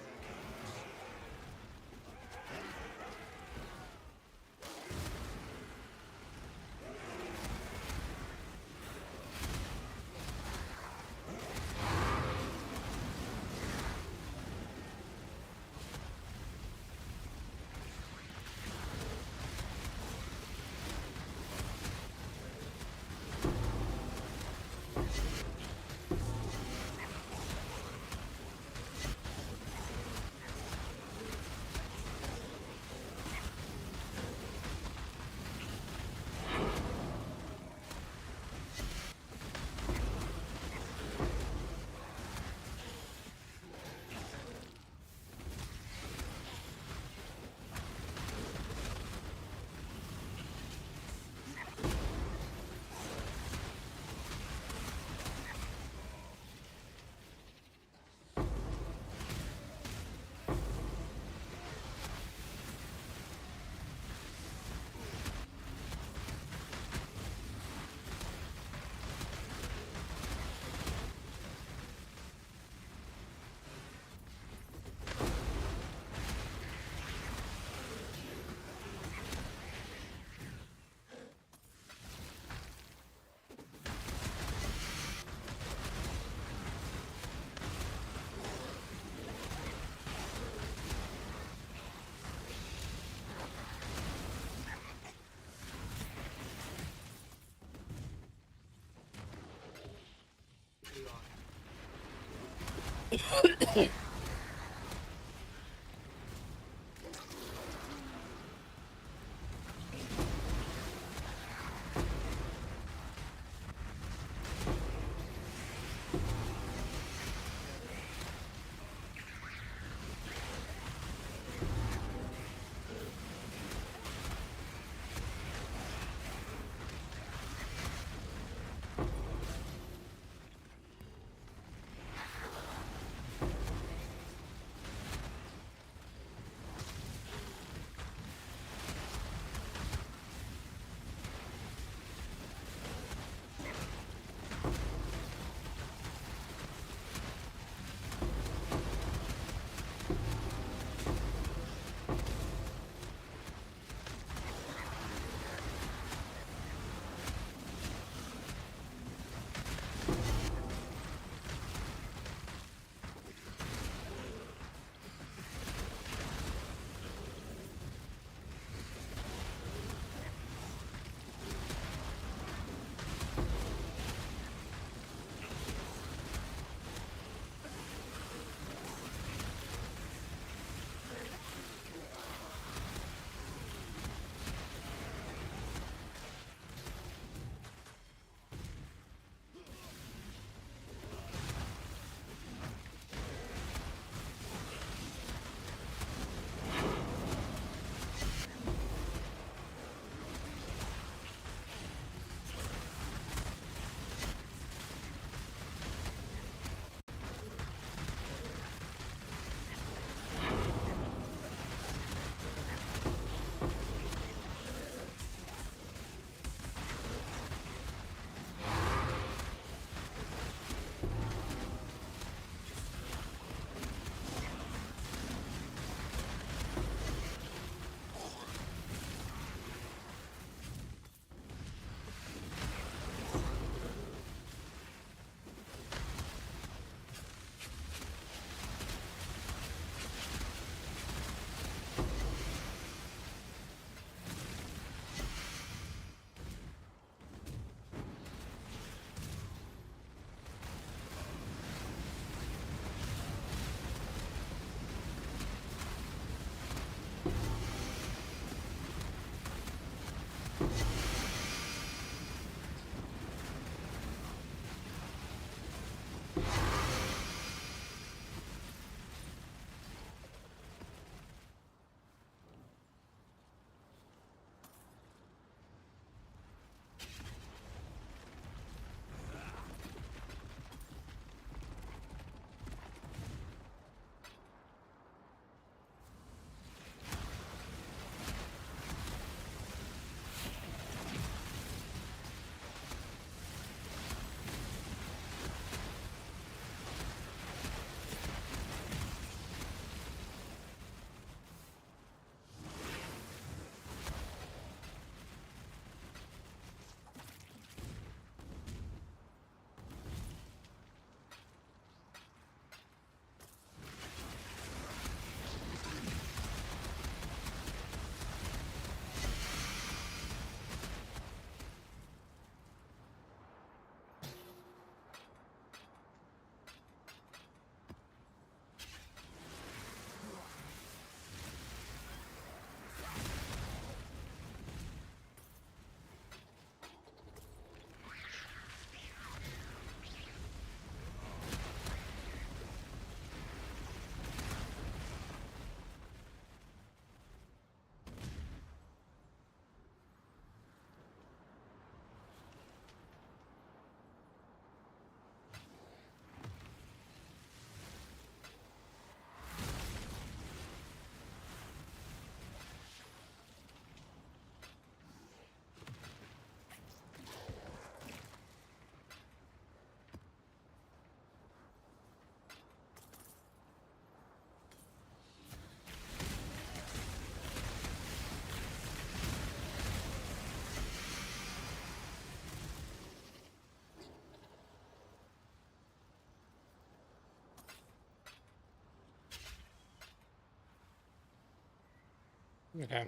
Speaker 4: Okay.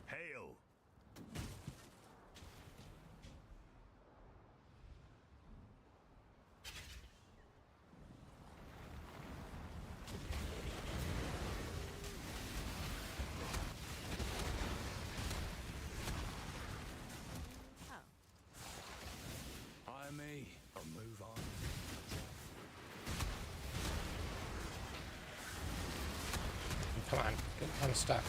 Speaker 2: Hail!
Speaker 3: Oh.
Speaker 2: I may move on.
Speaker 4: Come on, get unstuck.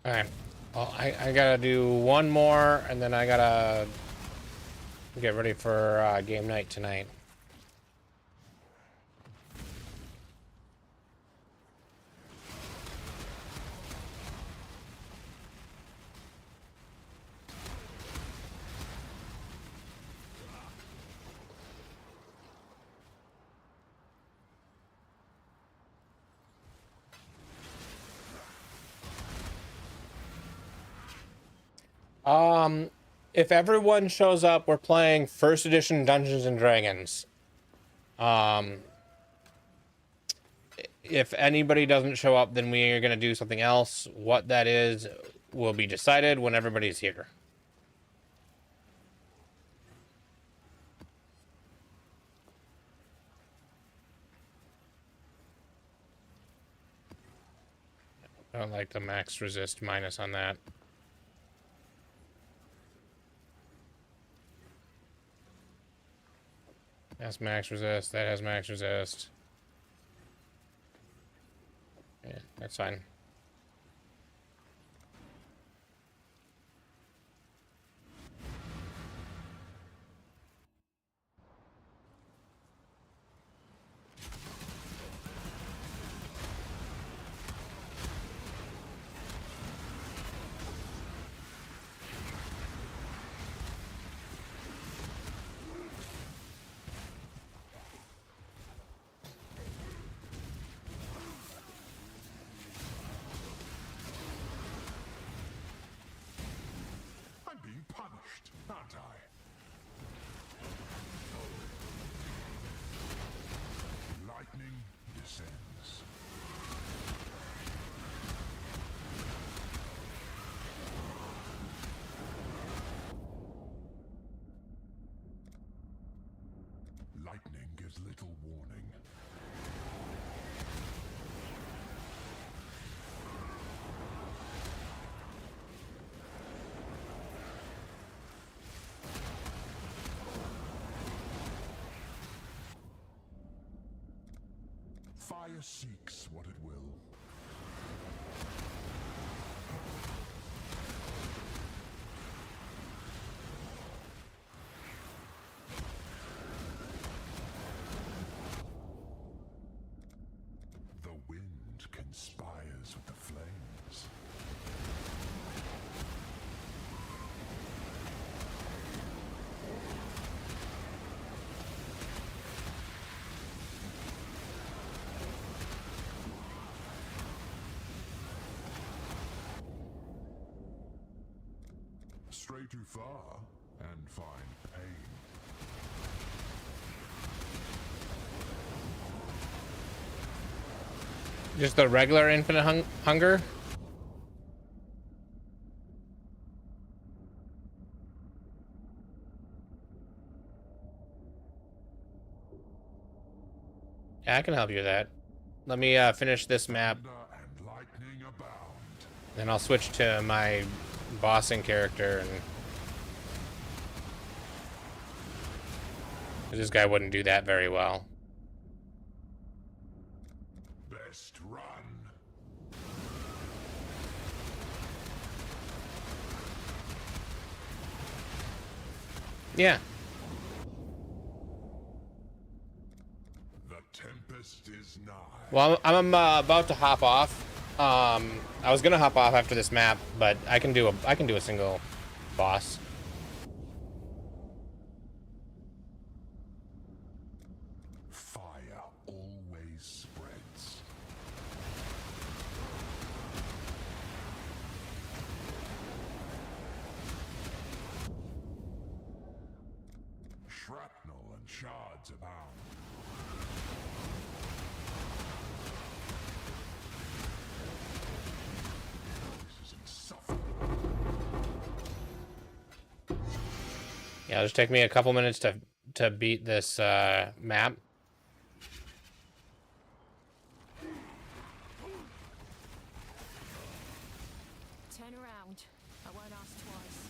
Speaker 4: Okay. Well, I gotta do one more, and then I gotta get ready for game night tonight. If everyone shows up, we're playing first edition Dungeons and Dragons. If anybody doesn't show up, then we are gonna do something else. What that is will be decided when everybody's here. I don't like the max resist minus on that. That's max resist. That has max resist. Yeah, that's fine.
Speaker 2: I'm being punished, aren't I? Lightning descends. Lightning gives little warning. Fire seeks what it will. The wind conspires with the flames. Stray too far and find pain.
Speaker 4: Just the regular infinite hunger? Yeah, I can help you with that. Let me finish this map,
Speaker 2: Thunder and lightning abound.
Speaker 4: then I'll switch to my bossing character, and this guy wouldn't do that very well.
Speaker 2: Best run.
Speaker 4: Yeah.
Speaker 2: The tempest is nigh.
Speaker 4: Well, I'm about to hop off. I was gonna hop off after this map, but I can do a single boss.
Speaker 2: Fire always spreads. Shrapnel and shards abound. This is insufferable.
Speaker 4: Yeah, it'll just take me a couple minutes to beat this map.
Speaker 5: Turn around. I won't ask twice.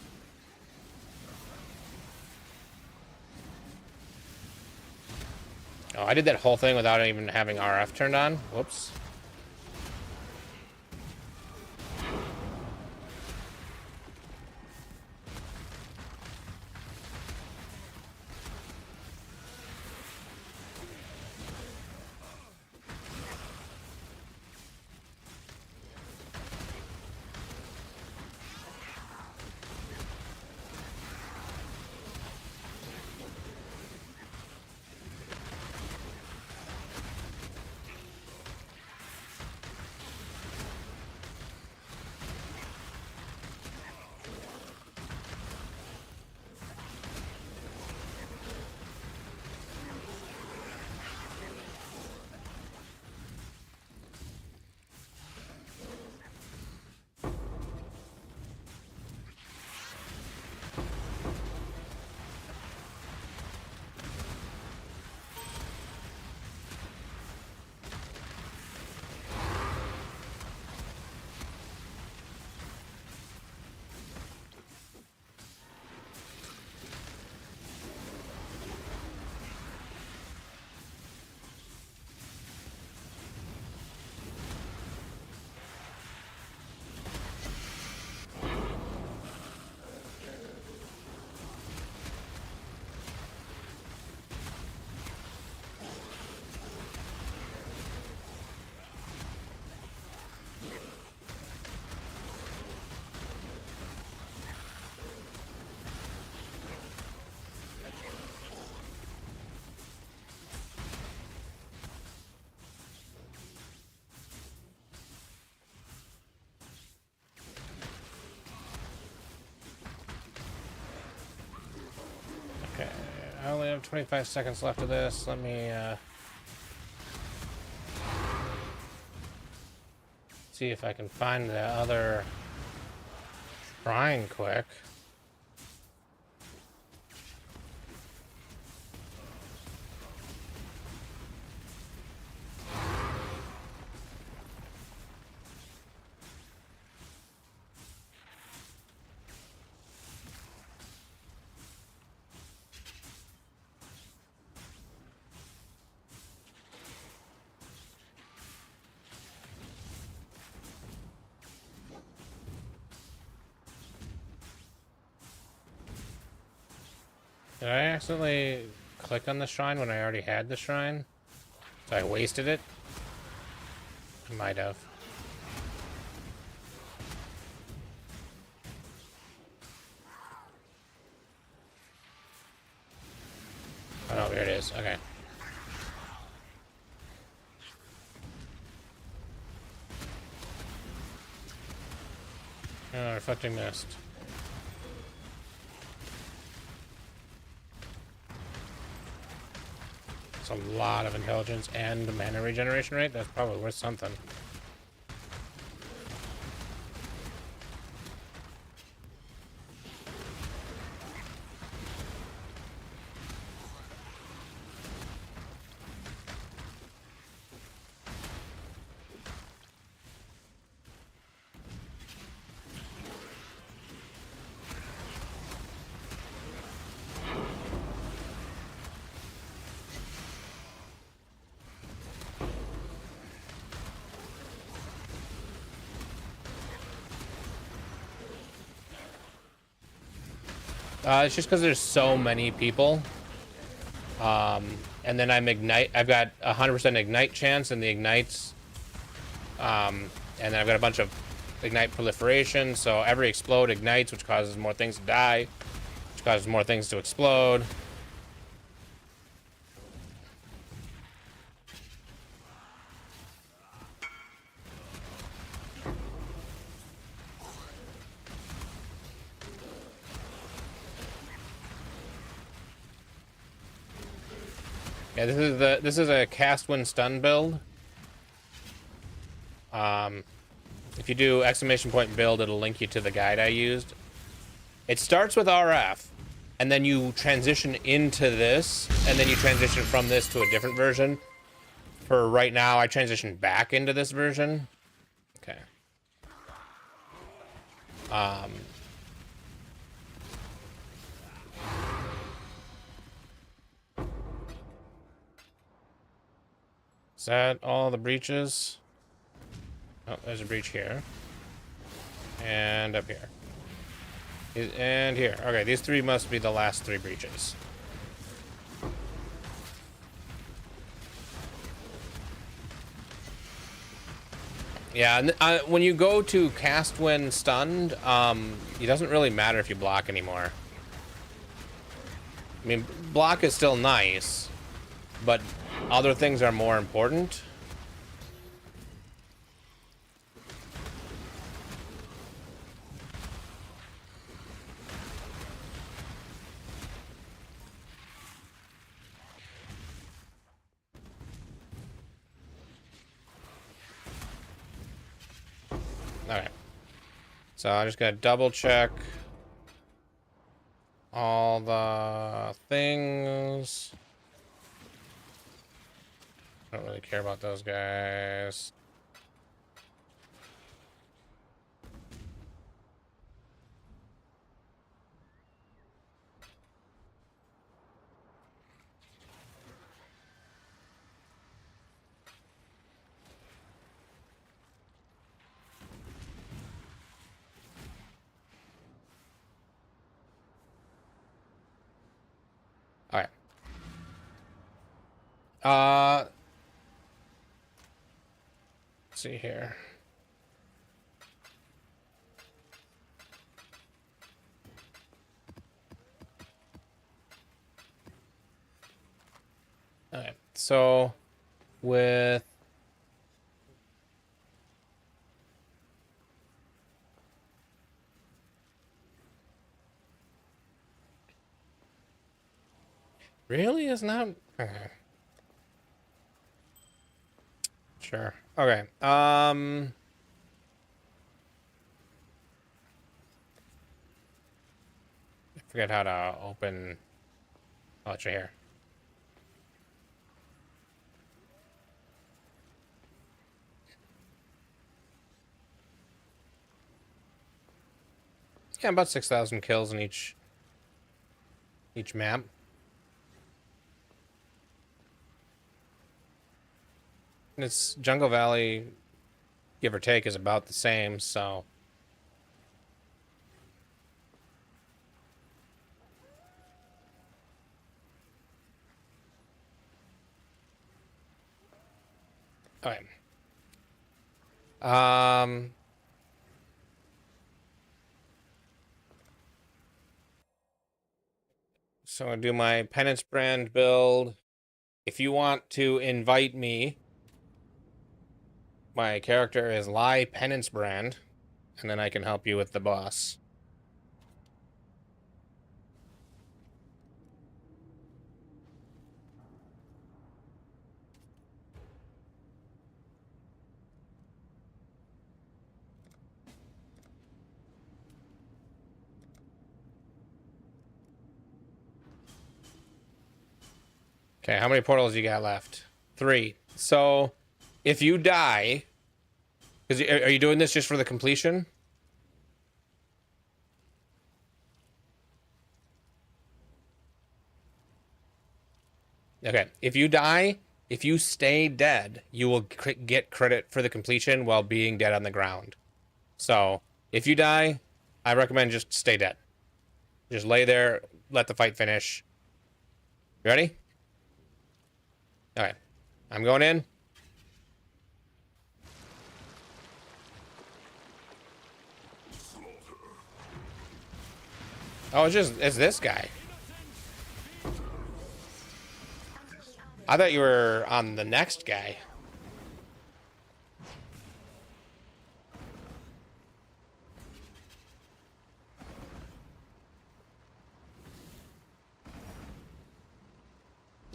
Speaker 4: Oh, I did that whole thing without even having RF turned on. Whoops. only have 25 seconds left of this. Let me see if I can find the other shrine quick. Did I accidentally click on the shrine when I already had the shrine? So I wasted it? I might have. Oh no, here it is. Okay. Oh, reflecting mist. It's a lot of intelligence and the mana regeneration rate. That's probably worth something. It's just because there's so many people. And then I'm ignite. I've got 100% ignite chance, and the ignites. And then I've got a bunch of ignite proliferation. So every explode ignites, which causes more things to die, which causes more things to explode. Yeah, this is a cast when stun build. If you do exclamation point build, it'll link you to the guide I used. It starts with RF, and then you transition into this, and then you transition from this to a different version. For right now, I transitioned back into this version. Okay. Is that all the breaches? Oh, there's a breach here. And up here. And here. Okay, these three must be the last three breaches. Yeah, and when you go to cast when stunned, it doesn't really matter if you block anymore. I mean, block is still nice, but other things are more important. Okay. So I'm just gonna double check all the things. I don't really care about those guys. All right. Let's see here. All right. So with Really? Is not. Sure. Okay. I forget how to open. Oh, it's right here. Yeah, about 6,000 kills in each map. And it's Jungle Valley, give or take, is about the same, so. Okay. So I do my penance brand build. If you want to invite me, my character is Lie Penance Brand, and then I can help you with the boss. Okay, how many portals you got left? 3. So, if you die, are you doing this just for the completion? Okay, if you die, if you stay dead, you will get credit for the completion while being dead on the ground. So, if you die, I recommend just stay dead. Just lay there, let the fight finish. You ready? Okay, I'm going in. Oh, it's this guy. I thought you were on the next guy.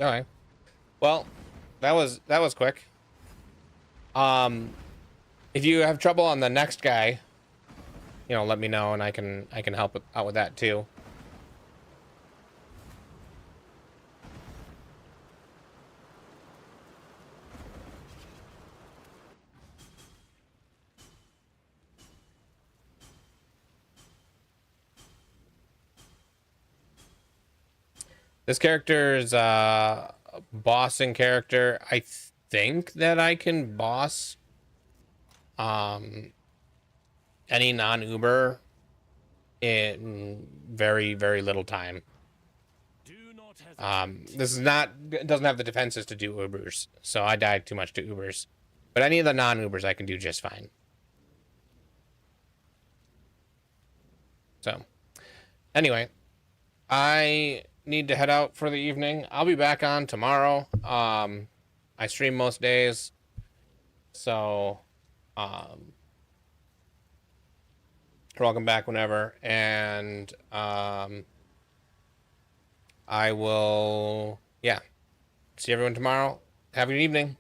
Speaker 4: All right. Well, that was quick. If you have trouble on the next guy, you know, let me know and I can help out with that too. This character's bossing character. I think that I can boss any non-Uber in very, very little time. This is not, it doesn't have the defenses to do Ubers, so I died too much to Ubers. But any of the non-Ubers I can do just fine. So, anyway, I need to head out for the evening. I'll be back on tomorrow. I stream most days, so you're welcome back whenever, and I will, yeah, see everyone tomorrow. Have a good evening.